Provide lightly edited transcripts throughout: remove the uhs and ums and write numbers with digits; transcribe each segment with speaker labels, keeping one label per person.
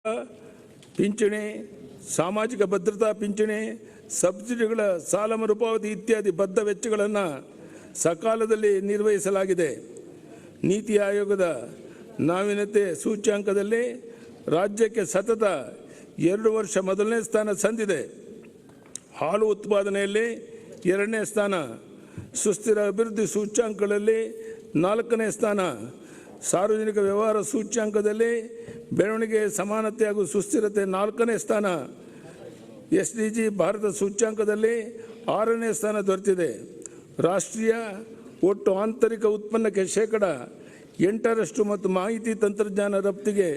Speaker 1: ಪಿಂಚಣಿ, ಸಾಮಾಜಿಕ ಭದ್ರತಾ ಪಿಂಚಣಿ, ಸಬ್ಸಿಡಿಗಳ ಸಾಲ ಮರುಪಾವತಿ ಇತ್ಯಾದಿ ಬದ್ಧ ವೆಚ್ಚಗಳನ್ನು ಸಕಾಲದಲ್ಲಿ ನಿರ್ವಹಿಸಲಾಗಿದೆ. ನೀತಿ ಆಯೋಗದ ನಾವೀನ್ಯತೆ ಸೂಚ್ಯಂಕದಲ್ಲಿ ರಾಜ್ಯಕ್ಕೆ ಸತತ 2 ವರ್ಷ ಮೊದಲನೇ ಸ್ಥಾನ ಸಂದಿದೆ. ಹಾಲು ಉತ್ಪಾದನೆಯಲ್ಲಿ 2ನೇ ಸ್ಥಾನ, ಸುಸ್ಥಿರ ಅಭಿವೃದ್ಧಿ ಸೂಚ್ಯಂಕಗಳಲ್ಲಿ 4ನೇ ಸ್ಥಾನ, ಸಾರ್ವಜನಿಕ ವ್ಯವಹಾರ ಸೂಚ್ಯಂಕದಲ್ಲಿ ಬೆಳವಣಿಗೆ, ಸಮಾನತೆ ಹಾಗೂ ಸುಸ್ಥಿರತೆ 4ನೇ ಸ್ಥಾನ, SDG ಭಾರತ ಸೂಚ್ಯಂಕದಲ್ಲಿ 6ನೇ ಸ್ಥಾನ ದೊರೆತಿದೆ. ರಾಷ್ಟ್ರೀಯ ಒಟ್ಟು ಆಂತರಿಕ ಉತ್ಪನ್ನಕ್ಕೆ 8% ಮತ್ತು ಮಾಹಿತಿ ತಂತ್ರಜ್ಞಾನ ರಫ್ತಿಗೆ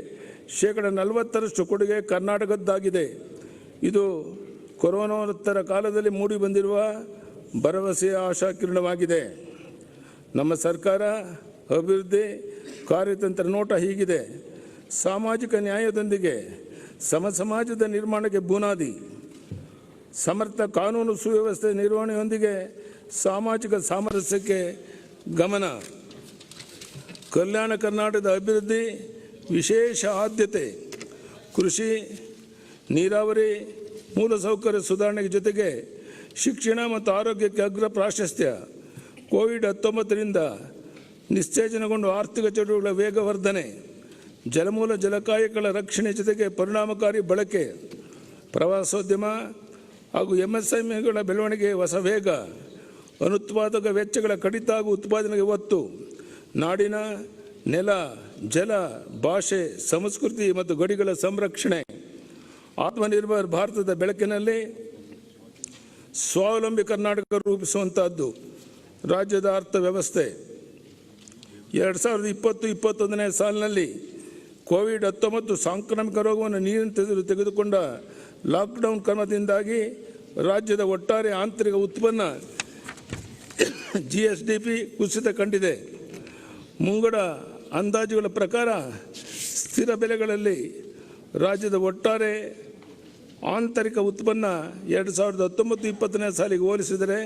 Speaker 1: 40% ಕೊಡುಗೆ ಕರ್ನಾಟಕದ್ದಾಗಿದೆ. ಇದು ಕೊರೋನೋತ್ತರ ಕಾಲದಲ್ಲಿ ಮೂಡಿಬಂದಿರುವ ಭರವಸೆಯ ಆಶಾಕಿರಣವಾಗಿದೆ. ನಮ್ಮ ಸರ್ಕಾರ ಅಭಿವೃದ್ಧಿ ಕಾರ್ಯತಂತ್ರ ನೋಟ ಹೀಗಿದೆ. ಸಾಮಾಜಿಕ ನ್ಯಾಯದೊಂದಿಗೆ ಸಮಾಜದ ನಿರ್ಮಾಣಕ್ಕೆ ಬುನಾದಿ, ಸಮರ್ಥ ಕಾನೂನು ಸುವ್ಯವಸ್ಥೆ ನಿರ್ವಹಣೆಯೊಂದಿಗೆ ಸಾಮಾಜಿಕ ಸಾಮರಸ್ಯಕ್ಕೆ ಗಮನ, ಕಲ್ಯಾಣ ಕರ್ನಾಟಕದ ಅಭಿವೃದ್ಧಿ ವಿಶೇಷ ಆದ್ಯತೆ, ಕೃಷಿ, ನೀರಾವರಿ, ಮೂಲಸೌಕರ್ಯ ಸುಧಾರಣೆಗೆ ಜೊತೆಗೆ ಶಿಕ್ಷಣ ಮತ್ತು ಆರೋಗ್ಯಕ್ಕೆ ಅಗ್ರ ಪ್ರಾಶಸ್ತ್ಯ, ಕೋವಿಡ್-19ರಿಂದ ನಿಸ್ತೇಜನಗೊಂಡು ಆರ್ಥಿಕ ಚಟುವಟಿಕೆಗಳ ವೇಗವರ್ಧನೆ, ಜಲಮೂಲ ಜಲಕಾಯಗಳ ರಕ್ಷಣೆ ಜೊತೆಗೆ ಪರಿಣಾಮಕಾರಿ ಬಳಕೆ, ಪ್ರವಾಸೋದ್ಯಮ ಹಾಗೂ MSMEಗಳ ಬೆಳವಣಿಗೆ ಹೊಸ ವೇಗ, ಅನುತ್ಪಾದಕ ವೆಚ್ಚಗಳ ಕಡಿತ ಹಾಗೂ ಉತ್ಪಾದನೆಗೆ ಒತ್ತು, ನಾಡಿನ ನೆಲ, ಜಲ, ಭಾಷೆ, ಸಂಸ್ಕೃತಿ ಮತ್ತು ಗಡಿಗಳ ಸಂರಕ್ಷಣೆ, ಆತ್ಮನಿರ್ಭರ ಭಾರತದ ಬೆಳಕಿನಲ್ಲಿ ಸ್ವಾವಲಂಬಿ ಕರ್ನಾಟಕ ರೂಪಿಸುವಂತಹದ್ದು. ರಾಜ್ಯದ ಅರ್ಥವ್ಯವಸ್ಥೆ 2020-21ನೇ ಸಾಲಿನಲ್ಲಿ ಕೋವಿಡ್-19 ಸಾಂಕ್ರಾಮಿಕ ರೋಗವನ್ನು ನಿಯಂತ್ರಿಸಲು ತೆಗೆದುಕೊಂಡ ಲಾಕ್ಡೌನ್ ಕ್ರಮದಿಂದಾಗಿ ರಾಜ್ಯದ ಒಟ್ಟಾರೆ ಆಂತರಿಕ ಉತ್ಪನ್ನ GSDP ಕುಸಿತ ಕಂಡಿದೆ. ಮುಂಗಡ ಅಂದಾಜುಗಳ ಪ್ರಕಾರ ಸ್ಥಿರ ಬೆಲೆಗಳಲ್ಲಿ ರಾಜ್ಯದ ಒಟ್ಟಾರೆ ಆಂತರಿಕ ಉತ್ಪನ್ನ 2019-20ನೇ ಸಾಲಿಗೆ ಹೋಲಿಸಿದರೆ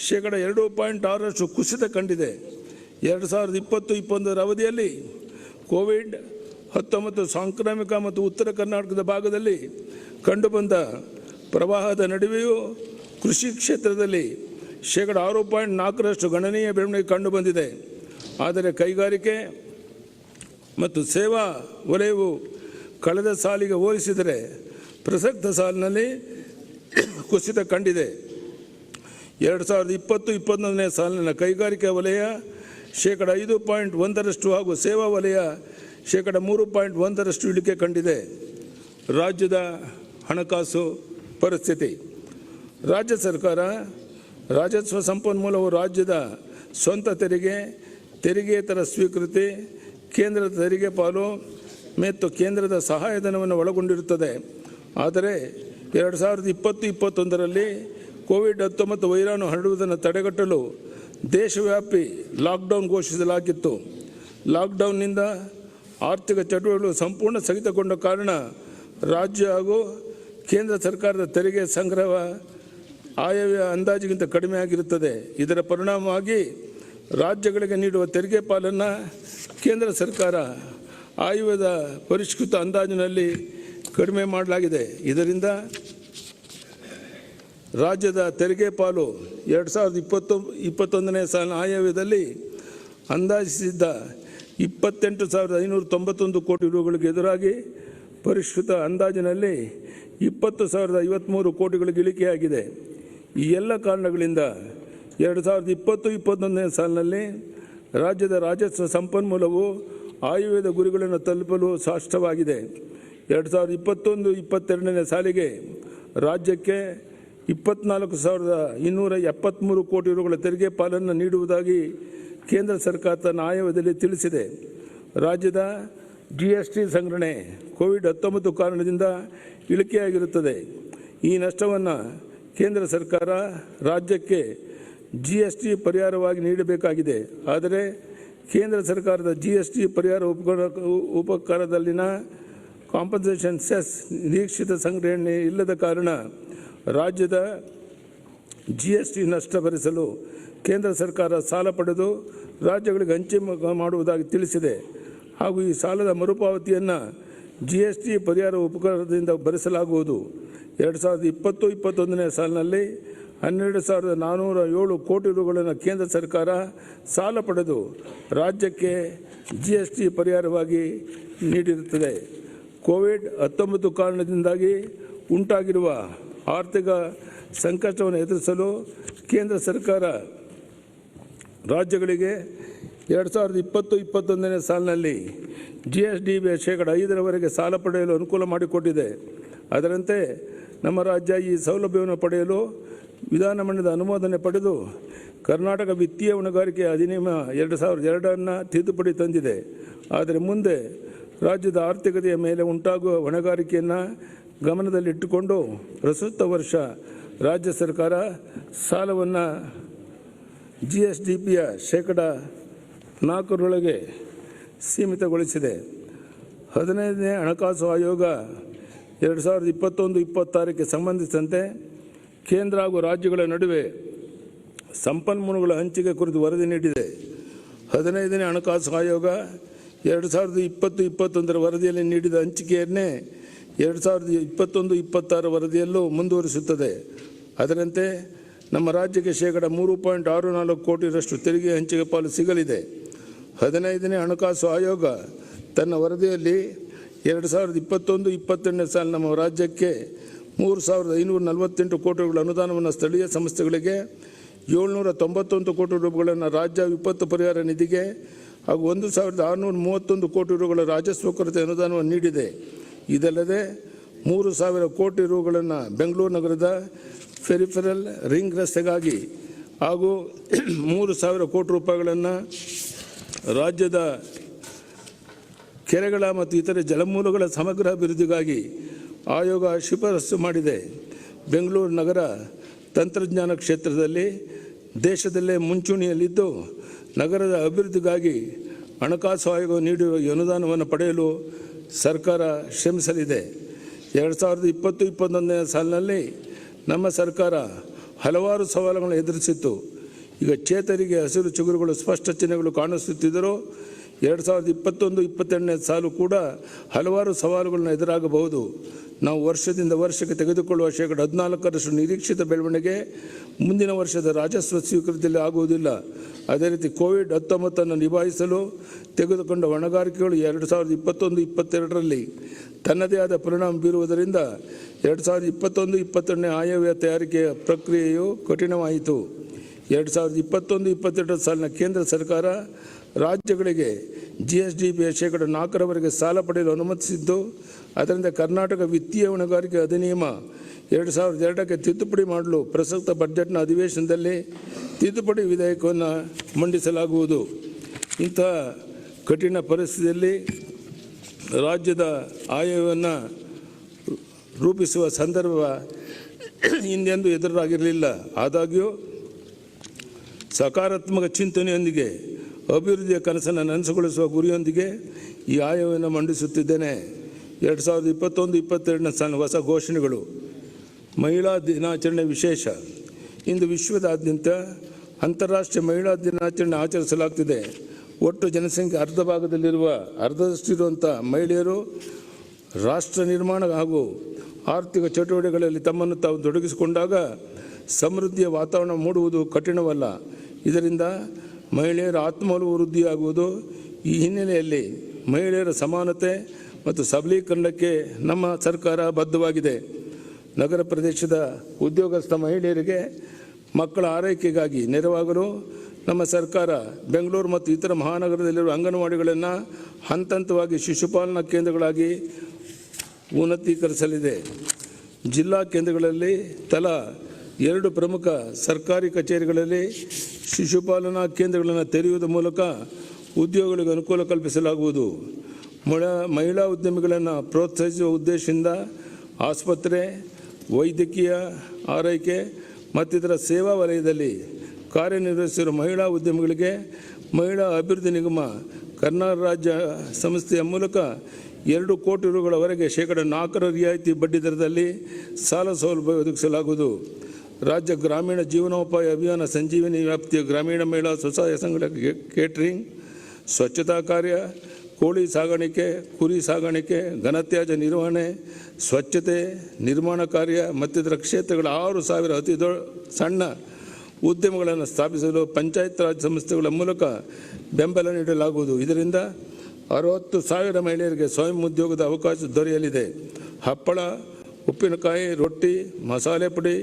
Speaker 1: 2.6% ಕುಸಿತ ಕಂಡಿದೆ. 2020-21ರ ಅವಧಿಯಲ್ಲಿ ಕೋವಿಡ್-19 ಸಾಂಕ್ರಾಮಿಕ ಮತ್ತು ಉತ್ತರ ಕರ್ನಾಟಕದ ಭಾಗದಲ್ಲಿ ಕಂಡುಬಂದ ಪ್ರವಾಹದ ನಡುವೆಯೂ ಕೃಷಿ ಕ್ಷೇತ್ರದಲ್ಲಿ 6.4% ಗಣನೀಯ ಬೆಳವಣಿಗೆ ಕಂಡುಬಂದಿದೆ. ಆದರೆ ಕೈಗಾರಿಕೆ ಮತ್ತು ಸೇವಾ ವಲಯವು ಕಳೆದ ಸಾಲಿಗೆ ಹೋಲಿಸಿದರೆ ಪ್ರಸಕ್ತ ಸಾಲಿನಲ್ಲಿ ಕುಸಿತ ಕಂಡಿದೆ. 2020-21ನೇ ಸಾಲಿನ ಕೈಗಾರಿಕಾ ವಲಯ 5.1% ಹಾಗೂ ಸೇವಾ ವಲಯ 3.1% ಇಳಿಕೆ ಕಂಡಿದೆ. ರಾಜ್ಯದ ಹಣಕಾಸು ಪರಿಸ್ಥಿತಿ. ರಾಜ್ಯ ಸರ್ಕಾರ ರಾಜಸ್ವ ಸಂಪನ್ಮೂಲವು ರಾಜ್ಯದ ಸ್ವಂತ ತೆರಿಗೆ, ತೆರಿಗೆಯೇತರ ಸ್ವೀಕೃತಿ, ಕೇಂದ್ರದ ತೆರಿಗೆ ಪಾಲು ಮತ್ತು ಕೇಂದ್ರದ ಸಹಾಯಧನವನ್ನು ಒಳಗೊಂಡಿರುತ್ತದೆ. ಆದರೆ 2020-21ರಲ್ಲಿ ಕೋವಿಡ್-19 ವೈರಾಣು ಹರಡುವುದನ್ನು ತಡೆಗಟ್ಟಲು ದೇಶವ್ಯಾಪಿ ಲಾಕ್ಡೌನ್ ಘೋಷಿಸಲಾಗಿತ್ತು. ಲಾಕ್ಡೌನ್ನಿಂದ ಆರ್ಥಿಕ ಚಟುವಟಿಕೆಗಳು ಸಂಪೂರ್ಣ ಸ್ಥಗಿತಗೊಂಡ ಕಾರಣ ರಾಜ್ಯ ಹಾಗೂ ಕೇಂದ್ರ ಸರ್ಕಾರದ ತೆರಿಗೆ ಸಂಗ್ರಹ ಆಯವ್ಯಯ ಅಂದಾಜಿಗಿಂತ ಕಡಿಮೆಯಾಗಿರುತ್ತದೆ. ಇದರ ಪರಿಣಾಮವಾಗಿ ರಾಜ್ಯಗಳಿಗೆ ನೀಡುವ ತೆರಿಗೆ ಪಾಲನ್ನು ಕೇಂದ್ರ ಸರ್ಕಾರ ಆಯವ್ಯಯದ ಪರಿಷ್ಕೃತ ಅಂದಾಜಿನಲ್ಲಿ ಕಡಿಮೆ ಮಾಡಲಾಗಿದೆ. ಇದರಿಂದ ರಾಜ್ಯದ ತೆರಿಗೆ ಪಾಲು 2020-21ನೇ ಸಾಲಿನ ಆಯವ್ಯಯದಲ್ಲಿ ಅಂದಾಜಿಸಿದ್ದ 28,591 ಕೋಟಿ ರೂಗಳಿಗೆ ಎದುರಾಗಿ ಪರಿಷ್ಕೃತ ಅಂದಾಜಿನಲ್ಲಿ 20,053 ಕೋಟಿಗಳಿಗೆ ಇಳಿಕೆಯಾಗಿದೆ. ಈ ಎಲ್ಲ ಕಾರಣಗಳಿಂದ 2020-21ನೇ ಸಾಲಿನಲ್ಲಿ ರಾಜ್ಯದ ರಾಜಸ್ವ ಸಂಪನ್ಮೂಲವು ಆಯವ್ಯಯದ ಗುರಿಗಳನ್ನು ತಲುಪಲು ಸಾಧ್ಯವಾಗಿದೆ. 2021-22ನೇ ಸಾಲಿಗೆ ರಾಜ್ಯಕ್ಕೆ 24,273 ಕೋಟಿ ರೂಗಳ ತೆರಿಗೆ ಪಾಲನ್ನು ನೀಡುವುದಾಗಿ ಕೇಂದ್ರ ಸರ್ಕಾರ ತನ್ನ ಆಯವ್ಯಯದಲ್ಲಿ ತಿಳಿಸಿದೆ. ರಾಜ್ಯದ GST ಸಂಗ್ರಹಣೆ ಕೋವಿಡ್-19 ಕಾರಣದಿಂದ ಇಳಿಕೆಯಾಗಿರುತ್ತದೆ. ಈ ನಷ್ಟವನ್ನು ಕೇಂದ್ರ ಸರ್ಕಾರ ರಾಜ್ಯಕ್ಕೆ GST ಪರಿಹಾರವಾಗಿ ನೀಡಬೇಕಾಗಿದೆ. ಆದರೆ ಕೇಂದ್ರ ಸರ್ಕಾರದ GST ಪರಿಹಾರ ಉಪಕಾರದಲ್ಲಿನ ಕಾಂಪನ್ಸೇಷನ್ ಸೆಸ್ ನಿರೀಕ್ಷಿತ ಸಂಗ್ರಹಣೆ ಇಲ್ಲದ ಕಾರಣ ರಾಜ್ಯದ GST ನಷ್ಟ ಭರಿಸಲು ಕೇಂದ್ರ ಸರ್ಕಾರ ಸಾಲ ಪಡೆದು ರಾಜ್ಯಗಳಿಗೆ ಹಂಚಿಕೆ ಮಾಡುವುದಾಗಿ ತಿಳಿಸಿದೆ. ಹಾಗೂ ಈ ಸಾಲದ ಮರುಪಾವತಿಯನ್ನು GST ಪರಿಹಾರ ಉಪಕರಣದಿಂದ ಭರಿಸಲಾಗುವುದು. 2020-21ನೇ ಸಾಲಿನಲ್ಲಿ 12,407 ಕೋಟಿ ರೂಗಳನ್ನು ಕೇಂದ್ರ ಸರ್ಕಾರ ಸಾಲ ಪಡೆದು ರಾಜ್ಯಕ್ಕೆ GST ಪರಿಹಾರವಾಗಿ ನೀಡಿರುತ್ತದೆ. ಕೋವಿಡ್-19 ಕಾರಣದಿಂದಾಗಿ ಉಂಟಾಗಿರುವ ಆರ್ಥಿಕ ಸಂಕಷ್ಟವನ್ನು ಎದುರಿಸಲು ಕೇಂದ್ರ ಸರ್ಕಾರ ರಾಜ್ಯಗಳಿಗೆ 2020-21ನೇ ಸಾಲಿನಲ್ಲಿ GSDP ಶೇಕಡ 5% ಸಾಲ ಪಡೆಯಲು ಅನುಕೂಲ ಮಾಡಿಕೊಟ್ಟಿದೆ. ಅದರಂತೆ ನಮ್ಮ ರಾಜ್ಯ ಈ ಸೌಲಭ್ಯವನ್ನು ಪಡೆಯಲು ವಿಧಾನಮಂಡಲದ ಅನುಮೋದನೆ ಪಡೆದು ಕರ್ನಾಟಕ ವಿತ್ತೀಯ ಹೊಣೆಗಾರಿಕೆ ಅಧಿನಿಯಮ 2002 ತಿದ್ದುಪಡಿ ತಂದಿದೆ. ಆದರೆ ಮುಂದೆ ರಾಜ್ಯದ ಆರ್ಥಿಕತೆಯ ಮೇಲೆ ಉಂಟಾಗುವ ಹೊಣೆಗಾರಿಕೆಯನ್ನು ಗಮನದಲ್ಲಿಟ್ಟುಕೊಂಡು ಪ್ರಸ್ತುತ ವರ್ಷ ರಾಜ್ಯ ಸರ್ಕಾರ ಸಾಲವನ್ನು GSDPಯ ಶೇಕಡ 4% ಸೀಮಿತಗೊಳಿಸಿದೆ. 15ನೇ ಹಣಕಾಸು ಆಯೋಗ 2021-26ಕ್ಕೆ ಸಂಬಂಧಿಸಿದಂತೆ ಕೇಂದ್ರ ಹಾಗೂ ರಾಜ್ಯಗಳ ನಡುವೆ ಸಂಪನ್ಮೂಲಗಳ ಹಂಚಿಕೆ ಕುರಿತು ವರದಿ ನೀಡಿದೆ. 15ನೇ ಹಣಕಾಸು ಆಯೋಗ 2020-21 ವರದಿಯಲ್ಲಿ ನೀಡಿದ ಹಂಚಿಕೆಯನ್ನೇ 2021-26 ವರದಿಯಲ್ಲೂ ಮುಂದುವರಿಸುತ್ತದೆ. ಅದರಂತೆ ನಮ್ಮ ರಾಜ್ಯಕ್ಕೆ ಶೇಕಡ 3.64 ಕೋಟಿರಷ್ಟು ತೆರಿಗೆ ಹಂಚಿಕೆ ಪಾಲು ಸಿಗಲಿದೆ. 15ನೇ ಹಣಕಾಸು ಆಯೋಗ ತನ್ನ ವರದಿಯಲ್ಲಿ 2021-22ನೇ ಸಾಲಿನ ನಮ್ಮ ರಾಜ್ಯಕ್ಕೆ 3,548 ಕೋಟಿ ರೂಪಾಯಿ ಅನುದಾನವನ್ನು ಸ್ಥಳೀಯ ಸಂಸ್ಥೆಗಳಿಗೆ, 791 ಕೋಟಿ ರೂಪಾಯಿಗಳನ್ನು ರಾಜ್ಯ ವಿಪತ್ತು ಪರಿಹಾರ ನಿಧಿಗೆ ಹಾಗೂ 1,631 ಕೋಟಿ ರೂಪಾಯಿಗಳ ರಾಜಸ್ವ ಕೊರತೆ ಅನುದಾನವನ್ನು ನೀಡಿದೆ. ಇದಲ್ಲದೆ 3,000 ಕೋಟಿ ರೂಪಾಯಿಗಳನ್ನು ಬೆಂಗಳೂರು ನಗರದ ಫೆರಿಫೆರಲ್ ರಿಂಗ್ ರಸ್ತೆಗಾಗಿ ಹಾಗೂ 3,000 ಕೋಟಿ ರೂಪಾಯಿಗಳನ್ನು ರಾಜ್ಯದ ಕೆರೆಗಳ ಮತ್ತು ಇತರೆ ಜಲಮೂಲಗಳ ಸಮಗ್ರ ಅಭಿವೃದ್ಧಿಗಾಗಿ ಆಯೋಗ ಶಿಫಾರಸು ಮಾಡಿದೆ. ಬೆಂಗಳೂರು ನಗರ ತಂತ್ರಜ್ಞಾನ ಕ್ಷೇತ್ರದಲ್ಲಿ ದೇಶದಲ್ಲೇ ಮುಂಚೂಣಿಯಲ್ಲಿದ್ದು ನಗರದ ಅಭಿವೃದ್ಧಿಗಾಗಿ ಹಣಕಾಸು ಆಯೋಗ ನೀಡಿರುವ ಈ ಅನುದಾನವನ್ನು ಪಡೆಯಲು ಸರ್ಕಾರ ಶ್ರಮಿಸಲಿದೆ. 2020-21ನೇ ಸಾಲಿನಲ್ಲಿ ನಮ್ಮ ಸರ್ಕಾರ ಹಲವಾರು ಸವಾಲುಗಳನ್ನು ಎದುರಿಸಿತ್ತು. ಈಗ ಚೇತರಿಗೆ ಹಸಿರು ಚಿಗುರುಗಳು ಸ್ಪಷ್ಟ ಚಿಹ್ನೆಗಳು ಕಾಣಿಸುತ್ತಿದ್ದರೂ 2021-22ನೇ ಸಾಲು ಕೂಡ ಹಲವಾರು ಸವಾಲುಗಳನ್ನು ಎದುರಾಗಬಹುದು. ನಾವು ವರ್ಷದಿಂದ ವರ್ಷಕ್ಕೆ ತೆಗೆದುಕೊಳ್ಳುವ ಶೇಕಡ 14% ನಿರೀಕ್ಷಿತ ಬೆಳವಣಿಗೆ ಮುಂದಿನ ವರ್ಷದ ರಾಜಸ್ವ ಸ್ವೀಕೃತಿಯಲ್ಲಿ ಆಗುವುದಿಲ್ಲ. ಅದೇ ರೀತಿ ಕೋವಿಡ್-19 ನಿಭಾಯಿಸಲು ತೆಗೆದುಕೊಂಡ ಹೊಣೆಗಾರಿಕೆಗಳು 2021-22ರಲ್ಲಿ ತನ್ನದೇ ಆದ ಪರಿಣಾಮ ಬೀರುವುದರಿಂದ 2021-22ನೇ ಆಯವ್ಯಯ ತಯಾರಿಕೆಯ ಪ್ರಕ್ರಿಯೆಯು ಕಠಿಣವಾಯಿತು. 2021-22 ಸಾಲಿನ ಕೇಂದ್ರ ಸರ್ಕಾರ ರಾಜ್ಯಗಳಿಗೆ GSDPಯ ಶೇಕಡ 4% ಸಾಲ ಪಡೆಯಲು ಅನುಮತಿಸಿದ್ದು, ಅದರಿಂದ ಕರ್ನಾಟಕ ವಿತ್ತೀಯ ಹೊಣೆಗಾರಿಕೆ ಅಧಿನಿಯಮ 2002ಕ್ಕೆ ತಿದ್ದುಪಡಿ ಮಾಡಲು ಪ್ರಸಕ್ತ ಬಜೆಟ್ನ ಅಧಿವೇಶನದಲ್ಲಿ ತಿದ್ದುಪಡಿ ವಿಧೇಯಕವನ್ನು ಮಂಡಿಸಲಾಗುವುದು. ಇಂಥ ಕಠಿಣ ಪರಿಸ್ಥಿತಿಯಲ್ಲಿ ರಾಜ್ಯದ ಆಯವ್ಯಯವನ್ನು ರೂಪಿಸುವ ಸಂದರ್ಭ ಹಿಂದೆಂದೂ ಎದುರಾಗಿರಲಿಲ್ಲ. ಆದಾಗ್ಯೂ ಸಕಾರಾತ್ಮಕ ಚಿಂತನೆಯೊಂದಿಗೆ ಅಭಿವೃದ್ಧಿಯ ಕನಸನ್ನು ನನಸುಗೊಳಿಸುವ ಗುರಿಯೊಂದಿಗೆ ಈ ಆಯವ್ಯಯವನ್ನು ಮಂಡಿಸುತ್ತಿದ್ದೇನೆ. 2021-22ನೇ ಸಾಲಿನ ಹೊಸ ಘೋಷಣೆಗಳು. ಮಹಿಳಾ ದಿನಾಚರಣೆ ವಿಶೇಷ. ಇಂದು ವಿಶ್ವದಾದ್ಯಂತ ಅಂತಾರಾಷ್ಟ್ರೀಯ ಮಹಿಳಾ ದಿನಾಚರಣೆ ಆಚರಿಸಲಾಗುತ್ತಿದೆ. ಒಟ್ಟು ಜನಸಂಖ್ಯೆ ಅರ್ಧ ಭಾಗದಲ್ಲಿರುವ ಅರ್ಧದಷ್ಟಿರುವಂಥ ಮಹಿಳೆಯರು ರಾಷ್ಟ್ರ ನಿರ್ಮಾಣ ಹಾಗೂ ಆರ್ಥಿಕ ಚಟುವಟಿಕೆಗಳಲ್ಲಿ ತಮ್ಮನ್ನು ತಾವು ತೊಡಗಿಸಿಕೊಂಡಾಗ ಸಮೃದ್ಧಿಯ ವಾತಾವರಣ ಮೂಡುವುದು ಕಠಿಣವಲ್ಲ. ಇದರಿಂದ ಮಹಿಳೆಯರ ಆತ್ಮಬಲವು ವೃದ್ಧಿಯಾಗುವುದು. ಈ ಹಿನ್ನೆಲೆಯಲ್ಲಿ ಮಹಿಳೆಯರ ಸಮಾನತೆ ಮತ್ತು ಸಬಲೀಕರಣಕ್ಕೆ ನಮ್ಮ ಸರ್ಕಾರ ಬದ್ಧವಾಗಿದೆ. ನಗರ ಪ್ರದೇಶದ ಉದ್ಯೋಗಸ್ಥ ಮಹಿಳೆಯರಿಗೆ ಮಕ್ಕಳ ಆರೈಕೆಗಾಗಿ ನೆರವಾಗಲು ನಮ್ಮ ಸರ್ಕಾರ ಬೆಂಗಳೂರು ಮತ್ತು ಇತರ ಮಹಾನಗರದಲ್ಲಿರುವ ಅಂಗನವಾಡಿಗಳನ್ನು ಹಂತ ಹಂತವಾಗಿ ಶಿಶುಪಾಲನಾ ಕೇಂದ್ರಗಳಾಗಿ ಉನ್ನತೀಕರಿಸಲಿದೆ. ಜಿಲ್ಲಾ ಕೇಂದ್ರಗಳಲ್ಲಿ ತಲಾ 2 ಪ್ರಮುಖ ಸರ್ಕಾರಿ ಕಚೇರಿಗಳಲ್ಲಿ ಶಿಶುಪಾಲನಾ ಕೇಂದ್ರಗಳನ್ನು ತೆರೆಯುವುದರ ಮೂಲಕ ಉದ್ಯೋಗಿಗಳಿಗೆ ಅನುಕೂಲ ಕಲ್ಪಿಸಲಾಗುವುದು. ಮಹಿಳಾ ಉದ್ಯಮಿಗಳನ್ನು ಪ್ರೋತ್ಸಾಹಿಸುವ ಉದ್ದೇಶದಿಂದ ಆಸ್ಪತ್ರೆ, ವೈದ್ಯಕೀಯ ಆರೈಕೆ ಮತ್ತಿತರ ಸೇವಾ ವಲಯದಲ್ಲಿ ಕಾರ್ಯನಿರ್ವಹಿಸಿರುವ ಮಹಿಳಾ ಉದ್ಯಮಿಗಳಿಗೆ ಮಹಿಳಾ ಅಭಿವೃದ್ಧಿ ನಿಗಮ ಕರ್ನಾಟಕ ರಾಜ್ಯ ಸಂಸ್ಥೆಯ ಮೂಲಕ 2 ಕೋಟಿ ರೂಪಾಯಿಗಳವರೆಗೆ ಶೇಕಡ 4 ರಿಯಾಯಿತಿ ಬಡ್ಡಿ ದರದಲ್ಲಿ ಸಾಲ ಸೌಲಭ್ಯ ಒದಗಿಸಲಾಗುವುದು. ರಾಜ್ಯ ಗ್ರಾಮೀಣ ಜೀವನೋಪಾಯ ಅಭಿಯಾನ ಸಂಜೀವಿನಿ ವ್ಯಾಪ್ತಿಯ ಗ್ರಾಮೀಣ ಮಹಿಳಾ ಸ್ವಸಹಾಯ ಸಂಘಗಳ ಕೇಟರಿಂಗ್, ಸ್ವಚ್ಛತಾ ಕಾರ್ಯ, ಕೋಳಿ ಸಾಗಾಣಿಕೆ, ಕುರಿ ಸಾಗಾಣಿಕೆ, ಘನತ್ಯಾಜ್ಯ ನಿರ್ವಹಣೆ, ಸ್ವಚ್ಛತೆ, ನಿರ್ಮಾಣ ಕಾರ್ಯ ಮತ್ತಿತರ ಕ್ಷೇತ್ರಗಳ 6,000 ಅತಿ ಸಣ್ಣ ಉದ್ಯಮಗಳನ್ನು ಸ್ಥಾಪಿಸಲು ಪಂಚಾಯತ್ ರಾಜ್ ಸಂಸ್ಥೆಗಳ ಮೂಲಕ ಬೆಂಬಲ ನೀಡಲಾಗುವುದು. ಇದರಿಂದ 60,000 ಮಹಿಳೆಯರಿಗೆ ಸ್ವಯಂ ಉದ್ಯೋಗದ ಅವಕಾಶ ದೊರೆಯಲಿದೆ. ಹಪ್ಪಳ, ಉಪ್ಪಿನಕಾಯಿ, ರೊಟ್ಟಿ, ಮಸಾಲೆ ಪುಡಿ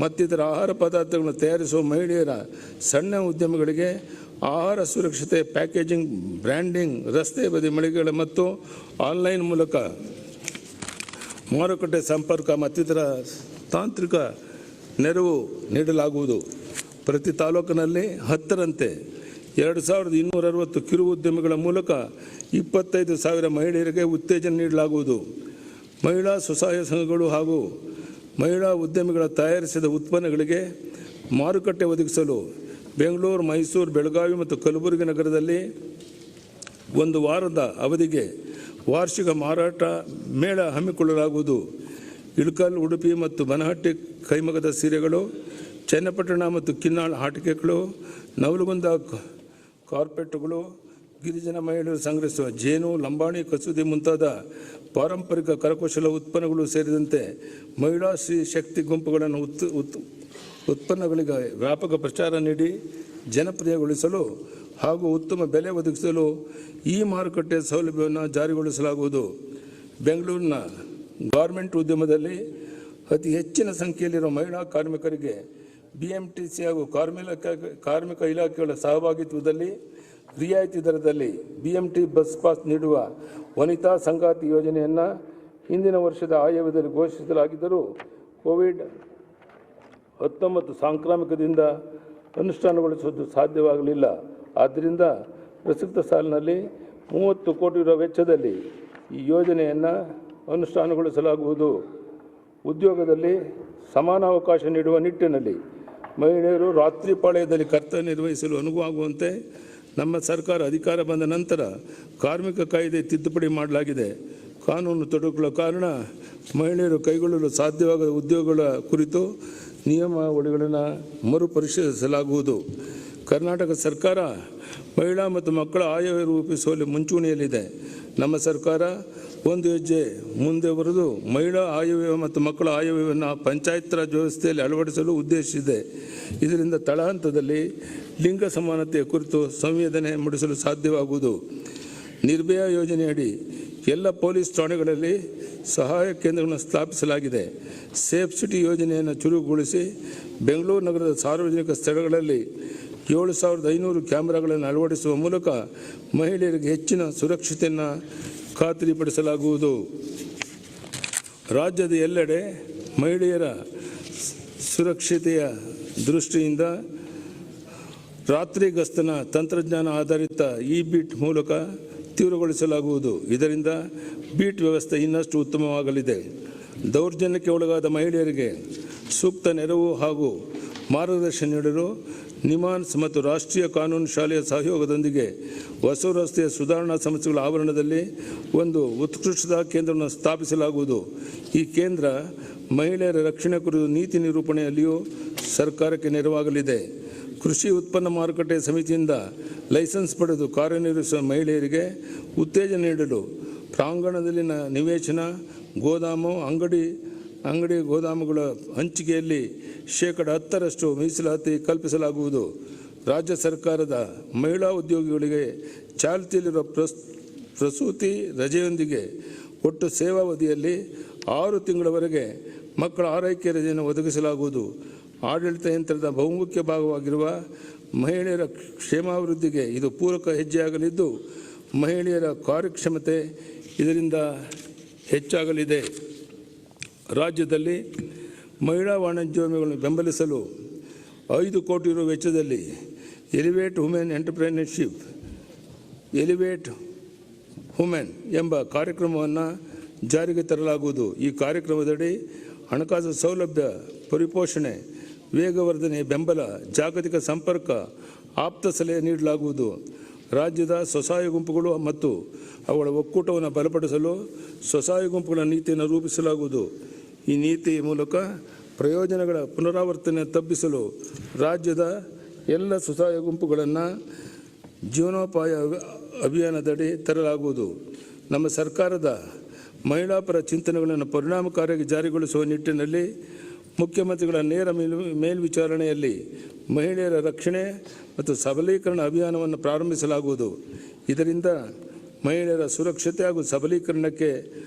Speaker 1: ಮತ್ತಿತರ ಆಹಾರ ಪದಾರ್ಥಗಳನ್ನು ತಯಾರಿಸುವ ಮಹಿಳೆಯರ ಸಣ್ಣ ಉದ್ಯಮಗಳಿಗೆ ಆಹಾರ ಸುರಕ್ಷತೆ, ಪ್ಯಾಕೇಜಿಂಗ್, ಬ್ರ್ಯಾಂಡಿಂಗ್, ರಸ್ತೆ ಬದಿ ಮಳಿಗೆಗಳ ಮತ್ತು ಆನ್ಲೈನ್ ಮೂಲಕ ಮಾರುಕಟ್ಟೆ ಸಂಪರ್ಕ ಮತ್ತಿತರ ತಾಂತ್ರಿಕ ನೆರವು ನೀಡಲಾಗುವುದು. ಪ್ರತಿ ತಾಲೂಕಿನಲ್ಲಿ 10ರಂತೆ 2,260 ಕಿರು ಉದ್ಯಮಿಗಳ ಮೂಲಕ 25,000 ಮಹಿಳೆಯರಿಗೆ ಉತ್ತೇಜನ ನೀಡಲಾಗುವುದು. ಮಹಿಳಾ ಸ್ವಸಹಾಯ ಸಂಘಗಳು ಹಾಗೂ ಮಹಿಳಾ ಉದ್ಯಮಿಗಳ ತಯಾರಿಸಿದ ಉತ್ಪನ್ನಗಳಿಗೆ ಮಾರುಕಟ್ಟೆ ಒದಗಿಸಲು ಬೆಂಗಳೂರು, ಮೈಸೂರು, ಬೆಳಗಾವಿ ಮತ್ತು ಕಲಬುರಗಿ ನಗರದಲ್ಲಿ 1 ವಾರದ ಅವಧಿಗೆ ವಾರ್ಷಿಕ ಮಾರಾಟ ಮೇಳ ಹಮ್ಮಿಕೊಳ್ಳಲಾಗುವುದು. ಇಳಕಲ್, ಉಡುಪಿ ಮತ್ತು ಬನಹಟ್ಟಿ ಕೈಮಗ್ಗದ ಸೀರೆಗಳು, ಚನ್ನಪಟ್ಟಣ ಮತ್ತು ಕಿನ್ನಾಳ ಆಟಿಕೆಗಳು, ನವಲಗುಂದ ಕಾರ್ಪೆಟ್ಗಳು, ಗಿರಿಜನ ಮಹಿಳೆಯರು ಸಂಗ್ರಹಿಸುವ ಜೇನು, ಲಂಬಾಣಿ, ಕಸೂತಿ ಮುಂತಾದ ಪಾರಂಪರಿಕ ಕರಕುಶಲ ಉತ್ಪನ್ನಗಳು ಸೇರಿದಂತೆ ಮಹಿಳಾ ಶ್ರೀ ಶಕ್ತಿ ಗುಂಪುಗಳನ್ನು ಉತ್ಪನ್ನಗಳಿಗೆ ವ್ಯಾಪಕ ಪ್ರಚಾರ ನೀಡಿ ಜನಪ್ರಿಯಗೊಳಿಸಲು ಹಾಗೂ ಉತ್ತಮ ಬೆಲೆ ಒದಗಿಸಲು ಈ ಮಾರುಕಟ್ಟೆ ಸೌಲಭ್ಯವನ್ನು ಜಾರಿಗೊಳಿಸಲಾಗುವುದು. ಬೆಂಗಳೂರಿನ ಗಾರ್ಮೆಂಟ್ ಉದ್ಯಮದಲ್ಲಿ ಅತಿ ಹೆಚ್ಚಿನ ಸಂಖ್ಯೆಯಲ್ಲಿರುವ ಮಹಿಳಾ ಕಾರ್ಮಿಕರಿಗೆ BMTC ಹಾಗೂ ಕಾರ್ಮಿಕ ಇಲಾಖೆಗಳ ಸಹಭಾಗಿತ್ವದಲ್ಲಿ ರಿಯಾಯಿತಿ ದರದಲ್ಲಿ BMT ಬಸ್ ಪಾಸ್ ನೀಡುವ ವನಿತಾ ಸಂಗಾತಿ ಯೋಜನೆಯನ್ನು ಹಿಂದಿನ ವರ್ಷದ ಆಯವ್ಯಯದಲ್ಲಿ ಘೋಷಿಸಲಾಗಿದ್ದರೂ ಕೋವಿಡ್-19 ಸಾಂಕ್ರಾಮಿಕದಿಂದ ಅನುಷ್ಠಾನಗೊಳಿಸುವುದು ಸಾಧ್ಯವಾಗಲಿಲ್ಲ. ಆದ್ದರಿಂದ ಪ್ರಸಕ್ತ ಸಾಲಿನಲ್ಲಿ 30 ಕೋಟಿ ರೂ. ವೆಚ್ಚದಲ್ಲಿ ಈ ಯೋಜನೆಯನ್ನು ಅನುಷ್ಠಾನಗೊಳಿಸಲಾಗುವುದು. ಉದ್ಯೋಗದಲ್ಲಿ ಸಮಾನ ಅವಕಾಶ ನೀಡುವ ನಿಟ್ಟಿನಲ್ಲಿ ಮಹಿಳೆಯರು ರಾತ್ರಿ ಪಾಳ್ಯದಲ್ಲಿ ಕರ್ತವ್ಯ ನಿರ್ವಹಿಸಲು ಅನುವಾಗುವಂತೆ ನಮ್ಮ ಸರ್ಕಾರ ಅಧಿಕಾರ ಬಂದ ನಂತರ ಕಾರ್ಮಿಕ ಕಾಯ್ದೆ ತಿದ್ದುಪಡಿ ಮಾಡಲಾಗಿದೆ. ಕಾನೂನು ತೊಡಕುಗಳ ಕಾರಣ ಮಹಿಳೆಯರು ಕೈಗೊಳ್ಳಲು ಸಾಧ್ಯವಾಗದ ಉದ್ಯೋಗಗಳ ಕುರಿತು ನಿಯಮಾವಳಿಗಳನ್ನು ಮರುಪರಿಶೀಲಿಸಲಾಗುವುದು. ಕರ್ನಾಟಕ ಸರ್ಕಾರ ಮಹಿಳಾ ಮತ್ತು ಮಕ್ಕಳ ಆಯವ್ಯಯ ರೂಪಿಸುವಲ್ಲಿ ಮುಂಚೂಣಿಯಲ್ಲಿದೆ. ನಮ್ಮ ಸರ್ಕಾರ ಒಂದು ಹೆಜ್ಜೆ ಮುಂದೆ ಬರೆದು ಮಹಿಳಾ ಆಯವ್ಯಯ ಮತ್ತು ಮಕ್ಕಳ ಆಯವ್ಯಯವನ್ನು ಪಂಚಾಯತ್ ರಾಜ್ ವ್ಯವಸ್ಥೆಯಲ್ಲಿ ಅಳವಡಿಸಲು ಉದ್ದೇಶಿಸಿದೆ. ಇದರಿಂದ ತಳಹಂತದಲ್ಲಿ ಲಿಂಗ ಸಮಾನತೆಯ ಕುರಿತು ಸಂವೇದನೆ ಮೂಡಿಸಲು ಸಾಧ್ಯವಾಗುವುದು. ನಿರ್ಭಯ ಯೋಜನೆಯಡಿ ಎಲ್ಲ ಪೊಲೀಸ್ ಠಾಣೆಗಳಲ್ಲಿ ಸಹಾಯ ಕೇಂದ್ರಗಳನ್ನು ಸ್ಥಾಪಿಸಲಾಗಿದೆ. ಸೇಫ್ ಸಿಟಿ ಯೋಜನೆಯನ್ನು ಚುರುಕುಗೊಳಿಸಿ ಬೆಂಗಳೂರು ನಗರದ ಸಾರ್ವಜನಿಕ ಸ್ಥಳಗಳಲ್ಲಿ 7,500 ಕ್ಯಾಮೆರಾಗಳನ್ನು ಅಳವಡಿಸುವ ಮೂಲಕ ಮಹಿಳೆಯರಿಗೆ ಹೆಚ್ಚಿನ ಸುರಕ್ಷತೆಯನ್ನು ಖಾತ್ರಿಪಡಿಸಲಾಗುವುದು. ರಾಜ್ಯದ ಎಲ್ಲೆಡೆ ಮಹಿಳೆಯರ ಸುರಕ್ಷತೆಯ ದೃಷ್ಟಿಯಿಂದ ರಾತ್ರಿ ಗಸ್ತನ ತಂತ್ರಜ್ಞಾನ ಆಧಾರಿತ ಬೀಟ್ ಮೂಲಕ ತೀವ್ರಗೊಳಿಸಲಾಗುವುದು. ಇದರಿಂದ ಬೀಟ್ ವ್ಯವಸ್ಥೆ ಇನ್ನಷ್ಟು ಉತ್ತಮವಾಗಲಿದೆ. ದೌರ್ಜನ್ಯಕ್ಕೆ ಒಳಗಾದ ಮಹಿಳೆಯರಿಗೆ ಸೂಕ್ತ ನೆರವು ಹಾಗೂ ಮಾರ್ಗದರ್ಶನ ನೀಡಲು ನಿಮಾನ್ಸ್ ಮತ್ತು ರಾಷ್ಟ್ರೀಯ ಕಾನೂನು ಶಾಲೆಯ ಸಹಯೋಗದೊಂದಿಗೆ ಹೊಸ ರಸ್ತೆಯ ಸುಧಾರಣಾ ಸಂಸ್ಥೆಗಳ ಆವರಣದಲ್ಲಿ ಒಂದು ಉತ್ಕೃಷ್ಟತಾ ಕೇಂದ್ರವನ್ನು ಸ್ಥಾಪಿಸಲಾಗುವುದು. ಈ ಕೇಂದ್ರ ಮಹಿಳೆಯರ ರಕ್ಷಣೆ ಕುರಿತು ನೀತಿ ನಿರೂಪಣೆಯಲ್ಲಿಯೂ ಸರ್ಕಾರಕ್ಕೆ ನೆರವಾಗಲಿದೆ. ಕೃಷಿ ಉತ್ಪನ್ನ ಮಾರುಕಟ್ಟೆ ಸಮಿತಿಯಿಂದ ಲೈಸೆನ್ಸ್ ಪಡೆದು ಕಾರ್ಯನಿರ್ವಹಿಸುವ ಮಹಿಳೆಯರಿಗೆ ಉತ್ತೇಜನ ನೀಡಲು ಪ್ರಾಂಗಣದಲ್ಲಿನ ನಿವೇಶನ, ಗೋದಾಮು, ಅಂಗಡಿ ಗೋದಾಮುಗಳ ಹಂಚಿಕೆಯಲ್ಲಿ 10% ಮೀಸಲಾತಿ ಕಲ್ಪಿಸಲಾಗುವುದು. ರಾಜ್ಯ ಸರ್ಕಾರದ ಮಹಿಳಾ ಉದ್ಯೋಗಿಗಳಿಗೆ ಚಾಲ್ತಿಯಲ್ಲಿರುವ ಪ್ರಸೂತಿ ರಜೆಯೊಂದಿಗೆ ಒಟ್ಟು ಸೇವಾವಧಿಯಲ್ಲಿ 6 ತಿಂಗಳವರೆಗೆ ಮಕ್ಕಳ ಆರೈಕೆ ರಜೆಯನ್ನು ಒದಗಿಸಲಾಗುವುದು. ಆಡಳಿತ ಯಂತ್ರದ ಬಹುಮುಖ್ಯ ಭಾಗವಾಗಿರುವ ಮಹಿಳೆಯರ ಕ್ಷೇಮಾಭಿವೃದ್ಧಿಗೆ ಇದು ಪೂರಕ ಹೆಜ್ಜೆಯಾಗಲಿದ್ದು, ಮಹಿಳೆಯರ ಕಾರ್ಯಕ್ಷಮತೆ ಇದರಿಂದ ಹೆಚ್ಚಾಗಲಿದೆ. ರಾಜ್ಯದಲ್ಲಿ ಮಹಿಳಾ ವಾಣಿಜ್ಯೋದ್ಯಮಿಗಳನ್ನು ಬೆಂಬಲಿಸಲು 5 ಕೋಟಿ ರೂ. ವೆಚ್ಚದಲ್ಲಿ elevate women entrepreneurship, elevate women ಎಂಬ ಕಾರ್ಯಕ್ರಮವನ್ನು ಜಾರಿಗೆ ತರಲಾಗುವುದು. ಈ ಕಾರ್ಯಕ್ರಮದಡಿ ಹಣಕಾಸು ಸೌಲಭ್ಯ, ಪರಿಪೋಷಣೆ, ವೇಗವರ್ಧನೆ, ಬೆಂಬಲ, ಜಾಗತಿಕ ಸಂಪರ್ಕ, ಆಪ್ತ ಸಲಹೆ ನೀಡಲಾಗುವುದು. ರಾಜ್ಯದ ಸ್ವಸಹಾಯ ಗುಂಪುಗಳು ಮತ್ತು ಅವುಗಳ ಒಕ್ಕೂಟವನ್ನು ಬಲಪಡಿಸಲು ಸ್ವಸಹಾಯ ಗುಂಪುಗಳ ನೀತಿಯನ್ನು ರೂಪಿಸಲಾಗುವುದು. ಈ ನೀತಿ ಮೂಲಕ ಪ್ರಯೋಜನಗಳ ಪುನರಾವರ್ತನೆ ತಪ್ಪಿಸಲು ರಾಜ್ಯದ ಎಲ್ಲ ಸ್ವಸಹಾಯ ಗುಂಪುಗಳನ್ನು ಜೀವನೋಪಾಯ ಅಭಿಯಾನದಡಿ ತರಲಾಗುವುದು. ನಮ್ಮ ಸರ್ಕಾರದ ಮಹಿಳಾ ಪರ ಚಿಂತನೆಗಳನ್ನು ಪರಿಣಾಮಕಾರಿಯಾಗಿ ಜಾರಿಗೊಳಿಸುವ ನಿಟ್ಟಿನಲ್ಲಿ ಮುಖ್ಯಮಂತ್ರಿಗಳ ನೇರ ಮೇಲ್ವಿಚಾರಣೆಯಲ್ಲಿ ಮಹಿಳೆಯರ ರಕ್ಷಣೆ ಮತ್ತು ಸಬಲೀಕರಣ ಅಭಿಯಾನವನ್ನು ಪ್ರಾರಂಭಿಸಲಾಗುವುದು. ಇದರಿಂದ ಮಹಿಳೆಯರ ಸುರಕ್ಷತೆ ಹಾಗೂ ಸಬಲೀಕರಣಕ್ಕೆ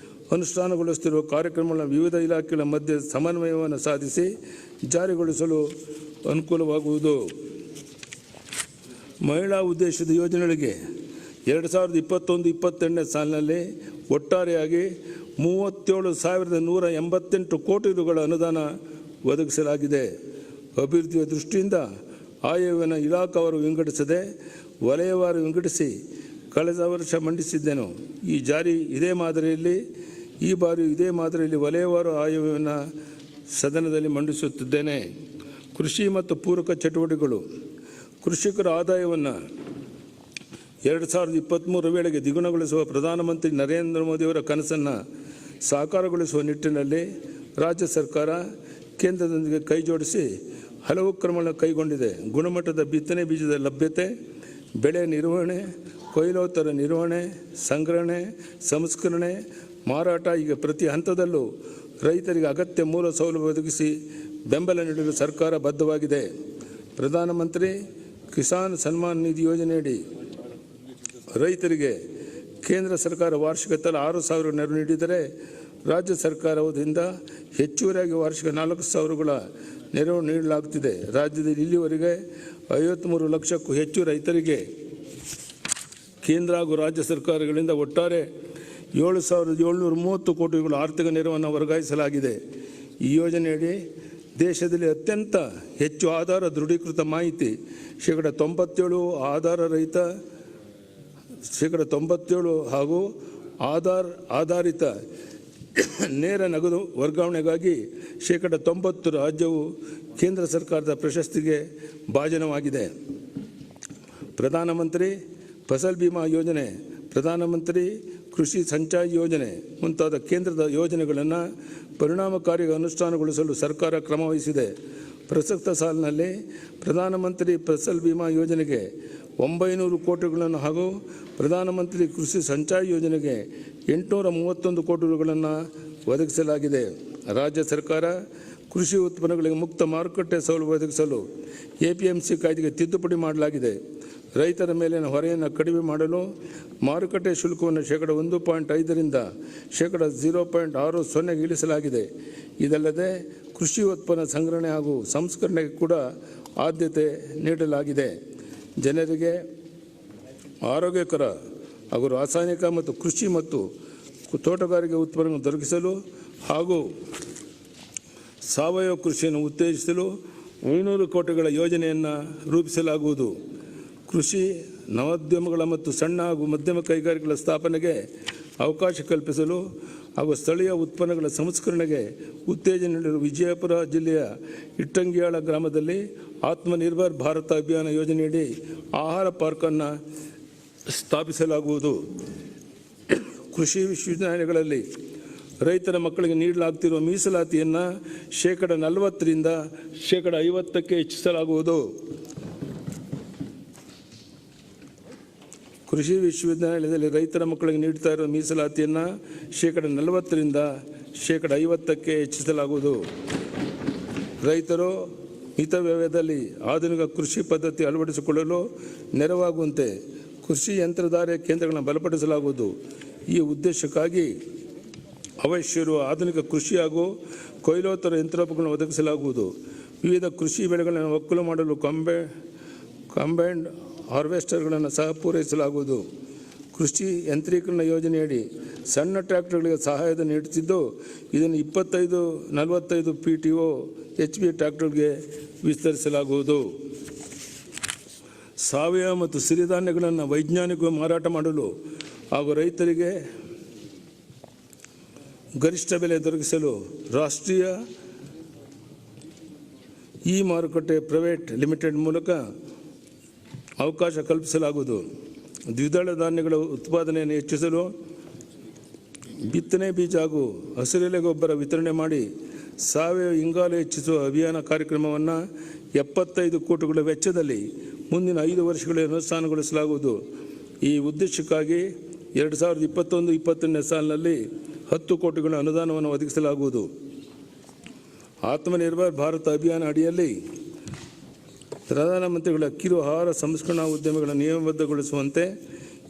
Speaker 1: ಅನುಷ್ಠಾನಗೊಳಿಸುತ್ತಿರುವ ಕಾರ್ಯಕ್ರಮಗಳನ್ನು ವಿವಿಧ ಇಲಾಖೆಗಳ ಮಧ್ಯೆ ಸಮನ್ವಯವನ್ನು ಸಾಧಿಸಿ ಜಾರಿಗೊಳಿಸಲು ಅನುಕೂಲವಾಗುವುದು. ಮಹಿಳಾ ಉದ್ದೇಶದ ಯೋಜನೆಗಳಿಗೆ 2021-22ನೇ ಸಾಲಿನಲ್ಲಿ ಒಟ್ಟಾರೆಯಾಗಿ 37,188 ಕೋಟಿ ರುಗಳ ಅನುದಾನ ಒದಗಿಸಲಾಗಿದೆ. ಅಭಿವೃದ್ಧಿಯ ದೃಷ್ಟಿಯಿಂದ ಆಯವ್ಯನ ಇಲಾಖಾವಾರು ವಿಂಗಡಿಸದೆ ವಲಯವಾರು ವಿಂಗಡಿಸಿ ಕಳೆದ ವರ್ಷ ಮಂಡಿಸಿದ್ದೆನು. ಈ ಬಾರಿ ಇದೇ ಮಾದರಿಯಲ್ಲಿ ವಲಯವಾರು ಆಯವ್ಯನ ಸದನದಲ್ಲಿ ಮಂಡಿಸುತ್ತಿದ್ದೇನೆ. ಕೃಷಿ ಮತ್ತು ಪೂರಕ ಚಟುವಟಿಕೆಗಳು. ಕೃಷಿಕರ ಆದಾಯವನ್ನು 2023 ವೇಳೆಗೆ ದ್ವಿಗುಣಗೊಳಿಸುವ ಪ್ರಧಾನಮಂತ್ರಿ ನರೇಂದ್ರ ಮೋದಿಯವರ ಕನಸನ್ನು ಸಾಕಾರಗೊಳಿಸುವ ನಿಟ್ಟಿನಲ್ಲಿ ರಾಜ್ಯ ಸರ್ಕಾರ ಕೇಂದ್ರದೊಂದಿಗೆ ಕೈಜೋಡಿಸಿ ಹಲವು ಕ್ರಮಗಳನ್ನು ಕೈಗೊಂಡಿದೆ. ಗುಣಮಟ್ಟದ ಬಿತ್ತನೆ ಬೀಜದ ಲಭ್ಯತೆ, ಬೆಳೆ ನಿರ್ವಹಣೆ, ಕೊಯ್ಲೋತ್ತರ ನಿರ್ವಹಣೆ, ಸಂಗ್ರಹಣೆ, ಸಂಸ್ಕರಣೆ, ಮಾರಾಟ ಹೀಗೆ ಪ್ರತಿ ಹಂತದಲ್ಲೂ ರೈತರಿಗೆ ಅಗತ್ಯ ಮೂಲ ಸೌಲಭ್ಯ ಒದಗಿಸಿ ಬೆಂಬಲ ನೀಡಲು ಸರ್ಕಾರ ಬದ್ಧವಾಗಿದೆ. ಪ್ರಧಾನಮಂತ್ರಿ ಕಿಸಾನ್ ಸನ್ಮಾನ್ ನಿಧಿ ಯೋಜನೆಯಡಿ ರೈತರಿಗೆ ಕೇಂದ್ರ ಸರ್ಕಾರ ವಾರ್ಷಿಕ ತಲಾ 6,000 ನೆರವು ನೀಡಿದರೆ ರಾಜ್ಯ ಸರ್ಕಾರದಿಂದ ಹೆಚ್ಚುವರಿಯಾಗಿ ವಾರ್ಷಿಕ 4,000 ನೆರವು ನೀಡಲಾಗುತ್ತಿದೆ. ರಾಜ್ಯದಲ್ಲಿ ಇಲ್ಲಿವರೆಗೆ 53 ಲಕ್ಷಕ್ಕೂ ಹೆಚ್ಚು ರೈತರಿಗೆ ಕೇಂದ್ರ ಹಾಗೂ ರಾಜ್ಯ ಸರ್ಕಾರಗಳಿಂದ ಒಟ್ಟಾರೆ 7,730 ಕೋಟಿ ರುಗಳ ಆರ್ಥಿಕ ನೆರವನ್ನು ವರ್ಗಾಯಿಸಲಾಗಿದೆ. ಈ ಯೋಜನೆಯಡಿ ದೇಶದಲ್ಲಿ ಅತ್ಯಂತ ಹೆಚ್ಚು ಆಧಾರ ದೃಢೀಕೃತ ಮಾಹಿತಿ 97% ಆಧಾರ ರಹಿತ 97% ಹಾಗೂ ಆಧಾರಿತ ನೇರ ನಗದು ವರ್ಗಾವಣೆಗಾಗಿ 90% ರಾಜ್ಯವು ಕೇಂದ್ರ ಸರ್ಕಾರದ ಪ್ರಶಸ್ತಿಗೆ ಭಾಜನವಾಗಿದೆ. ಪ್ರಧಾನಮಂತ್ರಿ ಫಸಲ್ ಬಿಮಾ ಯೋಜನೆ, ಪ್ರಧಾನಮಂತ್ರಿ ಕೃಷಿ ಸಿಂಚಾಯಿ ಯೋಜನೆ ಮುಂತಾದ ಕೇಂದ್ರದ ಯೋಜನೆಗಳನ್ನು ಪರಿಣಾಮಕಾರಿಯಾಗಿ ಅನುಷ್ಠಾನಗೊಳಿಸಲು ಸರ್ಕಾರ ಕ್ರಮ ವಹಿಸಿದೆ. ಪ್ರಸಕ್ತ ಸಾಲಿನಲ್ಲಿ ಪ್ರಧಾನಮಂತ್ರಿ ಫಸಲ್ ಬಿಮಾ ಯೋಜನೆಗೆ 900 ಕೋಟಿಗಳನ್ನು ಹಾಗೂ ಪ್ರಧಾನಮಂತ್ರಿ ಕೃಷಿ ಸಿಂಚಾಯಿ ಯೋಜನೆಗೆ 831 ಕೋಟಿ ರುಗಳನ್ನು ಒದಗಿಸಲಾಗಿದೆ. ರಾಜ್ಯ ಸರ್ಕಾರ ಕೃಷಿ ಉತ್ಪನ್ನಗಳಿಗೆ ಮುಕ್ತ ಮಾರುಕಟ್ಟೆ ಸೌಲಭ್ಯ ಒದಗಿಸಲು APMC ಕಾಯ್ದೆಗೆ ತಿದ್ದುಪಡಿ ಮಾಡಲಾಗಿದೆ. ರೈತರ ಮೇಲಿನ ಹೊರೆಯನ್ನು ಕಡಿಮೆ ಮಾಡಲು ಮಾರುಕಟ್ಟೆ ಶುಲ್ಕವನ್ನು 1.5ರಿಂದ 0.60ಗೆ ಇಳಿಸಲಾಗಿದೆ. ಇದಲ್ಲದೆ ಕೃಷಿ ಉತ್ಪನ್ನ ಸಂಗ್ರಹಣೆ ಹಾಗೂ ಸಂಸ್ಕರಣೆಗೆ ಕೂಡ ಆದ್ಯತೆ ನೀಡಲಾಗಿದೆ. ಜನರಿಗೆ ಆರೋಗ್ಯಕರ ಹಾಗೂ ರಾಸಾಯನಿಕ ಮತ್ತು ಕೃಷಿ ಮತ್ತು ತೋಟಗಾರಿಕೆ ಉತ್ಪನ್ನಗಳನ್ನು ದೊರಕಿಸಲು ಹಾಗೂ ಸಾವಯವ ಕೃಷಿಯನ್ನು ಉತ್ತೇಜಿಸಲು 500 ಕೋಟಿಗಳ ಯೋಜನೆಯನ್ನು ರೂಪಿಸಲಾಗುವುದು. ಕೃಷಿ ನವೋದ್ಯಮಗಳ ಮತ್ತು ಸಣ್ಣ ಹಾಗೂ ಮಧ್ಯಮ ಕೈಗಾರಿಕೆಗಳ ಸ್ಥಾಪನೆಗೆ ಅವಕಾಶ ಕಲ್ಪಿಸಲು ಹಾಗೂ ಸ್ಥಳೀಯ ಉತ್ಪನ್ನಗಳ ಸಂಸ್ಕರಣೆಗೆ ಉತ್ತೇಜನ ನೀಡಲು ವಿಜಯಪುರ ಜಿಲ್ಲೆಯ ಇಟ್ಟಂಗಿಯಾಳ ಗ್ರಾಮದಲ್ಲಿ ಆತ್ಮನಿರ್ಭರ್ ಭಾರತ ಅಭಿಯಾನ ಯೋಜನೆಯಡಿ ಆಹಾರ ಪಾರ್ಕನ್ನು ಸ್ಥಾಪಿಸಲಾಗುವುದು. ಕೃಷಿ ವಿಶ್ವವಿದ್ಯಾಲಯಗಳಲ್ಲಿ ರೈತರ ಮಕ್ಕಳಿಗೆ ನೀಡಲಾಗುತ್ತಿರುವ ಮೀಸಲಾತಿಯನ್ನು 40%ರಿಂದ 50%ಕ್ಕೆ ಹೆಚ್ಚಿಸಲಾಗುವುದು. ಕೃಷಿ ವಿಶ್ವವಿದ್ಯಾಲಯದಲ್ಲಿ ರೈತರ ಮಕ್ಕಳಿಗೆ ನೀಡುತ್ತಾ ಇರುವ ಮೀಸಲಾತಿಯನ್ನು 40%ರಿಂದ 50%ಕ್ಕೆ ಹೆಚ್ಚಿಸಲಾಗುವುದು. ರೈತರು ಮಿತವ್ಯಯದಲ್ಲಿ ಆಧುನಿಕ ಕೃಷಿ ಪದ್ಧತಿ ಅಳವಡಿಸಿಕೊಳ್ಳಲು ನೆರವಾಗುವಂತೆ ಕೃಷಿ ಯಂತ್ರಧಾರೆ ಕೇಂದ್ರಗಳನ್ನು ಬಲಪಡಿಸಲಾಗುವುದು. ಈ ಉದ್ದೇಶಕ್ಕಾಗಿ ಅವಶ್ಯವಿರುವ ಆಧುನಿಕ ಕೃಷಿ ಹಾಗೂ ಕೊಯ್ಲೋತ್ತರ ಯಂತ್ರೋಪಕರಣಗಳನ್ನು ಒದಗಿಸಲಾಗುವುದು. ವಿವಿಧ ಕೃಷಿ ಬೆಳೆಗಳನ್ನು ಒಕ್ಕಲು ಮಾಡಲು ಕಂಬೈನ್ಡ್ ಹಾರ್ವೆಸ್ಟರ್ಗಳನ್ನು ಸಹ ಪೂರೈಸಲಾಗುವುದು. ಕೃಷಿ ಯಂತ್ರೀಕರಣ ಯೋಜನೆಯಡಿ ಸಣ್ಣ ಟ್ರ್ಯಾಕ್ಟರ್ಗಳಿಗೆ ಸಹಾಯಧನ ನೀಡುತ್ತಿದ್ದು, ಇದನ್ನು 25-45 PTO HP ಟ್ರ್ಯಾಕ್ಟರ್ಗೆ ವಿಸ್ತರಿಸಲಾಗುವುದು. ಸಾವಯವ ಮತ್ತು ಸಿರಿಧಾನ್ಯಗಳನ್ನು ವೈಜ್ಞಾನಿಕವಾಗಿ ಮಾರಾಟ ಮಾಡಲು ಹಾಗೂ ರೈತರಿಗೆ ಗರಿಷ್ಠ ಬೆಲೆ ದೊರಕಿಸಲು ರಾಷ್ಟ್ರೀಯ ಮಾರುಕಟ್ಟೆ ಪ್ರೈವೇಟ್ ಲಿಮಿಟೆಡ್ ಮೂಲಕ ಅವಕಾಶ ಕಲ್ಪಿಸಲಾಗುವುದು. ದ್ವಿದಳ ಧಾನ್ಯಗಳ ಉತ್ಪಾದನೆಯನ್ನು ಹೆಚ್ಚಿಸಲು ಬಿತ್ತನೆ ಬೀಜ ಹಾಗೂ ಹಸಿರೆಲೆ ಗೊಬ್ಬರ ವಿತರಣೆ ಮಾಡಿ ಸಾವಯವ ಇಂಗಾಲ ಹೆಚ್ಚಿಸುವ ಅಭಿಯಾನ ಕಾರ್ಯಕ್ರಮವನ್ನು 75 ಕೋಟಿಗಳ ವೆಚ್ಚದಲ್ಲಿ ಮುಂದಿನ 5 ವರ್ಷಗಳಲ್ಲಿ ಅನುಷ್ಠಾನಗೊಳಿಸಲಾಗುವುದು. ಈ ಉದ್ದೇಶಕ್ಕಾಗಿ 2021-22ನೇ ಸಾಲಿನಲ್ಲಿ 10 ಕೋಟಿಗಳ ಅನುದಾನವನ್ನು ಒದಗಿಸಲಾಗುವುದು. ಆತ್ಮನಿರ್ಭರ್ ಭಾರತ ಅಭಿಯಾನ ಅಡಿಯಲ್ಲಿ ಪ್ರಧಾನಮಂತ್ರಿಗಳ ಕಿರು ಆಹಾರ ಸಂಸ್ಕರಣಾ ಉದ್ಯಮಗಳನ್ನು ನಿಯಮಬದ್ಧಗೊಳಿಸುವಂತೆ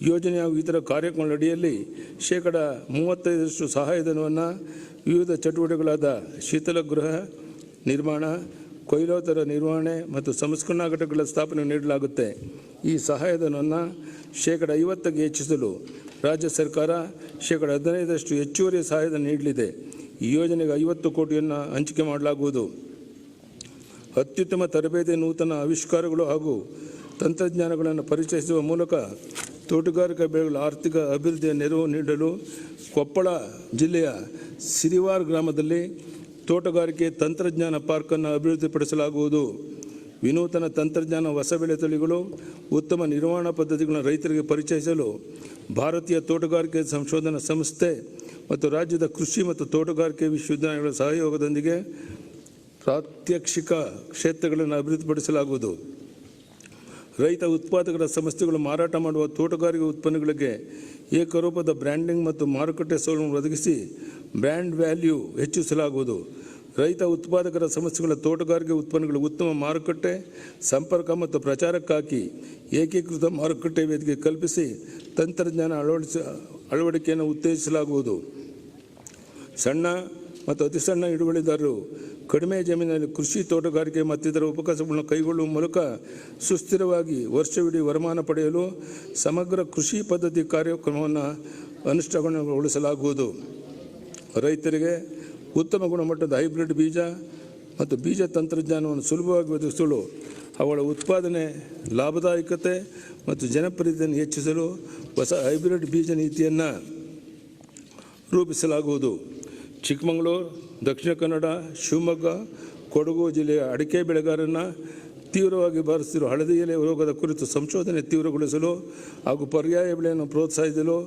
Speaker 1: ಯೋಜನೆ ಹಾಗೂ ಇತರ ಕಾರ್ಯಕ್ರಮಗಳ ಅಡಿಯಲ್ಲಿ 35% ಸಹಾಯಧನವನ್ನು ವಿವಿಧ ಚಟುವಟಿಕೆಗಳಾದ ಶೀತಲಗೃಹ ನಿರ್ಮಾಣ, ಕೊಯ್ಲೋತ್ತರ ನಿರ್ವಹಣೆ ಮತ್ತು ಸಂಸ್ಕರಣಾ ಘಟಕಗಳ ಸ್ಥಾಪನೆಗೆ ನೀಡಲಾಗುತ್ತೆ. ಈ ಸಹಾಯಧನವನ್ನು 50% ಹೆಚ್ಚಿಸಲು ರಾಜ್ಯ ಸರ್ಕಾರ 15% ಹೆಚ್ಚುವರಿ ಸಹಾಯಧನ ನೀಡಲಿದೆ. ಈ ಯೋಜನೆಗೆ 50 ಕೋಟಿಯನ್ನು ಹಂಚಿಕೆ ಮಾಡಲಾಗುವುದು. ಅತ್ಯುತ್ತಮ ತರಬೇತಿ, ನೂತನ ಆವಿಷ್ಕಾರಗಳು ಹಾಗೂ ತಂತ್ರಜ್ಞಾನಗಳನ್ನು ಪರಿಚಯಿಸುವ ಮೂಲಕ ತೋಟಗಾರಿಕಾ ಬೆಳೆಗಳ ಆರ್ಥಿಕ ಅಭಿವೃದ್ಧಿಯ ನೆರವು ನೀಡಲು ಕೊಪ್ಪಳ ಜಿಲ್ಲೆಯ ಸಿರಿವಾರ್ ಗ್ರಾಮದಲ್ಲಿ ತೋಟಗಾರಿಕೆ ತಂತ್ರಜ್ಞಾನ ಪಾರ್ಕನ್ನು ಅಭಿವೃದ್ಧಿಪಡಿಸಲಾಗುವುದು. ವಿನೂತನ ತಂತ್ರಜ್ಞಾನ, ಹೊಸ ಬೆಳೆ ತಳಿಗಳು, ಉತ್ತಮ ನಿರ್ವಹಣಾ ಪದ್ಧತಿಗಳನ್ನು ರೈತರಿಗೆ ಪರಿಚಯಿಸಲು ಭಾರತೀಯ ತೋಟಗಾರಿಕೆ ಸಂಶೋಧನಾ ಸಂಸ್ಥೆ ಮತ್ತು ರಾಜ್ಯದ ಕೃಷಿ ಮತ್ತು ತೋಟಗಾರಿಕೆ ವಿಶ್ವವಿದ್ಯಾಲಯಗಳ ಸಹಯೋಗದೊಂದಿಗೆ ಪ್ರಾತ್ಯಕ್ಷಿಕ ಕ್ಷೇತ್ರಗಳನ್ನು ಅಭಿವೃದ್ಧಿಪಡಿಸಲಾಗುವುದು. ರೈತ ಉತ್ಪಾದಕರ ಸಂಸ್ಥೆಗಳು ಮಾರಾಟ ಮಾಡುವ ತೋಟಗಾರಿಕೆ ಉತ್ಪನ್ನಗಳಿಗೆ ಏಕರೂಪದ ಬ್ರ್ಯಾಂಡಿಂಗ್ ಮತ್ತು ಮಾರುಕಟ್ಟೆ ಸೌಲಭ್ಯವನ್ನು ಒದಗಿಸಿ ಬ್ರ್ಯಾಂಡ್ ವ್ಯಾಲ್ಯೂ ಹೆಚ್ಚಿಸಲಾಗುವುದು. ರೈತ ಉತ್ಪಾದಕರ ಸಂಸ್ಥೆಗಳ ತೋಟಗಾರಿಕೆ ಉತ್ಪನ್ನಗಳ ಉತ್ತಮ ಮಾರುಕಟ್ಟೆ ಸಂಪರ್ಕ ಮತ್ತು ಪ್ರಚಾರಕ್ಕಾಗಿ ಏಕೀಕೃತ ಮಾರುಕಟ್ಟೆ ವೇದಿಕೆ ಕಲ್ಪಿಸಿ ತಂತ್ರಜ್ಞಾನ ಅಳವಡಿಕೆಯನ್ನು ಉತ್ತೇಜಿಸಲಾಗುವುದು. ಸಣ್ಣ ಮತ್ತು ಅತಿಸಣ್ಣ ಹಿಡುವಳಿದಾರರು ಕಡಿಮೆ ಜಮೀನಿನಲ್ಲಿ ಕೃಷಿ, ತೋಟಗಾರಿಕೆ ಮತ್ತಿತರ ಉಪಕಸಬುಗಳನ್ನು ಕೈಗೊಳ್ಳುವ ಮೂಲಕ ಸುಸ್ಥಿರವಾಗಿ ವರ್ಷವಿಡೀ ವರಮಾನ ಪಡೆಯಲು ಸಮಗ್ರ ಕೃಷಿ ಪದ್ಧತಿ ಕಾರ್ಯಕ್ರಮವನ್ನು ಅನುಷ್ಠಾನಗೊಳಿಸಲಾಗುವುದು. ರೈತರಿಗೆ ಉತ್ತಮ ಗುಣಮಟ್ಟದ ಹೈಬ್ರಿಡ್ ಬೀಜ ಮತ್ತು ಬೀಜ ತಂತ್ರಜ್ಞಾನವನ್ನು ಸುಲಭವಾಗಿ ಒದಗಿಸಲು ಅವುಗಳ ಉತ್ಪಾದನೆ, ಲಾಭದಾಯಕತೆ ಮತ್ತು ಜನಪ್ರಿಯತೆಯನ್ನು ಹೆಚ್ಚಿಸಲು ಹೊಸ ಹೈಬ್ರಿಡ್ ಬೀಜ ನೀತಿಯನ್ನು ರೂಪಿಸಲಾಗುವುದು. ಚಿಕ್ಕಮಗಳೂರು, ದಕ್ಷಿಣ ಕನ್ನಡ, ಶಿವಮೊಗ್ಗ, ಕೊಡಗು ಜಿಲ್ಲೆಯ ಅಡಿಕೆ ಬೆಳೆಗಾರರನ್ನು ತೀವ್ರವಾಗಿ ಬಾಧಿಸುತ್ತಿರುವ ಹಳದಿ ಎಲೆ ರೋಗದ ಕುರಿತು ಸಂಶೋಧನೆ ತೀವ್ರಗೊಳಿಸಲು ಹಾಗೂ ಪರ್ಯಾಯ ಬೆಳೆಯನ್ನು ಪ್ರೋತ್ಸಾಹಿಸಲು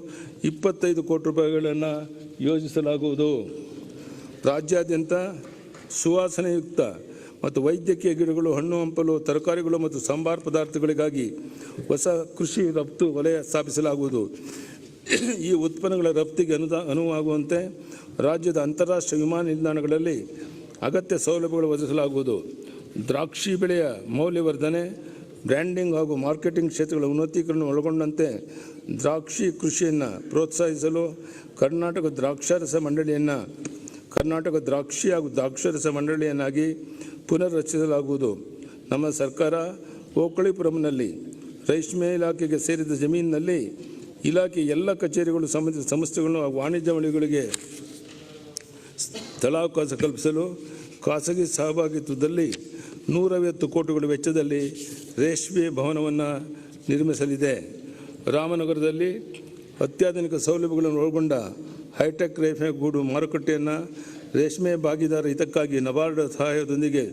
Speaker 1: 25 ಕೋಟಿ ರೂಪಾಯಿಗಳನ್ನು ಯೋಜಿಸಲಾಗುವುದು. ರಾಜ್ಯಾದ್ಯಂತ ಸುವಾಸನೆಯುಕ್ತ ಮತ್ತು ವೈದ್ಯಕೀಯ ಗಿಡಗಳು, ಹಣ್ಣು ಹಂಪಲು, ತರಕಾರಿಗಳು ಮತ್ತು ಸಾಂಬಾರು ಪದಾರ್ಥಗಳಿಗಾಗಿ ಹೊಸ ಕೃಷಿ ರಫ್ತು ವಲಯ ಸ್ಥಾಪಿಸಲಾಗುವುದು. ಈ ಉತ್ಪನ್ನಗಳ ರಫ್ತಿಗೆ ಅನುವಾಗುವಂತೆ ರಾಜ್ಯದ ಅಂತಾರಾಷ್ಟ್ರೀಯ ವಿಮಾನ ನಿಲ್ದಾಣಗಳಲ್ಲಿ ಅಗತ್ಯ ಸೌಲಭ್ಯಗಳು ಒದಗಿಸಲಾಗುವುದು. ದ್ರಾಕ್ಷಿ ಬೆಳೆಯ ಮೌಲ್ಯವರ್ಧನೆ, ಬ್ರ್ಯಾಂಡಿಂಗ್ ಹಾಗೂ ಮಾರ್ಕೆಟಿಂಗ್ ಕ್ಷೇತ್ರಗಳ ಉನ್ನತೀಕರಣ ಒಳಗೊಂಡಂತೆ ದ್ರಾಕ್ಷಿ ಕೃಷಿಯನ್ನು ಪ್ರೋತ್ಸಾಹಿಸಲು ಕರ್ನಾಟಕ ದ್ರಾಕ್ಷಿ ಹಾಗೂ ದ್ರಾಕ್ಷಾರಸ ಮಂಡಳಿಯನ್ನಾಗಿ ಪುನರ್ರಚಿಸಲಾಗುವುದು. ನಮ್ಮ ಸರ್ಕಾರ ಓಕಳಿಪುರಂನಲ್ಲಿ ರೇಷ್ಮೆ ಇಲಾಖೆಗೆ ಸೇರಿದ ಜಮೀನಿನಲ್ಲಿ ಇಲಾಖೆ ಎಲ್ಲ ಕಚೇರಿಗಳು, ಸಂಬಂಧಿತ ಸಂಸ್ಥೆಗಳು ಹಾಗೂ ವಾಣಿಜ್ಯ ಮಳಿಗೆಗಳಿಗೆ ಸ್ಥಳಾವಕಾಶ ಕಲ್ಪಿಸಲು ಖಾಸಗಿ ಸಹಭಾಗಿತ್ವದಲ್ಲಿ 150 ಕೋಟಿಗಳ ವೆಚ್ಚದಲ್ಲಿ ರೇಷ್ಮೆ ಭವನವನ್ನು ನಿರ್ಮಿಸಲಿದೆ. ರಾಮನಗರದಲ್ಲಿ ಅತ್ಯಾಧುನಿಕ ಸೌಲಭ್ಯಗಳನ್ನು ಒಳಗೊಂಡ ಹೈಟೆಕ್ ರೇಷ್ಮೆ ಗೂಡು ಮಾರುಕಟ್ಟೆಯನ್ನು ರೇಷ್ಮೆ ಭಾಗಿದಾರ ಹಿತಕ್ಕಾಗಿ ನಬಾರ್ಡ್ ಸಹಾಯದೊಂದಿಗೆ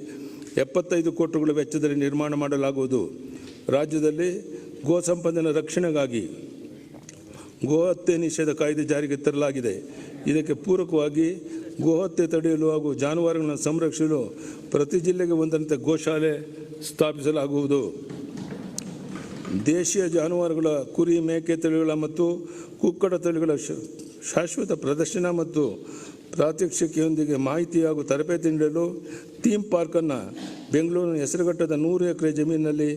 Speaker 1: 75 ಕೋಟಿಗಳ ವೆಚ್ಚದಲ್ಲಿ ನಿರ್ಮಾಣ ಮಾಡಲಾಗುವುದು. ರಾಜ್ಯದಲ್ಲಿ ಗೋ ಸಂಪತ್ತಿನ ರಕ್ಷಣೆಗಾಗಿ ಗೋಹತ್ಯೆ ನಿಷೇಧ ಕಾಯ್ದೆ ಜಾರಿಗೆ ತರಲಾಗಿದೆ. ಇದಕ್ಕೆ ಪೂರಕವಾಗಿ ಗೋಹತ್ಯೆ ತಡೆಯಲು ಹಾಗೂ ಜಾನುವಾರುಗಳನ್ನು ಸಂರಕ್ಷಿಸಲು ಪ್ರತಿ ಜಿಲ್ಲೆಗೆ ಒಂದರಂತೆ ಗೋಶಾಲೆ ಸ್ಥಾಪಿಸಲಾಗುವುದು. ದೇಶೀಯ ಜಾನುವಾರುಗಳ ಕುರಿ, ಮೇಕೆ ತಳಿಗಳ ಮತ್ತು ಕುಕ್ಕಡ ತಳಿಗಳ ಶಾಶ್ವತ ಪ್ರದರ್ಶನ ಮತ್ತು ಪ್ರಾತ್ಯಕ್ಷಿಕೆಯೊಂದಿಗೆ ಮಾಹಿತಿ ಹಾಗೂ ತರಬೇತಿ ನೀಡಲು ಥೀಮ್ ಪಾರ್ಕನ್ನು ಬೆಂಗಳೂರಿನ ಹೆಸರುಘಟ್ಟದ 100 ಎಕರೆ ಜಮೀನಿನಲ್ಲಿ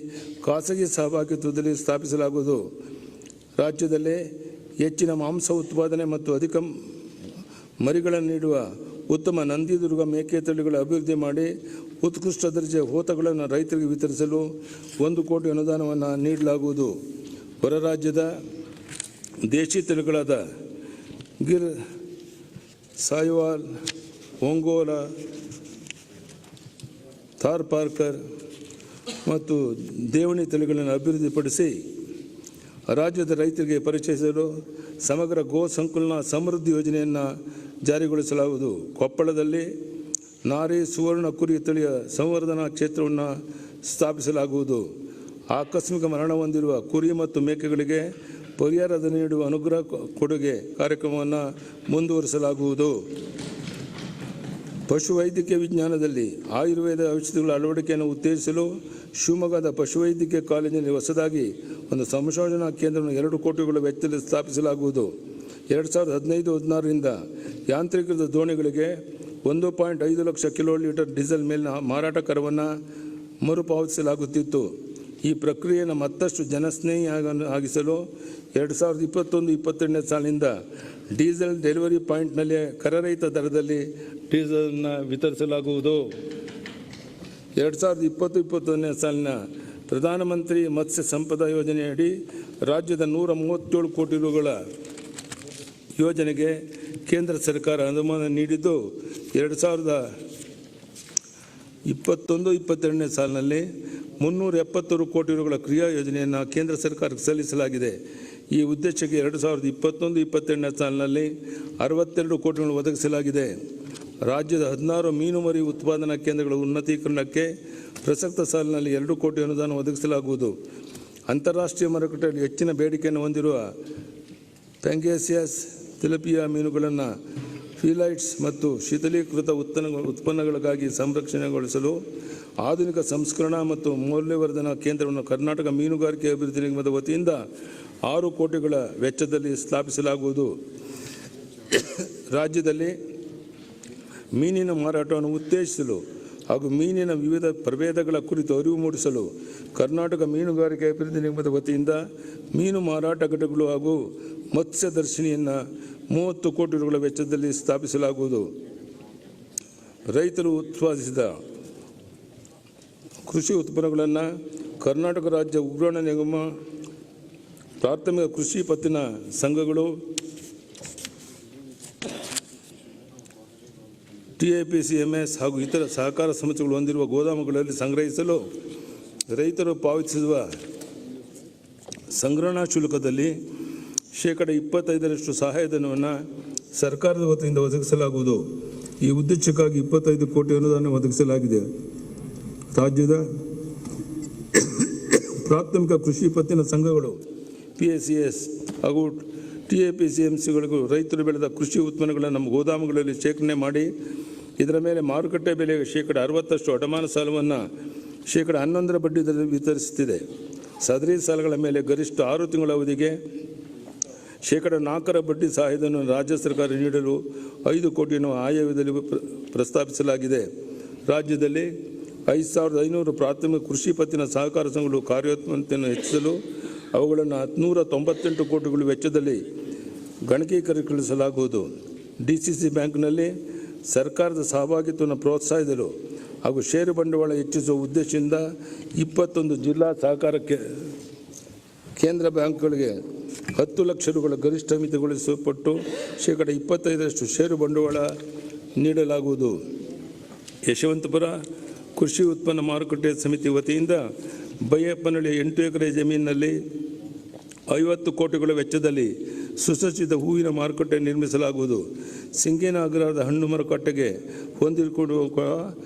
Speaker 1: ಖಾಸಗಿ ಸಹಭಾಗಿತ್ವದಲ್ಲಿ ಸ್ಥಾಪಿಸಲಾಗುವುದು. ರಾಜ್ಯದಲ್ಲಿ ಹೆಚ್ಚಿನ ಮಾಂಸ ಉತ್ಪಾದನೆ ಮತ್ತು ಅಧಿಕ ಮರಿಗಳನ್ನು ನೀಡುವ ಉತ್ತಮ ನಂದಿದುರ್ಗ ಮೇಕೆ ತಳಿಗಳ ಅಭಿವೃದ್ಧಿ ಮಾಡಿ ಉತ್ಕೃಷ್ಟ ದರ್ಜೆಯ ಹೋತಗಳನ್ನು ರೈತರಿಗೆ ವಿತರಿಸಲು 1 ಕೋಟಿ ಅನುದಾನವನ್ನು ನೀಡಲಾಗುವುದು. ಹೊರ ರಾಜ್ಯದ ದೇಶಿ ತಳಿಗಳಾದ ಗಿರ್, ಸಾಹಿವಾಲ್, ಒಂಗೋಲಾ, ಥಾರ್ಪಾರ್ಕರ್ ಮತ್ತು ದೇವಣಿ ತಳಿಗಳನ್ನು ಅಭಿವೃದ್ಧಿಪಡಿಸಿ ರಾಜ್ಯದ ರೈತರಿಗೆ ಪರಿಚಯಿಸಲು ಸಮಗ್ರ ಗೋ ಸಂಕುಲನ ಸಮೃದ್ಧಿ ಯೋಜನೆಯನ್ನು ಜಾರಿಗೊಳಿಸಲಾಗುವುದು. ಕೊಪ್ಪಳದಲ್ಲಿ ನಾರಿ ಸುವರ್ಣ ಕುರಿ ತಳಿಯ ಸಂವರ್ಧನಾ ಕ್ಷೇತ್ರವನ್ನು ಸ್ಥಾಪಿಸಲಾಗುವುದು. ಆಕಸ್ಮಿಕ ಮರಣ ಹೊಂದಿರುವ ಕುರಿ ಮತ್ತು ಮೇಕೆಗಳಿಗೆ ಪರಿಹಾರ ನೀಡುವ ಅನುಗ್ರಹ ಕೊಡುಗೆ ಕಾರ್ಯಕ್ರಮವನ್ನು ಮುಂದುವರಿಸಲಾಗುವುದು. ಪಶುವೈದ್ಯಕೀಯ ವಿಜ್ಞಾನದಲ್ಲಿ ಆಯುರ್ವೇದ ಔಷಧಿಗಳ ಅಳವಡಿಕೆಯನ್ನು ಉತ್ತೇಜಿಸಲು ಶಿವಮೊಗ್ಗದ ಪಶುವೈದ್ಯಕೀಯ ಕಾಲೇಜಿನಲ್ಲಿ ಹೊಸದಾಗಿ ಒಂದು ಸಂಶೋಧನಾ ಕೇಂದ್ರವನ್ನು 2 ಕೋಟಿಗಳ ವೆಚ್ಚದಲ್ಲಿ ಸ್ಥಾಪಿಸಲಾಗುವುದು. 2015-16ರಿಂದ ಯಾಂತ್ರೀಕೃತ ದೋಣಿಗಳಿಗೆ 1.5 ಲಕ್ಷ ಕಿಲೋ ಲೀಟರ್ ಡೀಸೆಲ್ ಮೇಲಿನ ಮಾರಾಟ ಕರವನ್ನು ಮರುಪಾವತಿಸಲಾಗುತ್ತಿತ್ತು. ಈ ಪ್ರಕ್ರಿಯೆಯನ್ನು ಮತ್ತಷ್ಟು ಜನಸ್ನೇಹಿಯಾಗಿಸಲು 2021-22ನೇ ಸಾಲಿನಿಂದ ಡೀಸೆಲ್ ಡೆಲಿವರಿ ಪಾಯಿಂಟ್ನಲ್ಲಿ ಕರರಹಿತ ದರದಲ್ಲಿ ಡೀಸೆಲ್ನ ವಿತರಿಸಲಾಗುವುದು. 2020-21ನೇ ಸಾಲಿನ ಪ್ರಧಾನಮಂತ್ರಿ ಮತ್ಸ್ಯ ಸಂಪದ ಯೋಜನೆಯಡಿ ರಾಜ್ಯದ 137 ಕೋಟಿ ರುಗಳ ಯೋಜನೆಗೆ ಕೇಂದ್ರ ಸರ್ಕಾರ ಅನುದಾನ ನೀಡಿದ್ದು 2021-22ನೇ ಸಾಲಿನಲ್ಲಿ 376 ಕೋಟಿ ರುಗಳ ಕ್ರಿಯಾ ಯೋಜನೆಯನ್ನು ಕೇಂದ್ರ ಸರ್ಕಾರಕ್ಕೆ ಸಲ್ಲಿಸಲಾಗಿದೆ. ಈ ಉದ್ದೇಶಕ್ಕೆ 2021-22ನೇ ಸಾಲಿನಲ್ಲಿ 62 ಕೋಟಿಗಳನ್ನು ಒದಗಿಸಲಾಗಿದೆ. ರಾಜ್ಯದ 16 ಮೀನುಮರಿ ಉತ್ಪಾದನಾ ಕೇಂದ್ರಗಳ ಉನ್ನತೀಕರಣಕ್ಕೆ ಪ್ರಸಕ್ತ ಸಾಲಿನಲ್ಲಿ 2 ಕೋಟಿ ಅನುದಾನ ಒದಗಿಸಲಾಗುವುದು. ಅಂತಾರಾಷ್ಟ್ರೀಯ ಮಾರುಕಟ್ಟೆಯಲ್ಲಿ ಹೆಚ್ಚಿನ ಬೇಡಿಕೆಯನ್ನು ಹೊಂದಿರುವ ಪ್ಯಾಂಗೇಸಿಯಸ್ ತಿಲಪಿಯಾ ಮೀನುಗಳನ್ನು ಫಿಲೈಟ್ಸ್ ಮತ್ತು ಶೀತಲೀಕೃತ ಉತ್ಪನ್ನಗಳಿಗಾಗಿ ಸಂರಕ್ಷಣೆಗೊಳಿಸಲು ಆಧುನಿಕ ಸಂಸ್ಕರಣಾ ಮತ್ತು ಮೌಲ್ಯವರ್ಧನಾ ಕೇಂದ್ರವನ್ನು ಕರ್ನಾಟಕ ಮೀನುಗಾರಿಕೆ ಅಭಿವೃದ್ಧಿ ನಿಗಮದ ವತಿಯಿಂದ 6 ಕೋಟಿಗಳ ವೆಚ್ಚದಲ್ಲಿ ಸ್ಥಾಪಿಸಲಾಗುವುದು. ರಾಜ್ಯದಲ್ಲಿ ಮೀನಿನ ಮಾರಾಟವನ್ನು ಉತ್ತೇಜಿಸಲು ಹಾಗೂ ಮೀನಿನ ವಿವಿಧ ಪ್ರಭೇದಗಳ ಕುರಿತು ಅರಿವು ಮೂಡಿಸಲು ಕರ್ನಾಟಕ ಮೀನುಗಾರಿಕೆ ಅಭಿವೃದ್ಧಿ ನಿಗಮದ ವತಿಯಿಂದ ಮೀನು ಮಾರಾಟ ಘಟಕಗಳು ಹಾಗೂ ಮತ್ಸ್ಯದರ್ಶಿನಿಯನ್ನು 30 ಕೋಟಿ ರುಗಳ ವೆಚ್ಚದಲ್ಲಿ ಸ್ಥಾಪಿಸಲಾಗುವುದು. ರೈತರು ಉತ್ಪಾದಿಸಿದ ಕೃಷಿ ಉತ್ಪನ್ನಗಳನ್ನು ಕರ್ನಾಟಕ ರಾಜ್ಯ ಉಗ್ರಾಣ ನಿಗಮ, ಪ್ರಾಥಮಿಕ ಕೃಷಿ ಪತ್ತಿನ ಸಂಘಗಳು, TIPCMS ಹಾಗೂ ಇತರ ಸಹಕಾರ ಸಂಸ್ಥೆಗಳು ಹೊಂದಿರುವ ಗೋದಾಮುಗಳಲ್ಲಿ ಸಂಗ್ರಹಿಸಲು ರೈತರು ಪಾವತಿಸುವ ಸಂಗ್ರಹಣಾ ಶುಲ್ಕದಲ್ಲಿ 25% ಸಹಾಯಧನವನ್ನು ಸರ್ಕಾರದ ವತಿಯಿಂದ ಒದಗಿಸಲಾಗುವುದು. ಈ ಉದ್ದೇಶಕ್ಕಾಗಿ 25 ಕೋಟಿ ಅನುದಾನ ಒದಗಿಸಲಾಗಿದೆ. ರಾಜ್ಯದ ಪ್ರಾಥಮಿಕ ಕೃಷಿ ಪತ್ತಿನ ಸಂಘಗಳು PACS ಹಾಗೂ TIPCMCಗಳಿಗೂ ರೈತರು ಬೆಳೆದ ಕೃಷಿ ಉತ್ಪನ್ನಗಳನ್ನು ನಮ್ಮ ಗೋದಾಮುಗಳಲ್ಲಿ ಶೇಖರಣೆ ಮಾಡಿ ಇದರ ಮೇಲೆ ಮಾರುಕಟ್ಟೆ ಬೆಲೆಗೆ 60% ಅಡಮಾನ ಸಾಲವನ್ನು 11% ಬಡ್ಡಿ ದರದಲ್ಲಿ ವಿತರಿಸುತ್ತಿದೆ. ಸದರಿ ಸಾಲಗಳ ಮೇಲೆ ಗರಿಷ್ಠ 6 ತಿಂಗಳ ಅವಧಿಗೆ 4% ಬಡ್ಡಿ ಸಹಾಯಧನ ರಾಜ್ಯ ಸರ್ಕಾರ ನೀಡಲು 5 ಕೋಟಿಯನ್ನು ಆಯವ್ಯಯದಲ್ಲಿ ಪ್ರಸ್ತಾಪಿಸಲಾಗಿದೆ. ರಾಜ್ಯದಲ್ಲಿ 5500 ಪ್ರಾಥಮಿಕ ಕೃಷಿ ಪತ್ತಿನ ಸಹಕಾರ ಸಂಘಗಳು ಕಾರ್ಯೋತ್ಪನ್ನತೆಯನ್ನು ಹೆಚ್ಚಿಸಲು ಅವುಗಳನ್ನು 198 ಕೋಟಿಗಳ ವೆಚ್ಚದಲ್ಲಿ ಗಣಕೀಕರಿಸಲಾಗುವುದು. DCC ಬ್ಯಾಂಕ್ನಲ್ಲಿ ಸರ್ಕಾರದ ಸಹಭಾಗಿತ್ವವನ್ನು ಪ್ರೋತ್ಸಾಹಿಸಲು ಹಾಗೂ ಷೇರು ಬಂಡವಾಳ ಹೆಚ್ಚಿಸುವ ಉದ್ದೇಶದಿಂದ 21 ಜಿಲ್ಲಾ ಸಹಕಾರಕ್ಕೆ ಕೇಂದ್ರ ಬ್ಯಾಂಕ್ಗಳಿಗೆ 10 ಲಕ್ಷ ರುಗಳ ಗರಿಷ್ಠ ಮಿತಿಗೊಳಿಸಲ್ಪಟ್ಟು 25% ಷೇರು ಬಂಡವಾಳ ನೀಡಲಾಗುವುದು. ಯಶವಂತಪುರ ಕೃಷಿ ಉತ್ಪನ್ನ ಮಾರುಕಟ್ಟೆ ಸಮಿತಿ ವತಿಯಿಂದ ಬೈಯಪ್ಪನಹಳ್ಳಿ 8 ಎಕರೆ ಜಮೀನಿನಲ್ಲಿ 50 ಕೋಟಿಗಳ ವೆಚ್ಚದಲ್ಲಿ ಸುಸಜ್ಜಿತ ಹೂವಿನ ಮಾರುಕಟ್ಟೆ ನಿರ್ಮಿಸಲಾಗುವುದು. ಸಿಂಗೇನ ಅಗ್ರಹಾರದ ಹಣ್ಣು ಮಾರುಕಟ್ಟೆಗೆ ಹೊಂದಿಕೊಂಡಿರುವ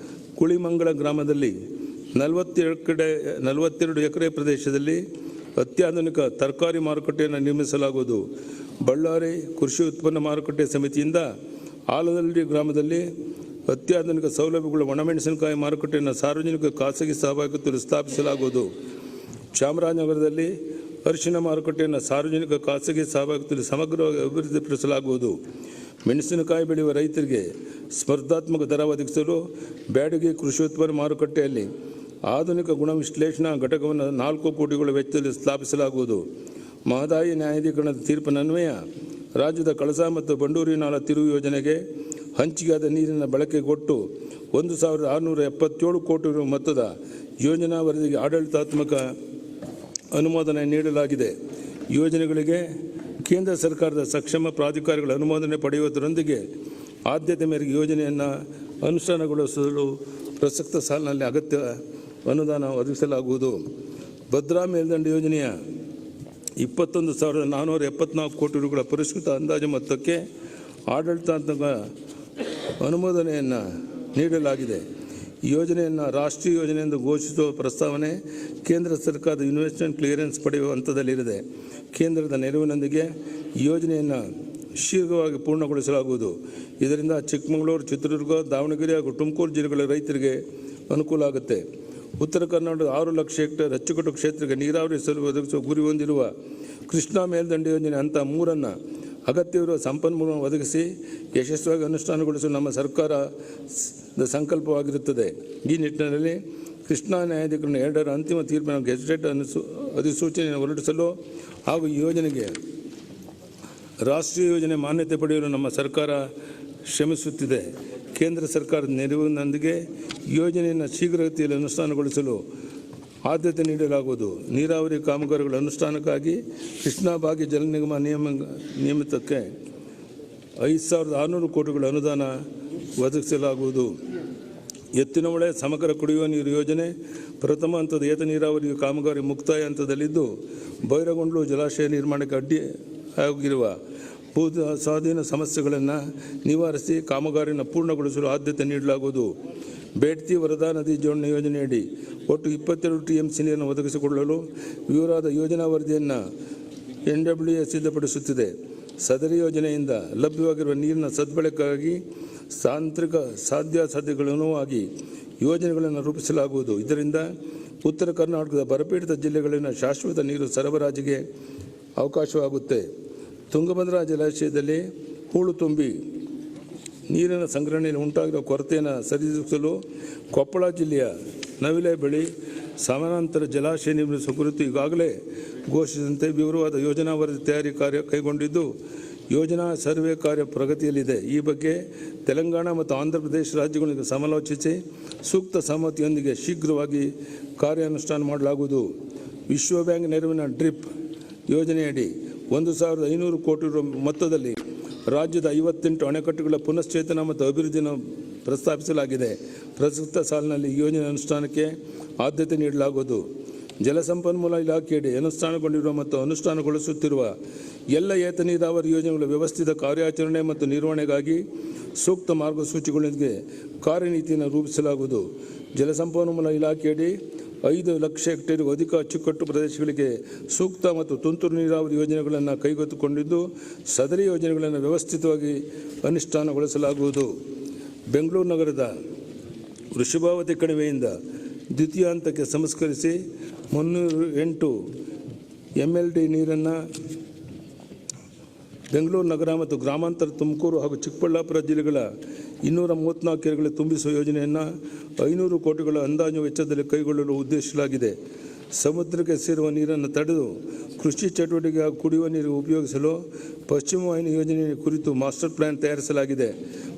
Speaker 1: ಕುಳಿಮಂಗಳ ಗ್ರಾಮದಲ್ಲಿ 42 ಎಕರೆ ಪ್ರದೇಶದಲ್ಲಿ ಅತ್ಯಾಧುನಿಕ ತರಕಾರಿ ಮಾರುಕಟ್ಟೆಯನ್ನು ನಿರ್ಮಿಸಲಾಗುವುದು. ಬಳ್ಳಾರಿ ಕೃಷಿ ಉತ್ಪನ್ನ ಮಾರುಕಟ್ಟೆ ಸಮಿತಿಯಿಂದ ಆಲದಹಳ್ಳಿ ಗ್ರಾಮದಲ್ಲಿ ಅತ್ಯಾಧುನಿಕ ಸೌಲಭ್ಯಗಳ ಒಣಮೆಣಸಿನಕಾಯಿ ಮಾರುಕಟ್ಟೆಯನ್ನು ಸಾರ್ವಜನಿಕ ಖಾಸಗಿ ಸಹಭಾಗಿತ್ವದಲ್ಲಿ ಸ್ಥಾಪಿಸಲಾಗುವುದು. ಚಾಮರಾಜನಗರದಲ್ಲಿ ಅರಿಶಿನ ಮಾರುಕಟ್ಟೆಯನ್ನು ಸಾರ್ವಜನಿಕ ಖಾಸಗಿ ಸಹಭಾಗಿತ್ವದಲ್ಲಿ ಸಮಗ್ರವಾಗಿ ಅಭಿವೃದ್ಧಿಪಡಿಸಲಾಗುವುದು. ಮೆಣಸಿನಕಾಯಿ ಬೆಳೆಯುವ ರೈತರಿಗೆ ಸ್ಪರ್ಧಾತ್ಮಕ ದರ ಒದಗಿಸಲು ಬ್ಯಾಡಗಿ ಕೃಷಿ ಉತ್ಪನ್ನ ಮಾರುಕಟ್ಟೆಯಲ್ಲಿ ಆಧುನಿಕ ಗುಣ ವಿಶ್ಲೇಷಣಾ ಘಟಕವನ್ನು 4 ಕೋಟಿಗಳ ವೆಚ್ಚದಲ್ಲಿ ಸ್ಥಾಪಿಸಲಾಗುವುದು. ಮಹದಾಯಿ ನ್ಯಾಯಾಧೀಕರಣದ ತೀರ್ಪಿನನ್ವಯ ರಾಜ್ಯದ ಕಳಸಾ ಮತ್ತು ಬಂಡೂರಿ ನಾಲಾ ತಿರುವು ಯೋಜನೆಗೆ ಹಂಚಿಕೆಯಾದ ನೀರಿನ ಬಳಕೆಗೆ ಒಟ್ಟು 1677 ಕೋಟಿ ರು ಮೊತ್ತದ ಯೋಜನಾ ವರದಿಗೆ ಆಡಳಿತಾತ್ಮಕ ಅನುಮೋದನೆ ನೀಡಲಾಗಿದೆ. ಯೋಜನೆಗಳಿಗೆ ಕೇಂದ್ರ ಸರ್ಕಾರದ ಸಕ್ಷಮ ಪ್ರಾಧಿಕಾರಗಳ ಅನುಮೋದನೆ ಪಡೆಯುವುದರೊಂದಿಗೆ ಆದ್ಯತೆ ಮೇರೆಗೆ ಯೋಜನೆಯನ್ನು ಅನುಷ್ಠಾನಗೊಳಿಸಲು ಪ್ರಸಕ್ತ ಸಾಲಿನಲ್ಲಿ ಅಗತ್ಯ ಅನುದಾನ ಒದಗಿಸಲಾಗುವುದು. ಭದ್ರಾ ಮೇಲ್ದಂಡೆ ಯೋಜನೆಯ 21,474 ಕೋಟಿ ರುಗಳ ಪರಿಷ್ಕೃತ ಅಂದಾಜು ಮೊತ್ತಕ್ಕೆ ಆಡಳಿತಾತ್ಮಕ ಅನುಮೋದನೆಯನ್ನು ನೀಡಲಾಗಿದೆ. ಈ ಯೋಜನೆಯನ್ನು ರಾಷ್ಟ್ರೀಯ ಯೋಜನೆ ಎಂದು ಘೋಷಿಸುವ ಪ್ರಸ್ತಾವನೆ ಕೇಂದ್ರ ಸರ್ಕಾರದ ಇನ್ವೆಸ್ಟ್ಮೆಂಟ್ ಕ್ಲಿಯರೆನ್ಸ್ ಪಡೆಯುವ ಹಂತದಲ್ಲಿದೆ. ಕೇಂದ್ರದ ನೆರವಿನೊಂದಿಗೆ ಈ ಯೋಜನೆಯನ್ನು ಶೀಘ್ರವಾಗಿ ಪೂರ್ಣಗೊಳಿಸಲಾಗುವುದು. ಇದರಿಂದ ಚಿಕ್ಕಮಗಳೂರು, ಚಿತ್ರದುರ್ಗ, ದಾವಣಗೆರೆ ಹಾಗೂ ತುಮಕೂರು ಜಿಲ್ಲೆಗಳ ರೈತರಿಗೆ ಅನುಕೂಲ ಆಗುತ್ತೆ. ಉತ್ತರ ಕರ್ನಾಟಕದ 6 ಲಕ್ಷ ಹೆಕ್ಟೇರ್ ಅಚ್ಚುಕಟ್ಟು ಕ್ಷೇತ್ರಕ್ಕೆ ನೀರಾವರಿ ಸೌಲಭ್ಯ ಒದಗಿಸುವ ಗುರಿ ಹೊಂದಿರುವ ಕೃಷ್ಣಾ ಮೇಲ್ದಂಡೆ ಯೋಜನೆ ಹಂತ 3 ಅಗತ್ಯವಿರುವ ಸಂಪನ್ಮೂಲವನ್ನು ಒದಗಿಸಿ ಯಶಸ್ವಿಯಾಗಿ ಅನುಷ್ಠಾನಗೊಳಿಸಲು ನಮ್ಮ ಸರ್ಕಾರದ ಸಂಕಲ್ಪವಾಗಿರುತ್ತದೆ. ಈ ನಿಟ್ಟಿನಲ್ಲಿ ಕೃಷ್ಣಾ ನ್ಯಾಯಾಧಿಕರಣ 2ರ ಅಂತಿಮ ತೀರ್ಪಿನ ಗೆಜೆಟೆಡ್ ಅಧಿಸೂಚನೆಯನ್ನು ಹೊರಡಿಸಲು ಹಾಗೂ ಈ ಯೋಜನೆಗೆ ರಾಷ್ಟ್ರೀಯ ಯೋಜನೆ ಮಾನ್ಯತೆ ಪಡೆಯಲು ನಮ್ಮ ಸರ್ಕಾರ ಶ್ರಮಿಸುತ್ತಿದೆ. ಕೇಂದ್ರ ಸರ್ಕಾರದ ನೆರವಿನೊಂದಿಗೆ ಯೋಜನೆಯನ್ನು ಶೀಘ್ರಗತಿಯಲ್ಲಿ ಅನುಷ್ಠಾನಗೊಳಿಸಲು ಆದ್ಯತೆ ನೀಡಲಾಗುವುದು. ನೀರಾವರಿ ಕಾಮಗಾರಿಗಳ ಅನುಷ್ಠಾನಕ್ಕಾಗಿ ಕೃಷ್ಣಾ ಭಾಗ್ಯ ಜಲ ನಿಗಮ ನಿಯಮಿತಕ್ಕೆ 5,600 ಕೋಟಿಗಳ ಅನುದಾನ ಒದಗಿಸಲಾಗುವುದು. ಎತ್ತಿನಹೊಳೆ ಸಮಗ್ರ ಕುಡಿಯುವ ನೀರು ಯೋಜನೆ ಪ್ರಥಮ ಹಂತದ ಏತ ನೀರಾವರಿ ಕಾಮಗಾರಿ ಮುಕ್ತಾಯ ಹಂತದಲ್ಲಿದ್ದು, ಬೈರಗೊಂಡ್ಲು ಜಲಾಶಯ ನಿರ್ಮಾಣಕ್ಕೆ ಅಡ್ಡಿ ಆಗಿರುವ ಭೂ ಸ್ವಾಧೀನ ಸಮಸ್ಯೆಗಳನ್ನು ನಿವಾರಿಸಿ ಕಾಮಗಾರಿಯನ್ನು ಪೂರ್ಣಗೊಳಿಸಲು ಆದ್ಯತೆ ನೀಡಲಾಗುವುದು. ಬೇಡ್ತಿ ವರದಾ ನದಿ ಜೋಡಣೆ ಯೋಜನೆಯಡಿ ಒಟ್ಟು 22 TMC ನೀರನ್ನು ಒದಗಿಸಿಕೊಳ್ಳಲು ವಿವರವಾದ ಯೋಜನಾ ವರದಿಯನ್ನು NWA ಸಿದ್ಧಪಡಿಸುತ್ತಿದೆ. ಸದರಿ ಯೋಜನೆಯಿಂದ ಲಭ್ಯವಾಗಿರುವ ನೀರಿನ ಸದ್ಬಳಕೆಗಾಗಿ ತಾಂತ್ರಿಕ ಸಾಧ್ಯಾಸಾಧ್ಯತೆಗಳನುವಾಗಿ ಯೋಜನೆಗಳನ್ನು ರೂಪಿಸಲಾಗುವುದು. ಇದರಿಂದ ಉತ್ತರ ಕರ್ನಾಟಕದ ಬರಪೀಡಿತ ಜಿಲ್ಲೆಗಳಿನ ಶಾಶ್ವತ ನೀರು ಸರಬರಾಜಿಗೆ ಅವಕಾಶವಾಗುತ್ತೆ. ತುಂಗಭದ್ರಾ ಜಲಾಶಯದಲ್ಲಿ ಹೂಳು ತುಂಬಿ ನೀರಿನ ಸಂಗ್ರಹಣೆಯಲ್ಲಿ ಉಂಟಾಗಿರುವ ಕೊರತೆಯನ್ನು ಸರಿದೂಗಿಸಲು ಕೊಪ್ಪಳ ಜಿಲ್ಲೆಯ ನವಿಲೆ ಬಳಿ ಸಮಾನಾಂತರ ಜಲಾಶಯ ನಿರ್ಮಿಸುವ ಕುರಿತು ಈಗಾಗಲೇ ಘೋಷಿಸಿದಂತೆ ವಿವರವಾದ ಯೋಜನಾ ವರದಿ ತಯಾರಿ ಕಾರ್ಯ ಕೈಗೊಂಡಿದ್ದು, ಯೋಜನಾ ಸರ್ವೆ ಕಾರ್ಯ ಪ್ರಗತಿಯಲ್ಲಿದೆ. ಈ ಬಗ್ಗೆ ತೆಲಂಗಾಣ ಮತ್ತು ಆಂಧ್ರ ಪ್ರದೇಶ ರಾಜ್ಯಗಳಿಗೆ ಸಮಾಲೋಚಿಸಿ ಸೂಕ್ತ ಸಮ್ಮತಿಯೊಂದಿಗೆ ಶೀಘ್ರವಾಗಿ ಕಾರ್ಯಾನುಷ್ಠಾನ ಮಾಡಲಾಗುವುದು. ವಿಶ್ವ ಬ್ಯಾಂಕ್ ನೆರವಿನ ಡ್ರಿಪ್ ಯೋಜನೆಯಡಿ 1,500 ಕೋಟಿ ರೂ ಮೊತ್ತದಲ್ಲಿ ರಾಜ್ಯದ 58 ಅಣೆಕಟ್ಟುಗಳ ಪುನಶ್ಚೇತನ ಮತ್ತು ಅಭಿವೃದ್ಧಿಯನ್ನು ಪ್ರಸ್ತಾಪಿಸಲಾಗಿದೆ. ಪ್ರಸಕ್ತ ಸಾಲಿನಲ್ಲಿ ಈ ಯೋಜನೆ ಅನುಷ್ಠಾನಕ್ಕೆ ಆದ್ಯತೆ ನೀಡಲಾಗುವುದು. ಜಲಸಂಪನ್ಮೂಲ ಇಲಾಖೆಯಡಿ ಅನುಷ್ಠಾನಗೊಂಡಿರುವ ಮತ್ತು ಅನುಷ್ಠಾನಗೊಳಿಸುತ್ತಿರುವ ಎಲ್ಲ ಏತ ನೀರಾವರಿ ಯೋಜನೆಗಳ ವ್ಯವಸ್ಥಿತ ಕಾರ್ಯಾಚರಣೆ ಮತ್ತು ನಿರ್ವಹಣೆಗಾಗಿ ಸೂಕ್ತ ಮಾರ್ಗಸೂಚಿಗಳೊಂದಿಗೆ ಕಾರ್ಯನೀತಿಯನ್ನು ರೂಪಿಸಲಾಗುವುದು. ಜಲಸಂಪನ್ಮೂಲ ಇಲಾಖೆಯಡಿ 5 ಲಕ್ಷ ಹೆಕ್ಟೇರ್ಗೂ ಅಧಿಕ ಅಚ್ಚುಕಟ್ಟು ಪ್ರದೇಶಗಳಿಗೆ ಸೂಕ್ತ ಮತ್ತು ತುಂತುರು ನೀರಾವರಿ ಯೋಜನೆಗಳನ್ನು ಕೈಗೆತ್ತಿಕೊಂಡಿದ್ದು, ಸದರಿ ಯೋಜನೆಗಳನ್ನು ವ್ಯವಸ್ಥಿತವಾಗಿ ಅನುಷ್ಠಾನಗೊಳಿಸಲಾಗುವುದು. ಬೆಂಗಳೂರು ನಗರದ ವೃಷಭಾವತಿ ಕಣಿವೆಯಿಂದ ದ್ವಿತೀಯ ಹಂತಕ್ಕೆ ಸಂಸ್ಕರಿಸಿ 308 MLD ನೀರನ್ನು ಬೆಂಗಳೂರು ನಗರ ಮತ್ತು ಗ್ರಾಮಾಂತರ ತುಮಕೂರು ಹಾಗೂ ಚಿಕ್ಕಬಳ್ಳಾಪುರ ಜಿಲ್ಲೆಗಳ 234 ಕೆರೆಗಳಿಗೆ ತುಂಬಿಸುವ ಯೋಜನೆಯನ್ನು 500 ಕೋಟಿಗಳ ಅಂದಾಜು ವೆಚ್ಚದಲ್ಲಿ ಕೈಗೊಳ್ಳಲು ಉದ್ದೇಶಿಸಲಾಗಿದೆ. ಸಮುದ್ರಕ್ಕೆ ಸೇರುವ ನೀರನ್ನು ತಡೆದು ಕೃಷಿ ಚಟುವಟಿಕೆ ಹಾಗೂ ಕುಡಿಯುವ ನೀರಿಗೆ ಉಪಯೋಗಿಸಲು ಪಶ್ಚಿಮ ವಾಹಿನಿ ಯೋಜನೆ ಕುರಿತು ಮಾಸ್ಟರ್ ಪ್ಲಾನ್ ತಯಾರಿಸಲಾಗಿದೆ.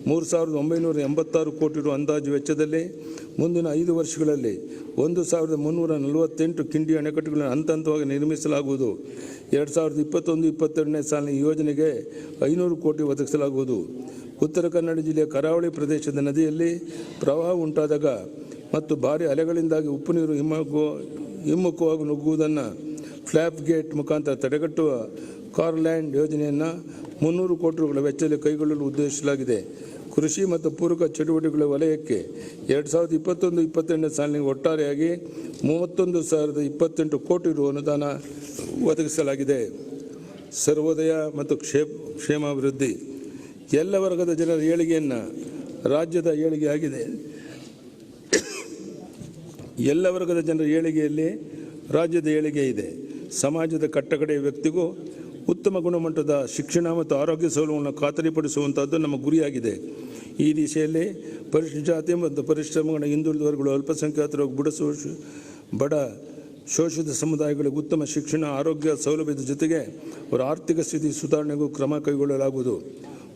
Speaker 1: 3,986 ಕೋಟಿ ರೂ ಅಂದಾಜು ವೆಚ್ಚದಲ್ಲಿ ಮುಂದಿನ 5 ವರ್ಷಗಳಲ್ಲಿ 1,348 ಕಿಂಡಿ ಅಣೆಕಟ್ಟುಗಳನ್ನು ಹಂತ ಹಂತವಾಗಿ ನಿರ್ಮಿಸಲಾಗುವುದು. 2021-22ನೇ ಸಾಲಿನ ಈ ಯೋಜನೆಗೆ 500 ಕೋಟಿ ಒದಗಿಸಲಾಗುವುದು. ಉತ್ತರ ಕನ್ನಡ ಜಿಲ್ಲೆಯ ಕರಾವಳಿ ಪ್ರದೇಶದ ನದಿಯಲ್ಲಿ ಪ್ರವಾಹ ಉಂಟಾದಾಗ ಮತ್ತು ಭಾರೀ ಅಲೆಗಳಿಂದಾಗಿ ಉಪ್ಪು ನೀರು ಹಿಮ್ಮುಖವಾಗಿ ನುಗ್ಗುವುದನ್ನು ಫ್ಲ್ಯಾಪ್ ಗೇಟ್ ಮುಖಾಂತರ ತಡೆಗಟ್ಟುವ ಕಾರ್ಲ್ಯಾಂಡ್ ಯೋಜನೆಯನ್ನು 300 ಕೋಟಿ ರುಗಳ ವೆಚ್ಚದಲ್ಲಿ ಕೈಗೊಳ್ಳಲು ಉದ್ದೇಶಿಸಲಾಗಿದೆ. ಕೃಷಿ ಮತ್ತು ಪೂರಕ ಚಟುವಟಿಕೆಗಳ ವಲಯಕ್ಕೆ 2021-22ನೇ ಸಾಲಿನ ಒಟ್ಟಾರೆಯಾಗಿ 31,028 ಕೋಟಿ ರೂ ಅನುದಾನ ಒದಗಿಸಲಾಗಿದೆ. ಸರ್ವೋದಯ ಮತ್ತು ಕ್ಷೇಮಾಭಿವೃದ್ಧಿ ಎಲ್ಲ ವರ್ಗದ ಜನರ ಏಳಿಗೆಯನ್ನು ರಾಜ್ಯದ ಏಳಿಗೆಯಾಗಿದೆ. ಎಲ್ಲ ವರ್ಗದ ಜನರ ಏಳಿಗೆಯಲ್ಲಿ ರಾಜ್ಯದ ಏಳಿಗೆ ಇದೆ. ಸಮಾಜದ ಕಟ್ಟಕಡೆಯ ವ್ಯಕ್ತಿಗೂ ಉತ್ತಮ ಗುಣಮಟ್ಟದ ಶಿಕ್ಷಣ ಮತ್ತು ಆರೋಗ್ಯ ಸೌಲಭ್ಯವನ್ನು ಖಾತರಿಪಡಿಸುವಂಥದ್ದು ನಮ್ಮ ಗುರಿಯಾಗಿದೆ. ಈ ದಿಶೆಯಲ್ಲಿ ಪರಿಶಿಷ್ಟ ಜಾತಿ ಮತ್ತು ಪರಿಶ್ರಮಗಳ ಹಿಂದುಳಿದ ವರ್ಗಗಳು, ಅಲ್ಪಸಂಖ್ಯಾತರು, ಬಡ ಶೋಷಿತ ಸಮುದಾಯಗಳಿಗೆ ಉತ್ತಮ ಶಿಕ್ಷಣ, ಆರೋಗ್ಯ ಸೌಲಭ್ಯದ ಜೊತೆಗೆ ಅವರ ಆರ್ಥಿಕ ಸ್ಥಿತಿ ಸುಧಾರಣೆಗೂ ಕ್ರಮ ಕೈಗೊಳ್ಳಲಾಗುವುದು.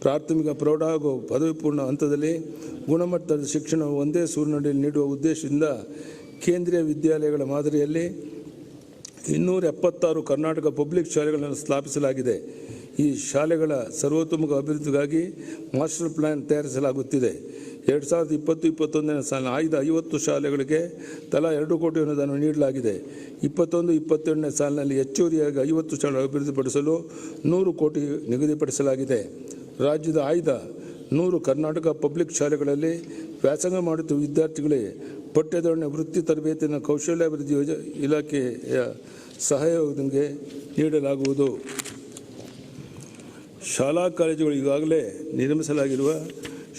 Speaker 1: ಪ್ರಾಥಮಿಕ, ಪ್ರೌಢ ಹಾಗೂ ಪದವಿ ಪೂರ್ಣ ಹಂತದಲ್ಲಿ ಗುಣಮಟ್ಟದ ಶಿಕ್ಷಣ ಒಂದೇ ಸೂರಿನಡಿಯಲ್ಲಿ ನೀಡುವ ಉದ್ದೇಶದಿಂದ ಕೇಂದ್ರೀಯ ವಿದ್ಯಾಲಯಗಳ ಮಾದರಿಯಲ್ಲಿ 276 ಕರ್ನಾಟಕ ಪಬ್ಲಿಕ್ ಶಾಲೆಗಳನ್ನು ಸ್ಥಾಪಿಸಲಾಗಿದೆ. ಈ ಶಾಲೆಗಳ ಸರ್ವತೋಮುಖ ಅಭಿವೃದ್ಧಿಗಾಗಿ ಮಾಸ್ಟರ್ ಪ್ಲಾನ್ ತಯಾರಿಸಲಾಗುತ್ತಿದೆ. 2020-21ನೇ ಸಾಲಿನ ಆಯ್ದ 50 ಶಾಲೆಗಳಿಗೆ ತಲಾ 2 ಕೋಟಿ ಅನುದಾನ ನೀಡಲಾಗಿದೆ. 21-22ನೇ ಸಾಲಿನಲ್ಲಿ ಹೆಚ್ಚುವರಿಯಾಗಿ 50 ಶಾಲೆ ಅಭಿವೃದ್ಧಿಪಡಿಸಲು 100 ಕೋಟಿ ನಿಗದಿಪಡಿಸಲಾಗಿದೆ. ರಾಜ್ಯದ ಆಯ್ದ 100 ಕರ್ನಾಟಕ ಪಬ್ಲಿಕ್ ಶಾಲೆಗಳಲ್ಲಿ ವ್ಯಾಸಂಗ ಮಾಡುತ್ತಿರುವ ವಿದ್ಯಾರ್ಥಿಗಳಿಗೆ ಪಠ್ಯಧೋರಣೆ, ವೃತ್ತಿ ತರಬೇತಿಯನ್ನು ಕೌಶಲ್ಯಾಭಿವೃದ್ಧಿ ಇಲಾಖೆಯ ಸಹಯೋಗದೊಂದಿಗೆ ನೀಡಲಾಗುವುದು. ಶಾಲಾ ಕಾಲೇಜುಗಳು ಈಗಾಗಲೇ ನಿರ್ಮಿಸಲಾಗಿರುವ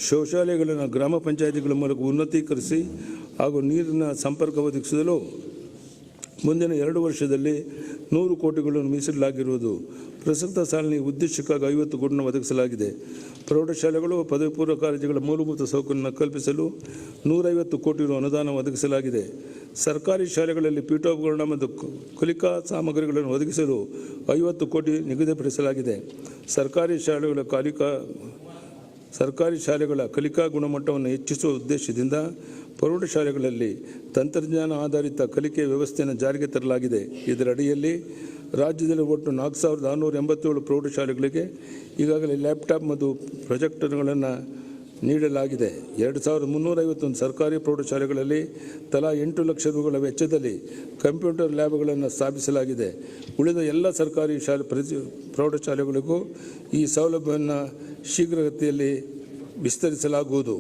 Speaker 1: ಶೌಚಾಲಯಗಳನ್ನು ಗ್ರಾಮ ಪಂಚಾಯಿತಿಗಳ ಮೂಲಕ ಉನ್ನತೀಕರಿಸಿ ಹಾಗೂ ನೀರಿನ ಸಂಪರ್ಕ ಒದಗಿಸಲು ಮುಂದಿನ 2 ವರ್ಷದಲ್ಲಿ 100 ಕೋಟಿಗಳನ್ನು ಮೀಸಲಿಡಲಾಗಿರುವುದು. ಪ್ರಸಕ್ತ ಸಾಲಿನ ಉದ್ದೇಶಕ್ಕಾಗಿ 50 ಕೋಟಿಯನ್ನು ಒದಗಿಸಲಾಗಿದೆ. ಪ್ರೌಢಶಾಲೆಗಳು ಪದವಿ ಪೂರ್ವ ಕಾಲೇಜುಗಳ ಮೂಲಭೂತ ಸೌಕರ್ಯವನ್ನು ಕಲ್ಪಿಸಲು 150 ಕೋಟಿ ರು ಅನುದಾನ ಒದಗಿಸಲಾಗಿದೆ. ಸರ್ಕಾರಿ ಶಾಲೆಗಳಲ್ಲಿ ಪೀಠೋಪಕರಣ ಮತ್ತು ಕಲಿಕಾ ಸಾಮಗ್ರಿಗಳನ್ನು ಒದಗಿಸಲು 50 ಕೋಟಿ ನಿಗದಿಪಡಿಸಲಾಗಿದೆ. ಸರ್ಕಾರಿ ಶಾಲೆಗಳ ಕಲಿಕಾ ಗುಣಮಟ್ಟವನ್ನು ಹೆಚ್ಚಿಸುವ ಉದ್ದೇಶದಿಂದ ಪ್ರೌಢಶಾಲೆಗಳಲ್ಲಿ ತಂತ್ರಜ್ಞಾನ ಆಧಾರಿತ ಕಲಿಕೆ ವ್ಯವಸ್ಥೆಯನ್ನು ಜಾರಿಗೆ ತರಲಾಗಿದೆ. ಇದರ ಅಡಿಯಲ್ಲಿ ರಾಜ್ಯದಲ್ಲಿ ಒಟ್ಟು 4687 ಪ್ರೌಢಶಾಲೆಗಳಿಗೆ ಈಗಾಗಲೇ ಲ್ಯಾಪ್ಟಾಪ್ ಮತ್ತು ಪ್ರೊಜೆಕ್ಟರ್ಗಳನ್ನು ನೀಡಲಾಗಿದೆ. 2351 ಸರ್ಕಾರಿ ಪ್ರೌಢಶಾಲೆಗಳಲ್ಲಿ ತಲಾ 8 ಲಕ್ಷ ರುಗಳ ವೆಚ್ಚದಲ್ಲಿ ಕಂಪ್ಯೂಟರ್ ಲ್ಯಾಬ್ಗಳನ್ನು ಸ್ಥಾಪಿಸಲಾಗಿದೆ. ಉಳಿದ ಎಲ್ಲ ಸರ್ಕಾರಿ ಪ್ರೌಢಶಾಲೆಗಳಿಗೂ ಈ ಸೌಲಭ್ಯವನ್ನು ಶೀಘ್ರಗತಿಯಲ್ಲಿ ವಿಸ್ತರಿಸಲಾಗುವುದು.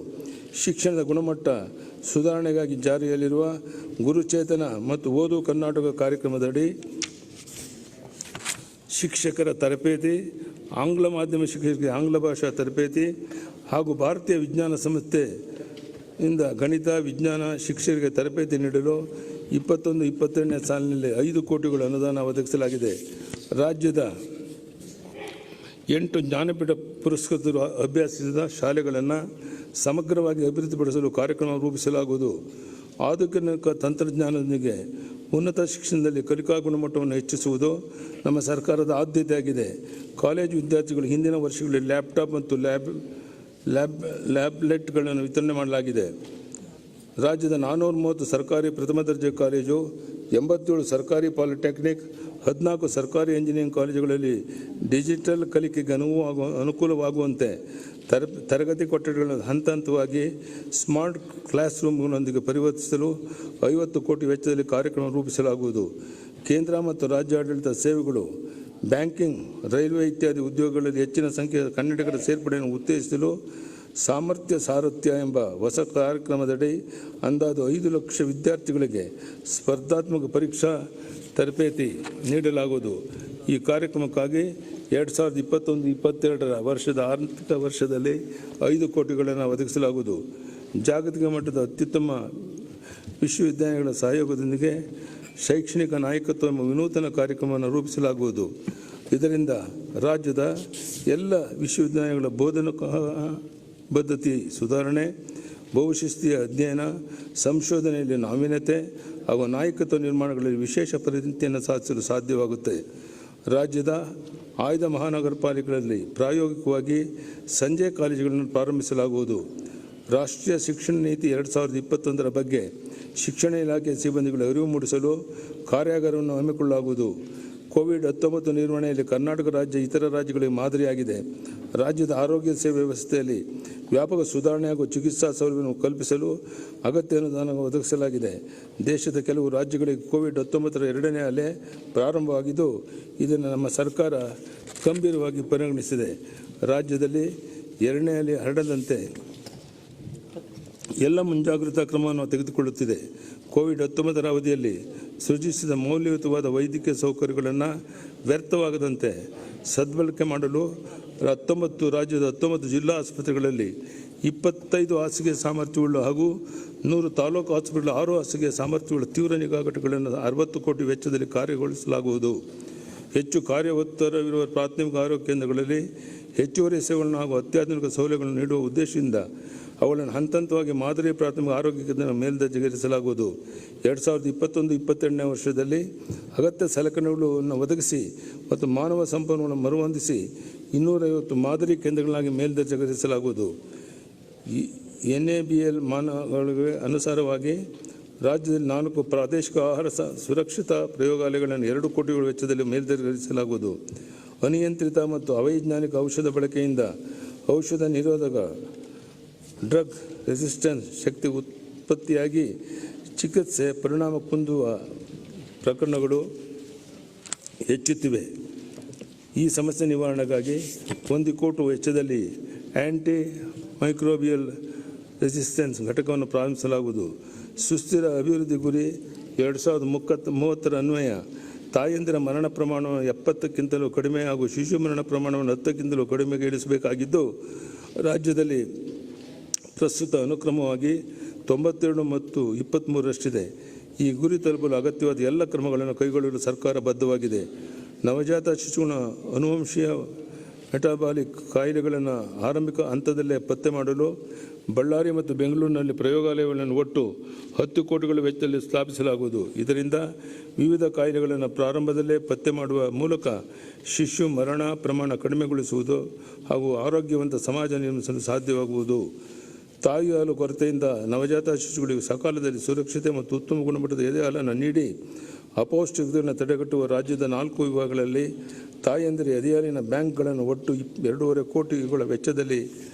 Speaker 1: ಶಿಕ್ಷಣದ ಗುಣಮಟ್ಟ ಸುಧಾರಣೆಗಾಗಿ ಜಾರಿಯಲ್ಲಿರುವ ಗುರುಚೇತನ ಮತ್ತು ಓದು ಕರ್ನಾಟಕ ಕಾರ್ಯಕ್ರಮದಡಿ ಶಿಕ್ಷಕರ ತರಬೇತಿ, ಆಂಗ್ಲ ಮಾಧ್ಯಮ ಶಿಕ್ಷಕರಿಗೆ ಆಂಗ್ಲ ಭಾಷಾ ತರಬೇತಿ ಹಾಗೂ ಭಾರತೀಯ ವಿಜ್ಞಾನ ಸಂಸ್ಥೆಯಿಂದ ಗಣಿತ ವಿಜ್ಞಾನ ಶಿಕ್ಷಕರಿಗೆ ತರಬೇತಿ ನೀಡಲು 21-22ನೇ ಸಾಲಿನಲ್ಲಿ 5 ಕೋಟಿಗಳ ಅನುದಾನ ಒದಗಿಸಲಾಗಿದೆ. ರಾಜ್ಯದ 8 ಜ್ಞಾನಪೀಠ ಪುರಸ್ಕೃತರು ಅಭ್ಯಸಿಸಿದ ಶಾಲೆಗಳನ್ನು ಸಮಗ್ರವಾಗಿ ಅಭಿವೃದ್ಧಿಪಡಿಸಲು ಕಾರ್ಯಕ್ರಮ ರೂಪಿಸಲಾಗುವುದು. ಆಧುನಿಕ ತಂತ್ರಜ್ಞಾನದೊಂದಿಗೆ ಉನ್ನತ ಶಿಕ್ಷಣದಲ್ಲಿ ಕಲಿಕಾ ಗುಣಮಟ್ಟವನ್ನು ಹೆಚ್ಚಿಸುವುದು ನಮ್ಮ ಸರ್ಕಾರದ ಆದ್ಯತೆಯಾಗಿದೆ. ಕಾಲೇಜು ವಿದ್ಯಾರ್ಥಿಗಳು ಹಿಂದಿನ ವರ್ಷಗಳಲ್ಲಿ ಲ್ಯಾಪ್ಟಾಪ್ ಮತ್ತು ಲ್ಯಾಬ್ಲೆಟ್ಗಳನ್ನು ವಿತರಣೆ ಮಾಡಲಾಗಿದೆ. ರಾಜ್ಯದ 430 ಸರ್ಕಾರಿ ಪ್ರಥಮ ದರ್ಜೆ ಕಾಲೇಜು, 87 ಸರ್ಕಾರಿ ಪಾಲಿಟೆಕ್ನಿಕ್, 14 ಸರ್ಕಾರಿ ಎಂಜಿನಿಯರಿಂಗ್ ಕಾಲೇಜುಗಳಲ್ಲಿ ಡಿಜಿಟಲ್ ಕಲಿಕೆಗೆ ಅನುಕೂಲವಾಗುವಂತೆ ತರಗತಿ ಕೊಠಡಿಗಳನ್ನು ಹಂತವಾಗಿ ಸ್ಮಾರ್ಟ್ ಕ್ಲಾಸ್ ರೂಮ್ಗಳೊಂದಿಗೆ ಪರಿವರ್ತಿಸಲು 50 ಕೋಟಿ ವೆಚ್ಚದಲ್ಲಿ ಕಾರ್ಯಕ್ರಮ ರೂಪಿಸಲಾಗುವುದು. ಕೇಂದ್ರ ಮತ್ತು ರಾಜ್ಯ ಆಡಳಿತ ಸೇವೆಗಳು, ಬ್ಯಾಂಕಿಂಗ್, ರೈಲ್ವೆ ಇತ್ಯಾದಿ ಉದ್ಯೋಗಗಳಲ್ಲಿ ಹೆಚ್ಚಿನ ಸಂಖ್ಯೆಯ ಕನ್ನಡಿಗರ ಸೇರ್ಪಡೆಯನ್ನು ಉತ್ತೇಜಿಸಲು ಸಾಮರ್ಥ್ಯ ಸಾರಥ್ಯ ಎಂಬ ಹೊಸ ಕಾರ್ಯಕ್ರಮದಡಿ ಅಂದಾಜು 5 ಲಕ್ಷ ವಿದ್ಯಾರ್ಥಿಗಳಿಗೆ ಸ್ಪರ್ಧಾತ್ಮಕ ಪರೀಕ್ಷಾ ತರಬೇತಿ ನೀಡಲಾಗುವುದು. ಈ ಕಾರ್ಯಕ್ರಮಕ್ಕಾಗಿ 2021-22 ವರ್ಷದ ಆರ್ಥಿಕ ವರ್ಷದಲ್ಲಿ 5 ಕೋಟಿಗಳನ್ನು ಒದಗಿಸಲಾಗುವುದು. ಜಾಗತಿಕ ಮಟ್ಟದ ಅತ್ಯುತ್ತಮ ವಿಶ್ವವಿದ್ಯಾಲಯಗಳ ಸಹಯೋಗದೊಂದಿಗೆ ಶೈಕ್ಷಣಿಕ ನಾಯಕತ್ವ ಎಂಬ ವಿನೂತನ ಕಾರ್ಯಕ್ರಮವನ್ನು ರೂಪಿಸಲಾಗುವುದು. ಇದರಿಂದ ರಾಜ್ಯದ ಎಲ್ಲ ವಿಶ್ವವಿದ್ಯಾಲಯಗಳ ಬೋಧನಾ ಪದ್ಧತಿ ಸುಧಾರಣೆ, ಬಹುಶಿಸ್ತೀಯ ಅಧ್ಯಯನ, ಸಂಶೋಧನೆಯಲ್ಲಿ ನಾವೀನ್ಯತೆ ಹಾಗೂ ನಾಯಕತ್ವ ನಿರ್ಮಾಣಗಳಲ್ಲಿ ವಿಶೇಷ ಪರಿಣತಿಯನ್ನು ಸಾಧಿಸಲು ಸಾಧ್ಯವಾಗುತ್ತೆ. ರಾಜ್ಯದ ಆಯ್ದ ಮಹಾನಗರ ಪಾಲಿಕೆಗಳಲ್ಲಿ ಪ್ರಾಯೋಗಿಕವಾಗಿ ಸಂಜೆ ಕಾಲೇಜುಗಳನ್ನು ಪ್ರಾರಂಭಿಸಲಾಗುವುದು. ರಾಷ್ಟ್ರೀಯ ಶಿಕ್ಷಣ ನೀತಿ 2021 ಬಗ್ಗೆ ಶಿಕ್ಷಣ ಇಲಾಖೆ ಸಿಬ್ಬಂದಿಗಳ ಅರಿವು ಮೂಡಿಸಲು ಕಾರ್ಯಾಗಾರವನ್ನು ಹಮ್ಮಿಕೊಳ್ಳಲಾಗುವುದು. ಕೋವಿಡ್-19 ನಿರ್ವಹಣೆಯಲ್ಲಿ ಕರ್ನಾಟಕ ರಾಜ್ಯ ಇತರ ರಾಜ್ಯಗಳಿಗೆ ಮಾದರಿಯಾಗಿದೆ. ರಾಜ್ಯದ ಆರೋಗ್ಯ ಸೇವೆ ವ್ಯವಸ್ಥೆಯಲ್ಲಿ ವ್ಯಾಪಕ ಸುಧಾರಣೆ ಹಾಗೂ ಚಿಕಿತ್ಸಾ ಸೌಲಭ್ಯವನ್ನು ಕಲ್ಪಿಸಲು ಅಗತ್ಯ ಅನುದಾನ ಒದಗಿಸಲಾಗಿದೆ. ದೇಶದ ಕೆಲವು ರಾಜ್ಯಗಳಿಗೆ ಕೋವಿಡ್-19 2ನೇ ಅಲೆ ಪ್ರಾರಂಭವಾಗಿದ್ದು, ಇದನ್ನು ನಮ್ಮ ಸರ್ಕಾರ ಗಂಭೀರವಾಗಿ ಪರಿಗಣಿಸಿದೆ. ರಾಜ್ಯದಲ್ಲಿ 2ನೇ ಅಲೆ ಹರಡದಂತೆ ಎಲ್ಲ ಮುಂಜಾಗ್ರತಾ ಕ್ರಮವನ್ನು ತೆಗೆದುಕೊಳ್ಳುತ್ತಿದೆ. ಕೋವಿಡ್-19 ಅವಧಿಯಲ್ಲಿ ಸೃಜಿಸಿದ ಮೌಲ್ಯಯುತವಾದ ವೈದ್ಯಕೀಯ ಸೌಕರ್ಯಗಳನ್ನು ವ್ಯರ್ಥವಾಗದಂತೆ ಸದ್ಬಳಕೆ ಮಾಡಲು ರಾಜ್ಯದ 19 ಜಿಲ್ಲಾ ಆಸ್ಪತ್ರೆಗಳಲ್ಲಿ 25 ಹಾಸಿಗೆ ಸಾಮರ್ಥ್ಯವುಳ್ಳ ಹಾಗೂ 100 ತಾಲೂಕು ಆಸ್ಪತ್ರೆಗಳ 6 ಹಾಸಿಗೆ ಸಾಮರ್ಥ್ಯವುಳ್ಳ ತೀವ್ರ ನಿಗಾ ಘಟಕಗಳನ್ನು 60 ಕೋಟಿ ವೆಚ್ಚದಲ್ಲಿ ಕಾರ್ಯಗೊಳಿಸಲಾಗುವುದು. ಹೆಚ್ಚು ಕಾರ್ಯೋತ್ತರವಿರುವ ಪ್ರಾಥಮಿಕ ಆರೋಗ್ಯ ಕೇಂದ್ರಗಳಲ್ಲಿ ಹೆಚ್ಚುವರಿ ಸೇವೆಗಳನ್ನು ಹಾಗೂ ಅತ್ಯಾಧುನಿಕ ಸೌಲಭ್ಯಗಳನ್ನು ನೀಡುವ ಉದ್ದೇಶದಿಂದ ಅವುಗಳನ್ನು ಹಂತವಾಗಿ ಮಾದರಿ ಪ್ರಾಥಮಿಕ ಆರೋಗ್ಯ ಕೇಂದ್ರ ಮೇಲ್ದರ್ಜೆಗೇರಿಸಲಾಗುವುದು. 2021-22ನೇ ವರ್ಷದಲ್ಲಿ ಅಗತ್ಯ ಸಲಕರಣೆಗಳನ್ನು ಒದಗಿಸಿ ಮತ್ತು ಮಾನವ ಸಂಪನ್ಮೂಲ ಮರುಹೊಂದಿಸಿ 250 ಮಾದರಿ ಕೇಂದ್ರಗಳಾಗಿ ಮೇಲ್ದರ್ಜೆಗೇರಿಸಲಾಗುವುದು. NABL ಮಾನಗಳಿಗೆ ಅನುಸಾರವಾಗಿ ರಾಜ್ಯದಲ್ಲಿ 4 ಪ್ರಾದೇಶಿಕ ಆಹಾರ ಸುರಕ್ಷತಾ ಪ್ರಯೋಗಾಲಯಗಳನ್ನು 2 ಕೋಟಿ ವೆಚ್ಚದಲ್ಲಿ ಮೇಲ್ದರ್ಜೆಗೇರಿಸಲಾಗುವುದು. ಅನಿಯಂತ್ರಿತ ಮತ್ತು ಅವೈಜ್ಞಾನಿಕ ಔಷಧ ಬಳಕೆಯಿಂದ ಔಷಧ ನಿರೋಧಕ ಡ್ರಗ್ ರೆಸಿಸ್ಟೆನ್ಸ್ ಶಕ್ತಿ ಉತ್ಪತ್ತಿಯಾಗಿ ಚಿಕಿತ್ಸೆ ಪರಿಣಾಮ ಕುಂದುವ ಪ್ರಕರಣಗಳು ಹೆಚ್ಚುತ್ತಿವೆ. ಈ ಸಮಸ್ಯೆ ನಿವಾರಣೆಗಾಗಿ 1 ಕೋಟಿ ವೆಚ್ಚದಲ್ಲಿ ಆ್ಯಂಟಿ ಮೈಕ್ರೋಬಿಯಲ್ ರೆಸಿಸ್ಟೆನ್ಸ್ ಘಟಕವನ್ನು ಪ್ರಾರಂಭಿಸಲಾಗುವುದು. ಸುಸ್ಥಿರ ಅಭಿವೃದ್ಧಿ ಗುರಿ 2030 ಅನ್ವಯ ತಾಯಂದಿರ ಮರಣ ಪ್ರಮಾಣವನ್ನು 70ಕ್ಕಿಂತಲೂ ಕಡಿಮೆ ಹಾಗೂ ಶಿಶು ಮರಣ ಪ್ರಮಾಣವನ್ನು 10ಕ್ಕಿಂತಲೂ ಕಡಿಮೆಗೆ ಇಳಿಸಬೇಕಾಗಿದ್ದು, ರಾಜ್ಯದಲ್ಲಿ ಪ್ರಸ್ತುತ ಅನುಕ್ರಮವಾಗಿ 92 ಮತ್ತು 23ರಷ್ಟಿದೆ. ಈ ಗುರಿ ತಲುಪಲು ಅಗತ್ಯವಾದ ಎಲ್ಲ ಕ್ರಮಗಳನ್ನು ಕೈಗೊಳ್ಳಲು ಸರ್ಕಾರ ಬದ್ಧವಾಗಿದೆ. ನವಜಾತ ಶಿಶುವಿನ ಅನುವಂಶೀಯ ಮೆಟಾಬಾಲಿಕ್ ಕಾಯಿಲೆಗಳನ್ನು ಆರಂಭಿಕ ಹಂತದಲ್ಲೇ ಪತ್ತೆ ಮಾಡಲು ಬಳ್ಳಾರಿ ಮತ್ತು ಬೆಂಗಳೂರಿನಲ್ಲಿ ಪ್ರಯೋಗಾಲಯಗಳನ್ನು ಒಟ್ಟು 10 ಕೋಟಿಗಳ ವೆಚ್ಚದಲ್ಲಿ ಸ್ಥಾಪಿಸಲಾಗುವುದು. ಇದರಿಂದ ವಿವಿಧ ಕಾಯಿಲೆಗಳನ್ನು ಪ್ರಾರಂಭದಲ್ಲೇ ಪತ್ತೆ ಮಾಡುವ ಮೂಲಕ ಶಿಶು ಮರಣ ಪ್ರಮಾಣ ಕಡಿಮೆಗೊಳಿಸುವುದು ಹಾಗೂ ಆರೋಗ್ಯವಂತ ಸಮಾಜ ನಿರ್ಮಿಸಲು ಸಾಧ್ಯವಾಗುವುದು. ತಾಯಿ ಹಾಲು ಕೊರತೆಯಿಂದ ನವಜಾತ ಶಿಶುಗಳಿಗೆ ಸಕಾಲದಲ್ಲಿ ಸುರಕ್ಷತೆ ಮತ್ತು ಉತ್ತಮ ಗುಣಮಟ್ಟದ ಎದೆ ಹಾಲನ್ನು ನೀಡಿ ಅಪೌಷ್ಟಿಕತೆಯನ್ನು ತಡೆಗಟ್ಟುವ ರಾಜ್ಯದ 4 ವಿಭಾಗಗಳಲ್ಲಿ ತಾಯಂದಿರ ಎದೆ ಹಾಲಿನ ಬ್ಯಾಂಕ್ಗಳನ್ನು ಒಟ್ಟು 2.5 ಕೋಟಿಗಳ ವೆಚ್ಚದಲ್ಲಿ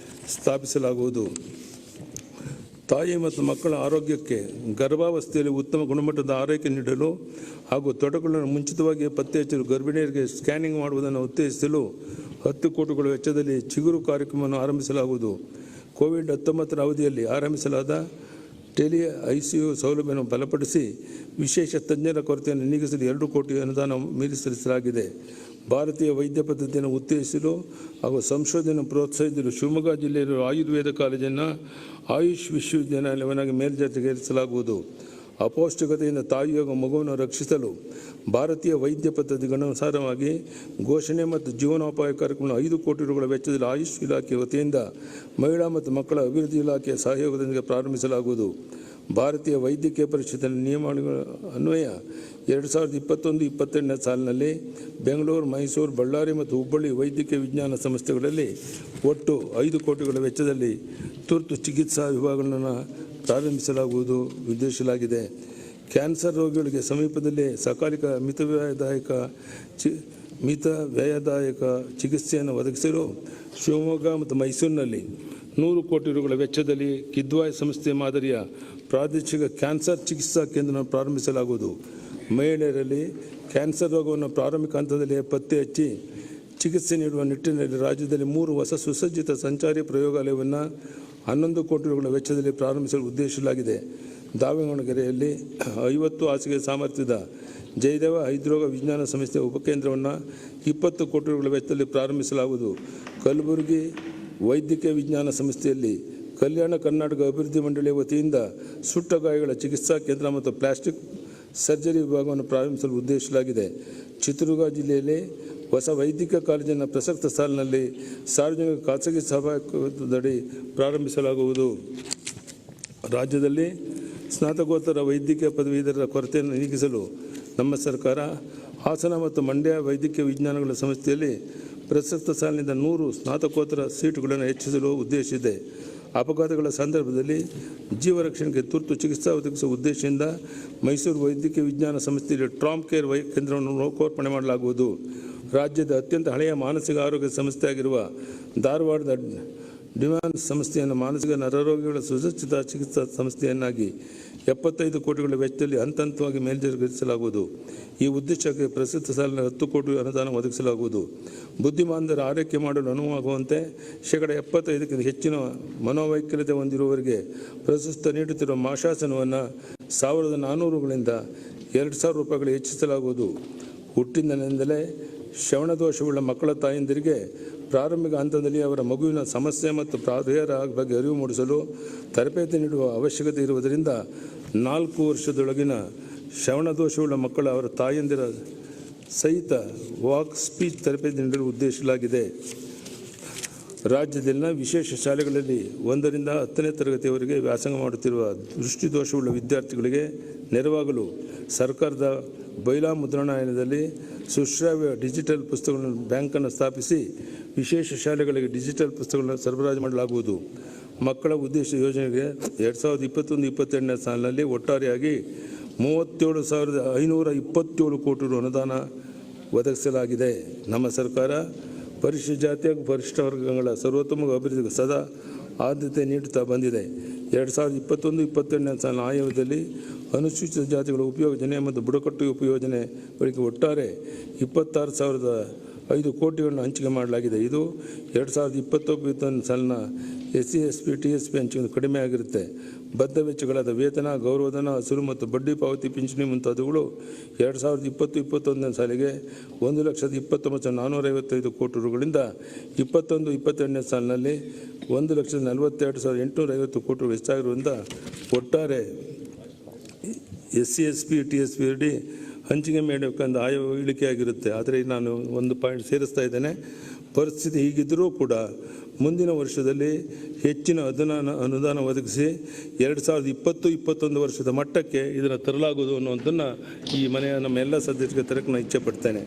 Speaker 1: ಸ್ಥಾಪಿಸಲಾಗುವುದು. ತಾಯಿ ಮತ್ತು ಮಕ್ಕಳ ಆರೋಗ್ಯಕ್ಕೆ ಗರ್ಭಾವಸ್ಥೆಯಲ್ಲಿ ಉತ್ತಮ ಗುಣಮಟ್ಟದ ಆರೈಕೆ ನೀಡಲು ಹಾಗೂ ತೊಡಕುಗಳನ್ನು ಮುಂಚಿತವಾಗಿ ಪತ್ತೆ ಹಚ್ಚಲು ಗರ್ಭಿಣಿಯರಿಗೆ ಸ್ಕ್ಯಾನಿಂಗ್ ಮಾಡುವುದನ್ನು ಉತ್ತೇಜಿಸಲು 10 ಕೋಟಿಗಳ ವೆಚ್ಚದಲ್ಲಿ ಚಿಗುರು ಕಾರ್ಯಕ್ರಮವನ್ನು ಆರಂಭಿಸಲಾಗುವುದು. ಕೋವಿಡ್-19 ಅವಧಿಯಲ್ಲಿ ಆರಂಭಿಸಲಾದ ಟೆಲಿ ICU ಸೌಲಭ್ಯವನ್ನು ಬಲಪಡಿಸಿ ವಿಶೇಷ ತಜ್ಞರ ಕೊರತೆಯನ್ನು ನೀಗಿಸಲು 2 ಕೋಟಿ ಅನುದಾನ ಮೀಸಲಿಸಲಾಗಿದೆ. ಭಾರತೀಯ ವೈದ್ಯ ಪದ್ಧತಿಯನ್ನು ಉತ್ತೇಜಿಸಲು ಹಾಗೂ ಸಂಶೋಧನೆ ಪ್ರೋತ್ಸಾಹಿಸಲು ಶಿವಮೊಗ್ಗ ಜಿಲ್ಲೆಯಲ್ಲಿರುವ ಆಯುರ್ವೇದ ಕಾಲೇಜನ್ನು ಆಯುಷ್ ವಿಶ್ವವಿದ್ಯಾನಿಲಯವನ್ನಾಗಿ ಮೇಲ್ದರ್ಜೆಗೇರಿಸಲಾಗುವುದು. ಅಪೌಷ್ಟಿಕತೆಯಿಂದ ತಾಯಿ ಹಾಗೂ ಮಗುವನ್ನು ರಕ್ಷಿಸಲು ಭಾರತೀಯ ವೈದ್ಯ ಪದ್ಧತಿಗನುಸಾರವಾಗಿ ಘೋಷಣೆ ಮತ್ತು ಜೀವನೋಪಾಯ ಕಾರ್ಯಕ್ರಮ 5 ಕೋಟಿ ರೂಗಳ ವೆಚ್ಚದಲ್ಲಿ ಆಯುಷ್ ಇಲಾಖೆ ವತಿಯಿಂದ ಮಹಿಳಾ ಮತ್ತು ಮಕ್ಕಳ ಅಭಿವೃದ್ಧಿ ಇಲಾಖೆಯ ಸಹಯೋಗದೊಂದಿಗೆ ಪ್ರಾರಂಭಿಸಲಾಗುವುದು. ಭಾರತೀಯ ವೈದ್ಯಕೀಯ ಪರಿಷತ್ತಿನ ನಿಯಮಾವಳಿಗಳ ಅನ್ವಯ 2021-22ನೇ ಸಾಲಿನಲ್ಲಿ ಬೆಂಗಳೂರು, ಮೈಸೂರು, ಬಳ್ಳಾರಿ ಮತ್ತು ಹುಬ್ಬಳ್ಳಿ ವೈದ್ಯಕೀಯ ವಿಜ್ಞಾನ ಸಂಸ್ಥೆಗಳಲ್ಲಿ ಒಟ್ಟು 5 ಕೋಟಿಗಳ ವೆಚ್ಚದಲ್ಲಿ ತುರ್ತು ಚಿಕಿತ್ಸಾ ವಿಭಾಗಗಳನ್ನು ಪ್ರಾರಂಭಿಸಲಾಗುವುದು ಉದ್ದೇಶಿಸಲಾಗಿದೆ. ಕ್ಯಾನ್ಸರ್ ರೋಗಿಗಳಿಗೆ ಸಮೀಪದಲ್ಲೇ ಸಕಾಲಿಕ ಮಿತವ್ಯಯದಾಯಕ ಚಿಕಿತ್ಸೆಯನ್ನು ಒದಗಿಸಲು ಶಿವಮೊಗ್ಗ ಮತ್ತು ಮೈಸೂರಿನಲ್ಲಿ 100 ಕೋಟಿ ರೂಗಳ ವೆಚ್ಚದಲ್ಲಿ ಕಿದ್ವಾಯ್ ಸಂಸ್ಥೆ ಮಾದರಿಯ ಪ್ರಾದೇಶಿಕ ಕ್ಯಾನ್ಸರ್ ಚಿಕಿತ್ಸಾ ಕೇಂದ್ರವನ್ನು ಪ್ರಾರಂಭಿಸಲಾಗುವುದು. ಮಹಿಳೆಯರಲ್ಲಿ ಕ್ಯಾನ್ಸರ್ ರೋಗವನ್ನು ಪ್ರಾರಂಭಿಕ ಹಂತದಲ್ಲಿ ಪತ್ತೆ ಹಚ್ಚಿ ಚಿಕಿತ್ಸೆ ನೀಡುವ ನಿಟ್ಟಿನಲ್ಲಿ ರಾಜ್ಯದಲ್ಲಿ 3 ಹೊಸ ಸುಸಜ್ಜಿತ ಸಂಚಾರಿ ಪ್ರಯೋಗಾಲಯವನ್ನು 11 ಕೋಟಿ ರೂಗಳ ವೆಚ್ಚದಲ್ಲಿ ಪ್ರಾರಂಭಿಸಲು ಉದ್ದೇಶಿಸಲಾಗಿದೆ. ದಾವಣಗೆರೆಯಲ್ಲಿ 50 ಹಾಸಿಗೆ ಸಾಮರ್ಥ್ಯದ ಜಯದೇವ ಹೃದ್ರೋಗ ವಿಜ್ಞಾನ ಸಂಸ್ಥೆಯ ಉಪಕೇಂದ್ರವನ್ನು 20 ಕೋಟಿ ರೂಗಳ ವೆಚ್ಚದಲ್ಲಿ ಪ್ರಾರಂಭಿಸಲಾಗುವುದು. ಕಲಬುರಗಿ ವೈದ್ಯಕೀಯ ವಿಜ್ಞಾನ ಸಂಸ್ಥೆಯಲ್ಲಿ ಕಲ್ಯಾಣ ಕರ್ನಾಟಕ ಅಭಿವೃದ್ಧಿ ಮಂಡಳಿಯ ವತಿಯಿಂದ ಸುಟ್ಟ ಗಾಯಗಳ ಚಿಕಿತ್ಸಾ ಕೇಂದ್ರ ಮತ್ತು ಪ್ಲಾಸ್ಟಿಕ್ ಸರ್ಜರಿ ವಿಭಾಗವನ್ನು ಪ್ರಾರಂಭಿಸಲು ಉದ್ದೇಶಿಸಲಾಗಿದೆ. ಚಿತ್ರದುರ್ಗ ಜಿಲ್ಲೆಯಲ್ಲಿ ಹೊಸ ವೈದ್ಯಕೀಯ ಕಾಲೇಜನ್ನು ಪ್ರಸಕ್ತ ಸಾಲಿನಲ್ಲಿ ಸಾರ್ವಜನಿಕ ಖಾಸಗಿ ಸಹಭಾಗಿತ್ವದಡಿ ಪ್ರಾರಂಭಿಸಲಾಗುವುದು. ರಾಜ್ಯದಲ್ಲಿ ಸ್ನಾತಕೋತ್ತರ ವೈದ್ಯಕೀಯ ಪದವೀಧರರ ಕೊರತೆಯನ್ನು ನೀಗಿಸಲು ನಮ್ಮ ಸರ್ಕಾರ ಹಾಸನ ಮತ್ತು ಮಂಡ್ಯ ವೈದ್ಯಕೀಯ ವಿಜ್ಞಾನಗಳ ಸಂಸ್ಥೆಯಲ್ಲಿ ಪ್ರಸಕ್ತ ಸಾಲಿನಿಂದ 100 ಸ್ನಾತಕೋತ್ತರ ಸೀಟುಗಳನ್ನು ಹೆಚ್ಚಿಸಲು ಉದ್ದೇಶಿಸಿದೆ. ಅಪಘಾತಗಳ ಸಂದರ್ಭದಲ್ಲಿ ಜೀವ ರಕ್ಷಣೆಗೆ ತುರ್ತು ಚಿಕಿತ್ಸಾ ಒದಗಿಸುವ ಉದ್ದೇಶದಿಂದ ಮೈಸೂರು ವೈದ್ಯಕೀಯ ವಿಜ್ಞಾನ ಸಂಸ್ಥೆಯಲ್ಲಿ ಟ್ರಾಮ್ ಕೇರ್ ಕೇಂದ್ರವನ್ನು ಲೋಕಾರ್ಪಣೆ ಮಾಡಲಾಗುವುದು. ರಾಜ್ಯದ ಅತ್ಯಂತ ಹಳೆಯ ಮಾನಸಿಕ ಆರೋಗ್ಯ ಸಂಸ್ಥೆಯಾಗಿರುವ ಧಾರವಾಡದ ಡಿಮ್ಯಾನ್ಸ್ ಸಂಸ್ಥೆಯನ್ನು ಮಾನಸಿಕ ನರರೋಗಿಗಳ ಸುಸಜ್ಜಿತ ಚಿಕಿತ್ಸಾ ಸಂಸ್ಥೆಯನ್ನಾಗಿ 75 ಕೋಟಿಗಳ ವೆಚ್ಚದಲ್ಲಿ ಹಂತವಾಗಿ ಮೇಲ್ದರ್ಜೆಗೇರಿಸಲಾಗುವುದು. ಈ ಉದ್ದೇಶಕ್ಕೆ ಪ್ರಸ್ತುತ ಸಾಲಿನ 10 ಕೋಟಿ ಅನುದಾನ ಒದಗಿಸಲಾಗುವುದು. ಬುದ್ಧಿಮಾಂದರ ಆರೈಕೆ ಮಾಡಲು ಅನುವಾಗುವಂತೆ 75% ಹೆಚ್ಚಿನ ಮನೋವೈಕಲ್ಯತೆ ಹೊಂದಿರುವವರಿಗೆ ಪ್ರಸ್ತುತ ನೀಡುತ್ತಿರುವ ಮಾಶಾಸನವನ್ನು 1400ಗಳಿಂದ 2000 ರೂಪಾಯಿಗಳು ಹೆಚ್ಚಿಸಲಾಗುವುದು. ಹುಟ್ಟಿನಿಂದಲೇ ಶ್ರವಣದೋಷವುಳ್ಳ ಮಕ್ಕಳ ತಾಯಂದಿರಿಗೆ ಪ್ರಾರಂಭಿಕ ಹಂತದಲ್ಲಿ ಅವರ ಮಗುವಿನ ಸಮಸ್ಯೆ ಮತ್ತು ಪರಿಹಾರ ಬಗ್ಗೆ ಅರಿವು ಮೂಡಿಸಲು ತರಬೇತಿ ನೀಡುವ ಅವಶ್ಯಕತೆ ಇರುವುದರಿಂದ 4 ವರ್ಷದೊಳಗಿನ ಶ್ರವಣದೋಷವುಳ್ಳ ಮಕ್ಕಳ ಅವರ ತಾಯಂದಿರ ಸಹಿತ ವಾಕ್ ಸ್ಪೀಚ್ ತರಬೇತಿ ನೀಡಲು ಉದ್ದೇಶಿಸಲಾಗಿದೆ. ರಾಜ್ಯದಲ್ಲಿನ ವಿಶೇಷ ಶಾಲೆಗಳಲ್ಲಿ 1ರಿಂದ 10ನೇ ತರಗತಿಯವರೆಗೆ ವ್ಯಾಸಂಗ ಮಾಡುತ್ತಿರುವ ದೃಷ್ಟಿದೋಷವುಳ್ಳ ವಿದ್ಯಾರ್ಥಿಗಳಿಗೆ ನೆರವಾಗಲು ಸರ್ಕಾರದ ಬೈಲಾ ಮುದ್ರಣಾಲಯದಲ್ಲಿ ಸುಶ್ರಾವ್ಯ ಡಿಜಿಟಲ್ ಪುಸ್ತಕಗಳ ಬ್ಯಾಂಕನ್ನು ಸ್ಥಾಪಿಸಿ ವಿಶೇಷ ಶಾಲೆಗಳಿಗೆ ಡಿಜಿಟಲ್ ಪುಸ್ತಕಗಳನ್ನು ಸರಬರಾಜು ಮಾಡಲಾಗುವುದು. ಮಕ್ಕಳ ಉದ್ದೇಶ ಯೋಜನೆಗೆ 2021-22ನೇ ಸಾಲಿನಲ್ಲಿ ಒಟ್ಟಾರೆಯಾಗಿ 37,527 ಕೋಟಿ ರು ಅನುದಾನ ಒದಗಿಸಲಾಗಿದೆ. ನಮ್ಮ ಸರ್ಕಾರ ಪರಿಶಿಷ್ಟ ಜಾತಿ ಹಾಗೂ ಪರಿಶಿಷ್ಟ ವರ್ಗಗಳ ಸರ್ವತೋಮುಖ ಅಭಿವೃದ್ಧಿಗೆ ಸದಾ ಆದ್ಯತೆ ನೀಡುತ್ತಾ ಬಂದಿದೆ. 2021-22ನೇ ಸಾಲಿನ ಆಯವ್ಯಯದಲ್ಲಿ ಅನುಸೂಚಿತ ಜಾತಿಗಳ ಉಪಯೋಜನೆ ಮತ್ತು ಬುಡಕಟ್ಟು ಉಪಯೋಜನೆಗಳಿಗೆ ಒಟ್ಟಾರೆ 26,005 ಕೋಟಿಗಳನ್ನು ಹಂಚಿಕೆ ಮಾಡಲಾಗಿದೆ. ಇದು 2020-21 ಸಾಲಿನ SC, SP, TSP ಹಂಚಿಕೆ ಕಡಿಮೆ ಆಗಿರುತ್ತೆ. ಬದ್ಧ ವೆಚ್ಚಗಳಾದ ವೇತನ, ಗೌರವಧನ, ಹಸಿರು ಮತ್ತು ಬಡ್ಡಿ ಪಾವತಿ, ಪಿಂಚಣಿ ಮುಂತಾದವುಗಳು 2020-21 ಸಾಲಿಗೆ 1,29,455 ಕೋಟಿ ರೂಗಳಿಂದ 21-22 ಸಾಲಿನಲ್ಲಿ 1,42,850 ಕೋಟಿ ರು ಹೆಚ್ಚಾಗಿರುವುದರಿಂದ ಒಟ್ಟಾರೆ SC, SP, TSP ಅಡಿ ಹಂಚಿಕೆ ಮಾಡಬೇಕಂದ ಆಯ ಇಳಿಕೆಯಾಗಿರುತ್ತೆ. ಆದರೆ ನಾನು ಒಂದು ಪಾಯಿಂಟ್ ಸೇರಿಸ್ತಾ ಇದ್ದೇನೆ. ಪರಿಸ್ಥಿತಿ ಹೀಗಿದ್ದರೂ ಕೂಡ ಮುಂದಿನ ವರ್ಷದಲ್ಲಿ ಹೆಚ್ಚಿನ ಅನುದಾನ ಒದಗಿಸಿ 2020-21 ವರ್ಷದ ಮಟ್ಟಕ್ಕೆ ಇದನ್ನು ತರಲಾಗುವುದು ಅನ್ನುವಂಥನ್ನು ಈ ಮನೆಯ ನಮ್ಮೆಲ್ಲ ಸದಸ್ಯರಿಗೆ ತರಕ್ಕೆ ನಾನು ಇಚ್ಛೆ ಪಡ್ತೇನೆ.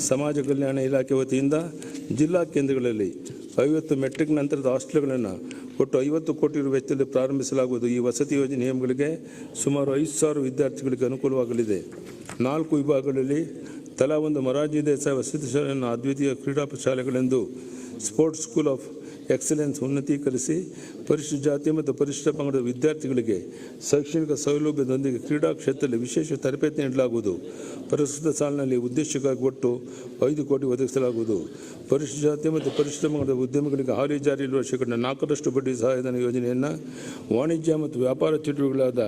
Speaker 1: ಸಮಾಜ ಕಲ್ಯಾಣ ಇಲಾಖೆ ವತಿಯಿಂದ ಜಿಲ್ಲಾ ಕೇಂದ್ರಗಳಲ್ಲಿ 50 ಮೆಟ್ರಿಕ್ ನಂತರದ ಹಾಸ್ಟೆಲ್ಗಳನ್ನು ಒಟ್ಟು 50 ಕೋಟಿ ರು ವೆಚ್ಚದಲ್ಲಿ ಪ್ರಾರಂಭಿಸಲಾಗುವುದು. ಈ ವಸತಿ ಯೋಜನೆ ನಿಯಮಗಳಿಗೆ ಸುಮಾರು 5,000 ವಿದ್ಯಾರ್ಥಿಗಳಿಗೆ ಅನುಕೂಲವಾಗಲಿದೆ. 4 ವಿಭಾಗಗಳಲ್ಲಿ ತಲಾ ಒಂದು ಮೊರಾರ್ಜಿ ದೇಸಾಯಿ ವಸತಿ ಶಾಲೆಯನ್ನು ಅದ್ವಿತೀಯ ಕ್ರೀಡಾ ಶಾಲೆಗಳೆಂದು ಸ್ಪೋರ್ಟ್ಸ್ ಸ್ಕೂಲ್ ಆಫ್ ಎಕ್ಸಲೆನ್ಸ್ ಉನ್ನತೀಕರಿಸಿ ಪರಿಶಿಷ್ಟ ಜಾತಿ ಮತ್ತು ಪರಿಶಿಷ್ಟ ಪಂಗಡದ ವಿದ್ಯಾರ್ಥಿಗಳಿಗೆ ಶೈಕ್ಷಣಿಕ ಸೌಲಭ್ಯದೊಂದಿಗೆ ಕ್ರೀಡಾ ಕ್ಷೇತ್ರದಲ್ಲಿ ವಿಶೇಷ ತರಬೇತಿ ನೀಡಲಾಗುವುದು. ಪ್ರಸ್ತುತ ಸಾಲಿನಲ್ಲಿ ಉದ್ದೇಶಕ್ಕಾಗಿ ಒಟ್ಟು 5 ಕೋಟಿ ಒದಗಿಸಲಾಗುವುದು. ಪರಿಶಿಷ್ಟ ಜಾತಿ ಮತ್ತು ಪರಿಶಿಷ್ಟ ಪಂಗಡದ ಉದ್ಯಮಿಗಳಿಗೆ ಹಾಲಿ ಜಾರಿಯಲ್ಲಿರುವ 4% ಬಡ್ಡಿ ಸಹಾಯಧನ ಯೋಜನೆಯನ್ನು ವಾಣಿಜ್ಯ ಮತ್ತು ವ್ಯಾಪಾರ ಚಟುವಟಿಕೆಗಳಾದ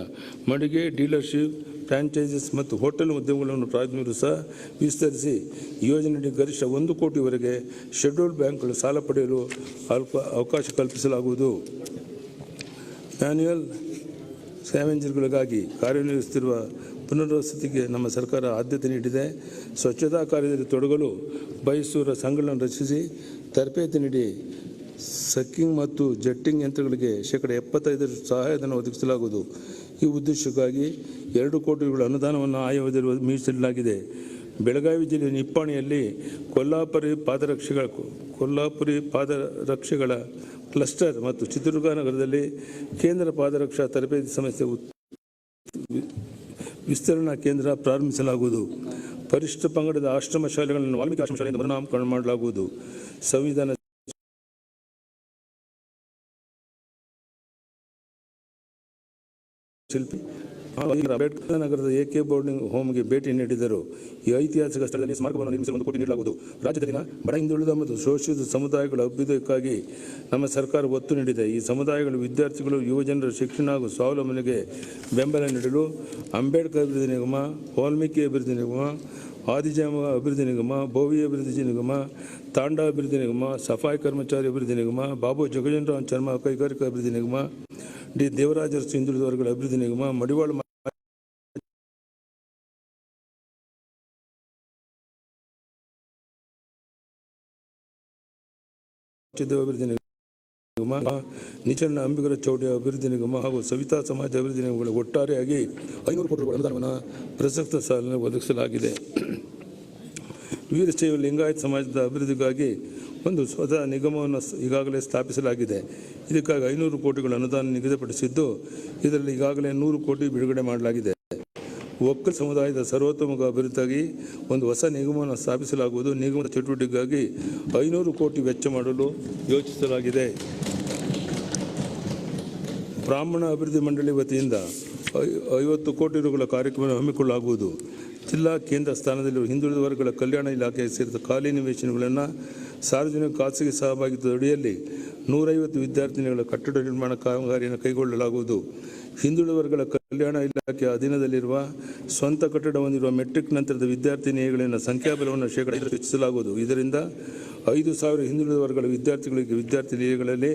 Speaker 1: ಮಳಿಗೆ, ಡೀಲರ್ಶಿಪ್, ಫ್ರಾಂಚೈಸಸ್ ಮತ್ತು ಹೋಟೆಲ್ ಉದ್ಯಮಗಳನ್ನು ಪ್ರಾರಂಭಿಸಲು ಸಹ ವಿಸ್ತರಿಸಿ ಯೋಜನೆಯಡಿ ಗರಿಷ್ಠ 1 ಕೋಟಿವರೆಗೆ ಶೆಡ್ಯೂಲ್ಡ್ ಬ್ಯಾಂಕ್ಗಳು ಸಾಲ ಪಡೆಯಲು ಅವಕಾಶ ಕಲ್ಪಿಸಲಾಗುವುದು. ಮ್ಯಾನ್ಯುಯಲ್ ಸ್ಕ್ಯಾವೆಂಜರ್ಗಳಿಗಾಗಿ ಕಾರ್ಯನಿರ್ವಹಿಸುತ್ತಿರುವ ಪುನರ್ವಸತಿಗೆ ನಮ್ಮ ಸರ್ಕಾರ ಆದ್ಯತೆ ನೀಡಿದೆ. ಸ್ವಚ್ಛತಾ ಕಾರ್ಯದಲ್ಲಿ ತೊಡಗಲು ಬಯಸುವ ಸಂಘಗಳನ್ನು ರಚಿಸಿ ತರಬೇತಿ ನೀಡಿ ಸಕ್ಕಿಂಗ್ ಮತ್ತು ಜಟ್ಟಿಂಗ್ ಯಂತ್ರಗಳಿಗೆ 75% ಸಹಾಯಧನ ಒದಗಿಸಲಾಗುವುದು. ಈ ಉದ್ದೇಶಕ್ಕಾಗಿ 2 ಕೋಟಿ ರುಗಳ ಅನುದಾನವನ್ನು ಆಯವ್ಯಯದಲ್ಲಿ ಮೀಸಲಿಡಲಾಗಿದೆ. ಬೆಳಗಾವಿ ಜಿಲ್ಲೆಯ ನಿಪ್ಪಾಣಿಯಲ್ಲಿ ಕೊಲ್ಲಾಪುರಿ ಪಾದರಕ್ಷೆಗಳ ಕ್ಲಸ್ಟರ್ ಮತ್ತು ಚಿತ್ರದುರ್ಗ ನಗರದಲ್ಲಿ ಕೇಂದ್ರ ಪಾದರಕ್ಷಾ ತರಬೇತಿ ಸಂಸ್ಥೆ ವಿಸ್ತರಣಾ ಕೇಂದ್ರ ಪ್ರಾರಂಭಿಸಲಾಗುವುದು. ಪರಿಶಿಷ್ಟ ಪಂಗಡದ ಆಶ್ರಮ ಶಾಲೆಗಳನ್ನು ವಾಲ್ಮೀಕಿ ಆಶ್ರಮ ಶಾಲೆಯಿಂದ ಮರುನಾಮಕರಣ ಮಾಡಲಾಗುವುದು. ಸಂವಿಧಾನ ಶಿಲ್ಪಿ ಅಂಬೇಡ್ಕರ್ ನಗರದ AK ಬೋರ್ಡಿಂಗ್ ಹೋಮ್ಗೆ ಭೇಟಿ ನೀಡಿದರು. ಈ ಐತಿಹಾಸಿಕ ಸ್ಥಳದಲ್ಲಿ ಸ್ಮಾರಕವನ್ನು ನಿರ್ಮಿಸಲು 1 ಕೋಟಿ ನೀಡಲಾಗುವುದು. ರಾಜ್ಯದಲ್ಲಿನ ಬಡ ಹಿಂದುಳಿದ ಮತ್ತು ಶೋಷಿತ ಸಮುದಾಯಗಳ ಅಭ್ಯುದಯಕ್ಕಾಗಿ ನಮ್ಮ ಸರ್ಕಾರ ಒತ್ತು ನೀಡಿದೆ. ಈ ಸಮುದಾಯಗಳ ವಿದ್ಯಾರ್ಥಿಗಳು, ಯುವಜನರ ಶಿಕ್ಷಣ ಹಾಗೂ ಸ್ವಾವಲಂಬನೆಗೆ ಬೆಂಬಲ ನೀಡಲು ಅಂಬೇಡ್ಕರ್ ಅಭಿವೃದ್ಧಿ ನಿಗಮ, ವಾಲ್ಮೀಕಿ ಅಭಿವೃದ್ಧಿ ನಿಗಮ, ಆದಿಜಾಮ ಅಭಿವೃದ್ಧಿ ನಿಗಮ, ಭೋವಿ ಅಭಿವೃದ್ಧಿ ನಿಗಮ, ತಾಂಡಾ ಅಭಿವೃದ್ಧಿ ನಿಗಮ, ಸಫಾಯಿ ಕರ್ಮಚಾರಿ ಅಭಿವೃದ್ಧಿ ನಿಗಮ, ಬಾಬು ಜಗಜೀವನರಾಮ್ ಚರ್ಮ ಕೈಗಾರಿಕಾ ಅಭಿವೃದ್ಧಿ ನಿಗಮ, ಡಿ ದೇವರಾಜ ಹಿಂದುಳಿದ ವರ್ಗಗಳ ಅಭಿವೃದ್ಧಿ ನಿಗಮ, ಮಡಿವಾಳ ಅಭಿವೃದ್ಧಿ ನಿಗಮ, ನಿಚರಣ ಅಂಬಿಗರ ಚೌಡಿಯ ಅಭಿವೃದ್ಧಿ ನಿಗಮ ಹಾಗೂ ಸವಿತಾ ಸಮಾಜ ಅಭಿವೃದ್ಧಿ ನಿಗಮಗಳ ಒಟ್ಟಾರೆಯಾಗಿ 500 ಕೋಟಿ ರೂಪಾಯಿ ಅನುದಾನವನ್ನು ಪ್ರಸಕ್ತ ಸಾಲಿನಲ್ಲಿ ಒದಗಿಸಲಾಗಿದೆ. ವೀರಶೈವ ಲಿಂಗಾಯತ ಸಮಾಜದ ಅಭಿವೃದ್ಧಿಗಾಗಿ ಒಂದು ಸ್ವತಃ ನಿಗಮವನ್ನು ಈಗಾಗಲೇ ಸ್ಥಾಪಿಸಲಾಗಿದೆ. ಇದಕ್ಕಾಗಿ 500 ಕೋಟಿಗಳ ಅನುದಾನ ನಿಗದಿಪಡಿಸಿದ್ದು, ಇದರಲ್ಲಿ ಈಗಾಗಲೇ 100 ಕೋಟಿ ಬಿಡುಗಡೆ ಮಾಡಲಾಗಿದೆ. ಒಕ್ಕಲು ಸಮುದಾಯದ ಸರ್ವತೋಮುಖ ಅಭಿವೃದ್ಧಿಗಾಗಿ ಒಂದು ಹೊಸ ನಿಗಮವನ್ನು ಸ್ಥಾಪಿಸಲಾಗುವುದು. ನಿಗಮದ ಚಟುವಟಿಕೆಗಾಗಿ 500 ಕೋಟಿ ವೆಚ್ಚ ಮಾಡಲು ಯೋಚಿಸಲಾಗಿದೆ. ಬ್ರಾಹ್ಮಣ ಅಭಿವೃದ್ಧಿ ಮಂಡಳಿ ವತಿಯಿಂದ 50 ಕೋಟಿ ರುಗಳ ಕಾರ್ಯಕ್ರಮ ಹಮ್ಮಿಕೊಳ್ಳಲಾಗುವುದು. ಜಿಲ್ಲಾ ಕೇಂದ್ರ ಸ್ಥಾನದಲ್ಲಿರುವ ಹಿಂದುಳಿದ ವರ್ಗಗಳ ಕಲ್ಯಾಣ ಇಲಾಖೆಗೆ ಸೇರಿದ ಖಾಲಿ ನಿವೇಶನಗಳನ್ನು ಸಾರ್ವಜನಿಕ ಖಾಸಗಿ ಸಹಭಾಗಿತ್ವದ ಅಡಿಯಲ್ಲಿ 150 ವಿದ್ಯಾರ್ಥಿನಿಗಳ ಕಟ್ಟಡ ನಿರ್ಮಾಣ ಕಾಮಗಾರಿಯನ್ನು ಕೈಗೊಳ್ಳಲಾಗುವುದು. ಹಿಂದುಳಿದ ವರ್ಗಗಳ ಕಲ್ಯಾಣ ಇಲಾಖೆಯ ಅಧೀನದಲ್ಲಿರುವ ಸ್ವಂತ ಕಟ್ಟಡ ಹೊಂದಿರುವ ಮೆಟ್ರಿಕ್ ನಂತರದ ವಿದ್ಯಾರ್ಥಿನಿಯರುಗಳ ಸಂಖ್ಯಾಬಲವನ್ನು 5% ಹೆಚ್ಚಿಸಲಾಗುವುದು. ಇದರಿಂದ 5,000 ಹಿಂದುಳಿದ ವರ್ಗಗಳ ವಿದ್ಯಾರ್ಥಿಗಳಿಗೆ ವಿದ್ಯಾರ್ಥಿನಿಯರುಗಳಲ್ಲಿ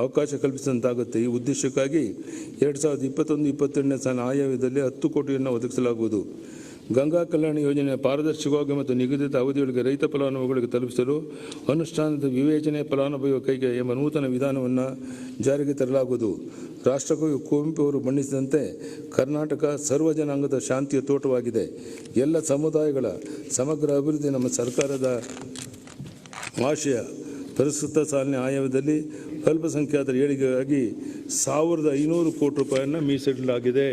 Speaker 1: ಅವಕಾಶ ಕಲ್ಪಿಸಿದಂತಾಗುತ್ತೆ. ಈ ಉದ್ದೇಶಕ್ಕಾಗಿ 2021-22 ಸಾಲಿನ ಆಯವ್ಯಯದಲ್ಲಿ 10 ಕೋಟಿಯನ್ನು ಒದಗಿಸಲಾಗುವುದು. ಗಂಗಾ ಕಲ್ಯಾಣ ಯೋಜನೆಯ ಪಾರದರ್ಶಕವಾಗಿ ಮತ್ತು ನಿಗದಿತ ಅವಧಿಯೊಳಗೆ ರೈತ ಫಲಾನುಭವಿಗಳಿಗೆ ತಲುಪಿಸಲು ಅನುಷ್ಠಾನದ ವಿವೇಚನೆ ಫಲಾನುಭವಿಯ ಕೈಗೆ ಎಂಬ ನೂತನ ವಿಧಾನವನ್ನು ಜಾರಿಗೆ ತರಲಾಗುವುದು. ರಾಷ್ಟ್ರಕವಿ ಕುವೆಂಪು ಅವರು ಬಣ್ಣಿಸಿದಂತೆ ಕರ್ನಾಟಕ ಸರ್ವ ಜನಾಂಗದ ಶಾಂತಿಯ ತೋಟವಾಗಿದೆ. ಎಲ್ಲ ಸಮುದಾಯಗಳ ಸಮಗ್ರ ಅಭಿವೃದ್ಧಿ ನಮ್ಮ ಸರ್ಕಾರದ ಆಶಯ. ಪ್ರಸ್ತುತ ಸಾಲಿನ ಆಯವ್ಯಯದಲ್ಲಿ ಅಲ್ಪಸಂಖ್ಯಾತರ ಏಳಿಗೆಗಾಗಿ 1,500 ಕೋಟಿ ರೂಪಾಯಿಯನ್ನು ಮೀಸಲಿಡಲಾಗಿದೆ.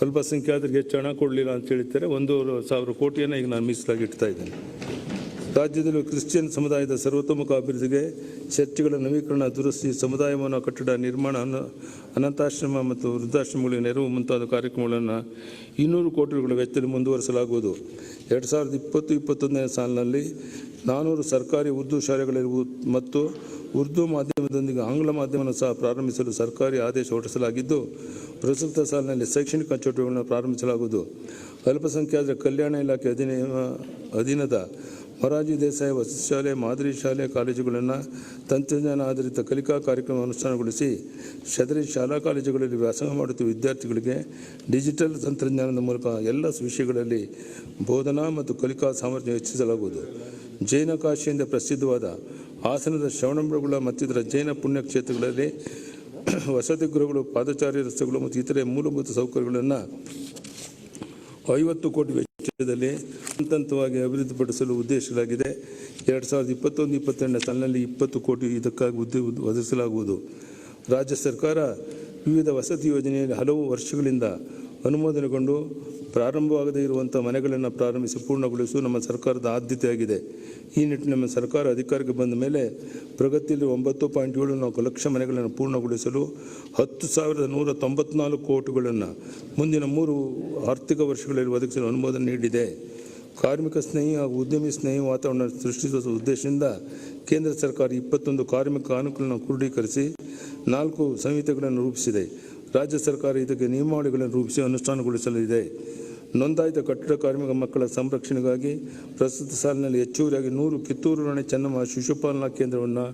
Speaker 1: ಅಲ್ಪಸಂಖ್ಯಾತರಿಗೆ ಹೆಚ್ಚು ಹಣ ಕೊಡಲಿಲ್ಲ ಅಂತ ಹೇಳ್ತಾರೆ. 1,000 ಕೋಟಿಯನ್ನು ಈಗ ನಾನು ಮೀಸಲಾಗಿ ಇಡ್ತಾ ಇದ್ದೇನೆ. ರಾಜ್ಯದಲ್ಲಿ ಕ್ರಿಶ್ಚಿಯನ್ ಸಮುದಾಯದ ಸರ್ವತೋಮುಖ ಅಭಿವೃದ್ಧಿಗೆ ಚರ್ಚ್ಗಳ ನವೀಕರಣ, ದುರಸ್ತಿ, ಸಮುದಾಯ ಭವನ ಕಟ್ಟಡ ನಿರ್ಮಾಣ, ಅನಾಥಾಶ್ರಮ ಮತ್ತು ವೃದ್ಧಾಶ್ರಮಗಳಿಗೆ ನೆರವು ಮುಂತಾದ ಕಾರ್ಯಕ್ರಮಗಳನ್ನು 200 ಕೋಟಿ ರುಗಳ ವೆಚ್ಚದಲ್ಲಿ ಮುಂದುವರಿಸಲಾಗುವುದು. 2020-21 ಸಾಲಿನಲ್ಲಿ 400 ಸರ್ಕಾರಿ ಉರ್ದು ಶಾಲೆಗಳಲ್ಲಿ ಮತ್ತು ಉರ್ದು ಮಾಧ್ಯಮದೊಂದಿಗೆ ಆಂಗ್ಲ ಮಾಧ್ಯಮವನ್ನು ಸಹ ಪ್ರಾರಂಭಿಸಲು ಸರ್ಕಾರಿ ಆದೇಶ ಹೊರಡಿಸಲಾಗಿದ್ದು, ಪ್ರಸಕ್ತ ಸಾಲಿನಲ್ಲಿ ಶೈಕ್ಷಣಿಕ ಚಟುವಟಿಕೆಗಳನ್ನು ಪ್ರಾರಂಭಿಸಲಾಗುವುದು. ಅಲ್ಪಸಂಖ್ಯಾತರ ಕಲ್ಯಾಣ ಇಲಾಖೆ ಅಧೀನದ ಮೊರಾರ್ಜಿ ದೇಸಾಯಿ ವಸತಿ ಶಾಲೆ, ಮಾದರಿ ಶಾಲೆ, ಕಾಲೇಜುಗಳನ್ನು ತಂತ್ರಜ್ಞಾನ ಆಧಾರಿತ ಕಲಿಕಾ ಕಾರ್ಯಕ್ರಮ ಅನುಷ್ಠಾನಗೊಳಿಸಿ ಸದರಿ ಶಾಲಾ ಕಾಲೇಜುಗಳಲ್ಲಿ ವ್ಯಾಸಂಗ ಮಾಡುತ್ತಿರುವ ವಿದ್ಯಾರ್ಥಿಗಳಿಗೆ ಡಿಜಿಟಲ್ ತಂತ್ರಜ್ಞಾನದ ಮೂಲಕ ಎಲ್ಲ ವಿಷಯಗಳಲ್ಲಿ ಬೋಧನಾ ಮತ್ತು ಕಲಿಕಾ ಸಾಮರ್ಥ್ಯ ಹೆಚ್ಚಿಸಲಾಗುವುದು. ಜೈನ ಕಾಶಿಯಿಂದ ಪ್ರಸಿದ್ಧವಾದ ಹಾಸನದ ಶ್ರವಣಬೆಳಗೊಳ ಮತ್ತಿತರ ಜೈನ ಪುಣ್ಯಕ್ಷೇತ್ರಗಳಲ್ಲಿ ವಸತಿ ಗೃಹಗಳು, ಪಾದಚಾರಿ ರಸ್ತೆಗಳು ಮತ್ತು ಇತರೆ ಮೂಲಭೂತ ಸೌಕರ್ಯಗಳನ್ನು 50 ಕೋಟಿ ವೆಚ್ಚದಲ್ಲಿ ಹಂತವಾಗಿ ಅಭಿವೃದ್ಧಿಪಡಿಸಲು ಉದ್ದೇಶಿಸಲಾಗಿದೆ. 2021-22ನೇ ಸಾಲಿನಲ್ಲಿ 20 ಕೋಟಿ ಇದಕ್ಕಾಗಿ ಒದಗಿಸಲಾಗುವುದು. ರಾಜ್ಯ ಸರ್ಕಾರ ವಿವಿಧ ವಸತಿ ಯೋಜನೆಯಲ್ಲಿ ಹಲವು ವರ್ಷಗಳಿಂದ ಅನುಮೋದನೆಗೊಂಡು ಪ್ರಾರಂಭವಾಗದೇ ಇರುವಂಥ ಮನೆಗಳನ್ನು ಪ್ರಾರಂಭಿಸಿ ಪೂರ್ಣಗೊಳಿಸುವುದು ನಮ್ಮ ಸರ್ಕಾರದ ಆದ್ಯತೆಯಾಗಿದೆ. ಈ ನಿಟ್ಟಿನಲ್ಲಿ ನಮ್ಮ ಸರ್ಕಾರ ಅಧಿಕಾರಕ್ಕೆ ಬಂದ ಮೇಲೆ ಪ್ರಗತಿಯಲ್ಲಿ 9.74 ಲಕ್ಷ ಮನೆಗಳನ್ನು ಪೂರ್ಣಗೊಳಿಸಲು 10,194 ಕೋಟಿಗಳನ್ನು ಮುಂದಿನ 3 ಆರ್ಥಿಕ ವರ್ಷಗಳಲ್ಲಿ ಒದಗಿಸಲು ಅನುಮೋದನೆ ನೀಡಿದೆ. ಕಾರ್ಮಿಕ ಸ್ನೇಹಿ ಹಾಗೂ ಉದ್ಯಮಿ ಸ್ನೇಹಿ ವಾತಾವರಣ ಸೃಷ್ಟಿಸುವ ಉದ್ದೇಶದಿಂದ ಕೇಂದ್ರ ಸರ್ಕಾರ 21 ಕಾರ್ಮಿಕ ಕಾನೂನುಗಳನ್ನು ಕ್ರೋಢೀಕರಿಸಿ 4 ಸಂಹಿತೆಗಳನ್ನು ರೂಪಿಸಿದೆ. ರಾಜ್ಯ ಸರ್ಕಾರ ಇದಕ್ಕೆ ನಿಯಮಾವಳಿಗಳನ್ನು ರೂಪಿಸಿ ಅನುಷ್ಠಾನಗೊಳಿಸಲಿದೆ. ನೋಂದಾಯಿತ ಕಟ್ಟಡ ಕಾರ್ಮಿಕ ಮಕ್ಕಳ ಸಂರಕ್ಷಣೆಗಾಗಿ ಪ್ರಸ್ತುತ ಸಾಲಿನಲ್ಲಿ ಹೆಚ್ಚುವರಿಯಾಗಿ 100 ಕಿತ್ತೂರು ರಾಣಿ ಚೆನ್ನಮ್ಮ ಶಿಶುಪಾಲನಾ ಕೇಂದ್ರವನ್ನು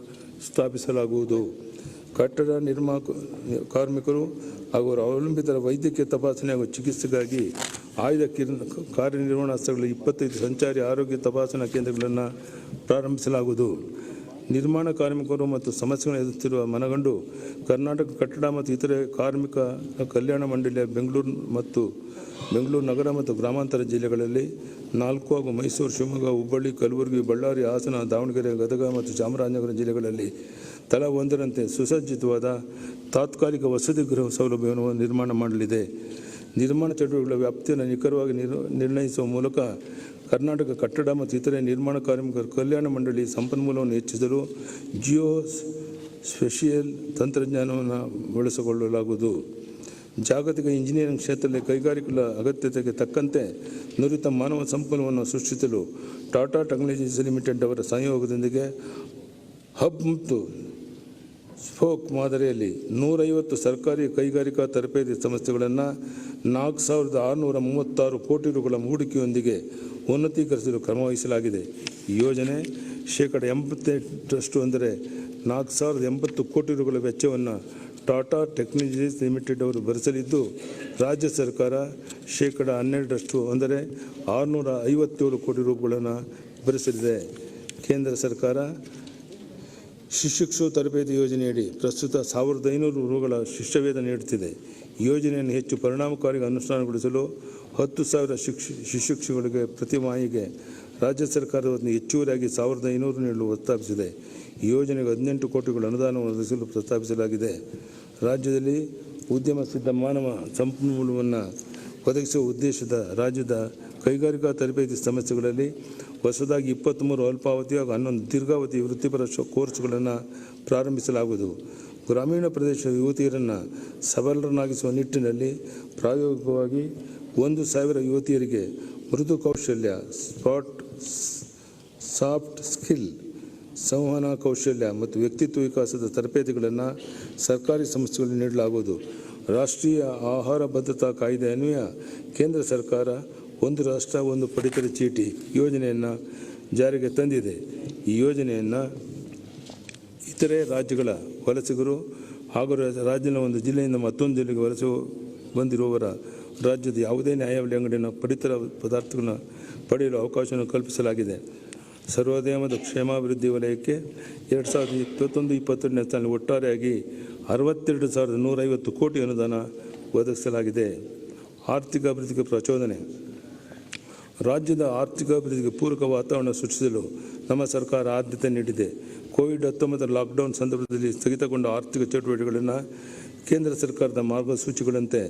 Speaker 1: ಸ್ಥಾಪಿಸಲಾಗುವುದು. ಕಟ್ಟಡ ಕಾರ್ಮಿಕರು ಹಾಗೂ ಅವರ ಅವಲಂಬಿತರ ವೈದ್ಯಕೀಯ ತಪಾಸಣೆ ಹಾಗೂ ಚಿಕಿತ್ಸೆಗಾಗಿ ಆಯ್ದ ಕಾರ್ಯನಿರ್ವಹಣಾಸ್ಥಳಗಳಲ್ಲಿ 25 ಸಂಚಾರಿ ಆರೋಗ್ಯ ತಪಾಸಣಾ ಕೇಂದ್ರಗಳನ್ನು ಪ್ರಾರಂಭಿಸಲಾಗುವುದು. ನಿರ್ಮಾಣ ಕಾರ್ಮಿಕರು ಮತ್ತು ಸಮಸ್ಯೆಗಳನ್ನು ಎದುರಿಸುತ್ತಿರುವ ಮನಗಂಡು ಕರ್ನಾಟಕ ಕಟ್ಟಡ ಮತ್ತು ಇತರೆ ಕಾರ್ಮಿಕ ಕಲ್ಯಾಣ ಮಂಡಳಿಯ ಬೆಂಗಳೂರು ನಗರ ಮತ್ತು ಗ್ರಾಮಾಂತರ ಜಿಲ್ಲೆಗಳಲ್ಲಿ 4 ಹಾಗೂ ಮೈಸೂರು, ಶಿವಮೊಗ್ಗ, ಹುಬ್ಬಳ್ಳಿ, ಕಲಬುರಗಿ, ಬಳ್ಳಾರಿ, ಹಾಸನ, ದಾವಣಗೆರೆ, ಗದಗ ಮತ್ತು ಚಾಮರಾಜನಗರ ಜಿಲ್ಲೆಗಳಲ್ಲಿ ತಲಾ ಒಂದರಂತೆ ಸುಸಜ್ಜಿತವಾದ ತಾತ್ಕಾಲಿಕ ವಸತಿ ಗೃಹ ಸೌಲಭ್ಯವನ್ನು ನಿರ್ಮಾಣ ಮಾಡಲಿದೆ. ನಿರ್ಮಾಣ ಚಟುವಟಿಕೆಗಳ ವ್ಯಾಪ್ತಿಯನ್ನು ನಿಖರವಾಗಿ ನಿರ್ಣಯಿಸುವ ಮೂಲಕ ಕರ್ನಾಟಕ ಕಟ್ಟಡ ಮತ್ತು ಇತರೆ ನಿರ್ಮಾಣ ಕಾರ್ಮಿಕರ ಕಲ್ಯಾಣ ಮಂಡಳಿ ಸಂಪನ್ಮೂಲವನ್ನು ಹೆಚ್ಚಿಸಲು ಜಿಯೋ ಸ್ಪೇಷಿಯಲ್ ತಂತ್ರಜ್ಞಾನವನ್ನು ಬಳಸಿಕೊಳ್ಳಲಾಗುವುದು. ಜಾಗತಿಕ ಇಂಜಿನಿಯರಿಂಗ್ ಕ್ಷೇತ್ರದಲ್ಲಿ ಕೈಗಾರಿಕೆಗಳ ಅಗತ್ಯತೆಗೆ ತಕ್ಕಂತೆ ನುರಿತ ಮಾನವ ಸಂಪನ್ಮೂಲವನ್ನು ಸೃಷ್ಟಿಸಲು ಟಾಟಾ ಟೆಕ್ನಾಲಜೀಸ್ ಲಿಮಿಟೆಡ್ ಅವರ ಸಹಯೋಗದೊಂದಿಗೆ ಹಬ್ ಮತ್ತು ಸ್ಪೋಕ್ ಮಾದರಿಯಲ್ಲಿ 150 ಸರ್ಕಾರಿ ಕೈಗಾರಿಕಾ ತರಬೇತಿ ಸಂಸ್ಥೆಗಳನ್ನು 4,636 ಕೋಟಿ ರುಗಳ ಹೂಡಿಕೆಯೊಂದಿಗೆ ಉನ್ನತೀಕರಿಸಲು ಕ್ರಮವಹಿಸಲಾಗಿದೆ. ಈ ಯೋಜನೆ 88% ಅಂದರೆ 4,080 ಕೋಟಿ ರುಗಳ ವೆಚ್ಚವನ್ನು ಟಾಟಾ ಟೆಕ್ನಾಲಜೀಸ್ ಲಿಮಿಟೆಡ್ ಅವರು ಭರಿಸಲಿದ್ದು, ರಾಜ್ಯ ಸರ್ಕಾರ 12% ಅಂದರೆ 657 ಕೋಟಿ ರೂಗಳನ್ನು ಭರಿಸಲಿದೆ. ಕೇಂದ್ರ ಸರ್ಕಾರ ಶಿಶುಕ್ಷು ತರಬೇತಿ ಯೋಜನೆಯಡಿ ಪ್ರಸ್ತುತ 1,500 ರೂಗಳ ಶಿಷ್ಯವೇತನ ನೀಡುತ್ತಿದೆ. ಈ ಯೋಜನೆಯನ್ನು ಹೆಚ್ಚು ಪರಿಣಾಮಕಾರಿಯಾಗಿ ಅನುಷ್ಠಾನಗೊಳಿಸಲು 10,000 ಶಿಶುಕ್ಷುಗಳಿಗೆ ಪ್ರತಿ ಮಾಹಿಗೆ ರಾಜ್ಯ ಸರ್ಕಾರವನ್ನು ಹೆಚ್ಚುವರಿಯಾಗಿ 1,500 ನೀಡಲು ಪ್ರಸ್ತಾಪಿಸಿದೆ. ಈ ಯೋಜನೆಗೆ 18 ಕೋಟಿಗಳ ಅನುದಾನವನ್ನು ಒದಗಿಸಲು ಪ್ರಸ್ತಾಪಿಸಲಾಗಿದೆ. ರಾಜ್ಯದಲ್ಲಿ ಉದ್ಯಮ ಸಿದ್ಧ ಮಾನವ ಸಂಪನ್ಮೂಲವನ್ನು ಒದಗಿಸುವ ಉದ್ದೇಶದ ರಾಜ್ಯದ ಕೈಗಾರಿಕಾ ತರಬೇತಿ ಸಂಸ್ಥೆಗಳಲ್ಲಿ ಹೊಸದಾಗಿ 23 ಅಲ್ಪಾವಧಿ ಹಾಗೂ 11 ದೀರ್ಘಾವಧಿ ವೃತ್ತಿಪರ ಕೋರ್ಸ್ಗಳನ್ನು ಪ್ರಾರಂಭಿಸಲಾಗುವುದು. ಗ್ರಾಮೀಣ ಪ್ರದೇಶದ ಯುವತಿಯರನ್ನು ಸಬಲರನ್ನಾಗಿಸುವ ನಿಟ್ಟಿನಲ್ಲಿ ಪ್ರಾಯೋಗಿಕವಾಗಿ 1,000 ಯುವತಿಯರಿಗೆ ಮೃದು ಕೌಶಲ್ಯ, ಸಾಫ್ಟ್ ಸ್ಕಿಲ್, ಸಂವಹನ ಕೌಶಲ್ಯ ಮತ್ತು ವ್ಯಕ್ತಿತ್ವ ವಿಕಾಸದ ತರಬೇತಿಗಳನ್ನು ಸರ್ಕಾರಿ ಸಂಸ್ಥೆಗಳಲ್ಲಿ ನೀಡಲಾಗುವುದು. ರಾಷ್ಟ್ರೀಯ ಆಹಾರ ಭದ್ರತಾ ಕಾಯ್ದೆ ಅನ್ವಯ ಕೇಂದ್ರ ಸರ್ಕಾರ ಒಂದು ರಾಷ್ಟ್ರ ಒಂದು ಪಡಿತರ ಚೀಟಿ ಯೋಜನೆಯನ್ನು ಜಾರಿಗೆ ತಂದಿದೆ. ಈ ಯೋಜನೆಯನ್ನು ಇತರೆ ರಾಜ್ಯಗಳ ವಲಸಿಗರು ಹಾಗೂ ರಾಜ್ಯದ ಒಂದು ಜಿಲ್ಲೆಯಿಂದ ಮತ್ತೊಂದು ಜಿಲ್ಲೆಗೆ ವಲಸೆ ಬಂದಿರುವವರ ರಾಜ್ಯದ ಯಾವುದೇ ನ್ಯಾಯಬೆಲೆ ಅಂಗಡಿಯನ್ನು ಪಡಿತರ ಪದಾರ್ಥಗಳನ್ನು ಪಡೆಯಲು ಅವಕಾಶವನ್ನು ಕಲ್ಪಿಸಲಾಗಿದೆ. ಸರ್ವೋದಯ ಮತ್ತು ಕ್ಷೇಮಾಭಿವೃದ್ಧಿ ವಲಯಕ್ಕೆ 2021-22ನೇ ಸಾಲಿನಲ್ಲಿ ಒಟ್ಟಾರೆಯಾಗಿ 62,150 ಕೋಟಿ ಅನುದಾನ ಒದಗಿಸಲಾಗಿದೆ. ಆರ್ಥಿಕ ಅಭಿವೃದ್ಧಿಗೆ ಪ್ರಚೋದನೆ. ರಾಜ್ಯದ ಆರ್ಥಿಕ ಅಭಿವೃದ್ಧಿಗೆ ಪೂರಕ ವಾತಾವರಣ ಸೃಷ್ಟಿಸಲು ನಮ್ಮ ಸರ್ಕಾರ ಆದ್ಯತೆ ನೀಡಿದೆ. ಕೋವಿಡ್-19 ಲಾಕ್ಡೌನ್ ಸಂದರ್ಭದಲ್ಲಿ ಸ್ಥಗಿತಗೊಂಡ ಆರ್ಥಿಕ ಚಟುವಟಿಕೆಗಳನ್ನು ಕೇಂದ್ರ ಸರ್ಕಾರದ ಮಾರ್ಗಸೂಚಿಗಳಂತೆ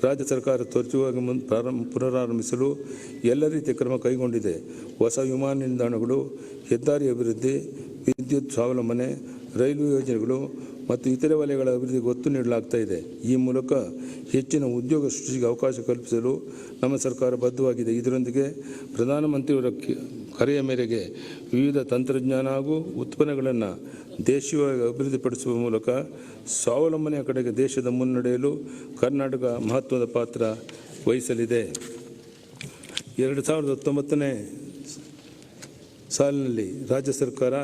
Speaker 1: ರಾಜ್ಯ ಸರ್ಕಾರ ತ್ವರಿತವಾಗಿ ಪುನರಾರಂಭಿಸಲು ಎಲ್ಲ ರೀತಿಯ ಕ್ರಮ ಕೈಗೊಂಡಿದೆ. ಹೊಸ ವಿಮಾನ ನಿಲ್ದಾಣಗಳು, ಹೆದ್ದಾರಿ ಅಭಿವೃದ್ಧಿ, ವಿದ್ಯುತ್ ಸ್ವಾವಲಂಬನೆ, ರೈಲ್ವೆ ಯೋಜನೆಗಳು ಮತ್ತು ಇತರೆ ವಲಯಗಳ ಅಭಿವೃದ್ಧಿಗೆ ಒತ್ತು ನೀಡಲಾಗ್ತಾ ಇದೆ. ಈ ಮೂಲಕ ಹೆಚ್ಚಿನ ಉದ್ಯೋಗ ಸೃಷ್ಟಿಗೆ ಅವಕಾಶ ಕಲ್ಪಿಸಲು ನಮ್ಮ ಸರ್ಕಾರ ಬದ್ಧವಾಗಿದೆ. ಇದರೊಂದಿಗೆ ಪ್ರಧಾನಮಂತ್ರಿಯವರ ಕರೆಯ ಮೇರೆಗೆ ವಿವಿಧ ತಂತ್ರಜ್ಞಾನ ಹಾಗೂ ಉತ್ಪನ್ನಗಳನ್ನು ದೇಶೀಯವಾಗಿ ಅಭಿವೃದ್ಧಿಪಡಿಸುವ ಮೂಲಕ ಸ್ವಾವಲಂಬನೆಯ ಕಡೆಗೆ ದೇಶದ ಮುನ್ನಡೆಯಲು ಕರ್ನಾಟಕ ಮಹತ್ವದ ಪಾತ್ರ ವಹಿಸಲಿದೆ. 2019ನೇ ಸಾಲಿನಲ್ಲಿ ರಾಜ್ಯ ಸರ್ಕಾರ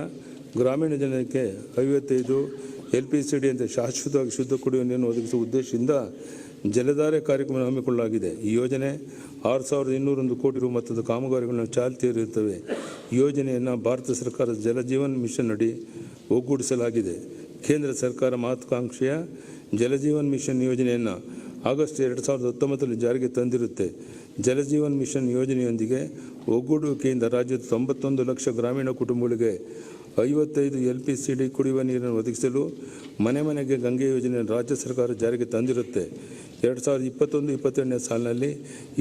Speaker 1: ಗ್ರಾಮೀಣ ಜನಕ್ಕೆ 55 LPCD ಅಂತ ಶಾಶ್ವತವಾಗಿ ಶುದ್ಧ ಕುಡಿಯುವ ನೀರನ್ನು ಒದಗಿಸುವ ಉದ್ದೇಶದಿಂದ ಜಲಧಾರೆ ಕಾರ್ಯಕ್ರಮ ಹಮ್ಮಿಕೊಳ್ಳಲಾಗಿದೆ. ಈ ಯೋಜನೆ 6201 ಕೋಟಿ ರು ಮೊತ್ತದ ಕಾಮಗಾರಿಗಳನ್ನು ಚಾಲ್ತಿಯಲ್ಲಿರುತ್ತವೆ. ಈ ಯೋಜನೆಯನ್ನು ಭಾರತ ಸರ್ಕಾರದ ಜಲಜೀವನ್ ಮಿಷನ್ ಅಡಿ ಒಗ್ಗೂಡಿಸಲಾಗಿದೆ. ಕೇಂದ್ರ ಸರ್ಕಾರ ಮಹತ್ವಾಕಾಂಕ್ಷೆಯ ಜಲಜೀವನ್ ಮಿಷನ್ ಯೋಜನೆಯನ್ನು ಆಗಸ್ಟ್ 2019ರಲ್ಲಿ ಜಾರಿಗೆ ತಂದಿರುತ್ತೆ. ಜಲಜೀವನ್ ಮಿಷನ್ ಯೋಜನೆಯೊಂದಿಗೆ ಒಗ್ಗೂಡುವಿಕೆಯಿಂದ ರಾಜ್ಯದ 91 ಲಕ್ಷ ಗ್ರಾಮೀಣ ಕುಟುಂಬಗಳಿಗೆ 55 LPCD ಕುಡಿಯುವ ನೀರನ್ನು ಒದಗಿಸಲು ಮನೆ ಮನೆಗೆ ಗಂಗೆ ಯೋಜನೆಯನ್ನು ರಾಜ್ಯ ಸರ್ಕಾರ ಜಾರಿಗೆ ತಂದಿರುತ್ತೆ. 2021-22ನೇ ಸಾಲಿನಲ್ಲಿ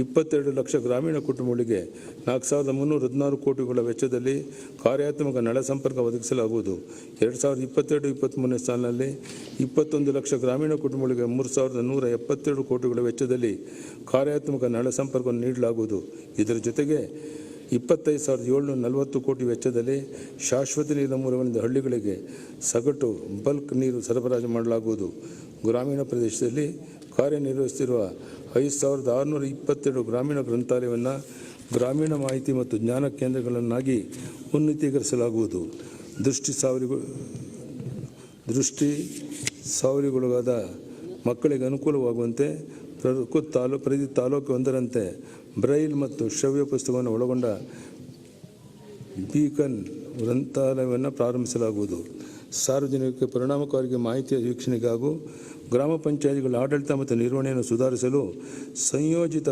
Speaker 1: 22 ಲಕ್ಷ ಗ್ರಾಮೀಣ ಕುಟುಂಬಗಳಿಗೆ 4316 ಕೋಟಿಗಳ ವೆಚ್ಚದಲ್ಲಿ ಕಾರ್ಯಾತ್ಮಕ ನಳ ಸಂಪರ್ಕ ಒದಗಿಸಲಾಗುವುದು. 2022-23ನೇ ಸಾಲಿನಲ್ಲಿ 21 ಲಕ್ಷ ಗ್ರಾಮೀಣ ಕುಟುಂಬಗಳಿಗೆ 3172 ಕೋಟಿಗಳ ವೆಚ್ಚದಲ್ಲಿ ಕಾರ್ಯಾತ್ಮಕ ನಳ ಸಂಪರ್ಕವನ್ನು ನೀಡಲಾಗುವುದು. ಇದರ ಜೊತೆಗೆ 25,740 ಕೋಟಿ ವೆಚ್ಚದಲ್ಲಿ ಶಾಶ್ವತ ನೀರಿನ ಮೂಲಗಳಿಂದ ಹಳ್ಳಿಗಳಿಗೆ ಸಗಟು ಬಲ್ಕ್ ನೀರು ಸರಬರಾಜು ಮಾಡಲಾಗುವುದು. ಗ್ರಾಮೀಣ ಪ್ರದೇಶದಲ್ಲಿ ಕಾರ್ಯನಿರ್ವಹಿಸುತ್ತಿರುವ 5,622 ಗ್ರಾಮೀಣ ಗ್ರಂಥಾಲಯವನ್ನು ಗ್ರಾಮೀಣ ಮಾಹಿತಿ ಮತ್ತು ಜ್ಞಾನ ಕೇಂದ್ರಗಳನ್ನಾಗಿ ಉನ್ನತೀಕರಿಸಲಾಗುವುದು. ದೃಷ್ಟಿ ಸಾವಿರಿಗೊಳಗಾದ ಮಕ್ಕಳಿಗೆ ಅನುಕೂಲವಾಗುವಂತೆ ಪ್ರತಿ ತಾಲೂಕು ಒಂದರಂತೆ ಬ್ರೈಲ್ ಮತ್ತು ಶ್ರವ್ಯ ಪುಸ್ತಕವನ್ನು ಒಳಗೊಂಡ ಬೀಕನ್ ಗ್ರಂಥಾಲಯವನ್ನು ಪ್ರಾರಂಭಿಸಲಾಗುವುದು. ಸಾರ್ವಜನಿಕರಿಗೆ ಪರಿಣಾಮಕಾರಿ ಮಾಹಿತಿಯ ವೀಕ್ಷಣೆಗೆ ಹಾಗೂ ಗ್ರಾಮ ಪಂಚಾಯತ್ಗಳ ಆಡಳಿತ ಮತ್ತು ನಿರ್ವಹಣೆಯನ್ನು ಸುಧಾರಿಸಲು ಸಂಯೋಜಿತ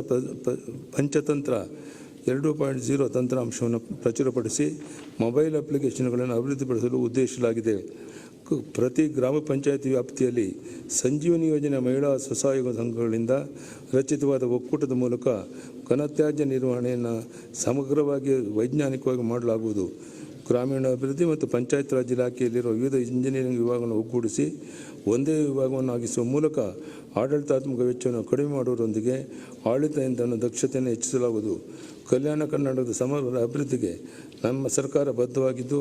Speaker 1: ಪಂಚತಂತ್ರ 2.0 ತಂತ್ರಾಂಶವನ್ನು ಪ್ರಚುರಪಡಿಸಿ ಮೊಬೈಲ್ ಅಪ್ಲಿಕೇಶನ್ಗಳನ್ನು ಅಭಿವೃದ್ಧಿಪಡಿಸಲು ಉದ್ದೇಶಿಸಲಾಗಿದೆ. ಪ್ರತಿ ಗ್ರಾಮ ಪಂಚಾಯತಿ ವ್ಯಾಪ್ತಿಯಲ್ಲಿ ಸಂಜೀವನಿ ಯೋಜನೆ ಮಹಿಳಾ ಸ್ವಸಹಾಯ ಸಂಘಗಳಿಂದ ರಚಿತವಾದ ಒಕ್ಕೂಟದ ಮೂಲಕ ಘನತ್ಯಾಜ್ಯ ನಿರ್ವಹಣೆಯನ್ನು ಸಮಗ್ರವಾಗಿ ವೈಜ್ಞಾನಿಕವಾಗಿ ಮಾಡಲಾಗುವುದು. ಗ್ರಾಮೀಣ ಅಭಿವೃದ್ಧಿ ಮತ್ತು ಪಂಚಾಯತ್ ರಾಜ್ ಇಲಾಖೆಯಲ್ಲಿರುವ ವಿವಿಧ ಇಂಜಿನಿಯರಿಂಗ್ ವಿಭಾಗಗಳನ್ನು ಒಗ್ಗೂಡಿಸಿ ಒಂದೇ ವಿಭಾಗವನ್ನಾಗಿಸುವ ಮೂಲಕ ಆಡಳಿತಾತ್ಮಕ ವೆಚ್ಚವನ್ನು ಕಡಿಮೆ ಮಾಡುವುದರೊಂದಿಗೆ ಆಡಳಿತ ಯಂತ್ರದ ದಕ್ಷತೆಯನ್ನು ಹೆಚ್ಚಿಸಲಾಗುವುದು. ಕಲ್ಯಾಣ ಕರ್ನಾಟಕದ ಸಮಗ್ರ ಅಭಿವೃದ್ಧಿಗೆ ನಮ್ಮ ಸರ್ಕಾರ ಬದ್ಧವಾಗಿದ್ದು,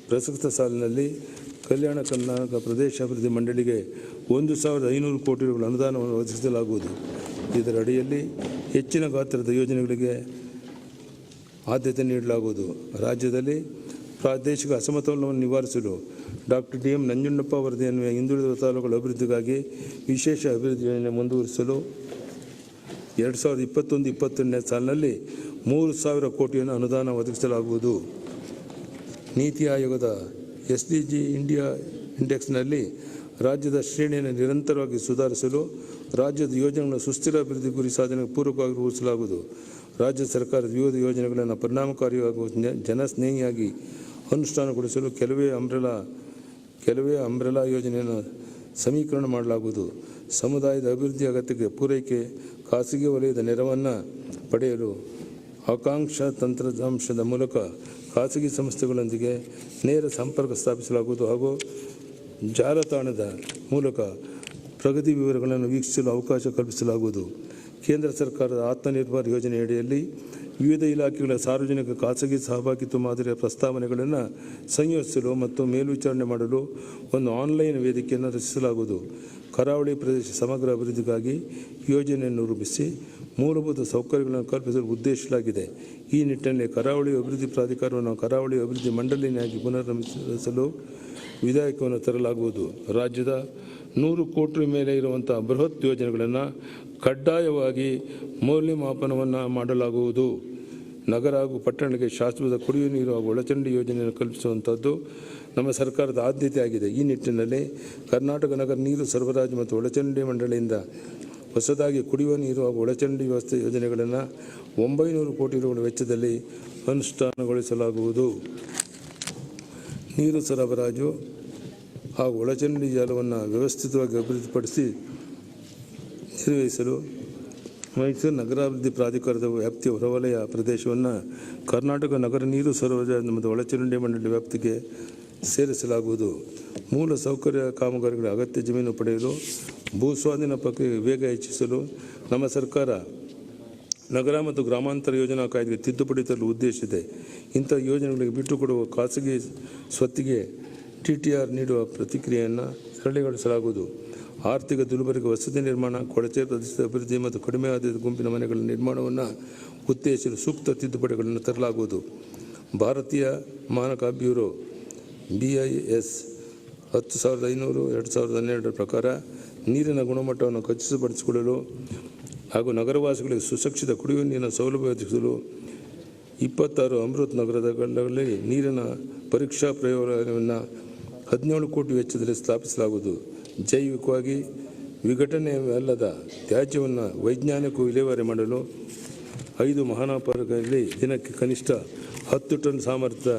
Speaker 1: ಪ್ರಸಕ್ತ ಸಾಲಿನಲ್ಲಿ ಕಲ್ಯಾಣ ಕರ್ನಾಟಕ ಪ್ರದೇಶ ಅಭಿವೃದ್ಧಿ ಮಂಡಳಿಗೆ 1,500 ಕೋಟಿ ರುಗಳ ಅನುದಾನವನ್ನು ಒದಗಿಸಲಾಗುವುದು. ಇದರ ಅಡಿಯಲ್ಲಿ ಹೆಚ್ಚಿನ ಗಾತ್ರದ ಯೋಜನೆಗಳಿಗೆ ಆದ್ಯತೆ ನೀಡಲಾಗುವುದು. ರಾಜ್ಯದಲ್ಲಿ ಪ್ರಾದೇಶಿಕ ಅಸಮತೋಲನವನ್ನು ನಿವಾರಿಸಲು ಡಾಕ್ಟರ್ DM ನಂಜುಂಡಪ್ಪ ವರದಿಯನ್ನು ಹಿಂದುಳಿದ ತಾಲೂಕುಗಳ ಅಭಿವೃದ್ಧಿಗಾಗಿ ವಿಶೇಷ ಅಭಿವೃದ್ಧಿ ಯೋಜನೆ ಮುಂದುವರಿಸಲು 2021-22ನೇ ಸಾಲಿನಲ್ಲಿ 3,000 ಕೋಟಿಯನ್ನು ಅನುದಾನ ಒದಗಿಸಲಾಗುವುದು. ನೀತಿ ಆಯೋಗದ SDG ಇಂಡಿಯಾ ಇಂಡೆಕ್ಸ್ನಲ್ಲಿ ರಾಜ್ಯದ ಶ್ರೇಣಿಯನ್ನು ನಿರಂತರವಾಗಿ ಸುಧಾರಿಸಲು ರಾಜ್ಯದ ಯೋಜನೆಗಳನ್ನು ಸುಸ್ಥಿರ ಅಭಿವೃದ್ಧಿ ಗುರಿ ಸಾಧನೆಗೆ ಪೂರಕವಾಗಿ ರೂಪಿಸಲಾಗುವುದು. ರಾಜ್ಯ ಸರ್ಕಾರದ ವಿವಿಧ ಯೋಜನೆಗಳನ್ನು ಪರಿಣಾಮಕಾರಿಯಾಗಿ ಜನಸ್ನೇಹಿಯಾಗಿ ಅನುಷ್ಠಾನಗೊಳಿಸಲು ಕೆಲವೇ ಅಂಬ್ರೆಲಾ ಯೋಜನೆಯನ್ನು ಸಮೀಕರಣ ಮಾಡಲಾಗುವುದು. ಸಮುದಾಯದ ಅಭಿವೃದ್ಧಿ ಅಗತ್ಯಕ್ಕೆ ಪೂರೈಕೆ ಖಾಸಗಿ ವಲಯದ ನೆರವನ್ನು ಪಡೆಯಲು ಆಕಾಂಕ್ಷ ತಂತ್ರಾಂಶದ ಮೂಲಕ ಖಾಸಗಿ ಸಂಸ್ಥೆಗಳೊಂದಿಗೆ ನೇರ ಸಂಪರ್ಕ ಸ್ಥಾಪಿಸಲಾಗುವುದು ಹಾಗೂ ಜಾಲತಾಣದ ಮೂಲಕ ಪ್ರಗತಿ ವಿವರಗಳನ್ನು ವೀಕ್ಷಿಸಲು ಅವಕಾಶ ಕಲ್ಪಿಸಲಾಗುವುದು. ಕೇಂದ್ರ ಸರ್ಕಾರದ ಆತ್ಮನಿರ್ಭರ್ ಯೋಜನೆಯಡಿಯಲ್ಲಿ ವಿವಿಧ ಇಲಾಖೆಗಳ ಸಾರ್ವಜನಿಕ ಖಾಸಗಿ ಸಹಭಾಗಿತ್ವ ಮಾದರಿಯ ಪ್ರಸ್ತಾವನೆಗಳನ್ನು ಸಂಯೋಜಿಸಲು ಮತ್ತು ಮೇಲ್ವಿಚಾರಣೆ ಮಾಡಲು ಒಂದು ಆನ್ಲೈನ್ ವೇದಿಕೆಯನ್ನು ರಚಿಸಲಾಗುವುದು. ಕರಾವಳಿ ಪ್ರದೇಶ ಸಮಗ್ರ ಅಭಿವೃದ್ಧಿಗಾಗಿ ಯೋಜನೆಯನ್ನು ರೂಪಿಸಿ ಮೂಲಭೂತ ಸೌಕರ್ಯಗಳನ್ನು ಕಲ್ಪಿಸಲು ಉದ್ದೇಶಿಸಲಾಗಿದೆ. ಈ ನಿಟ್ಟಿನಲ್ಲಿ ಕರಾವಳಿ ಅಭಿವೃದ್ಧಿ ಪ್ರಾಧಿಕಾರವನ್ನು ಕರಾವಳಿ ಅಭಿವೃದ್ಧಿ ಮಂಡಳಿಯಾಗಿ ಪುನರ್ರಚಿಸಲು ವಿಧೇಯಕವನ್ನು ತರಲಾಗುವುದು. ರಾಜ್ಯದ 100 ಕೋಟಿ ಮೇಲೆ ಇರುವಂಥ ಬೃಹತ್ ಯೋಜನೆಗಳನ್ನು ಕಡ್ಡಾಯವಾಗಿ ಮೌಲ್ಯಮಾಪನವನ್ನು ಮಾಡಲಾಗುವುದು. ನಗರ ಹಾಗೂ ಪಟ್ಟಣಗಳಿಗೆ ಶಾಶ್ವತ ಕುಡಿಯುವ ನೀರು ಹಾಗೂ ಒಳಚರಂಡಿ ಯೋಜನೆಯನ್ನು ಕಲ್ಪಿಸುವಂಥದ್ದು ನಮ್ಮ ಸರ್ಕಾರದ ಆದ್ಯತೆಯಾಗಿದೆ. ಈ ನಿಟ್ಟಿನಲ್ಲಿ ಕರ್ನಾಟಕ ನಗರ ನೀರು ಸರಬರಾಜು ಮತ್ತು ಒಳಚರಂಡಿ ಮಂಡಳಿಯಿಂದ ಹೊಸದಾಗಿ ಕುಡಿಯುವ ನೀರು ಹಾಗೂ ಒಳಚರಂಡಿ ವ್ಯವಸ್ಥೆ ಯೋಜನೆಗಳನ್ನು 900 ಕೋಟಿ ರುಗಳ ವೆಚ್ಚದಲ್ಲಿ ಅನುಷ್ಠಾನಗೊಳಿಸಲಾಗುವುದು. ನೀರು ಸರಬರಾಜು ಹಾಗೂ ಒಳಚರಂಡಿ ಜಾಲವನ್ನು ವ್ಯವಸ್ಥಿತವಾಗಿ ಅಭಿವೃದ್ಧಿಪಡಿಸಿ ನಿರ್ವಹಿಸಲು ಮೈಸೂರು ನಗರಾಭಿವೃದ್ಧಿ ಪ್ರಾಧಿಕಾರದ ವ್ಯಾಪ್ತಿಯ ಹೊರವಲಯ ಪ್ರದೇಶವನ್ನು ಕರ್ನಾಟಕ ನಗರ ನೀರು ಸರಬರಾಜು ಮತ್ತು ಒಳಚರಂಡಿ ಮಂಡಳಿ ವ್ಯಾಪ್ತಿಗೆ ಸೇರಿಸಲಾಗುವುದು. ಮೂಲ ಸೌಕರ್ಯ ಕಾಮಗಾರಿಗಳ ಅಗತ್ಯ ಜಮೀನು ಪಡೆಯಲು ಭೂ ಸ್ವಾಧೀನ ಪ್ರಕ್ರಿಯೆ ವೇಗ ಹೆಚ್ಚಿಸಲು ನಮ್ಮ ಸರ್ಕಾರ ನಗರ ಮತ್ತು ಗ್ರಾಮಾಂತರ ಯೋಜನಾ ಕಾಯ್ದೆಗೆ ತಿದ್ದುಪಡಿ ತರಲು ಉದ್ದೇಶಿಸಿದೆ. ಇಂಥ ಯೋಜನೆಗಳಿಗೆ ಬಿಟ್ಟುಕೊಡುವ ಖಾಸಗಿ ಸ್ವತ್ತಿಗೆ TTR ನೀಡುವ ಪ್ರಕ್ರಿಯೆಯನ್ನು ಸರಳೀಕರಿಸಲಾಗುವುದು. ಆರ್ಥಿಕ ದುರ್ಬಲರಿಗೆ ವಸತಿ ನಿರ್ಮಾಣ, ಕೊಳಚೆ ಪ್ರದೇಶದ ಅಭಿವೃದ್ಧಿ ಮತ್ತು ಕಡಿಮೆ ಆದಾಯದ ಗುಂಪಿನ ಮನೆಗಳ ನಿರ್ಮಾಣವನ್ನು ಉತ್ತೇಜಿಸಲು ಸೂಕ್ತ ತಿದ್ದುಪಡಿಗಳನ್ನು ತರಲಾಗುವುದು. ಭಾರತೀಯ ಮಾನಕ ಬ್ಯೂರೋ BIS 10,500 2012 ಪ್ರಕಾರ ನೀರಿನ ಗುಣಮಟ್ಟವನ್ನು ಖಚಿತಪಡಿಸಿಕೊಳ್ಳಲು ಹಾಗೂ ನಗರವಾಸಿಗಳಿಗೆ ಸುರಕ್ಷಿತ ಕುಡಿಯುವ ನೀರಿನ ಸೌಲಭ್ಯ ಒದಗಿಸಲು 26 ಅಮೃತ್ ನಗರಗಳಲ್ಲಿ ನೀರಿನ ಪರೀಕ್ಷಾ ಪ್ರಯೋಗಾಲಯವನ್ನು 17 ಕೋಟಿ ವೆಚ್ಚದಲ್ಲಿ ಸ್ಥಾಪಿಸಲಾಗುವುದು. ಜೈವಿಕವಾಗಿ ವಿಘಟನೆಯಲ್ಲದ ತ್ಯಾಜ್ಯವನ್ನು ವೈಜ್ಞಾನಿಕ ವಿಲೇವಾರಿ ಮಾಡಲು 5 ಮಹಾನಗರಗಳಲ್ಲಿ ದಿನಕ್ಕೆ ಕನಿಷ್ಠ 10 ಟನ್ ಸಾಮರ್ಥ್ಯ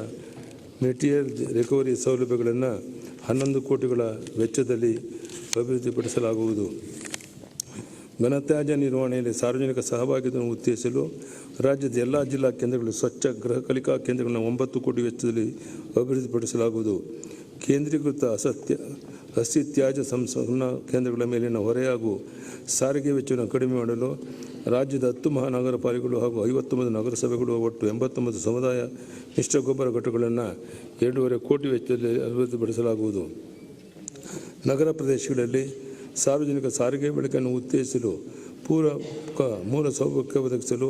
Speaker 1: ಮೆಟೀರಿಯಲ್ ರಿಕವರಿ ಸೌಲಭ್ಯಗಳನ್ನು 11 ಕೋಟಿಗಳ ವೆಚ್ಚದಲ್ಲಿ ಅಭಿವೃದ್ಧಿಪಡಿಸಲಾಗುವುದು. ಘನತ್ಯಾಜ್ಯ ನಿರ್ವಹಣೆಯಲ್ಲಿ ಸಾರ್ವಜನಿಕ ಸಹಭಾಗಿತ್ವವನ್ನು ಉತ್ತೇಜಿಸಲು ರಾಜ್ಯದ ಎಲ್ಲ ಜಿಲ್ಲಾ ಕೇಂದ್ರಗಳು ಸ್ವಚ್ಛ ಗೃಹ ಕಲಿಕಾ ಕೇಂದ್ರಗಳನ್ನು 9 ಕೋಟಿ ವೆಚ್ಚದಲ್ಲಿ ಅಭಿವೃದ್ಧಿಪಡಿಸಲಾಗುವುದು. ಕೇಂದ್ರೀಕೃತ ಹಸಿ ತ್ಯಾಜ್ಯ ಸಂಸ್ಕರಣಾ ಕೇಂದ್ರಗಳ ಮೇಲಿನ ಹೊರೆ ಹಾಗೂ ಸಾರಿಗೆ ವೆಚ್ಚವನ್ನು ಕಡಿಮೆ ಮಾಡಲು ರಾಜ್ಯದ 10 ಮಹಾನಗರ ಪಾಲಿಕೆಗಳು ಹಾಗೂ 59 ನಗರಸಭೆಗಳು ಒಟ್ಟು 89 ಸಮುದಾಯ ಮಿಶ್ರ ಗೊಬ್ಬರ ಘಟಕಗಳನ್ನು 2.5 ಕೋಟಿ ವೆಚ್ಚದಲ್ಲಿ ಅಭಿವೃದ್ಧಿಪಡಿಸಲಾಗುವುದು. ನಗರ ಪ್ರದೇಶಗಳಲ್ಲಿ ಸಾರ್ವಜನಿಕ ಸಾರಿಗೆ ಬಳಕೆಯನ್ನು ಉತ್ತೇಜಿಸಲು ಪೂರಕ ಮೂಲ ಸೌಲಭ್ಯ ಒದಗಿಸಲು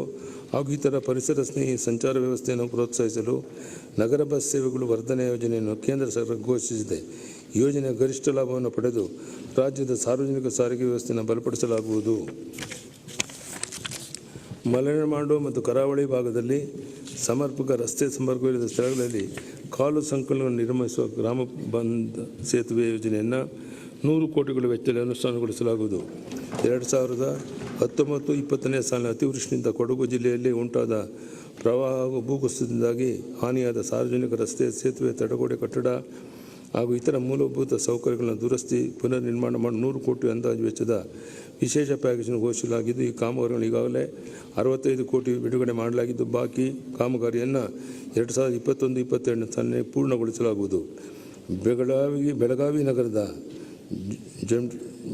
Speaker 1: ಹಾಗೂ ಇತರ ಪರಿಸರ ಸ್ನೇಹಿ ಸಂಚಾರ ವ್ಯವಸ್ಥೆಯನ್ನು ಪ್ರೋತ್ಸಾಹಿಸಲು ನಗರ ಬಸ್ ಸೇವೆಗಳು ವರ್ಧನೆ ಯೋಜನೆಯನ್ನು ಕೇಂದ್ರ ಸರ್ಕಾರ ಘೋಷಿಸಿದೆ. ಯೋಜನೆಯ ಗರಿಷ್ಠ ಲಾಭವನ್ನು ಪಡೆದು ರಾಜ್ಯದ ಸಾರ್ವಜನಿಕ ಸಾರಿಗೆ ವ್ಯವಸ್ಥೆಯನ್ನು ಬಲಪಡಿಸಲಾಗುವುದು. ಮಲೆನಾಡು ಮತ್ತು ಕರಾವಳಿ ಭಾಗದಲ್ಲಿ ಸಮರ್ಪಕ ರಸ್ತೆ ಸಂಪರ್ಕವಿಲ್ಲದ ಸ್ಥಳಗಳಲ್ಲಿ ಕಾಲು ಸಂಕಲನವನ್ನು ನಿರ್ಮಿಸುವ ಗ್ರಾಮ ಬಂದ್ ಸೇತುವೆ ಯೋಜನೆಯನ್ನು 100 ಕೋಟಿಗಳ ವೆಚ್ಚದಲ್ಲಿ ಅನುಷ್ಠಾನಗೊಳಿಸಲಾಗುವುದು. 2019-20 ಸಾಲಿನ ಅತಿವೃಷ್ಟಿಯಿಂದ ಕೊಡಗು ಜಿಲ್ಲೆಯಲ್ಲಿ ಉಂಟಾದ ಪ್ರವಾಹ ಹಾಗೂ ಭೂಕುಸಿತದಿಂದಾಗಿ ಹಾನಿಯಾದ ಸಾರ್ವಜನಿಕ ರಸ್ತೆ, ಸೇತುವೆ, ತಡೆಗೋಡೆ ಕಟ್ಟಡ ಹಾಗೂ ಇತರ ಮೂಲಭೂತ ಸೌಕರ್ಯಗಳನ್ನು ದುರಸ್ತಿ ಪುನರ್ ನಿರ್ಮಾಣ ಮಾಡಿ 100 ಕೋಟಿ ಅಂದಾಜು ವೆಚ್ಚದ ವಿಶೇಷ ಪ್ಯಾಕೇಜನ್ನು ಘೋಷಿಸಲಾಗಿದ್ದು, ಈ ಕಾಮಗಾರಿಗಳನ್ನು ಈಗಾಗಲೇ 65 ಕೋಟಿ ಬಿಡುಗಡೆ ಮಾಡಲಾಗಿದ್ದು, ಬಾಕಿ ಕಾಮಗಾರಿಯನ್ನು 2021-22 ಸಾಲಿನಲ್ಲಿ ಪೂರ್ಣಗೊಳಿಸಲಾಗುವುದು. ಬೆಳಗಾವಿ ನಗರದ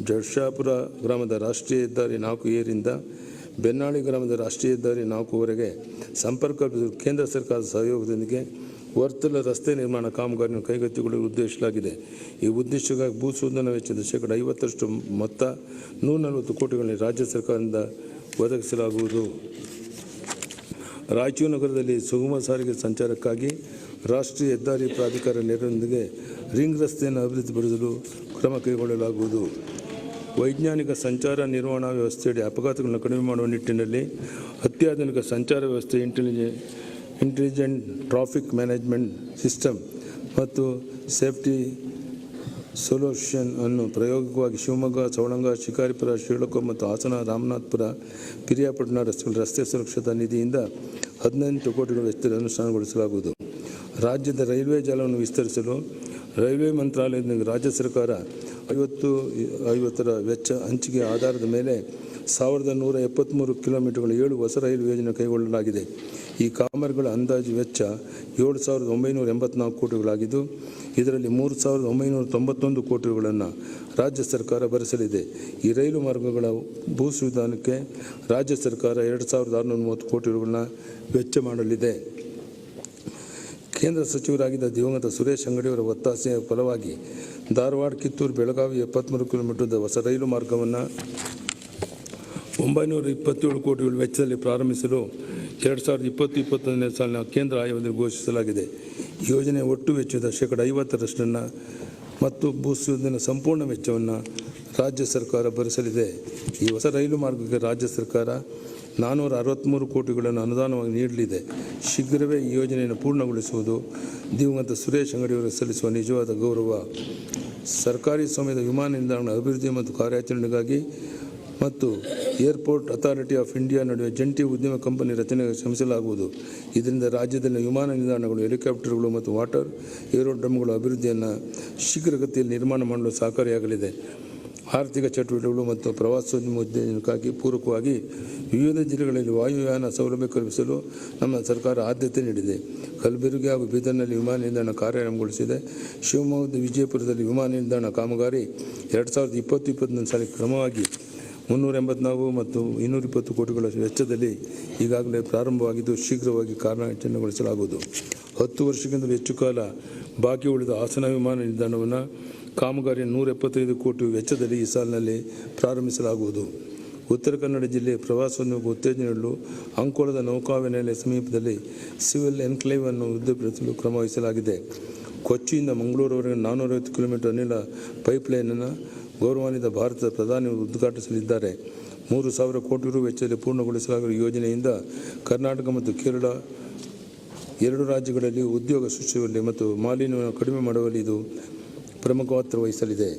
Speaker 1: ಜಡ್ಶಾಪುರ ಗ್ರಾಮದ ರಾಷ್ಟ್ರೀಯ ಹೆದ್ದಾರಿ 4A ರಿಂದ ಬೆನ್ನಾಳಿ ಗ್ರಾಮದ ರಾಷ್ಟ್ರೀಯ ಹೆದ್ದಾರಿ 4ವರೆಗೆ ಸಂಪರ್ಕ ಕೇಂದ್ರ ಸರ್ಕಾರದ ಸಹಯೋಗದೊಂದಿಗೆ ವರ್ತುಲ ರಸ್ತೆ ನಿರ್ಮಾಣ ಕಾಮಗಾರಿಯನ್ನು ಕೈಗೆತ್ತಿಕೊಳ್ಳಲು ಉದ್ದೇಶಿಸಲಾಗಿದೆ. ಈ ಉದ್ದೇಶಕ್ಕಾಗಿ ಭೂಶೋಧನಾ ವೆಚ್ಚದ 50% ಮೊತ್ತ 140 ಕೋಟಿಗಳನ್ನು ರಾಜ್ಯ ಸರ್ಕಾರದಿಂದ ಒದಗಿಸಲಾಗುವುದು. ರಾಯಚೂರು ನಗರದಲ್ಲಿ ಸುಗಮ ಸಾರಿಗೆ ಸಂಚಾರಕ್ಕಾಗಿ ರಾಷ್ಟ್ರೀಯ ಹೆದ್ದಾರಿ ಪ್ರಾಧಿಕಾರ ನೆರವಿನೊಂದಿಗೆ ರಿಂಗ್ ರಸ್ತೆಯನ್ನು ಅಭಿವೃದ್ಧಿಪಡಿಸಲು ಕ್ರಮ ಕೈಗೊಳ್ಳಲಾಗುವುದು. ವೈಜ್ಞಾನಿಕ ಸಂಚಾರ ನಿರ್ವಹಣಾ ವ್ಯವಸ್ಥೆಯಡಿ ಅಪಘಾತಗಳನ್ನು ಕಡಿಮೆ ಮಾಡುವ ನಿಟ್ಟಿನಲ್ಲಿ ಅತ್ಯಾಧುನಿಕ ಸಂಚಾರ ವ್ಯವಸ್ಥೆ ಇಂಟೆಲಿಜೆಂಟ್ ಟ್ರಾಫಿಕ್ ಮ್ಯಾನೇಜ್ಮೆಂಟ್ ಸಿಸ್ಟಮ್ ಮತ್ತು ಸೇಫ್ಟಿ ಸೊಲ್ಯೂಷನ್ ಅನ್ನು ಪ್ರಾಯೋಗಿಕವಾಗಿ ಶಿವಮೊಗ್ಗ, ಸವಳಂಗ, ಶಿಕಾರಿಪುರ, ಶಿವಳಕೊಪ್ಪ ಮತ್ತು ಹಾಸನ, ರಾಮನಾಥಪುರ, ಪಿರಿಯಾಪಟ್ಟಣ ರಸ್ತೆ ಸುರಕ್ಷತಾ ನಿಧಿಯಿಂದ 18 ಕೋಟಿಗಳ ವೆಚ್ಚದಲ್ಲಿ ಅನುಷ್ಠಾನಗೊಳಿಸಲಾಗುವುದು. ರಾಜ್ಯದ ರೈಲ್ವೆ ಜಾಲವನ್ನು ವಿಸ್ತರಿಸಲು ರೈಲ್ವೆ ಮಂತ್ರಾಲಯದಿಂದ ರಾಜ್ಯ ಸರ್ಕಾರ 50/50 ವೆಚ್ಚ ಹಂಚಿಕೆ ಆಧಾರದ ಮೇಲೆ 1173 ಕಿಲೋಮೀಟರ್ಗಳ 7 ಹೊಸ ರೈಲು ಯೋಜನೆ ಕೈಗೊಳ್ಳಲಾಗಿದೆ. ಈ ಕಾಮಗಾರಿಗಳ ಅಂದಾಜು ವೆಚ್ಚ 7,984 ಕೋಟಿಗಳಾಗಿದ್ದು, ಇದರಲ್ಲಿ 3,991 ಕೋಟಿಗಳನ್ನು ರಾಜ್ಯ ಸರ್ಕಾರ ಭರಿಸಲಿದೆ. ಈ ರೈಲು ಮಾರ್ಗಗಳ ಭೂಸುಧಾರಣೆಗೆ ರಾಜ್ಯ ಸರ್ಕಾರ 2,630 ಕೋಟಿಗಳನ್ನು ವೆಚ್ಚ ಮಾಡಲಿದೆ. ಕೇಂದ್ರ ಸಚಿವರಾಗಿದ್ದ ದಿವಂಗತ ಸುರೇಶ್ ಅಂಗಡಿಯವರ ಒತ್ತಾಸೆಯ ಫಲವಾಗಿ ಧಾರವಾಡ, ಕಿತ್ತೂರು, ಬೆಳಗಾವಿ 73 ಕಿಲೋಮೀಟರ್ದ ಹೊಸ ರೈಲು ಮಾರ್ಗವನ್ನು 927 ಕೋಟಿಗಳ ವೆಚ್ಚದಲ್ಲಿ ಪ್ರಾರಂಭಿಸಲು 2020-21 ಸಾಲಿನ ಕೇಂದ್ರ ಆಯವ್ಯಯದಲ್ಲಿ ಘೋಷಿಸಲಾಗಿದೆ. ಯೋಜನೆ ಒಟ್ಟು ವೆಚ್ಚದ 50% ಮತ್ತು ಭೂಸುಧಾರಣೆ ಸಂಪೂರ್ಣ ವೆಚ್ಚವನ್ನು ರಾಜ್ಯ ಸರ್ಕಾರ ಭರಿಸಲಿದೆ. ಈ ಹೊಸ ರೈಲು ಮಾರ್ಗಕ್ಕೆ ರಾಜ್ಯ ಸರ್ಕಾರ 463 ಕೋಟಿಗಳನ್ನು ಅನುದಾನವಾಗಿ ನೀಡಲಿದೆ. ಶೀಘ್ರವೇ ಈ ಯೋಜನೆಯನ್ನು ಪೂರ್ಣಗೊಳಿಸುವುದು ದಿವಂಗತ ಸುರೇಶ್ ಅಂಗಡಿಯವರಿಗೆ ಸಲ್ಲಿಸುವ ನಿಜವಾದ ಗೌರವ. ಸರ್ಕಾರಿ ಸ್ವಾಮ್ಯದ ವಿಮಾನ ನಿಲ್ದಾಣಗಳ ಅಭಿವೃದ್ಧಿ ಮತ್ತು ಕಾರ್ಯಾಚರಣೆಗಾಗಿ ಮತ್ತು ಏರ್ಪೋರ್ಟ್ ಅಥಾರಿಟಿ ಆಫ್ ಇಂಡಿಯಾ ನಡುವೆ ಜಂಟಿ ಉದ್ಯಮ ಕಂಪನಿ ರಚನೆಗೆ ಶ್ರಮಿಸಲಾಗುವುದು. ಇದರಿಂದ ರಾಜ್ಯದಲ್ಲಿ ವಿಮಾನ ನಿಲ್ದಾಣಗಳು, ಹೆಲಿಕಾಪ್ಟರ್ಗಳು ಮತ್ತು ವಾಟರ್ ಏರೋಡ್ರಮ್ಗಳ ಅಭಿವೃದ್ಧಿಯನ್ನು ಶೀಘ್ರಗತಿಯಲ್ಲಿ ನಿರ್ಮಾಣ ಮಾಡಲು ಸಹಕಾರಿಯಾಗಲಿದೆ. ಆರ್ಥಿಕ ಚಟುವಟಿಕೆಗಳು ಮತ್ತು ಪ್ರವಾಸೋದ್ಯಮ ಉತ್ತೇಜನಕ್ಕಾಗಿ ಪೂರಕವಾಗಿ ವಿವಿಧ ಜಿಲ್ಲೆಗಳಲ್ಲಿ ವಾಯುಯಾನ ಸೌಲಭ್ಯ ಕಲ್ಪಿಸಲು ನಮ್ಮ ಸರ್ಕಾರ ಆದ್ಯತೆ ನೀಡಿದೆ. ಕಲಬುರಗಿ ಹಾಗೂ ಬೀದರ್ನಲ್ಲಿ ವಿಮಾನ ನಿಲ್ದಾಣ ಕಾರ್ಯಾರಂಭಗೊಳಿಸಿದೆ. ಶಿವಮೊಗ್ಗದ ವಿಜಯಪುರದಲ್ಲಿ ವಿಮಾನ ನಿಲ್ದಾಣ ಕಾಮಗಾರಿ 2020-21 ಸಾಲಿಗೆ ಕ್ರಮವಾಗಿ 384 ಮತ್ತು 220 ಕೋಟಿಗಳ ವೆಚ್ಚದಲ್ಲಿ ಈಗಾಗಲೇ ಪ್ರಾರಂಭವಾಗಿದ್ದು ಶೀಘ್ರವಾಗಿ ಕಾರ್ಯಾಚರಣೆಗೊಳಿಸಲಾಗುವುದು. 10 ವರ್ಷಕ್ಕಿಂತಲೂ ಹೆಚ್ಚು ಕಾಲ ಬಾಕಿ ಉಳಿದ ಹಾಸನ ವಿಮಾನ ನಿಲ್ದಾಣವನ್ನು ಕಾಮಗಾರಿಯ 175 ಕೋಟಿ ವೆಚ್ಚದಲ್ಲಿ ಈ ಸಾಲಿನಲ್ಲಿ ಪ್ರಾರಂಭಿಸಲಾಗುವುದು. ಉತ್ತರ ಕನ್ನಡ ಜಿಲ್ಲೆ ಪ್ರವಾಸೋದ್ಯಮಕ್ಕೆ ಉತ್ತೇಜನ ನೀಡಲು ಅಂಕೋಲದ ನೌಕಾನೆಲೆ ಸಮೀಪದಲ್ಲಿ ಸಿವಿಲ್ ಎನ್ಕ್ಲೇವ್ ಅನ್ನು ವೃದ್ಧಿಪಡಿಸಲು ಕ್ರಮ ವಹಿಸಲಾಗಿದೆ. ಕೊಚ್ಚಿಯಿಂದ ಮಂಗಳೂರುವರೆಗೆ 450 ಕಿಲೋಮೀಟರ್ ಅನಿಲ ಪೈಪ್ಲೈನನ್ನು ಗೌರವಾನ್ವಿತ ಭಾರತದ ಪ್ರಧಾನಿ ಉದ್ಘಾಟಿಸಲಿದ್ದಾರೆ. 3,000 ಕೋಟಿ ರು ವೆಚ್ಚದಲ್ಲಿ ಪೂರ್ಣಗೊಳಿಸಲಾಗಿರುವ ಯೋಜನೆಯಿಂದ ಕರ್ನಾಟಕ ಮತ್ತು ಕೇರಳ ಎರಡು ರಾಜ್ಯಗಳಲ್ಲಿ ಉದ್ಯೋಗ ಸೃಷ್ಟಿಸುವಲ್ಲಿ ಮತ್ತು ಮಾಲಿನ್ಯವನ್ನು ಕಡಿಮೆ ಮಾಡುವಲ್ಲಿ ಇದು ಪ್ರಮುಖ ಪಾತ್ರ ವಹಿಸಲಿದೆ.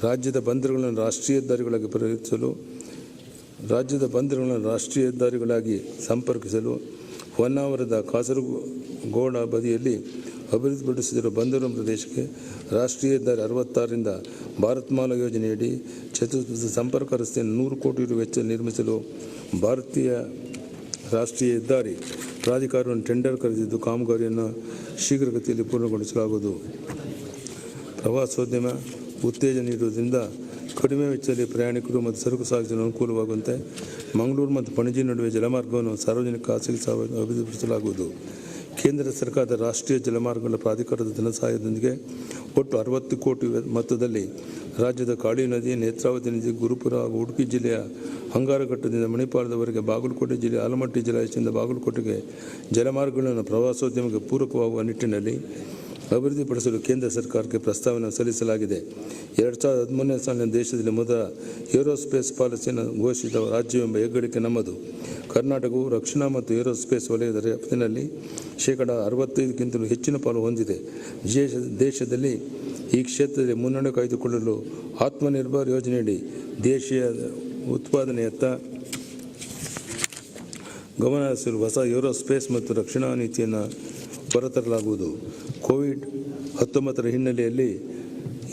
Speaker 1: ರಾಜ್ಯದ ಬಂದರುಗಳನ್ನು ರಾಷ್ಟ್ರೀಯ ಹೆದ್ದಾರಿಗಳಾಗಿ ಸಂಪರ್ಕಿಸಲು ಹೊನ್ನಾವರದ ಕಾಸರಗೋಡ ಬದಿಯಲ್ಲಿ ಅಭಿವೃದ್ಧಿಪಡಿಸಿರುವ ಬಂದರು ಪ್ರದೇಶಕ್ಕೆ ರಾಷ್ಟ್ರೀಯ ಹೆದ್ದಾರಿ 66ರಿಂದ ಭಾರತ್ಮಾಲಾ ಯೋಜನೆಯಡಿ ಚತುರ್ಭುಜ ಸಂಪರ್ಕ ರಸ್ತೆಯನ್ನು 100 ಕೋಟಿ ರು ವೆಚ್ಚ ನಿರ್ಮಿಸಲು ಭಾರತೀಯ ರಾಷ್ಟ್ರೀಯ ಹೆದ್ದಾರಿ ಪ್ರಾಧಿಕಾರವನ್ನು ಟೆಂಡರ್ ಕರೆದಿದ್ದು ಕಾಮಗಾರಿಯನ್ನು ಶೀಘ್ರಗತಿಯಲ್ಲಿ ಪೂರ್ಣಗೊಳಿಸಲಾಗುವುದು. ಪ್ರವಾಸೋದ್ಯಮ ಉತ್ತೇಜನ ನೀಡುವುದರಿಂದ ಕಡಿಮೆ ವೆಚ್ಚದಲ್ಲಿ ಪ್ರಯಾಣಿಕರು ಮತ್ತು ಸರಕು ಸಾಗಿಸಲು ಅನುಕೂಲವಾಗುವಂತೆ ಮಂಗಳೂರು ಮತ್ತು ಪಣಜಿ ನಡುವೆ ಜಲಮಾರ್ಗವನ್ನು ಸಾರ್ವಜನಿಕ ಖಾಸಗಿ ಅಭಿವೃದ್ಧಿಪಡಿಸಲಾಗುವುದು. ಕೇಂದ್ರ ಸರ್ಕಾರದ ರಾಷ್ಟ್ರೀಯ ಜಲಮಾರ್ಗಗಳ ಪ್ರಾಧಿಕಾರದ ಧನಸಹಾಯದೊಂದಿಗೆ ಒಟ್ಟು 60 ಕೋಟಿ ಮೊತ್ತದಲ್ಲಿ ರಾಜ್ಯದ ಕಾಳಿ ನದಿ, ನೇತ್ರಾವತಿ ನದಿ, ಗುರುಪುರ ಹಾಗೂ ಉಡುಪಿ ಜಿಲ್ಲೆಯ ಅಂಗಾರಘಟ್ಟದಿಂದ ಮಣಿಪಾಲದವರೆಗೆ, ಬಾಗಲಕೋಟೆ ಜಿಲ್ಲೆಯ ಆಲಮಟ್ಟಿ ಜಲಾಶಯದಿಂದ ಬಾಗಲಕೋಟೆಗೆ ಜಲಮಾರ್ಗಗಳನ್ನು ಪ್ರವಾಸೋದ್ಯಮಕ್ಕೆ ಪೂರಕವಾಗುವ ನಿಟ್ಟಿನಲ್ಲಿ ಅಭಿವೃದ್ಧಿಪಡಿಸಲು ಕೇಂದ್ರ ಸರ್ಕಾರಕ್ಕೆ ಪ್ರಸ್ತಾವನೆ ಸಲ್ಲಿಸಲಾಗಿದೆ. 2013ನೇ ಸಾಲಿನ ದೇಶದಲ್ಲಿ ಮೊದಲ ಏರೋಸ್ಪೇಸ್ ಪಾಲಿಸಿಯನ್ನು ಘೋಷಿಸಿದ ರಾಜ್ಯವೆಂಬ ಹೆಗ್ಗಳಿಕೆ ನಮ್ಮದು. ಕರ್ನಾಟಕವು ರಕ್ಷಣಾ ಮತ್ತು ಏರೋಸ್ಪೇಸ್ ವಲಯದ ರಫ್ತಿನಲ್ಲಿ 65%ಕ್ಕಿಂತಲೂ ಹೆಚ್ಚಿನ ಪಾಲು ಹೊಂದಿದೆ. ದೇಶದಲ್ಲಿ ಈ ಕ್ಷೇತ್ರದಲ್ಲಿ ಮುನ್ನಡೆ ಕಾಯ್ದುಕೊಳ್ಳಲು ಆತ್ಮನಿರ್ಭರ್ ಯೋಜನೆಯಡಿ ದೇಶೀಯ ಉತ್ಪಾದನೆಯತ್ತ ಗಮನ ಹರಿಸಲು ಹೊಸ ಏರೋಸ್ಪೇಸ್ ಮತ್ತು ರಕ್ಷಣಾ ನೀತಿಯನ್ನು ಹೊರತರಲಾಗುವುದು. ಕೋವಿಡ್-19 ಹಿನ್ನೆಲೆಯಲ್ಲಿ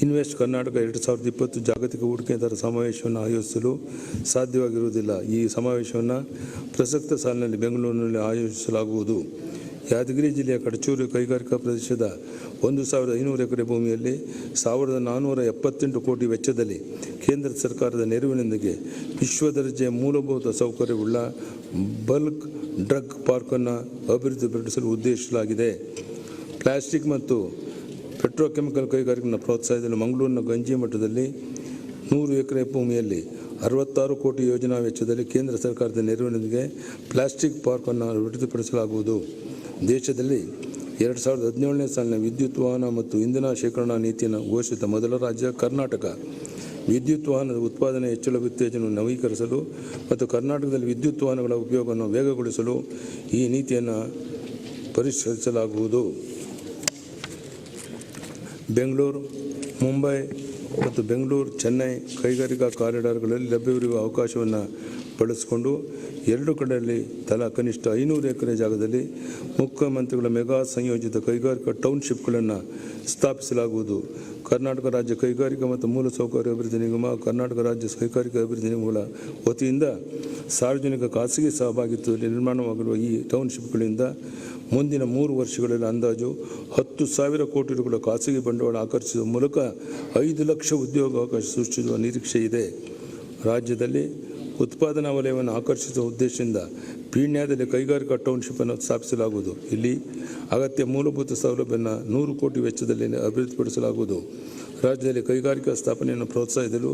Speaker 1: ಇನ್ವೆಸ್ಟ್ ಕರ್ನಾಟಕ 2020 ಜಾಗತಿಕ ಹೂಡಿಕೆದಾರರ ಸಮಾವೇಶವನ್ನು ಆಯೋಜಿಸಲು ಸಾಧ್ಯವಾಗಿರುವುದಿಲ್ಲ. ಈ ಸಮಾವೇಶವನ್ನು ಪ್ರಸಕ್ತ ಸಾಲಿನಲ್ಲಿ ಬೆಂಗಳೂರಿನಲ್ಲಿ ಆಯೋಜಿಸಲಾಗುವುದು. ಯಾದಗಿರಿ ಜಿಲ್ಲೆಯ ಕಡಚೂರು ಕೈಗಾರಿಕಾ ಪ್ರದೇಶದ 1,500 ಎಕರೆ ಭೂಮಿಯಲ್ಲಿ 1,478 ಕೋಟಿ ವೆಚ್ಚದಲ್ಲಿ ಕೇಂದ್ರ ಸರ್ಕಾರದ ನೆರವಿನೊಂದಿಗೆ ವಿಶ್ವ ದರ್ಜೆಯ ಮೂಲಭೂತ ಸೌಕರ್ಯವುಳ್ಳ ಬಲ್ಕ್ ಡ್ರಗ್ ಪಾರ್ಕನ್ನು ಅಭಿವೃದ್ಧಿಪಡಿಸಲು ಉದ್ದೇಶಿಸಲಾಗಿದೆ. ಪ್ಲಾಸ್ಟಿಕ್ ಮತ್ತು ಪೆಟ್ರೋಕೆಮಿಕಲ್ ಕೈಗಾರಿಕೆಯನ್ನು ಪ್ರೋತ್ಸಾಹಿಸಲು ಮಂಗಳೂರಿನ ಗಂಜಿ ಮಠದಲ್ಲಿ 100 ಎಕರೆ ಭೂಮಿಯಲ್ಲಿ 66 ಕೋಟಿ ಯೋಜನಾ ವೆಚ್ಚದಲ್ಲಿ ಕೇಂದ್ರ ಸರ್ಕಾರದ ನೆರವಿನೊಂದಿಗೆ ಪ್ಲಾಸ್ಟಿಕ್ ಪಾರ್ಕನ್ನು ಅಭಿವೃದ್ಧಿಪಡಿಸಲಾಗುವುದು. ದೇಶದಲ್ಲಿ 2017ನೇ ಸಾಲಿನ ವಿದ್ಯುತ್ ವಾಹನ ಮತ್ತು ಇಂಧನ ಶೇಖರಣಾ ನೀತಿಯನ್ನು ಘೋಷಿಸಿದ ಮೊದಲ ರಾಜ್ಯ ಕರ್ನಾಟಕ. ವಿದ್ಯುತ್ ವಾಹನದ ಉತ್ಪಾದನೆ ಹೆಚ್ಚಳ ಉತ್ತೇಜನವನ್ನು ನವೀಕರಿಸಲು ಮತ್ತು ಕರ್ನಾಟಕದಲ್ಲಿ ವಿದ್ಯುತ್ ವಾಹನಗಳ ಉಪಯೋಗವನ್ನು ವೇಗಗೊಳಿಸಲು ಈ ನೀತಿಯನ್ನು ಪರಿಷ್ಕರಿಸಲಾಗುವುದು. ಬೆಂಗಳೂರು, ಮುಂಬೈ ಮತ್ತು ಬೆಂಗಳೂರು-ಚೆನ್ನೈ ಕೈಗಾರಿಕಾ ಕಾರಿಡಾರ್ಗಳಲ್ಲಿ ಲಭ್ಯವಿರುವ ಅವಕಾಶವನ್ನು ಬಳಸಿಕೊಂಡು ಎರಡು ಕಡೆಯಲ್ಲಿ ತಲಾ ಕನಿಷ್ಠ 500 ಎಕರೆ ಜಾಗದಲ್ಲಿ ಮುಖ್ಯಮಂತ್ರಿಗಳ ಮೆಗಾ ಸಂಯೋಜಿತ ಕೈಗಾರಿಕಾ ಟೌನ್ಶಿಪ್ಗಳನ್ನು ಸ್ಥಾಪಿಸಲಾಗುವುದು. ಕರ್ನಾಟಕ ರಾಜ್ಯ ಕೈಗಾರಿಕಾ ಮತ್ತು ಮೂಲಸೌಕರ್ಯ ಅಭಿವೃದ್ಧಿ ನಿಗಮ, ಕರ್ನಾಟಕ ರಾಜ್ಯ ಕೈಗಾರಿಕಾ ಅಭಿವೃದ್ಧಿ ನಿಗಮಗಳ ವತಿಯಿಂದ ಸಾರ್ವಜನಿಕ ಖಾಸಗಿ ಸಹಭಾಗಿತ್ವದಲ್ಲಿ ನಿರ್ಮಾಣವಾಗಿರುವ ಈ ಟೌನ್ಶಿಪ್ಗಳಿಂದ ಮುಂದಿನ 3 ವರ್ಷಗಳಲ್ಲಿ ಅಂದಾಜು 10,000 ಕೋಟಿ ರುಗಳ ಖಾಸಗಿ ಬಂಡವಾಳ ಆಕರ್ಷಿಸುವ ಮೂಲಕ 5 ಲಕ್ಷ ಉದ್ಯೋಗಾವಕಾಶ ಸೃಷ್ಟಿಸುವ ನಿರೀಕ್ಷೆ ಇದೆ. ರಾಜ್ಯದಲ್ಲಿ ಉತ್ಪಾದನಾ ವಲಯವನ್ನು ಆಕರ್ಷಿಸುವ ಉದ್ದೇಶದಿಂದ ಪೀಣ್ಯದಲ್ಲಿ ಕೈಗಾರಿಕಾ ಟೌನ್ಶಿಪ್ಪನ್ನು ಸ್ಥಾಪಿಸಲಾಗುವುದು. ಇಲ್ಲಿ ಅಗತ್ಯ ಮೂಲಭೂತ ಸೌಲಭ್ಯವನ್ನು 100 ಕೋಟಿ ವೆಚ್ಚದಲ್ಲಿ ಅಭಿವೃದ್ಧಿಪಡಿಸಲಾಗುವುದು. ರಾಜ್ಯದಲ್ಲಿ ಕೈಗಾರಿಕಾ ಸ್ಥಾಪನೆಯನ್ನು ಪ್ರೋತ್ಸಾಹಿಸಲು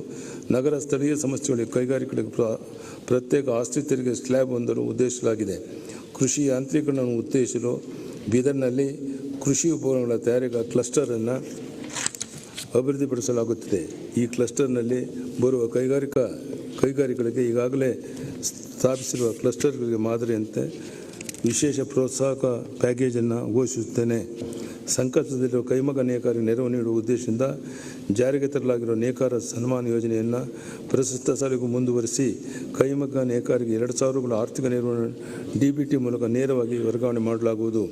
Speaker 1: ನಗರ ಸ್ಥಳೀಯ ಸಂಸ್ಥೆಗಳಿಗೆ ಕೈಗಾರಿಕೆಗಳಿಗೆ ಪ್ರತ್ಯೇಕ ಆಸ್ತಿ ತೆರಿಗೆ ಸ್ಲ್ಯಾಬ್ ಹೊಂದಲು ಉದ್ದೇಶಿಸಲಾಗಿದೆ. ಕೃಷಿ ಯಾಂತ್ರೀಕರಣವನ್ನು ಉತ್ತೇಜಿಸಲು ಬೀದರ್ನಲ್ಲಿ ಕೃಷಿ ಉಪಕರಣಗಳ ತಯಾರಿಕಾ ಕ್ಲಸ್ಟರನ್ನು ಅಭಿವೃದ್ಧಿಪಡಿಸಲಾಗುತ್ತಿದೆ. ಈ ಕ್ಲಸ್ಟರ್ನಲ್ಲಿ ಬರುವ ಕೈಗಾರಿಕೆಗಳಿಗೆ ಈಗಾಗಲೇ ಸ್ಥಾಪಿಸಿರುವ ಕ್ಲಸ್ಟರ್ಗಳಿಗೆ ಮಾದರಿಯಂತೆ ವಿಶೇಷ ಪ್ರೋತ್ಸಾಹಕ ಪ್ಯಾಕೇಜನ್ನು ಘೋಷಿಸುತ್ತೇನೆ. ಸಂಕಷ್ಟದಲ್ಲಿರುವ ಕೈಮಗ್ಗ ನೇಕಾರರಿಗೆ ನೆರವು ನೀಡುವ ಉದ್ದೇಶದಿಂದ ಜಾರಿಗೆ ತರಲಾಗಿರುವ ನೇಕಾರ ಸನ್ಮಾನ ಯೋಜನೆಯನ್ನು ಪ್ರಸ್ತುತ ಸಾಲಿಗೂ ಮುಂದುವರಿಸಿ ಕೈಮಗ್ಗ ನೇಕಾರರಿಗೆ 2,000 ರುಗಳ ಆರ್ಥಿಕ ನೆರವನ್ನು DBT ಮೂಲಕ ನೇರವಾಗಿ ವರ್ಗಾವಣೆ ಮಾಡಲಾಗುವುದು.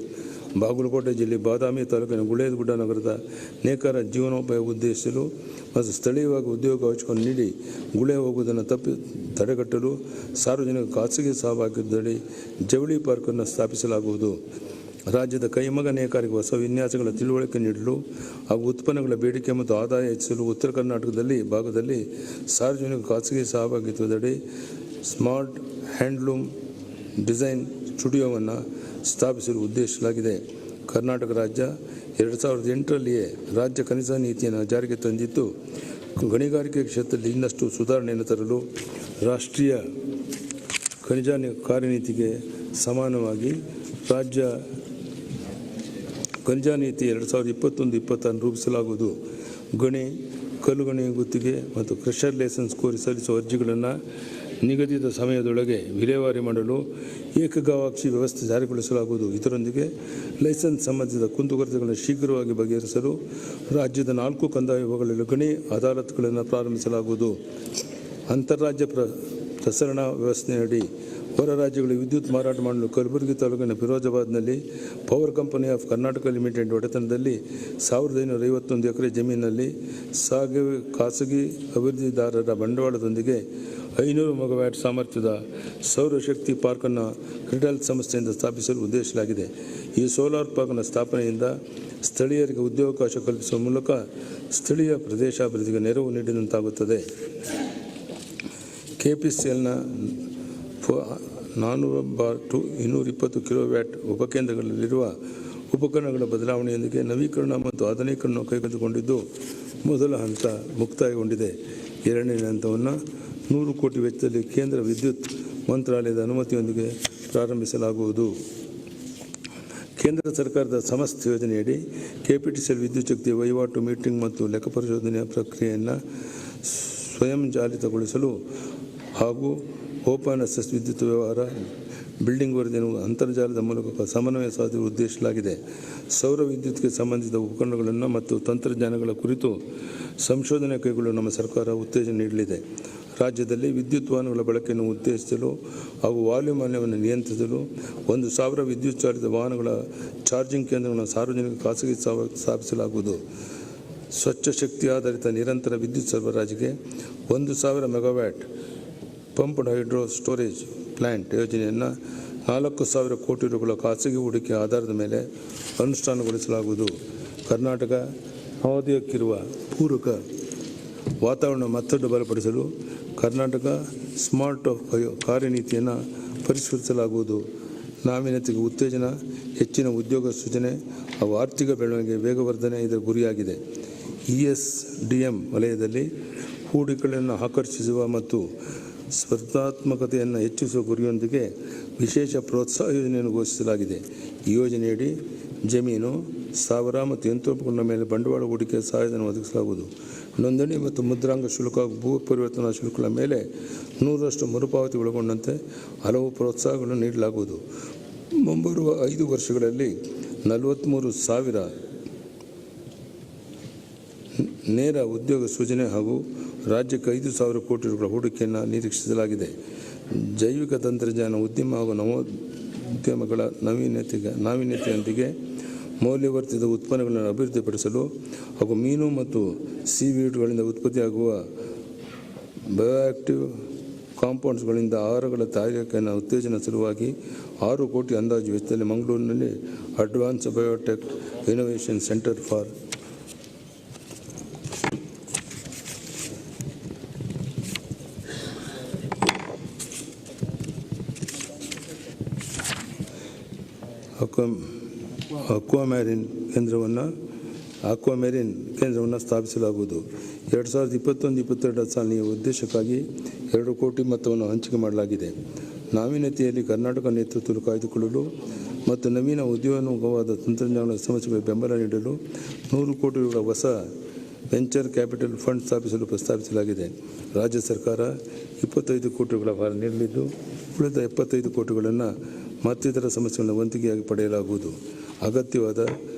Speaker 1: ಬಾಗಲಕೋಟೆ ಜಿಲ್ಲೆ ಬಾದಾಮಿ ತಾಲೂಕಿನ ಗುಳೇದಗುಡ್ಡ ನಗರದ ನೇಕಾರ ಜೀವನೋಪಾಯ ಉದ್ದೇಶಿಸಲು ಮತ್ತು ಸ್ಥಳೀಯವಾಗಿ ಉದ್ಯೋಗಾವಕಾಶವನ್ನು ನೀಡಿ ಗುಳೆ ಹೋಗುವುದನ್ನು ತಡೆಗಟ್ಟಲು ಸಾರ್ವಜನಿಕ ಖಾಸಗಿ ಸಹಭಾಗಿತ್ವದಲ್ಲಿ ಜವಳಿ ಪಾರ್ಕನ್ನು ಸ್ಥಾಪಿಸಲಾಗುವುದು. ರಾಜ್ಯದ ಕೈಮಗ್ಗ ನೇಕಾರರಿಗೆ ಹೊಸ ವಿನ್ಯಾಸಗಳ ತಿಳುವಳಿಕೆ ನೀಡಲು ಹಾಗೂ ಉತ್ಪನ್ನಗಳ ಬೇಡಿಕೆ ಮತ್ತು ಆದಾಯ ಹೆಚ್ಚಿಸಲು ಉತ್ತರ ಕರ್ನಾಟಕದಲ್ಲಿ ಭಾಗದಲ್ಲಿ ಸಾರ್ವಜನಿಕ ಖಾಸಗಿ ಸಹಭಾಗಿತ್ವದಡಿ ಸ್ಮಾರ್ಟ್ ಹ್ಯಾಂಡ್ಲೂಮ್ ಡಿಸೈನ್ ಸ್ಟುಡಿಯೋವನ್ನು ಸ್ಥಾಪಿಸಲು ಉದ್ದೇಶಿಸಲಾಗಿದೆ. ಕರ್ನಾಟಕ ರಾಜ್ಯ 2008ರಲ್ಲಿಯೇ ರಾಜ್ಯ ಕನಿಷ್ಠ ನೀತಿಯನ್ನು ಜಾರಿಗೆ ತಂದಿದ್ದು, ಗಣಿಗಾರಿಕೆ ಕ್ಷೇತ್ರದಲ್ಲಿ ಇನ್ನಷ್ಟು ಸುಧಾರಣೆಯನ್ನು ತರಲು ರಾಷ್ಟ್ರೀಯ ಖನಿಜ ಕಾರ್ಯನೀತಿಗೆ ಸಮಾನವಾಗಿ ರಾಜ್ಯ ಖನಿಜ ನೀತಿ 2021-26 ರೂಪಿಸಲಾಗುವುದು. ಗಣಿ, ಕಲ್ಲುಗಣಿ ಗುತ್ತಿಗೆ ಮತ್ತು ಕ್ರಷರ್ ಲೈಸೆನ್ಸ್ ಕೋರಿ ಸಲ್ಲಿಸುವ ಅರ್ಜಿಗಳನ್ನು ನಿಗದಿತ ಸಮಯದೊಳಗೆ ವಿಲೇವಾರಿ ಮಾಡಲು ಏಕಗವಾಕ್ಷಿ ವ್ಯವಸ್ಥೆ ಜಾರಿಗೊಳಿಸಲಾಗುವುದು. ಇದರೊಂದಿಗೆ ಲೈಸೆನ್ಸ್ ಸಂಬಂಧಿಸಿದ ಕುಂದುಕೊರತೆಗಳನ್ನು ಶೀಘ್ರವಾಗಿ ಬಗೆಹರಿಸಲು ರಾಜ್ಯದ 4 ಕಂದಾಯ ವಿಭಾಗಗಳಲ್ಲಿ ಗಣಿ ಅದಾಲತ್ಗಳನ್ನು ಪ್ರಾರಂಭಿಸಲಾಗುವುದು. ಅಂತಾರಾಜ್ಯ ಪ್ರಸರಣ ವ್ಯವಸ್ಥೆಯಡಿ ಹೊರ ರಾಜ್ಯಗಳಿಗೆ ವಿದ್ಯುತ್ ಮಾರಾಟ ಮಾಡಲು ಕಲಬುರಗಿ ತಾಲೂಕಿನ ಫಿರೋಜಾಬಾದ್ನಲ್ಲಿ power company of Karnataka limited ಒಡೆತನದಲ್ಲಿ 1551 ಎಕರೆ ಜಮೀನಿನಲ್ಲಿ ಖಾಸಗಿ ಅಭಿವೃದ್ಧಿದಾರರ ಬಂಡವಾಳದೊಂದಿಗೆ 500 ಮೆಗಾವ್ಯಾಟ್ ಸಾಮರ್ಥ್ಯದ ಸೌರಶಕ್ತಿ ಪಾರ್ಕನ್ನು ಕ್ರಿಡಲ್ ಸಂಸ್ಥೆಯಿಂದ ಸ್ಥಾಪಿಸಲು ಉದ್ದೇಶಿಸಲಾಗಿದೆ. ಈ ಸೋಲಾರ್ ಪಾರ್ಕ್ನ ಸ್ಥಾಪನೆಯಿಂದ ಸ್ಥಳೀಯರಿಗೆ ಉದ್ಯೋಗಾವಕಾಶ ಕಲ್ಪಿಸುವ ಮೂಲಕ ಸ್ಥಳೀಯ ಪ್ರದೇಶಾಭಿವೃದ್ಧಿಗೆ ನೆರವು ನೀಡಿದಂತಾಗುತ್ತದೆ. KPCLನ 400-220 ಕಿಲೋವ್ಯಾಟ್ ಉಪಕೇಂದ್ರಗಳಲ್ಲಿರುವ ಉಪಕರಣಗಳ ಬದಲಾವಣೆಯೊಂದಿಗೆ ನವೀಕರಣ ಮತ್ತು ಆಧುನೀಕರಣ ಕೈಗೆತ್ತಿಕೊಂಡಿದ್ದು, ಮೊದಲ ಹಂತ ಮುಕ್ತಾಯಗೊಂಡಿದೆ. ಎರಡನೇ ಹಂತವನ್ನು 100 ಕೋಟಿ ವೆಚ್ಚದಲ್ಲಿ ಕೇಂದ್ರ ವಿದ್ಯುತ್ ಮಂತ್ರಾಲಯದ ಅನುಮತಿಯೊಂದಿಗೆ ಪ್ರಾರಂಭಿಸಲಾಗುವುದು. ಕೇಂದ್ರ ಸರ್ಕಾರದ ಸಮಸ್ತ ಯೋಜನೆಯಡಿ KPTCL ವಿದ್ಯುತ್ ಶಕ್ತಿಯ ವಹಿವಾಟು, ಮೀಟಿಂಗ್ ಮತ್ತು ಲೆಕ್ಕ ಪರಿಶೋಧನೆಯ ಪ್ರಕ್ರಿಯೆಯನ್ನು ಸ್ವಯಂಚಾಲಿತಗೊಳಿಸಲು ಹಾಗೂ ಓಪನ್ ಅಕ್ಸೆಸ್ ವಿದ್ಯುತ್ ವ್ಯವಹಾರ, ಬಿಲ್ಡಿಂಗ್ ವರದಿಯನ್ನು ಅಂತರ್ಜಾಲದ ಮೂಲಕ ಸಮನ್ವಯ ಸಾಧಿಸಲು ಉದ್ದೇಶಿಸಲಾಗಿದೆ. ಸೌರ ವಿದ್ಯುತ್ಗೆ ಸಂಬಂಧಿಸಿದ ಉಪಕರಣಗಳನ್ನು ಮತ್ತು ತಂತ್ರಜ್ಞಾನಗಳ ಕುರಿತು ಸಂಶೋಧನೆ ಕೈಗೊಳ್ಳಲು ನಮ್ಮ ಸರ್ಕಾರ ಉತ್ತೇಜನ ನೀಡಲಿದೆ. ರಾಜ್ಯದಲ್ಲಿ ವಿದ್ಯುತ್ ವಾಹನಗಳ ಬಳಕೆಯನ್ನು ಉತ್ತೇಜಿಸಲು ಹಾಗೂ ವಾಯು ಮಾಲಿನ್ಯವನ್ನು ನಿಯಂತ್ರಿಸಲು 1000 ವಿದ್ಯುತ್ ಚಾಲಿತ ವಾಹನಗಳ ಚಾರ್ಜಿಂಗ್ ಕೇಂದ್ರಗಳನ್ನು ಸಾರ್ವಜನಿಕ ಖಾಸಗಿ ಸ್ಥಾಪಿಸಲಾಗುವುದು. ಸ್ವಚ್ಛ ಶಕ್ತಿ ಆಧಾರಿತ ನಿರಂತರ ವಿದ್ಯುತ್ ಸರಬರಾಜಿಗೆ 1000 megawatt pumped hydro storage plant ಯೋಜನೆಯನ್ನು 4,000 ಕೋಟಿ ರುಗಳ ಖಾಸಗಿ ಹೂಡಿಕೆ ಆಧಾರದ ಮೇಲೆ ಅನುಷ್ಠಾನಗೊಳಿಸಲಾಗುವುದು. ಕರ್ನಾಟಕ ನವೋದಯಕ್ಕಿರುವ ಪೂರಕ ವಾತಾವರಣ ಮತ್ತಷ್ಟು ಬಲಪಡಿಸಲು ಕರ್ನಾಟಕ ಸ್ಮಾರ್ಟ್ ಕಾರ್ಯನೀತಿಯನ್ನು ಪರಿಷ್ಕರಿಸಲಾಗುವುದು. ನಾವೀನ್ಯತೆಗೆ ಉತ್ತೇಜನ, ಹೆಚ್ಚಿನ ಉದ್ಯೋಗ ಸೃಜನೆ ಹಾಗೂ ಆರ್ಥಿಕ ಬೆಳವಣಿಗೆ ವೇಗವರ್ಧನೆ ಇದರ ಗುರಿಯಾಗಿದೆ. ESDM ವಲಯದಲ್ಲಿ ಹೂಡಿಕೆಗಳನ್ನು ಆಕರ್ಷಿಸುವ ಮತ್ತು ಸ್ಪರ್ಧಾತ್ಮಕತೆಯನ್ನು ಹೆಚ್ಚಿಸುವ ಗುರಿಯೊಂದಿಗೆ ವಿಶೇಷ ಪ್ರೋತ್ಸಾಹ ಯೋಜನೆಯನ್ನು ಘೋಷಿಸಲಾಗಿದೆ. ಈ ಯೋಜನೆಯಡಿ ಜಮೀನು, ಸ್ಥಾವರ ಮತ್ತು ಯಂತ್ರೋಪಕರಣಗಳ ಮೇಲೆ ಬಂಡವಾಳ ಹೂಡಿಕೆ ಸಹಾಯಧನ ಒದಗಿಸಲಾಗುವುದು. ನೋಂದಣಿ ಮತ್ತು ಮುದ್ರಾಂಕ ಶುಲ್ಕ ಹಾಗೂ ಭೂ ಪರಿವರ್ತನಾ ಶುಲ್ಕಗಳ ಮೇಲೆ 100% ಮರುಪಾವತಿ ಒಳಗೊಂಡಂತೆ ಹಲವು ಪ್ರೋತ್ಸಾಹಗಳನ್ನು ನೀಡಲಾಗುವುದು. ಮುಂಬರುವ 5 ವರ್ಷಗಳಲ್ಲಿ 43,000 ನೇರ ಉದ್ಯೋಗ ಸೃಜನೆ ಹಾಗೂ ರಾಜ್ಯಕ್ಕೆ 5,000 ಕೋಟಿ ರುಗಳ ಹೂಡಿಕೆಯನ್ನು ನಿರೀಕ್ಷಿಸಲಾಗಿದೆ. ಜೈವಿಕ ತಂತ್ರಜ್ಞಾನ ಉದ್ಯಮ ಹಾಗೂ ನವೋದ್ಯಮಗಳ ನಾವೀನ್ಯತೆಯೊಂದಿಗೆ ಮೌಲ್ಯವರ್ಧಿತ ಉತ್ಪನ್ನಗಳನ್ನು ಅಭಿವೃದ್ಧಿಪಡಿಸಲು ಹಾಗೂ ಮೀನು ಮತ್ತು ಸೀವೀಡ್ಗಳಿಂದ ಉತ್ಪತ್ತಿಯಾಗುವ ಬಯೋಆಕ್ಟಿವ್ ಕಾಂಪೌಂಡ್ಸ್ಗಳಿಂದ ಆಹಾರಗಳ ತಯಾರಿಕೆಯನ್ನು ಉತ್ತೇಜನ ಸಲುವಾಗಿ 6 ಕೋಟಿ ಅಂದಾಜು ವೆಚ್ಚದಲ್ಲಿ ಮಂಗಳೂರಿನಲ್ಲಿ advance biotech innovation centre for aquamarine ಕೇಂದ್ರವನ್ನು ಸ್ಥಾಪಿಸಲಾಗುವುದು. 2021-22 ಸಾಲಿನ ಉದ್ದೇಶಕ್ಕಾಗಿ 2 ಕೋಟಿ ಮೊತ್ತವನ್ನು ಹಂಚಿಕೆ ಮಾಡಲಾಗಿದೆ. ನಾವೀನ್ಯತೆಯಲ್ಲಿ ಕರ್ನಾಟಕ ನೇತೃತ್ವ ಕಾಯ್ದುಕೊಳ್ಳಲು ಮತ್ತು ನವೀನ ಉದ್ಯೋಗವಾದ ತಂತ್ರಜ್ಞಾನಗಳ ಸಮಸ್ಯೆಗಳಿಗೆ ಬೆಂಬಲ ನೀಡಲು 100 ಕೋಟಿ ರುಗಳ ಹೊಸ ವೆಂಚರ್ ಕ್ಯಾಪಿಟಲ್ ಫಂಡ್ ಸ್ಥಾಪಿಸಲು ಪ್ರಸ್ತಾಪಿಸಲಾಗಿದೆ. ರಾಜ್ಯ ಸರ್ಕಾರ 25 ಕೋಟಿ ರುಗಳ ಭಾರ ನೀಡಲಿದ್ದು, ಉಳಿದ 75 ಕೋಟಿಗಳನ್ನು ಮತ್ತಿತರ ಸಮಸ್ಯೆಗಳನ್ನು ವಂತಿಗೆಯಾಗಿ ಪಡೆಯಲಾಗುವುದು. ಅಗತ್ಯವಾದ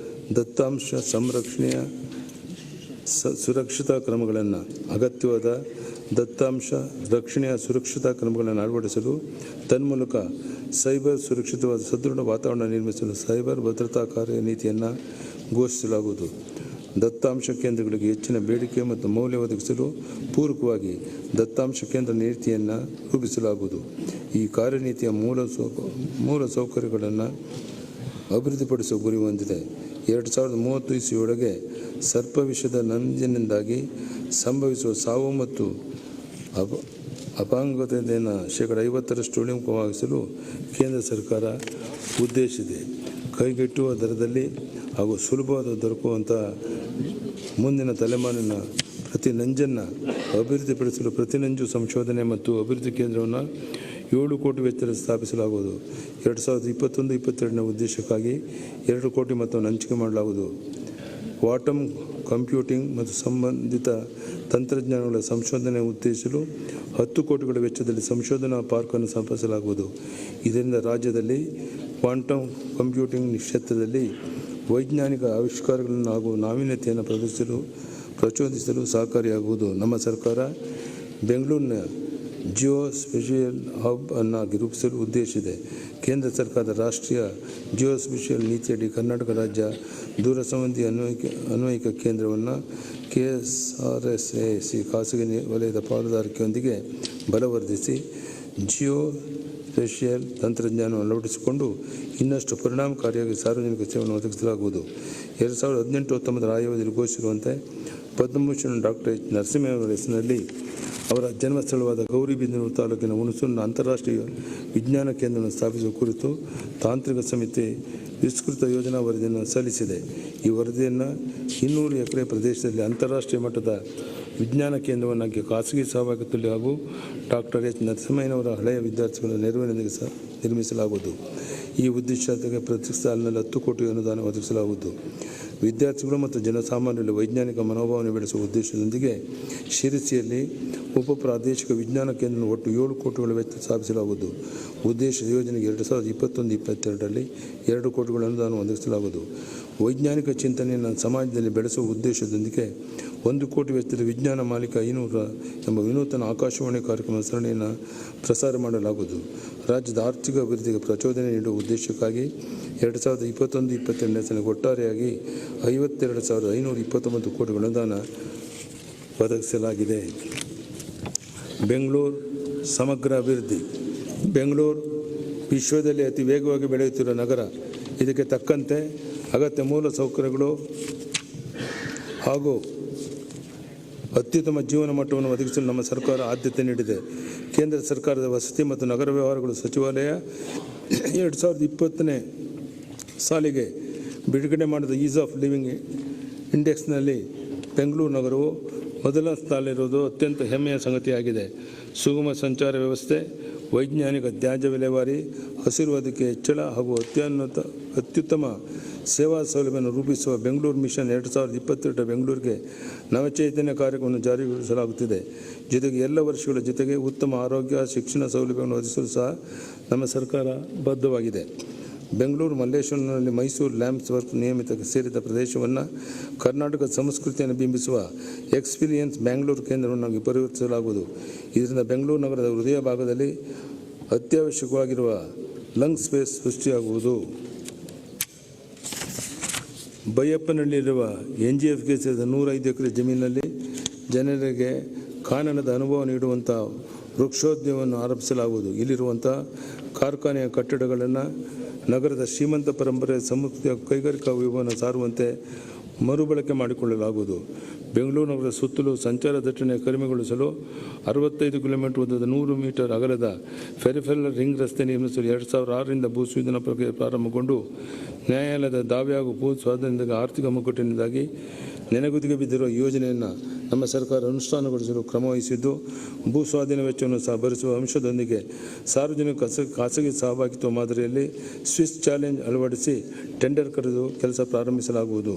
Speaker 1: ದತ್ತಾಂಶ ಸಂರಕ್ಷಣೆಯ ಸುರಕ್ಷತಾ ಕ್ರಮಗಳನ್ನು ಅಳವಡಿಸಲು, ತನ್ಮೂಲಕ ಸೈಬರ್ ಸುರಕ್ಷಿತವಾದ ಸದೃಢ ವಾತಾವರಣ ನಿರ್ಮಿಸಲು ಸೈಬರ್ ಭದ್ರತಾ ಕಾರ್ಯನೀತಿಯನ್ನು ಘೋಷಿಸಲಾಗುವುದು. ದತ್ತಾಂಶ ಕೇಂದ್ರಗಳಿಗೆ ಹೆಚ್ಚಿನ ಬೇಡಿಕೆ ಮತ್ತು ಮೌಲ್ಯ ಒದಗಿಸಲು ಪೂರಕವಾಗಿ ದತ್ತಾಂಶ ಕೇಂದ್ರ ನೀತಿಯನ್ನು ರೂಪಿಸಲಾಗುವುದು. ಈ ಕಾರ್ಯನೀತಿಯ ಮೂಲ ಸೌಕರ್ಯಗಳನ್ನು
Speaker 2: ಅಭಿವೃದ್ಧಿಪಡಿಸುವ ಗುರಿ ಹೊಂದಿದೆ. 2030 ಇಸವಿಯೊಳಗೆ ಸರ್ಪವಿಷದ ನಂಜಿನಿಂದಾಗಿ ಸಂಭವಿಸುವ ಸಾವು ಮತ್ತು ಅಪಾಂಗತೆಯನ್ನು 50% ಇಳಿಮುಖವಾಗಿಸಲು ಕೇಂದ್ರ ಸರ್ಕಾರ ಉದ್ದೇಶಿಸಿದೆ. ಕೈಗೆಟುವ ದರದಲ್ಲಿ ಹಾಗೂ ಸುಲಭವಾದ ದೊರಕುವಂಥ ಮುಂದಿನ ತಲೆಮಾರಿನ ಪ್ರತಿ ನಂಜನ್ನು ಅಭಿವೃದ್ಧಿಪಡಿಸಲು ಪ್ರತಿನಂಜು ಸಂಶೋಧನೆ ಮತ್ತು ಅಭಿವೃದ್ಧಿ ಕೇಂದ್ರವನ್ನು 7 ಕೋಟಿ ವೆಚ್ಚದಲ್ಲಿ ಸ್ಥಾಪಿಸಲಾಗುವುದು. 2021-22ನೇ ಉದ್ದೇಶಕ್ಕಾಗಿ 2 ಕೋಟಿ ಮೊತ್ತವನ್ನು ಹಂಚಿಕೆ ಮಾಡಲಾಗುವುದು. ಕ್ವಾಂಟಮ್ ಕಂಪ್ಯೂಟಿಂಗ್ ಮತ್ತು ಸಂಬಂಧಿತ ತಂತ್ರಜ್ಞಾನಗಳ ಸಂಶೋಧನೆ ಉತ್ತೇಜಿಸಲು 10 ಕೋಟಿಗಳ ವೆಚ್ಚದಲ್ಲಿ ಸಂಶೋಧನಾ ಪಾರ್ಕನ್ನು ಸ್ಥಾಪಿಸಲಾಗುವುದು. ಇದರಿಂದ ರಾಜ್ಯದಲ್ಲಿ ಕ್ವಾಂಟಮ್ ಕಂಪ್ಯೂಟಿಂಗ್ ಕ್ಷೇತ್ರದಲ್ಲಿ ವೈಜ್ಞಾನಿಕ ಆವಿಷ್ಕಾರಗಳನ್ನು ಹಾಗೂ ನಾವೀನ್ಯತೆಯನ್ನು ಪ್ರಚೋದಿಸಲು ಸಹಕಾರಿಯಾಗುವುದು. ನಮ್ಮ ಸರ್ಕಾರ ಬೆಂಗಳೂರಿನ ಜಿಯೋ ಸ್ಪೇಷಿಯಲ್ ಹಬ್ ಅನ್ನು ರೂಪಿಸಲು ಉದ್ದೇಶಿಸಿದೆ. ಕೇಂದ್ರ ಸರ್ಕಾರದ ರಾಷ್ಟ್ರೀಯ ಜಿಯೋ ಸ್ಪೇಷಿಯಲ್ ನೀತಿಯಡಿ ಕರ್ನಾಟಕ ರಾಜ್ಯ ದೂರಸಂಬಂಧಿ ಅನ್ವಯಿಕ ಕೇಂದ್ರವನ್ನು KSRSAC ಖಾಸಗಿ ವಲಯದ ಪಾಲುದಾರಿಕೆಯೊಂದಿಗೆ ಬಲವರ್ಧಿಸಿ ಜಿಯೋ ಸ್ಪೇಷಿಯಲ್ ತಂತ್ರಜ್ಞಾನವನ್ನು ಅಳವಡಿಸಿಕೊಂಡು ಇನ್ನಷ್ಟು ಪರಿಣಾಮಕಾರಿಯಾಗಿ ಸಾರ್ವಜನಿಕ ಸೇವೆಯನ್ನು ಒದಗಿಸಲಾಗುವುದು. 2018-19 ಆಯವಧಿಯಲ್ಲಿ ಘೋಷಿಸಿರುವಂತೆ ಪದ್ಮಭೂಷಣ ಡಾಕ್ಟರ್ H. ನರಸಿಂಹಯ್ಯನವರ ಹೆಸರಿನಲ್ಲಿ ಅವರ ಜನ್ಮಸ್ಥಳವಾದ ಗೌರಿಬಿದನೂರು ತಾಲೂಕಿನ ಹುಣಸೂರಿನ ಅಂತಾರಾಷ್ಟ್ರೀಯ ವಿಜ್ಞಾನ ಕೇಂದ್ರವನ್ನು ಸ್ಥಾಪಿಸುವ ಕುರಿತು ತಾಂತ್ರಿಕ ಸಮಿತಿ ವಿಸ್ತೃತ ಯೋಜನಾ ವರದಿಯನ್ನು ಸಲ್ಲಿಸಿದೆ. ಈ ವರದಿಯನ್ನು 200 ಎಕರೆ ಪ್ರದೇಶದಲ್ಲಿ ಅಂತಾರಾಷ್ಟ್ರೀಯ ಮಟ್ಟದ ವಿಜ್ಞಾನ ಕೇಂದ್ರವನ್ನಾಗಿ ಖಾಸಗಿ ಸಹಭಾಗಿತ್ವದಲ್ಲಿ ಹಾಗೂ ಡಾಕ್ಟರ್ H. ನರಸಿಂಹಯ್ಯನವರ ಹಳೆಯ ವಿದ್ಯಾರ್ಥಿಗಳ ನೆರವಿನೊಂದಿಗೆ ನಿರ್ಮಿಸಲಾಗುವುದು. ಈ ಉದ್ದೇಶಕ್ಕೆ ಪ್ರತಿ ಸಾಲಿನಲ್ಲಿ 10 ಕೋಟಿ ಅನುದಾನ ಒದಗಿಸಲಾಗುವುದು. ವಿದ್ಯಾರ್ಥಿಗಳು ಮತ್ತು ಜನಸಾಮಾನ್ಯರಲ್ಲಿ ವೈಜ್ಞಾನಿಕ ಮನೋಭಾವನೆ ಬೆಳೆಸುವ ಉದ್ದೇಶದೊಂದಿಗೆ ಶಿರಸಿಯಲ್ಲಿ ಉಪ ಪ್ರಾದೇಶಿಕ ವಿಜ್ಞಾನ ಕೇಂದ್ರ ಒಟ್ಟು 7 ಕೋಟಿಗಳ ವೆಚ್ಚ ಸ್ಥಾಪಿಸಲಾಗುವುದು. ಉದ್ದೇಶದ ಯೋಜನೆಗೆ 2021-22ರಲ್ಲಿ 2 ಕೋಟಿಗಳ ಅನುದಾನ ಒದಗಿಸಲಾಗುವುದು. ವೈಜ್ಞಾನಿಕ ಚಿಂತನೆಯನ್ನು ಸಮಾಜದಲ್ಲಿ ಬೆಳೆಸುವ ಉದ್ದೇಶದೊಂದಿಗೆ 1 ಕೋಟಿ ವೆಚ್ಚದ ವಿಜ್ಞಾನ ಮಾಲಿಕ 500 ಎಂಬ ವಿನೂತನ ಆಕಾಶವಾಣಿ ಕಾರ್ಯಕ್ರಮ ಸರಣಿಯನ್ನು ಪ್ರಸಾರ ಮಾಡಲಾಗುವುದು. ರಾಜ್ಯದ ಆರ್ಥಿಕ ಅಭಿವೃದ್ಧಿಗೆ ಪ್ರಚೋದನೆ ನೀಡುವ ಉದ್ದೇಶಕ್ಕಾಗಿ 2021-22ನೇ ಸಾಲಿಗೆ ಒಟ್ಟಾರೆಯಾಗಿ 52,529 ಕೋಟಿಗಳ ಅನುದಾನ ಒದಗಿಸಲಾಗಿದೆ. ಬೆಂಗಳೂರು ಸಮಗ್ರ ಅಭಿವೃದ್ಧಿ. ಬೆಂಗಳೂರು ವಿಶ್ವದಲ್ಲಿ ಅತಿ ವೇಗವಾಗಿ ಬೆಳೆಯುತ್ತಿರುವ ನಗರ. ಇದಕ್ಕೆ ತಕ್ಕಂತೆ ಅಗತ್ಯ ಮೂಲ ಸೌಕರ್ಯಗಳು ಹಾಗೂ ಅತ್ಯುತ್ತಮ ಜೀವನ ಮಟ್ಟವನ್ನು ಒದಗಿಸಲು ನಮ್ಮ ಸರ್ಕಾರ ಆದ್ಯತೆ ನೀಡಿದೆ. ಕೇಂದ್ರ ಸರ್ಕಾರದ ವಸತಿ ಮತ್ತು ನಗರ ವ್ಯವಹಾರಗಳ ಸಚಿವಾಲಯ 2020ನೇ ಸಾಲಿಗೆ ಬಿಡುಗಡೆ ಮಾಡಿದ ಈಸ್ ಆಫ್ ಲಿವಿಂಗ್ ಇಂಡೆಕ್ಸ್ನಲ್ಲಿ ಬೆಂಗಳೂರು ನಗರವು ಮೊದಲ ಸ್ಥಾನದಲ್ಲಿರುವುದು ಅತ್ಯಂತ ಹೆಮ್ಮೆಯ ಸಂಗತಿಯಾಗಿದೆ. ಸುಗಮ ಸಂಚಾರ ವ್ಯವಸ್ಥೆ, ವೈಜ್ಞಾನಿಕ ತ್ಯಾಜ್ಯ ವಿಲೇವಾರಿ, ಹಸಿರು ಹೊದಿಕೆ ಹೆಚ್ಚಳ ಹಾಗೂ ಅತ್ಯುತ್ತಮ ಸೇವಾ ಸೌಲಭ್ಯವನ್ನು ರೂಪಿಸುವ ಬೆಂಗಳೂರು ಮಿಷನ್ 2022 ಬೆಂಗಳೂರಿಗೆ ನವಚೈತನ್ಯ ಕಾರ್ಯಕ್ರಮವನ್ನು ಜಾರಿಗೊಳಿಸಲಾಗುತ್ತಿದೆ. ಜೊತೆಗೆ ಎಲ್ಲ ವರ್ಷಗಳ ಜೊತೆಗೆ ಉತ್ತಮ ಆರೋಗ್ಯ ಶಿಕ್ಷಣ ಸೌಲಭ್ಯವನ್ನು ಒದಗಿಸಲು ಸಹ ನಮ್ಮ ಸರ್ಕಾರ ಬದ್ಧವಾಗಿದೆ. ಬೆಂಗಳೂರು ಮಲ್ಲೇಶ್ವರಂನಲ್ಲಿ ಮೈಸೂರು ಲ್ಯಾಂಪ್ಸ್ ವರ್ಕ್ ನಿಯಮಿತ ಸೇರಿದ ಪ್ರದೇಶವನ್ನು ಕರ್ನಾಟಕ ಸಂಸ್ಕೃತಿಯನ್ನು ಬಿಂಬಿಸುವ ಎಕ್ಸ್ಪೀರಿಯನ್ಸ್ ಬ್ಯಾಂಗ್ಳೂರು ಕೇಂದ್ರವನ್ನಾಗಿ ಪರಿವರ್ತಿಸಲಾಗುವುದು. ಇದರಿಂದ ಬೆಂಗಳೂರು ನಗರದ ಹೃದಯ ಭಾಗದಲ್ಲಿ ಅತ್ಯವಶ್ಯಕವಾಗಿರುವ ಲಂಗ್ ಸ್ಪೇಸ್ ಸೃಷ್ಟಿಯಾಗುವುದು. ಬೈಯಪ್ಪನಹಳ್ಳಿಯಿರುವ NGFಗೆ ಸೇರಿದ 105 ಎಕರೆ ಜಮೀನಿನಲ್ಲಿ ಜನರಿಗೆ ಕಾನನದ ಅನುಭವ ನೀಡುವಂಥ ವೃಕ್ಷೋದ್ಯಮವನ್ನು ಆರಂಭಿಸಲಾಗುವುದು. ಇಲ್ಲಿರುವಂಥ ಕಾರ್ಖಾನೆಯ ಕಟ್ಟಡಗಳನ್ನು ನಗರದ ಶ್ರೀಮಂತ ಪರಂಪರೆಯ ಸಂಸ್ಕೃತಿಯ ಕೈಗಾರಿಕಾ ವೈಭವವನ್ನು ಸಾರುವಂತೆ ಮರುಬಳಕೆ ಮಾಡಿಕೊಳ್ಳಲಾಗುವುದು. ಬೆಂಗಳೂರು ನಗರದ ಸುತ್ತಲೂ ಸಂಚಾರ ದಟ್ಟಣೆ ಕಡಿಮೆಗೊಳಿಸಲು 65 ಕಿಲೋಮೀಟರ್ ಉದ್ದದ 100 ಮೀಟರ್ ಅಗಲದ ಫೆರಿಫೆರಲ್ ರಿಂಗ್ ರಸ್ತೆ ನಿರ್ಮಿಸಲು 2006ರಿಂದ ಭೂಸ್ವಾಧೀನ ಪ್ರಕ್ರಿಯೆ ಪ್ರಾರಂಭಗೊಂಡು ನ್ಯಾಯಾಲಯದ ದಾವೆ ಹಾಗೂ ಭೂ ಸ್ವಾಧೀನದ ಆರ್ಥಿಕ ಮುಗ್ಗಟ್ಟಿನಿಂದಾಗಿ ನೆನೆಗುದಿಗೆ ಬಿದ್ದಿರುವ ಯೋಜನೆಯನ್ನು ನಮ್ಮ ಸರ್ಕಾರ ಅನುಷ್ಠಾನಗೊಳಿಸಲು ಕ್ರಮವಹಿಸಿದ್ದು, ಭೂ ಸ್ವಾಧೀನ ವೆಚ್ಚವನ್ನು ಸಹ ಭರಿಸುವ ಅಂಶದೊಂದಿಗೆ ಸಾರ್ವಜನಿಕ ಖಾಸಗಿ ಸಹಭಾಗಿತ್ವ ಮಾದರಿಯಲ್ಲಿ ಸ್ವಿಸ್ ಚಾಲೆಂಜ್ ಅಳವಡಿಸಿ ಟೆಂಡರ್ ಕರೆದು ಕೆಲಸ ಪ್ರಾರಂಭಿಸಲಾಗುವುದು.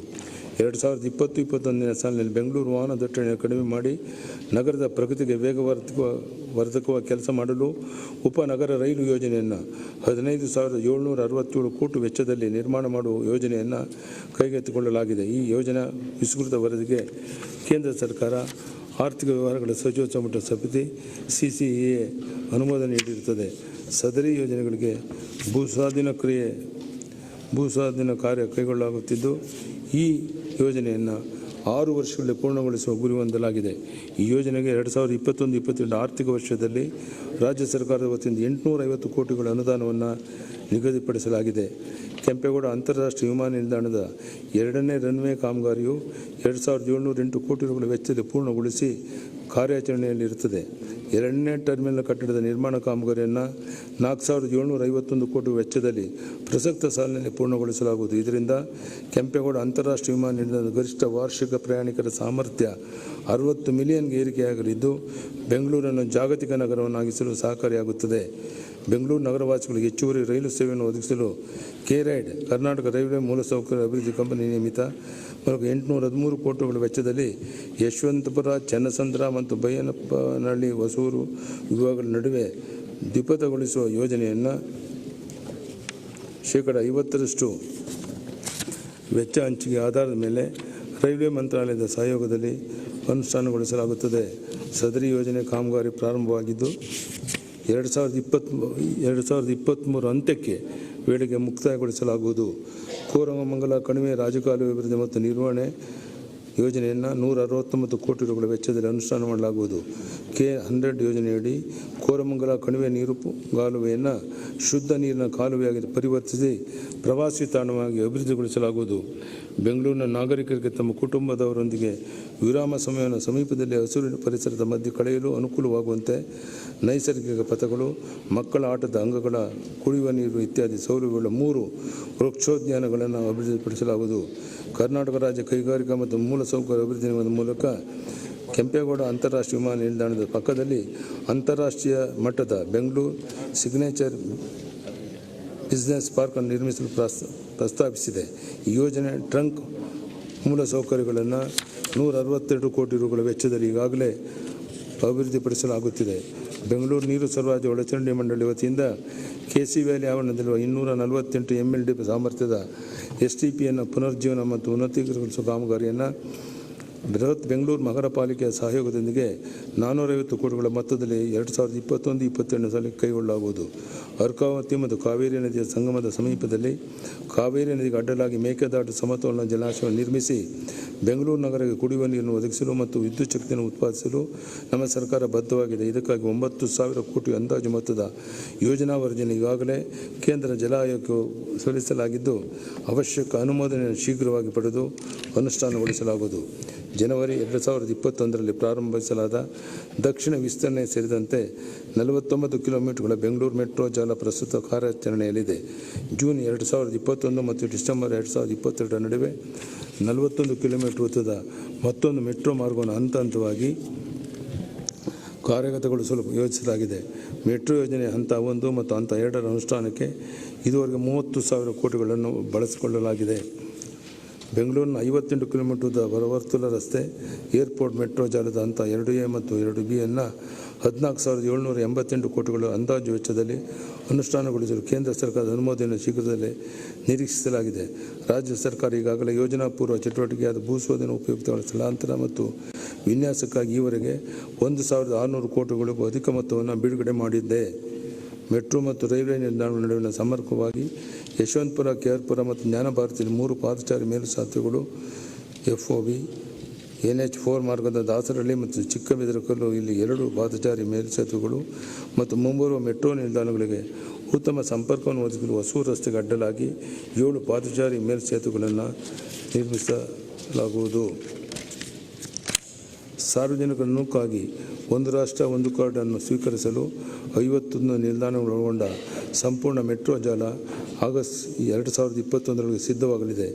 Speaker 2: 2020-21ನೇ ಸಾಲಿನಲ್ಲಿ ಬೆಂಗಳೂರು ವಾಹನ ದಟ್ಟಣೆ ಕಡಿಮೆ ಮಾಡಿ ನಗರದ ಪ್ರಗತಿಗೆ ವೇಗವರ್ಧಕವ ಕೆಲಸ ಮಾಡಲು ಉಪನಗರ ರೈಲು ಯೋಜನೆಯನ್ನು 15,767 ಕೋಟಿ ವೆಚ್ಚದಲ್ಲಿ ನಿರ್ಮಾಣ ಮಾಡುವ ಯೋಜನೆಯನ್ನು ಕೈಗೆತ್ತಿಕೊಳ್ಳಲಾಗಿದೆ. ಈ ಯೋಜನಾ ವಿಸ್ತೃತ ವರದಿಗೆ ಕೇಂದ್ರ ಸರ್ಕಾರ ಆರ್ಥಿಕ ವ್ಯವಹಾರಗಳ ಸಚಿವ ಸಂಪುಟ ಸಮಿತಿ CCEA ಅನುಮೋದನೆ ನೀಡಿರುತ್ತದೆ. ಸದರಿ ಯೋಜನೆಗಳಿಗೆ ಭೂಸ್ವಾಧೀನ ಕಾರ್ಯ ಕೈಗೊಳ್ಳಲಾಗುತ್ತಿದ್ದು, ಈ ಯೋಜನೆಯನ್ನು 6 ವರ್ಷಗಳಲ್ಲಿ ಪೂರ್ಣಗೊಳಿಸುವ ಗುರಿ ಹೊಂದಲಾಗಿದೆ. ಈ ಯೋಜನೆಗೆ 2021-22 ಆರ್ಥಿಕ ವರ್ಷದಲ್ಲಿ ರಾಜ್ಯ ಸರ್ಕಾರದ ವತಿಯಿಂದ 850 ಕೋಟಿಗಳ ಅನುದಾನವನ್ನು ನಿಗದಿಪಡಿಸಲಾಗಿದೆ. ಕೆಂಪೇಗೌಡ ಅಂತಾರಾಷ್ಟ್ರೀಯ ವಿಮಾನ ನಿಲ್ದಾಣದ 2ನೇ ರನ್ವೇ ಕಾಮಗಾರಿಯು 2708 ಕೋಟಿ ರೂಪಾಯಿ ವೆಚ್ಚದಲ್ಲಿ ಪೂರ್ಣಗೊಳಿಸಿ ಕಾರ್ಯಾಚರಣೆಯಲ್ಲಿರುತ್ತದೆ. 2ನೇ ಟರ್ಮಿನಲ್ ಕಟ್ಟಡದ ನಿರ್ಮಾಣ ಕಾಮಗಾರಿಯನ್ನು 4751 ಕೋಟಿ ವೆಚ್ಚದಲ್ಲಿ ಪ್ರಸಕ್ತ ಸಾಲಿನಲ್ಲಿ ಪೂರ್ಣಗೊಳಿಸಲಾಗುವುದು. ಇದರಿಂದ ಕೆಂಪೇಗೌಡ ಅಂತಾರಾಷ್ಟ್ರೀಯ ವಿಮಾನ ನಿಲ್ದಾಣದ ಗರಿಷ್ಠ ವಾರ್ಷಿಕ ಪ್ರಯಾಣಿಕರ ಸಾಮರ್ಥ್ಯ 60 ಮಿಲಿಯನ್ಗೆ ಏರಿಕೆಯಾಗಲಿದ್ದು ಬೆಂಗಳೂರನ್ನು ಜಾಗತಿಕ ನಗರವನ್ನಾಗಿಸಲು ಸಹಕಾರಿಯಾಗುತ್ತದೆ. ಬೆಂಗಳೂರು ನಗರವಾಸಿಗಳಿಗೆ ಹೆಚ್ಚುವರಿ ರೈಲು ಸೇವೆಯನ್ನು ಒದಗಿಸಲು ಕೆ-ರೈಡ್ ಕರ್ನಾಟಕ ರೈಲ್ವೆ ಮೂಲಸೌಕರ್ಯ ಅಭಿವೃದ್ಧಿ ಕಂಪನಿ ನೇಮಿತ ಮೂಲಕ 813 ಕೋಟಿಗಳ ವೆಚ್ಚದಲ್ಲಿ ಯಶವಂತಪುರ, ಚನ್ನಸಂದ್ರ ಮತ್ತು ಬೈಯನಪ್ಪನಹಳ್ಳಿ, ಹೊಸೂರು ವಿಭಾಗಗಳ ನಡುವೆ ದ್ವಿಪಥಗೊಳಿಸುವ ಯೋಜನೆಯನ್ನು ಶೇಕಡ 50% ವೆಚ್ಚ ಹಂಚಿಕೆ ಆಧಾರದ ಮೇಲೆ ರೈಲ್ವೆ ಮಂತ್ರಾಲಯದ ಸಹಯೋಗದಲ್ಲಿ ಅನುಷ್ಠಾನಗೊಳಿಸಲಾಗುತ್ತದೆ. ಸದರಿ ಯೋಜನೆ ಕಾಮಗಾರಿ ಪ್ರಾರಂಭವಾಗಿದ್ದು 2023 ಅಂತ್ಯಕ್ಕೆ ವೇಳೆಗೆ ಮುಕ್ತಾಯಗೊಳಿಸಲಾಗುವುದು. ಕೋರಮಂಗಲ ಕಣಿವೆ ರಾಜಕಾಲುವೆ ಅಭಿವೃದ್ಧಿ ಮತ್ತು ನಿರ್ವಹಣೆ ಯೋಜನೆಯನ್ನು 169 ಕೋಟಿ ರೂಪಾಯಿ ವೆಚ್ಚದಲ್ಲಿ ಅನುಷ್ಠಾನ ಮಾಡಲಾಗುವುದು. ಕೆ-100 ಯೋಜನೆಯಡಿ ಕೋರಮಂಗಲ ಕಣಿವೆ ನೀರುಗಾಲುವೆಯನ್ನು ಶುದ್ಧ ನೀರಿನ ಕಾಲುವೆಯಾಗಿ ಪರಿವರ್ತಿಸಿ ಪ್ರವಾಸಿ ತಾಣವಾಗಿ ಅಭಿವೃದ್ಧಿಗೊಳಿಸಲಾಗುವುದು. ಬೆಂಗಳೂರಿನ ನಾಗರಿಕರಿಗೆ ತಮ್ಮ ಕುಟುಂಬದವರೊಂದಿಗೆ ವಿರಾಮ ಸಮಯವನ್ನು ಸಮೀಪದಲ್ಲಿ ಹಸಿರು ಪರಿಸರದ ಮಧ್ಯೆ ಕಳೆಯಲು ಅನುಕೂಲವಾಗುವಂತೆ ನೈಸರ್ಗಿಕ ಪಥಗಳು, ಮಕ್ಕಳ ಆಟದ ಅಂಗಗಳ, ಕುಡಿಯುವ ನೀರು ಇತ್ಯಾದಿ ಸೌಲಭ್ಯಗಳ 3 ವೃಕ್ಷೋದ್ಯಾನಗಳನ್ನು ಅಭಿವೃದ್ಧಿಪಡಿಸಲಾಗುವುದು. ಕರ್ನಾಟಕ ರಾಜ್ಯ ಕೈಗಾರಿಕಾ ಮತ್ತು ಮೂಲಸೌಕರ್ಯ ಅಭಿವೃದ್ಧಿ ನಿಗಮದ ಮೂಲಕ ಕೆಂಪೇಗೌಡ ಅಂತಾರಾಷ್ಟ್ರೀಯ ವಿಮಾನ ನಿಲ್ದಾಣದ ಪಕ್ಕದಲ್ಲಿ ಅಂತಾರಾಷ್ಟ್ರೀಯ ಮಟ್ಟದ ಬೆಂಗಳೂರು ಸಿಗ್ನೇಚರ್ ಬಿಸಿನೆಸ್ ಪಾರ್ಕ್ ಅನ್ನು ನಿರ್ಮಿಸಲು ಪ್ರಸ್ತಾಪಿಸಿದೆ. ಈ ಯೋಜನೆ ಟ್ರಂಕ್ ಮೂಲಸೌಕರ್ಯಗಳನ್ನು 162 ಕೋಟಿ ರೂಪಾಯಿ ವೆಚ್ಚದಲ್ಲಿ ಈಗಾಗಲೇ ಅಭಿವೃದ್ಧಿಪಡಿಸಲಾಗುತ್ತಿದೆ. ಬೆಂಗಳೂರು ನೀರು ಸರಬರಾಜು ಒಳಚರಂಡಿ ಮಂಡಳಿ ವತಿಯಿಂದ ಕೆಸಿ ವ್ಯಾಲಿ ಆವರಣದಲ್ಲಿರುವ 248 MLD ಸಾಮರ್ಥ್ಯದ STPಯನ್ನು ಪುನರ್ಜೀವನ ಮತ್ತು ಉನ್ನತೀಕರಿಸುವ ಕಾಮಗಾರಿಯನ್ನು ಬೃಹತ್ ಬೆಂಗಳೂರು ಮಹಾನಗರ ಪಾಲಿಕೆಯ ಸಹಯೋಗದೊಂದಿಗೆ 450 ಕೋಟಿಗಳ ಮೊತ್ತದಲ್ಲಿ 2021-22 ಸಾಲಿಗೆ ಕೈಗೊಳ್ಳಲಾಗುವುದು. ಅರ್ಕಾವತಿ ಮತ್ತು ಕಾವೇರಿ ನದಿಯ ಸಂಗಮದ ಸಮೀಪದಲ್ಲಿ ಕಾವೇರಿ ನದಿಗೆ ಅಡ್ಡಲಾಗಿ ಮೇಕೆದಾಟು ಸಮತೋಲನ ಜಲಾಶಯವನ್ನು ನಿರ್ಮಿಸಿ ಬೆಂಗಳೂರು ನಗರಕ್ಕೆ ಕುಡಿಯುವ ನೀರನ್ನು ಒದಗಿಸಲು ಮತ್ತು ವಿದ್ಯುತ್ ಶಕ್ತಿಯನ್ನು ಉತ್ಪಾದಿಸಲು ನಮ್ಮ ಸರ್ಕಾರ ಬದ್ಧವಾಗಿದೆ. ಇದಕ್ಕಾಗಿ 9,000 ಕೋಟಿ ಅಂದಾಜು ಮೊತ್ತದ ಯೋಜನಾ ವರದಿಯನ್ನು ಈಗಾಗಲೇ ಕೇಂದ್ರ ಜಲ ಆಯೋಗಕ್ಕೆ ಸಲ್ಲಿಸಲಾಗಿದ್ದು ಅವಶ್ಯಕ ಅನುಮೋದನೆಯನ್ನು ಶೀಘ್ರವಾಗಿ ಪಡೆದು ಅನುಷ್ಠಾನಗೊಳಿಸಲಾಗುವುದು. ಜನವರಿ 2021ರಲ್ಲಿ ಪ್ರಾರಂಭಿಸಲಾದ ದಕ್ಷಿಣ ವಿಸ್ತರಣೆ ಸೇರಿದಂತೆ 49 ಕಿಲೋಮೀಟರ್ಗಳ ಬೆಂಗಳೂರು ಮೆಟ್ರೋ ಜಾಲ ಪ್ರಸ್ತುತ ಕಾರ್ಯಾಚರಣೆಯಲ್ಲಿದೆ. ಜೂನ್ 2021 ಮತ್ತು ಡಿಸೆಂಬರ್ 2022 ನಡುವೆ 41 ಕಿಲೋಮೀಟರ್ ಉದ್ದದ ಮತ್ತೊಂದು ಮೆಟ್ರೋ ಮಾರ್ಗವನ್ನು ಹಂತವಾಗಿ ಕಾರ್ಯಗತಗೊಳಿಸಲು ಯೋಜಿಸಲಾಗಿದೆ. ಮೆಟ್ರೋ ಯೋಜನೆ ಹಂತ 1 ಮತ್ತು ಹಂತ 2ರ ಅನುಷ್ಠಾನಕ್ಕೆ ಇದುವರೆಗೆ 30,000 ಕೋಟಿಗಳನ್ನು ಬಳಸಿಕೊಳ್ಳಲಾಗಿದೆ. ಬೆಂಗಳೂರಿನ 58 ಕಿಲೋಮೀಟರ್ ಉದ್ದ ಹೊರವರ್ತುಲ ರಸ್ತೆ ಏರ್ಪೋರ್ಟ್ ಮೆಟ್ರೋ ಜಾಲದ ಹಂತ 2A ಮತ್ತು 2Bಯನ್ನು 14,788 ಕೋಟಿಗಳ ಅಂದಾಜು ವೆಚ್ಚದಲ್ಲಿ ಅನುಷ್ಠಾನಗೊಳಿಸಲು ಕೇಂದ್ರ ಸರ್ಕಾರದ ಅನುಮೋದನೆಯನ್ನು ಶೀಘ್ರದಲ್ಲೇ ನಿರೀಕ್ಷಿಸಲಾಗಿದೆ. ರಾಜ್ಯ ಸರ್ಕಾರ ಈಗಾಗಲೇ ಯೋಜನಾ ಪೂರ್ವ ಚಟುವಟಿಕೆಯಾದ ಭೂಶೋಧನೆ ಉಪಯುಕ್ತಗಳ ಸ್ಥಳಾಂತರ ಮತ್ತು ವಿನ್ಯಾಸಕ್ಕಾಗಿ ಈವರೆಗೆ 1,600 ಕೋಟಿಗಳಿಗೂ ಅಧಿಕ ಮೊತ್ತವನ್ನು ಬಿಡುಗಡೆ ಮಾಡಿದೆ. ಮೆಟ್ರೋ ಮತ್ತು ರೈಲ್ವೆ ನಿಲ್ದಾಣಗಳ ನಡುವಿನ ಸಂಪರ್ಕವಾಗಿ ಯಶವಂತಪುರ, KR ಪುರ ಮತ್ತು ಜ್ಞಾನಭಾರತಿಯಲ್ಲಿ 3 ಪಾದಚಾರಿ ಮೇಲ್ಸೇತುವೆಗಳು, FOB, NH4 ಮಾರ್ಗದ ದಾಸರಹಳ್ಳಿ ಮತ್ತು ಚಿಕ್ಕಬಿದರಕಲ್ಲು ಇಲ್ಲಿ 2 ಪಾದಚಾರಿ ಮೇಲ್ಸೇತುವೆಗಳು ಮತ್ತು ಮುಂಬರುವ ಮೆಟ್ರೋ ನಿಲ್ದಾಣಗಳಿಗೆ ಉತ್ತಮ ಸಂಪರ್ಕವನ್ನು ಒದಗಿಸಲು ಹೊಸೂರು ರಸ್ತೆಗೆ ಅಡ್ಡಲಾಗಿ 7 ಪಾದಚಾರಿ ಮೇಲ್ಸೇತುವೆಗಳನ್ನು ನಿರ್ಮಿಸಲಾಗುವುದು. ಸಾರ್ವಜನಿಕರ ನುಗ್ಗಾಗಿ ಒಂದು ರಾಷ್ಟ್ರ ಒಂದು ಕಾರ್ಡ್ ಅನ್ನು ಸ್ವೀಕರಿಸಲು 51 ನಿಲ್ದಾಣಗಳು ಒಳಗೊಂಡ ಸಂಪೂರ್ಣ ಮೆಟ್ರೋ ಜಾಲ ಆಗಸ್ಟ್ 2021ರಲ್ಲಿ ಸಿದ್ಧವಾಗಲಿದೆ.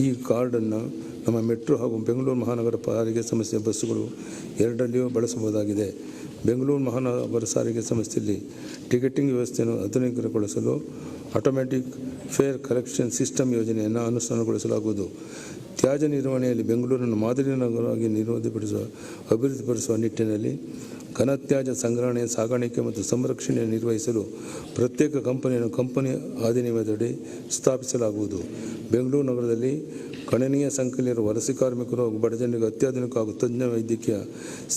Speaker 2: ಈ ಕಾರ್ಡನ್ನು ನಮ್ಮ ಮೆಟ್ರೋ ಹಾಗೂ ಬೆಂಗಳೂರು ಮಹಾನಗರ ಸಾರಿಗೆ ಸಂಸ್ಥೆ ಬಸ್ಸುಗಳು ಎರಡರಲ್ಲಿಯೂ ಬಳಸಬಹುದಾಗಿದೆ. ಬೆಂಗಳೂರು ಮಹಾನಗರ ಸಾರಿಗೆ ಸಂಸ್ಥೆಯಲ್ಲಿ ಟಿಕೆಟಿಂಗ್ ವ್ಯವಸ್ಥೆಯನ್ನು ಆಧುನಿಕಗೊಳಿಸಲು ಆಟೋಮ್ಯಾಟಿಕ್ ಫೇರ್ ಕಲೆಕ್ಷನ್ ಸಿಸ್ಟಮ್ ಯೋಜನೆಯನ್ನು ಅನುಷ್ಠಾನಗೊಳಿಸಲಾಗುವುದು. ತ್ಯಾಜ್ಯ ನಿರ್ವಹಣೆಯಲ್ಲಿ ಬೆಂಗಳೂರನ್ನು ಮಾದರಿ ನಗರವಾಗಿ ಅಭಿವೃದ್ಧಿಪಡಿಸುವ ನಿಟ್ಟಿನಲ್ಲಿ ಘನತ್ಯಾಜ್ಯ ಸಂಗ್ರಹಣೆ, ಸಾಗಾಣಿಕೆ ಮತ್ತು ಸಂರಕ್ಷಣೆಯನ್ನು ನಿರ್ವಹಿಸಲು ಪ್ರತ್ಯೇಕ ಕಂಪನಿಯನ್ನು ಕಂಪನಿ ಅಧಿನಿಯಮದಡಿ ಸ್ಥಾಪಿಸಲಾಗುವುದು. ಬೆಂಗಳೂರು ನಗರದಲ್ಲಿ ಗಣನೀಯ ಸಂಖ್ಯೆಯಲ್ಲಿರುವ ವಲಸೆ ಕಾರ್ಮಿಕರು ಹಾಗೂ ಬಡಜನರಿಗೆ ಅತ್ಯಾಧುನಿಕ ಹಾಗೂ ತಜ್ಞ ವೈದ್ಯಕೀಯ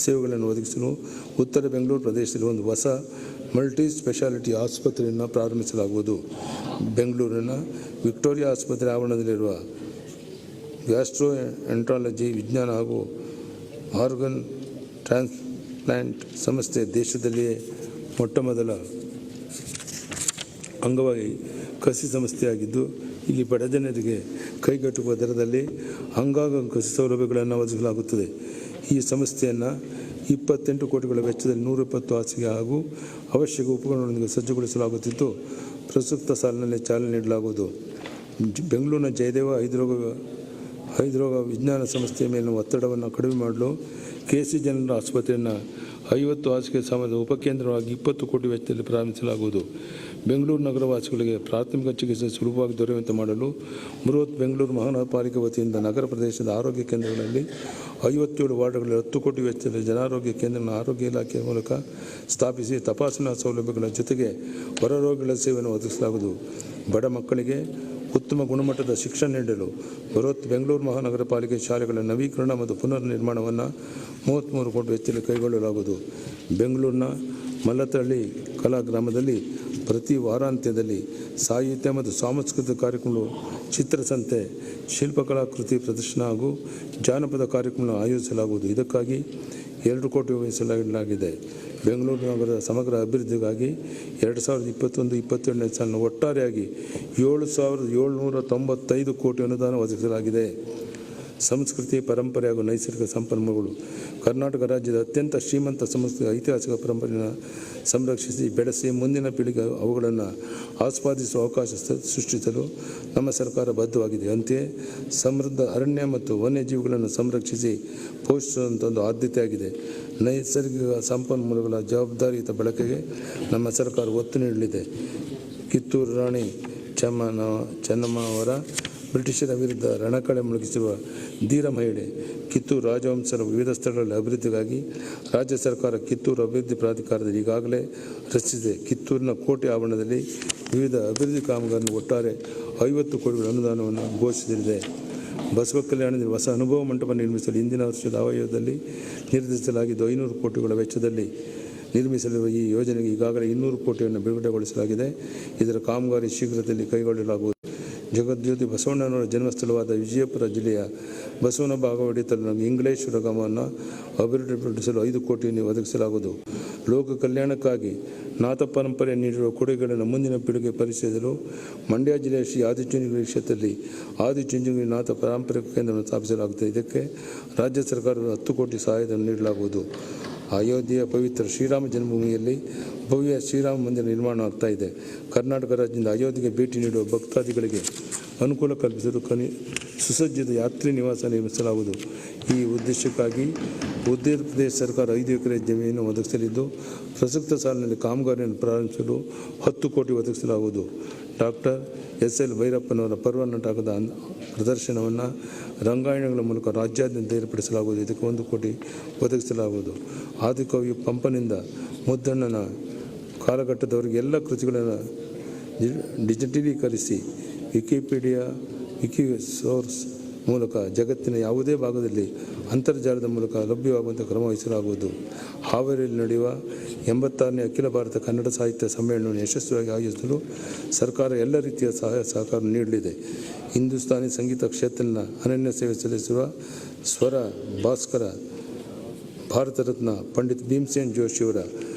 Speaker 2: ಸೇವೆಗಳನ್ನು ಒದಗಿಸಲು ಉತ್ತರ ಬೆಂಗಳೂರು ಪ್ರದೇಶದಲ್ಲಿ ಒಂದು ಹೊಸ ಮಲ್ಟಿ ಸ್ಪೆಷಾಲಿಟಿ ಆಸ್ಪತ್ರೆಯನ್ನು ಪ್ರಾರಂಭಿಸಲಾಗುವುದು. ಬೆಂಗಳೂರಿನ ವಿಕ್ಟೋರಿಯಾ ಆಸ್ಪತ್ರೆ ಆವರಣದಲ್ಲಿರುವ ಗ್ಯಾಸ್ಟ್ರೋ ಎಂಟ್ರಾಲಜಿ ವಿಜ್ಞಾನ ಹಾಗೂ ಆರ್ಗನ್ ಟ್ರಾನ್ಸ್ಪ್ಲಾಂಟ್ ಸಂಸ್ಥೆ ದೇಶದಲ್ಲಿಯೇ ಮೊಟ್ಟಮೊದಲ ಅಂಗವಾಗಿ ಕಸಿ ಸಂಸ್ಥೆಯಾಗಿದ್ದು, ಇಲ್ಲಿ ಬಡ ಜನರಿಗೆ ಕೈಗೆಟುಕುವ ದರದಲ್ಲಿ ಅಂಗಾಂಗ ಕಸಿ ಸೌಲಭ್ಯಗಳನ್ನು ಒದಗಿಸಲಾಗುತ್ತದೆ. ಈ ಸಂಸ್ಥೆಯನ್ನು 28 ಕೋಟಿಗಳ ವೆಚ್ಚದಲ್ಲಿ 120 ಹಾಸಿಗೆ ಹಾಗೂ ಅವಶ್ಯಕ ಉಪಕರಣಗಳೊಂದಿಗೆ ಸಜ್ಜುಗೊಳಿಸಲಾಗುತ್ತಿದ್ದು, ಪ್ರಸಕ್ತ ಸಾಲಿನಲ್ಲಿ ಚಾಲನೆ ನೀಡಲಾಗುವುದು. ಬೆಂಗಳೂರಿನ ಜಯದೇವ ಹೃದ್ರೋಗ ವಿಜ್ಞಾನ ಸಂಸ್ಥೆಯ ಮೇಲಿನ ಒತ್ತಡವನ್ನು ಕಡಿಮೆ ಮಾಡಲು KC ಜನರಲ್ ಆಸ್ಪತ್ರೆಯನ್ನು 50 ಹಾಸಿಗೆ ಸಾಮರ್ಥ್ಯದ ಉಪಕೇಂದ್ರವಾಗಿ 20 ಕೋಟಿ ವೆಚ್ಚದಲ್ಲಿ ಪ್ರಾರಂಭಿಸಲಾಗುವುದು. ಬೆಂಗಳೂರು ನಗರವಾಸಿಗಳಿಗೆ ಪ್ರಾಥಮಿಕ ಚಿಕಿತ್ಸೆ ಸುಲಭವಾಗಿ ದೊರೆಯುವಂತೆ ಮಾಡಲು ಬೃಹತ್ ಬೆಂಗಳೂರು ಮಹಾನಗರ ಪಾಲಿಕೆ ವತಿಯಿಂದ ನಗರ ಪ್ರದೇಶದ ಆರೋಗ್ಯ ಕೇಂದ್ರಗಳಲ್ಲಿ 57 ವಾರ್ಡ್ಗಳಲ್ಲಿ 10 ಕೋಟಿ ವೆಚ್ಚದಲ್ಲಿ ಜನಾರೋಗ್ಯ ಕೇಂದ್ರವನ್ನು ಆರೋಗ್ಯ ಇಲಾಖೆಯ ಮೂಲಕ ಸ್ಥಾಪಿಸಿ ತಪಾಸಣಾ ಸೌಲಭ್ಯಗಳ ಜೊತೆಗೆ ಹೊರರೋಗಿಗಳ ಸೇವೆಯನ್ನು ಒದಗಿಸಲಾಗುವುದು. ಬಡ ಮಕ್ಕಳಿಗೆ ಉತ್ತಮ ಗುಣಮಟ್ಟದ ಶಿಕ್ಷಣ ನೀಡಲು ಬೃಹತ್ ಬೆಂಗಳೂರು ಮಹಾನಗರ ಪಾಲಿಕೆ ಶಾಲೆಗಳ ನವೀಕರಣ ಮತ್ತು ಪುನರ್ ನಿರ್ಮಾಣವನ್ನು 33 ಕೋಟಿ ವೆಚ್ಚದಲ್ಲಿ ಕೈಗೊಳ್ಳಲಾಗುವುದು. ಬೆಂಗಳೂರಿನ ಮಲ್ಲತಹಳ್ಳಿ ಕಲಾ ಗ್ರಾಮದಲ್ಲಿ ಪ್ರತಿ ವಾರಾಂತ್ಯದಲ್ಲಿ ಸಾಹಿತ್ಯ ಮತ್ತು ಸಾಂಸ್ಕೃತಿಕ ಕಾರ್ಯಕ್ರಮಗಳು, ಚಿತ್ರಸಂತೆ, ಶಿಲ್ಪಕಲಾಕೃತಿ ಪ್ರದರ್ಶನ ಹಾಗೂ ಜಾನಪದ ಕಾರ್ಯಕ್ರಮಗಳನ್ನು ಆಯೋಜಿಸಲಾಗುವುದು. ಇದಕ್ಕಾಗಿ 2 ಕೋಟಿ ಮೀಸಲಾಗಿದೆ. ಬೆಂಗಳೂರು ನಗರದ ಸಮಗ್ರ ಅಭಿವೃದ್ಧಿಗಾಗಿ 2021-22ನೇ ಸಾಲಿನ ಒಟ್ಟಾರೆಯಾಗಿ 7,795 ಕೋಟಿ ಅನುದಾನ ಒದಗಿಸಲಾಗಿದೆ. ಸಂಸ್ಕೃತಿ, ಪರಂಪರೆ ಹಾಗೂ ನೈಸರ್ಗಿಕ ಸಂಪನ್ಮೂಲಗಳು. ಕರ್ನಾಟಕ ರಾಜ್ಯದ ಅತ್ಯಂತ ಶ್ರೀಮಂತ ಸಂಸ್ಕೃತಿ ಐತಿಹಾಸಿಕ ಪರಂಪರೆಯನ್ನು ಸಂರಕ್ಷಿಸಿ ಬೆಳೆಸಿ ಮುಂದಿನ ಪೀಳಿಗೆ ಅವುಗಳನ್ನು ಆಸ್ವಾದಿಸುವ ಅವಕಾಶ ಸೃಷ್ಟಿಸಲು ನಮ್ಮ ಸರ್ಕಾರ ಬದ್ಧವಾಗಿದೆ. ಅಂತೆಯೇ ಸಮೃದ್ಧ ಅರಣ್ಯ ಮತ್ತು ವನ್ಯಜೀವಿಗಳನ್ನು ಸಂರಕ್ಷಿಸಿ ಪೋಷಿಸುವಂಥ ಒಂದು ಆದ್ಯತೆಯಾಗಿದೆ. ನೈಸರ್ಗಿಕ ಸಂಪನ್ಮೂಲಗಳ ಜವಾಬ್ದಾರಿಯುತ ಬಳಕೆಗೆ ನಮ್ಮ ಸರ್ಕಾರ ಒತ್ತು ನೀಡಲಿದೆ. ಕಿತ್ತೂರು ರಾಣಿ ಚೆನ್ನಮ್ಮ ಅವರ ಬ್ರಿಟಿಷರ ವಿರುದ್ಧ ರಣಕಳೆ ಮುಳುಗಿಸಿರುವ ಧೀರ ಮಹಿಳೆ. ಕಿತ್ತೂರು ರಾಜವಂಶದ ವಿವಿಧ ಸ್ಥಳಗಳಲ್ಲಿ ಅಭಿವೃದ್ಧಿಗಾಗಿ ರಾಜ್ಯ ಸರ್ಕಾರ ಕಿತ್ತೂರು ಅಭಿವೃದ್ಧಿ ಪ್ರಾಧಿಕಾರದಲ್ಲಿ ಈಗಾಗಲೇ ರಚಿಸಿದೆ. ಕಿತ್ತೂರಿನ ಕೋಟೆ ಆವರಣದಲ್ಲಿ ವಿವಿಧ ಅಭಿವೃದ್ಧಿ ಕಾಮಗಾರಿಯನ್ನು ಒಟ್ಟಾರೆ 50 ಕೋಟಿಗಳ ಅನುದಾನವನ್ನು ಘೋಷಿಸಿದೆ. ಬಸವ ಕಲ್ಯಾಣದಲ್ಲಿ ಹೊಸ ಅನುಭವ ಮಂಟಪ ನಿರ್ಮಿಸಲು ಹಿಂದಿನ ವರ್ಷದ ಆಯವ್ಯಯದಲ್ಲಿ ನಿರ್ಧರಿಸಲಾಗಿದ್ದು 500 ಕೋಟಿಗಳ ವೆಚ್ಚದಲ್ಲಿ ನಿರ್ಮಿಸಲಿರುವ ಈ ಯೋಜನೆಗೆ ಈಗಾಗಲೇ 200 ಕೋಟಿಯನ್ನು ಬಿಡುಗಡೆಗೊಳಿಸಲಾಗಿದೆ. ಇದರ ಕಾಮಗಾರಿ ಶೀಘ್ರದಲ್ಲಿ ಕೈಗೊಳ್ಳಲಾಗುವುದು. ಜಗಜ್ಯೋತಿ ಬಸವಣ್ಣನವರ ಜನ್ಮಸ್ಥಳವಾದ ವಿಜಯಪುರ ಜಿಲ್ಲೆಯ ಬಸವನ ಬಾಗೇವಾಡಿ ತಾಲೂಕಿನ ಇಂಗ್ಲೇಶ್ವರ ಗ್ರಾಮವನ್ನು ಅಭಿವೃದ್ಧಿಪಡಿಸಲು 5 ಕೋಟಿಯನ್ನು ಒದಗಿಸಲಾಗುವುದು. ಲೋಕ ಕಲ್ಯಾಣಕ್ಕಾಗಿ ನಾಥ ಪರಂಪರೆ ನೀಡಿರುವ ಕೊಡುಗೆಗಳನ್ನು ಮುಂದಿನ ಪೀಳಿಗೆ ಪರಿಚಯಿಸಲು ಮಂಡ್ಯ ಜಿಲ್ಲೆಯ ಶ್ರೀ ಆದಿಚುಂಚನಗಿರಿ ಕ್ಷೇತ್ರದಲ್ಲಿ ಆದಿಚುಂಚನಗಿರಿ ನಾಥ ಪಾರಂಪರಿಕ ಕೇಂದ್ರವನ್ನು ಸ್ಥಾಪಿಸಲಾಗುತ್ತದೆ. ಇದಕ್ಕೆ ರಾಜ್ಯ ಸರ್ಕಾರದ 10 ಕೋಟಿ ಸಹಾಯಧನ ನೀಡಲಾಗುವುದು. ಅಯೋಧ್ಯೆಯ ಪವಿತ್ರ ಶ್ರೀರಾಮ ಜನ್ಮಭೂಮಿಯಲ್ಲಿ ಭವ್ಯ ಶ್ರೀರಾಮ ಮಂದಿರ ನಿರ್ಮಾಣ ಆಗ್ತಾ ಇದೆ. ಕರ್ನಾಟಕ ರಾಜ್ಯದಿಂದ ಅಯೋಧ್ಯೆಗೆ ಭೇಟಿ ನೀಡುವ ಭಕ್ತಾದಿಗಳಿಗೆ ಅನುಕೂಲ ಕಲ್ಪಿಸಲು ಸುಸಜ್ಜಿತ ಯಾತ್ರಿ ನಿವಾಸ ನಿರ್ಮಿಸಲಾಗುವುದು. ಈ ಉದ್ದೇಶಕ್ಕಾಗಿ ಉತ್ತರ ಪ್ರದೇಶ ಸರ್ಕಾರ 5 ಎಕರೆ ಜಮೀನು ಒದಗಿಸಲಿದ್ದು, ಪ್ರಸಕ್ತ ಸಾಲಿನಲ್ಲಿ ಕಾಮಗಾರಿಯನ್ನು ಪ್ರಾರಂಭಿಸಲು 10 ಕೋಟಿ ಒದಗಿಸಲಾಗುವುದು. ಡಾಕ್ಟರ್ SL ಭೈರಪ್ಪನವರ ಪರ್ವ ನಾಟಕದ ಪ್ರದರ್ಶನವನ್ನು ರಂಗಾಯಣಗಳ ಮೂಲಕ ರಾಜ್ಯಾದ್ಯಂತ ಏರ್ಪಡಿಸಲಾಗುವುದು. ಇದಕ್ಕೆ 1 ಕೋಟಿ ಒದಗಿಸಲಾಗುವುದು. ಆದಿಕವಿ ಪಂಪನಿಂದ ಮುದ್ದಣ್ಣನ ಕಾಲಘಟ್ಟದವರೆಗೆ ಎಲ್ಲ ಕೃತಿಗಳನ್ನು ಡಿಜಿಟಲೀಕರಿಸಿ ವಿಕಿಪೀಡಿಯಾ ವಿಕಿಸೋರ್ಸ್ ಮೂಲಕ ಜಗತ್ತಿನ ಯಾವುದೇ ಭಾಗದಲ್ಲಿ ಅಂತರ್ಜಾಲದ ಮೂಲಕ ಲಭ್ಯವಾಗುವಂಥ ಕ್ರಮ ವಹಿಸಲಾಗುವುದು. ಹಾವೇರಿಯಲ್ಲಿ ನಡೆಯುವ 86ನೇ ಅಖಿಲ ಭಾರತ ಕನ್ನಡ ಸಾಹಿತ್ಯ ಸಮ್ಮೇಳನವನ್ನು ಯಶಸ್ವಿಯಾಗಿ ಆಯೋಜಿಸಲು ಸರ್ಕಾರ ಎಲ್ಲ ರೀತಿಯ ಸಹಾಯ ಸಹಕಾರ ನೀಡಲಿದೆ. ಹಿಂದೂಸ್ತಾನಿ ಸಂಗೀತ ಕ್ಷೇತ್ರದಲ್ಲಿ ಅನನ್ಯ ಸೇವೆ ಸಲ್ಲಿಸಿರುವ ಸ್ವರ ಭಾಸ್ಕರ ಭಾರತ ರತ್ನ ಪಂಡಿತ್ ಭೀಮಸೇನ್ ಜೋಶಿಯವರ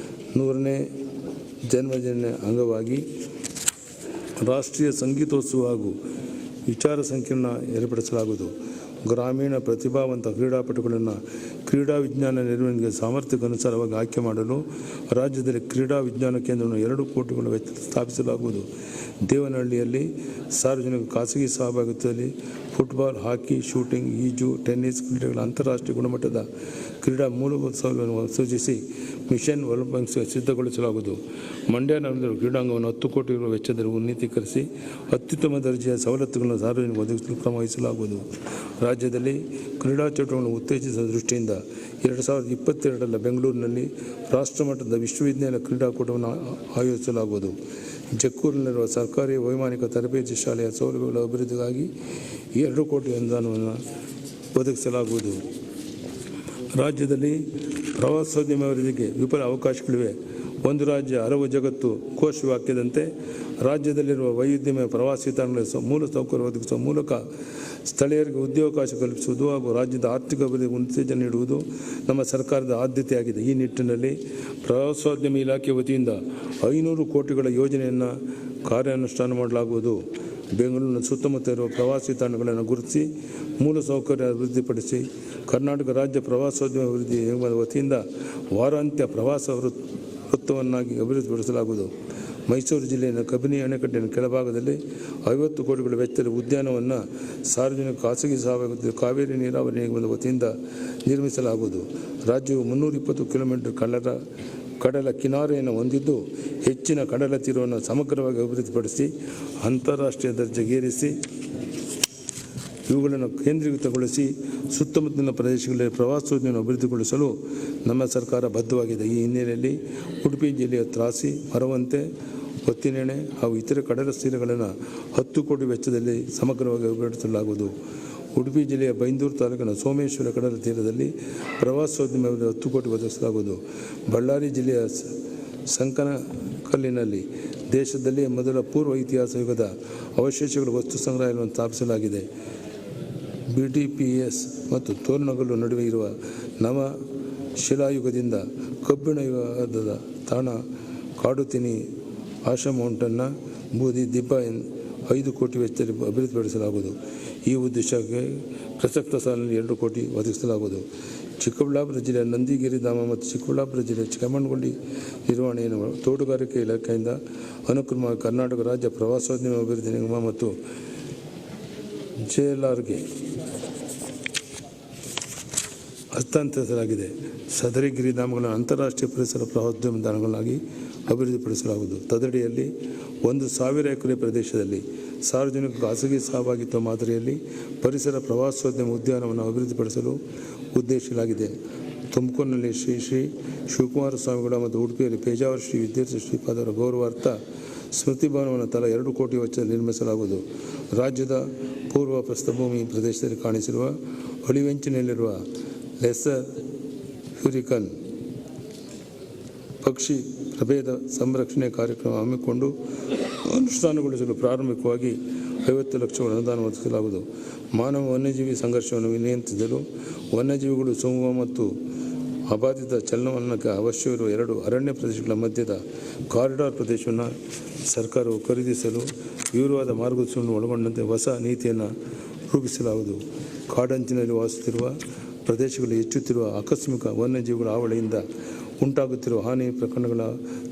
Speaker 2: 100ನೇ ಜನ್ಮದಿನ ಅಂಗವಾಗಿ ರಾಷ್ಟ್ರೀಯ ಸಂಗೀತೋತ್ಸವ ಹಾಗೂ ವಿಚಾರ ಸಂಕಿರಣ ಏರ್ಪಡಿಸಲಾಗುವುದು. ಗ್ರಾಮೀಣ ಪ್ರತಿಭಾವಂತ ಕ್ರೀಡಾಪಟುಗಳನ್ನು ಕ್ರೀಡಾ ವಿಜ್ಞಾನ ನಿರ್ವಹಣೆಗೆ ಸಾಮರ್ಥ್ಯಕ್ಕೆ ಅನುಸಾರವಾಗಿ ಆಯ್ಕೆ ಮಾಡಲು ರಾಜ್ಯದಲ್ಲಿ ಕ್ರೀಡಾ ವಿಜ್ಞಾನ ಕೇಂದ್ರವನ್ನು 2 ಕೋಟಿಗಳ ವೆಚ್ಚ ಸ್ಥಾಪಿಸಲಾಗುವುದು. ದೇವನಹಳ್ಳಿಯಲ್ಲಿ ಸಾರ್ವಜನಿಕ ಖಾಸಗಿ ಸಹಭಾಗಿತ್ವದಲ್ಲಿ ಫುಟ್ಬಾಲ್, ಹಾಕಿ, ಶೂಟಿಂಗ್, ಈಜು, ಟೆನ್ನಿಸ್ ಕ್ರೀಡೆಗಳ ಅಂತಾರಾಷ್ಟ್ರೀಯ ಗುಣಮಟ್ಟದ ಕ್ರೀಡಾ ಮೂಲಭೂತ ಸೌಲಭ್ಯವನ್ನು ಸೂಚಿಸಿ ಮಿಷನ್ ಒಲಿಂಪಿಕ್ಸ್ಗೆ ಸಿದ್ಧಗೊಳಿಸಲಾಗುವುದು. ಮಂಡ್ಯ ನಗರದ ಕ್ರೀಡಾಂಗವನ್ನು 10 ಕೋಟಿ ವೆಚ್ಚದಲ್ಲಿ ಉನ್ನತೀಕರಿಸಿ ಅತ್ಯುತ್ತಮ ದರ್ಜೆಯ ಸವಲತ್ತುಗಳನ್ನು ಸಾರ್ವಜನಿಕ ಒದಗಿಸಲು ಕ್ರಮ ವಹಿಸಲಾಗುವುದು. ರಾಜ್ಯದಲ್ಲಿ ಕ್ರೀಡಾ ಚಟುವಟಿಕೆಗಳನ್ನು ಉತ್ತೇಜಿಸುವ ದೃಷ್ಟಿಯಿಂದ 2022ರಲ್ಲಿ ಬೆಂಗಳೂರಿನಲ್ಲಿ ರಾಷ್ಟ್ರಮಟ್ಟದ ವಿಶ್ವವಿದ್ಯಾಲಯ ಕ್ರೀಡಾಕೂಟವನ್ನು ಆಯೋಜಿಸಲಾಗುವುದು. ಜಕ್ಕೂರಿನಲ್ಲಿರುವ ಸರ್ಕಾರಿ ವೈಮಾನಿಕ ತರಬೇತಿ ಶಾಲೆಯ ಸೌಲಭ್ಯಗಳ ಅಭಿವೃದ್ಧಿಗಾಗಿ 2 ಕೋಟಿ ಅನುದಾನವನ್ನು ಒದಗಿಸಲಾಗುವುದು. ರಾಜ್ಯದಲ್ಲಿ ಪ್ರವಾಸೋದ್ಯಮ ಅಭಿವೃದ್ಧಿಗೆ ವಿಪುಲ ಅವಕಾಶಗಳಿವೆ. ಒಂದು ರಾಜ್ಯ ಹಲವು ಜಗತ್ತು ಘೋಷವಾಕ್ಯದಂತೆ ರಾಜ್ಯದಲ್ಲಿರುವ ವೈವಿಧ್ಯಮಯ ಪ್ರವಾಸಿ ತಾಣಗಳ ಮೂಲ ಸೌಕರ್ಯ ಒದಗಿಸುವ ಮೂಲಕ ಸ್ಥಳೀಯರಿಗೆ ಉದ್ಯೋಗಾವಕಾಶ ಕಲ್ಪಿಸುವುದು ಹಾಗೂ ರಾಜ್ಯದ ಆರ್ಥಿಕ ಅಭಿವೃದ್ಧಿಗೆ ಉತ್ತೇಜನ ನೀಡುವುದು ನಮ್ಮ ಸರ್ಕಾರದ ಆದ್ಯತೆಯಾಗಿದೆ. ಈ ನಿಟ್ಟಿನಲ್ಲಿ ಪ್ರವಾಸೋದ್ಯಮ ಇಲಾಖೆ ವತಿಯಿಂದ 500 ಕೋಟಿಗಳ ಯೋಜನೆಯನ್ನು ಕಾರ್ಯಾನುಷ್ಠಾನ ಮಾಡಲಾಗುವುದು. ಬೆಂಗಳೂರಿನ ಸುತ್ತಮುತ್ತ ಇರುವ ಪ್ರವಾಸಿ ತಾಣಗಳನ್ನು ಗುರುತಿಸಿ ಮೂಲಸೌಕರ್ಯ ಅಭಿವೃದ್ಧಿಪಡಿಸಿ ಕರ್ನಾಟಕ ರಾಜ್ಯ ಪ್ರವಾಸೋದ್ಯಮ ಅಭಿವೃದ್ಧಿ ನಿಗಮದ ವತಿಯಿಂದ ವಾರಾಂತ್ಯ ಪ್ರವಾಸ ವೃತ್ತವನ್ನಾಗಿ ಅಭಿವೃದ್ಧಿಪಡಿಸಲಾಗುವುದು. ಮೈಸೂರು ಜಿಲ್ಲೆಯ ಕಬಿನಿ ಅಣೆಕಟ್ಟಿನ ಕೆಳಭಾಗದಲ್ಲಿ 50 ಕೋಟಿಗಳ ವೆಚ್ಚದ ಉದ್ಯಾನವನ್ನು ಸಾರ್ವಜನಿಕ ಖಾಸಗಿ ಸಹಭಾಗಿತ್ವದಲ್ಲಿ ಕಾವೇರಿ ನೀರಾವರಿ ನಿಗಮದ ವತಿಯಿಂದ ನಿರ್ಮಿಸಲಾಗುವುದು. ರಾಜ್ಯವು 320 ಕಿಲೋಮೀಟರ್ ಕಡಲ ಕಿನಾರೆಯನ್ನು ಹೊಂದಿದ್ದು ಹೆಚ್ಚಿನ ಕಡಲ ತೀರವನ್ನು ಸಮಗ್ರವಾಗಿ ಅಭಿವೃದ್ಧಿಪಡಿಸಿ ಅಂತಾರಾಷ್ಟ್ರೀಯ ದರ್ಜೆಗೇರಿಸಿ ಇವುಗಳನ್ನು ಕೇಂದ್ರೀಕೃತಗೊಳಿಸಿ ಸುತ್ತಮುತ್ತಲಿನ ಪ್ರದೇಶಗಳಲ್ಲಿ ಪ್ರವಾಸೋದ್ಯಮ ಅಭಿವೃದ್ಧಿಗೊಳಿಸಲು ನಮ್ಮ ಸರ್ಕಾರ ಬದ್ಧವಾಗಿದೆ. ಈ ಹಿನ್ನೆಲೆಯಲ್ಲಿ ಉಡುಪಿ ಜಿಲ್ಲೆಯ ತ್ರಾಸಿ, ಮರವಂತೆ, ಒತ್ತಿನೆಣೆ ಹಾಗೂ ಇತರೆ ಕಡಲ ತೀರಗಳನ್ನು 10 ಕೋಟಿ ವೆಚ್ಚದಲ್ಲಿ ಸಮಗ್ರವಾಗಿ ಅಭಿವೃದ್ಧಿಸಲಾಗುವುದು. ಉಡುಪಿ ಜಿಲ್ಲೆಯ ಬೈಂದೂರು ತಾಲೂಕಿನ ಸೋಮೇಶ್ವರ ಕಡಲ ತೀರದಲ್ಲಿ ಪ್ರವಾಸೋದ್ಯಮ 10 ಕೋಟಿ ಒದಗಿಸಲಾಗುವುದು. ಬಳ್ಳಾರಿ ಜಿಲ್ಲೆಯ ಸಂಕನಕಲ್ಲಿನಲ್ಲಿ ದೇಶದಲ್ಲಿ ಮೊದಲ ಪೂರ್ವ ಇತಿಹಾಸ ಯುಗದ ಅವಶೇಷಗಳ ವಸ್ತು ಸಂಗ್ರಹಾಲಯವನ್ನು ಸ್ಥಾಪಿಸಲಾಗಿದೆ. BTPS ಮತ್ತು ತೋರಣಗಲ್ಲು ನಡುವೆ ಇರುವ ನವ ಶಿಲಾಯುಗದಿಂದ ಕಬ್ಬಿಣ ಯುಗದ ತಾಣ ಕಾಡುತಿನಿ ಆಶಾ ಮೌಂಟನ್ನ ಬೂದಿ ದಿಬ್ಬ 5 ಕೋಟಿ ವೆಚ್ಚದಲ್ಲಿ ಅಭಿವೃದ್ಧಿಪಡಿಸಲಾಗುವುದು. ಈ ಉದ್ದೇಶಕ್ಕೆ ಪ್ರಸಕ್ತ ಸಾಲಿನಲ್ಲಿ 2 ಕೋಟಿ ಒದಗಿಸಲಾಗುವುದು. ಚಿಕ್ಕಬಳ್ಳಾಪುರ ಜಿಲ್ಲೆಯ ನಂದಿಗಿರಿ ಧಾಮ ಮತ್ತು ಚಿಕ್ಕಬಳ್ಳಾಪುರ ಜಿಲ್ಲೆಯ ಕೆಮ್ಮಣ್ಣುಗುಂಡಿ ನಿರ್ವಹಣೆಯನ್ನು ತೋಟಗಾರಿಕೆ ಇಲಾಖೆಯಿಂದ ಅನುಕ್ರಮವಾಗಿ ಕರ್ನಾಟಕ ರಾಜ್ಯ ಪ್ರವಾಸೋದ್ಯಮ ಅಭಿವೃದ್ಧಿ ನಿಗಮ ಮತ್ತು JLRಗೆ ಹಸ್ತಾಂತರಿಸಲಾಗಿದೆ. ಸದರಿ ಗಿರಿಧಾಮಗಳನ್ನು ಅಂತಾರಾಷ್ಟ್ರೀಯ ಪರಿಸರ ಪ್ರವಾಸೋದ್ಯಮ ತಾಣಗಳಾಗಿ ಅಭಿವೃದ್ಧಿಪಡಿಸಲಾಗುವುದು. ತದಡಿಯಲ್ಲಿ 1,000 ಎಕರೆ ಪ್ರದೇಶದಲ್ಲಿ ಸಾರ್ವಜನಿಕ ಖಾಸಗಿ ಸಹಭಾಗಿತ್ವ ಮಾದರಿಯಲ್ಲಿ ಪರಿಸರ ಪ್ರವಾಸೋದ್ಯಮ ಉದ್ಯಾನವನ್ನು ಅಭಿವೃದ್ಧಿಪಡಿಸಲು ಉದ್ದೇಶಿಸಲಾಗಿದೆ. ತುಮಕೂರಿನಲ್ಲಿ ಶ್ರೀ ಶಿವಕುಮಾರ ಸ್ವಾಮಿಗಳ ಮತ್ತು ಉಡುಪಿಯಲ್ಲಿ ಪೇಜಾವರ ಶ್ರೀ ವಿದ್ಯಾರ್ಥಿ ಶ್ರೀಪಾದರ ಗೌರವಾರ್ಥ ಸ್ಮೃತಿ ಭವನವನ್ನು ತಲಾ 2 ಕೋಟಿ ವೆಚ್ಚದಲ್ಲಿ ನಿರ್ಮಿಸಲಾಗುವುದು. ರಾಜ್ಯದ ಪೂರ್ವ ಪ್ರಸ್ಥಭೂಮಿ ಪ್ರದೇಶದಲ್ಲಿ ಕಾಣಿಸಿರುವ ಅಳಿವೆಂಚಿನಲ್ಲಿರುವ ಲೆಸ್ಸರ್ ಹ್ಯೂರಿಕನ್ ಪಕ್ಷಿ ಪ್ರಭೇದ ಸಂರಕ್ಷಣೆ ಕಾರ್ಯಕ್ರಮ ಹಮ್ಮಿಕೊಂಡು ಅನುಷ್ಠಾನಗೊಳಿಸಲು ಪ್ರಾರಂಭಿಕವಾಗಿ 50 ಲಕ್ಷಗಳ ಅನುದಾನ ಒದಗಿಸಲಾಗುವುದು. ಮಾನವ ವನ್ಯಜೀವಿ ಸಂಘರ್ಷವನ್ನು ನಿಯಂತ್ರಿಸಲು ವನ್ಯಜೀವಿಗಳು ಸಮೂಹ ಮತ್ತು ಅಬಾಧಿತ ಚಲನವಲನಕ್ಕೆ ಅವಶ್ಯವಿರುವ 2 ಅರಣ್ಯ ಪ್ರದೇಶಗಳ ಮಧ್ಯದ ಕಾರಿಡಾರ್ ಪ್ರದೇಶವನ್ನು ಸರ್ಕಾರವು ಖರೀದಿಸಲು ವಿವರವಾದ ಮಾರ್ಗದರ್ಶನವನ್ನು ಒಳಗೊಂಡಂತೆ ಹೊಸ ನೀತಿಯನ್ನು ರೂಪಿಸಲಾಗುವುದು. ಕಾಡಂಚಿನಲ್ಲಿ ವಾಸಿಸುತ್ತಿರುವ ಪ್ರದೇಶಗಳಲ್ಲಿ ಹೆಚ್ಚುತ್ತಿರುವ ಆಕಸ್ಮಿಕ ವನ್ಯಜೀವಿಗಳ ಹಾವಳಿಯಿಂದ ಉಂಟಾಗುತ್ತಿರುವ ಹಾನಿ ಪ್ರಕರಣಗಳ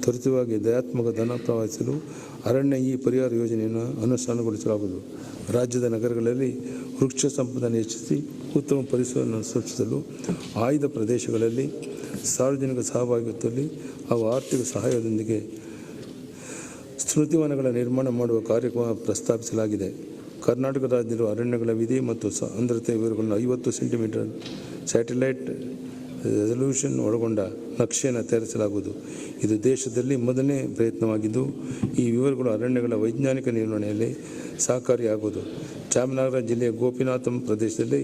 Speaker 2: ತ್ವರಿತವಾಗಿ ದಯಾತ್ಮಕ ಧನ ಪ್ರವಹಿಸಲು ಅರಣ್ಯ ಪರಿಹಾರ ಯೋಜನೆಯನ್ನು ಅನುಷ್ಠಾನಗೊಳಿಸಲಾಗುವುದು. ರಾಜ್ಯದ ನಗರಗಳಲ್ಲಿ ವೃಕ್ಷ ಸಂಪದನ್ನು ಹೆಚ್ಚಿಸಿ ಉತ್ತಮ ಪರಿಸರವನ್ನು ಸೃಷ್ಟಿಸಲು ಆಯ್ದ ಪ್ರದೇಶಗಳಲ್ಲಿ ಸಾರ್ವಜನಿಕ ಸಹಭಾಗಿತ್ವದಲ್ಲಿ ಹಾಗೂ ಆರ್ಥಿಕ ಸಹಾಯದೊಂದಿಗೆ ಸ್ಮೃತಿವನಗಳ ನಿರ್ಮಾಣ ಮಾಡುವ ಕಾರ್ಯಕ್ರಮ ಪ್ರಸ್ತಾಪಿಸಲಾಗಿದೆ. ಕರ್ನಾಟಕ ರಾಜ್ಯದ ಅರಣ್ಯಗಳ ವಿಧಿ ಮತ್ತು ಸಾಂದ್ರತೆ ವಿವರಗಳನ್ನು 50 ಸೆಂಟಿಮೀಟರ್ ಸ್ಯಾಟಲೈಟ್ ರೆಸಲ್ಯೂಷನ್ ಒಳಗೊಂಡ ನಕ್ಷೆಯನ್ನು ತಯಾರಿಸಲಾಗುವುದು. ಇದು ದೇಶದಲ್ಲಿ ಮೊದಲನೇ ಪ್ರಯತ್ನವಾಗಿದ್ದು ಈ ವಿವರಗಳು ಅರಣ್ಯಗಳ ವೈಜ್ಞಾನಿಕ ನಿರ್ವಹಣೆಯಲ್ಲಿ ಸಹಕಾರಿಯಾಗುವುದು. ಚಾಮರಾಜನಗರ ಜಿಲ್ಲೆಯ ಗೋಪಿನಾಥಂ ಪ್ರದೇಶದಲ್ಲಿ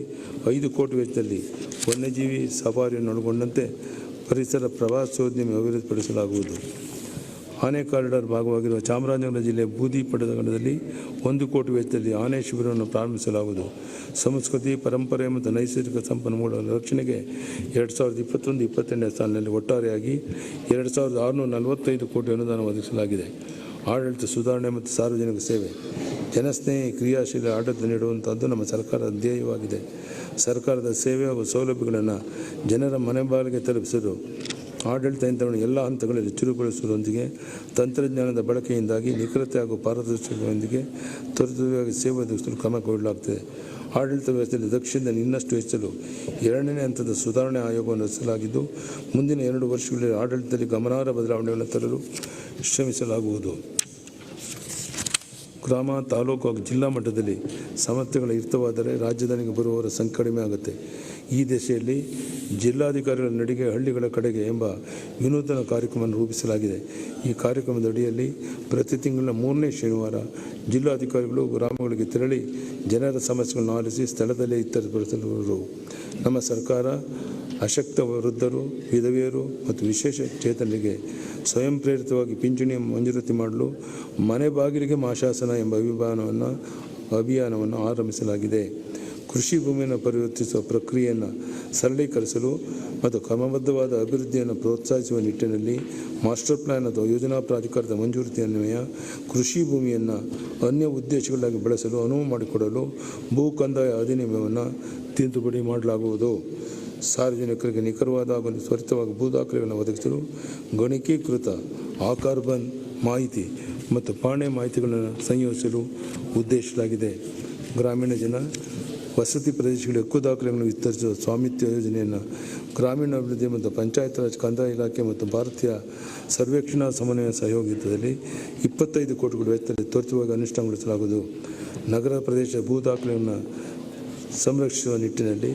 Speaker 2: 5 ಕೋಟಿ ವೆಚ್ಚದಲ್ಲಿ ವನ್ಯಜೀವಿ ಸಫಾರಿಯನ್ನು ಒಳಗೊಂಡಂತೆ ಪರಿಸರ ಪ್ರವಾಸೋದ್ಯಮ ಅಭಿವೃದ್ಧಿಪಡಿಸಲಾಗುವುದು. ಆನೆ ಕಾರಿಡಾರ್ ಭಾಗವಾಗಿರುವ ಚಾಮರಾಜನಗರ ಜಿಲ್ಲೆಯ ಬೂದಿ ಪಟ್ಟಣದಲ್ಲಿ 1 ಕೋಟಿ ವೆಚ್ಚದಲ್ಲಿ ಆನೆ ಶಿಬಿರವನ್ನು ಪ್ರಾರಂಭಿಸಲಾಗುವುದು. ಸಂಸ್ಕೃತಿ, ಪರಂಪರೆ ಮತ್ತು ನೈಸರ್ಗಿಕ ಸಂಪನ್ಮೂಲಗಳ ರಕ್ಷಣೆಗೆ 2021-22ನೇ ಸಾಲಿನಲ್ಲಿ ಒಟ್ಟಾರೆಯಾಗಿ 2,645 ಕೋಟಿ ಅನುದಾನ ಒದಗಿಸಲಾಗಿದೆ. ಆಡಳಿತ ಸುಧಾರಣೆ ಮತ್ತು ಸಾರ್ವಜನಿಕ ಸೇವೆ, ಜನಸ್ನೇಹಿ ಕ್ರಿಯಾಶೀಲ ಆಡಳಿತ ನೀಡುವಂಥದ್ದು ನಮ್ಮ ಸರ್ಕಾರದ ಧ್ಯೇಯವಾಗಿದೆ. ಸರ್ಕಾರದ ಸೇವೆ ಹಾಗೂ ಸೌಲಭ್ಯಗಳನ್ನು ಜನರ ಮನೆ ಬಾಗಿಲಿಗೆ ತಲುಪಿಸಲು ಆಡಳಿತ ಯಂತ್ರವನ್ನು ಎಲ್ಲ ಹಂತಗಳಲ್ಲಿ ಚುರುಕುಗೊಳಿಸುವುದರೊಂದಿಗೆ ತಂತ್ರಜ್ಞಾನದ ಬಳಕೆಯಿಂದಾಗಿ ನಿಖರತೆ ಹಾಗೂ ಪಾರದರ್ಶಕತೆಯೊಂದಿಗೆ ತ್ವರಿತವಾಗಿ ಸೇವೆ ಒದಗಿಸಲು ಕ್ರಮ ಕೈಗೊಳ್ಳಲಾಗುತ್ತದೆ. ಆಡಳಿತ ವ್ಯವಸ್ಥೆಯಲ್ಲಿ ದಕ್ಷತೆಯನ್ನು ಇನ್ನಷ್ಟು ಹೆಚ್ಚಲು 2ನೇ ಹಂತದ ಸುಧಾರಣೆ ಆಯೋಗವನ್ನು ರಚಿಸಲಾಗಿದ್ದು ಮುಂದಿನ 2 ವರ್ಷಗಳಲ್ಲಿ ಆಡಳಿತದಲ್ಲಿ ಗಮನಾರ್ಹ ಬದಲಾವಣೆಗಳನ್ನು ತರಲು ಶ್ರಮಿಸಲಾಗುವುದು. ಗ್ರಾಮ, ತಾಲೂಕು ಹಾಗೂ ಜಿಲ್ಲಾ ಮಟ್ಟದಲ್ಲಿ ಸಮಸ್ಯೆಗಳ ಇರ್ತವಾದರೆ ರಾಜಧಾನಿಗೆ ಬರುವವರ ಸಂಖ್ಯೆ ಕಡಿಮೆ ಆಗುತ್ತೆ. ಈ ದಿಶೆಯಲ್ಲಿ ಜಿಲ್ಲಾಧಿಕಾರಿಗಳ ನಡಿಗೆ ಹಳ್ಳಿಗಳ ಕಡೆಗೆ ಎಂಬ ವಿನೂತನ ಕಾರ್ಯಕ್ರಮವನ್ನು ರೂಪಿಸಲಾಗಿದೆ. ಈ ಕಾರ್ಯಕ್ರಮದ ಅಡಿಯಲ್ಲಿ ಪ್ರತಿ ತಿಂಗಳ 3ನೇ ಶನಿವಾರ ಜಿಲ್ಲಾಧಿಕಾರಿಗಳು ಗ್ರಾಮಗಳಿಗೆ ತೆರಳಿ ಜನರ ಸಮಸ್ಯೆಗಳನ್ನು ಆಲಿಸಿ ಸ್ಥಳದಲ್ಲೇ ಇತ್ಯರ್ಥಪಡಿಸಲು ನಮ್ಮ ಸರ್ಕಾರ ಅಶಕ್ತ ವೃದ್ಧರು, ವಿಧವೆಯರು ಮತ್ತು ವಿಶೇಷ ಚೇತನರಿಗೆ ಸ್ವಯಂ ಪ್ರೇರಿತವಾಗಿ ಪಿಂಚಣಿ ಮಂಜೂರಾತಿ ಮಾಡಲು ಮನೆ ಬಾಗಿಲಿಗೆ ಮಾಶಾಸನ ಎಂಬ ಅಭಿಯಾನವನ್ನು ಆರಂಭಿಸಲಾಗಿದೆ. ಕೃಷಿ ಭೂಮಿಯನ್ನು ಪರಿವರ್ತಿಸುವ ಪ್ರಕ್ರಿಯೆಯನ್ನು ಸರಳೀಕರಿಸಲು ಮತ್ತು ಕ್ರಮಬದ್ಧವಾದ ಅಭಿವೃದ್ಧಿಯನ್ನು ಪ್ರೋತ್ಸಾಹಿಸುವ ನಿಟ್ಟಿನಲ್ಲಿ ಮಾಸ್ಟರ್ ಪ್ಲಾನ್ ಅಥವಾ ಯೋಜನಾ ಪ್ರಾಧಿಕಾರದ ಮಂಜೂರಾತಿ ಅನ್ವಯ ಕೃಷಿ ಭೂಮಿಯನ್ನು ಅನ್ಯ ಉದ್ದೇಶಗಳಾಗಿ ಬಳಸಲು ಅನುವು ಮಾಡಿಕೊಡಲು ಭೂ ಕಂದಾಯ ಅಧಿನಿಯಮವನ್ನು ತಿದ್ದುಪಡಿ ಮಾಡಲಾಗುವುದು. ಸಾರ್ವಜನಿಕರಿಗೆ ನಿಖರವಾದ ಹಾಗೂ ತ್ವರಿತವಾಗಿ ಭೂ ದಾಖಲೆಗಳನ್ನು ಒದಗಿಸಲು ಗಣಕೀಕೃತ ಆಕಾರ್ಬನ್ ಮಾಹಿತಿ ಮತ್ತು ಪಾಣೆ ಮಾಹಿತಿಗಳನ್ನು ಸಂಯೋಜಿಸಲು ಉದ್ದೇಶಿಸಲಾಗಿದೆ. ಗ್ರಾಮೀಣ ಜನ ವಸತಿ ಪ್ರದೇಶಗಳಿಗೆ ಹಕ್ಕು ದಾಖಲೆಗಳನ್ನು ವಿಸ್ತರಿಸುವ ಸ್ವಾಮಿತ್ವ ಯೋಜನೆಯನ್ನು ಗ್ರಾಮೀಣಾಭಿವೃದ್ಧಿ ಮತ್ತು ಪಂಚಾಯತ್ ರಾಜ್ ಕಂದಾಯ ಇಲಾಖೆ ಮತ್ತು ಭಾರತೀಯ ಸರ್ವೇಕ್ಷಣಾ ಸಮನ್ವಯ ಸಹಯೋಗಿತ್ವದಲ್ಲಿ 25 ಕೋಟಿಗಳ ವೆಚ್ಚದಲ್ಲಿ ತ್ವರಿತವಾಗಿ ಅನುಷ್ಠಾನಗೊಳಿಸಲಾಗುವುದು. ನಗರ ಪ್ರದೇಶ ಭೂ ದಾಖಲೆಯನ್ನು ಸಂರಕ್ಷಿಸುವ ನಿಟ್ಟಿನಲ್ಲಿ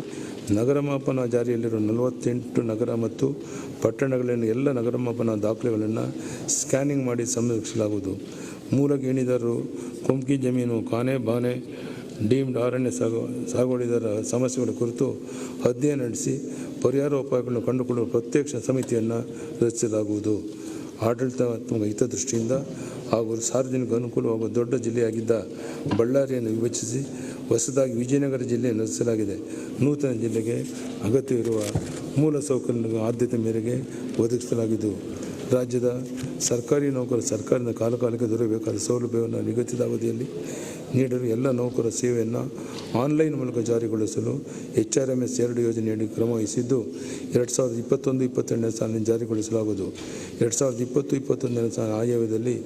Speaker 2: ನಗರ ಮಾಪನ ಜಾರಿಯಲ್ಲಿರುವ 48 ನಗರ ಮತ್ತು ಪಟ್ಟಣಗಳಲ್ಲಿನ ಎಲ್ಲ ನಗರ ಮಾಪನ ದಾಖಲೆಗಳನ್ನು ಸ್ಕ್ಯಾನಿಂಗ್ ಮಾಡಿ ಸಂರಕ್ಷಿಸಲಾಗುವುದು. ಮೂಲ ಗೇಣಿದಾರರು, ಕೊಂಕಿ ಜಮೀನು, ಕಾನೆ ಬಾನೆ, ಡೀಮ್ಡ್ ಅರಣ್ಯ ಸಾಗುವಳಿದಾರರ ಸಮಸ್ಯೆಗಳ ಕುರಿತು ಅಧ್ಯಯನ ನಡೆಸಿ ಪರಿಹಾರೋಪಾಯಗಳನ್ನು ಕಂಡುಕೊಳ್ಳುವ ಪ್ರತ್ಯಕ್ಷ ಸಮಿತಿಯನ್ನು ರಚಿಸಲಾಗುವುದು. ಆಡಳಿತಾತ್ಮಕ ಹಿತದೃಷ್ಟಿಯಿಂದ ಹಾಗೂ ಸಾರ್ವಜನಿಕ ಅನುಕೂಲವಾಗುವ ದೊಡ್ಡ ಜಿಲ್ಲೆಯಾಗಿದ್ದ ಬಳ್ಳಾರಿಯನ್ನು ವಿಭಜಿಸಿ ಹೊಸದಾಗಿ ವಿಜಯನಗರ ಜಿಲ್ಲೆಯನ್ನು ರಚಿಸಲಾಗಿದೆ. ನೂತನ ಜಿಲ್ಲೆಗೆ ಅಗತ್ಯವಿರುವ ಮೂಲಸೌಕರ್ಯಗಳ ಆದ್ಯತೆ ಮೇರೆಗೆ ಒದಗಿಸಲಾಗಿದ್ದು, ರಾಜ್ಯದ ಸರ್ಕಾರಿ ನೌಕರರು ಸರ್ಕಾರದಿಂದ ಕಾಲಕಾಲಕ್ಕೆ ದೊರೆಯಬೇಕಾದ ಸೌಲಭ್ಯವನ್ನು ನಿಗದಿತ ಅವಧಿಯಲ್ಲಿ ನೀಡಲು ಎಲ್ಲ ನೌಕರರ ಸೇವೆಯನ್ನು ಆನ್ಲೈನ್ ಮೂಲಕ ಜಾರಿಗೊಳಿಸಲು HRMS 2 ಯೋಜನೆಯಡಿ ಕ್ರಮ ವಹಿಸಿದ್ದು 2021-22ನೇ ಸಾಲಿನಲ್ಲಿ ಜಾರಿಗೊಳಿಸಲಾಗುವುದು. 2020-21ನೇ ಸಾಲಿನ ಆಯವ್ಯಯದಲ್ಲಿ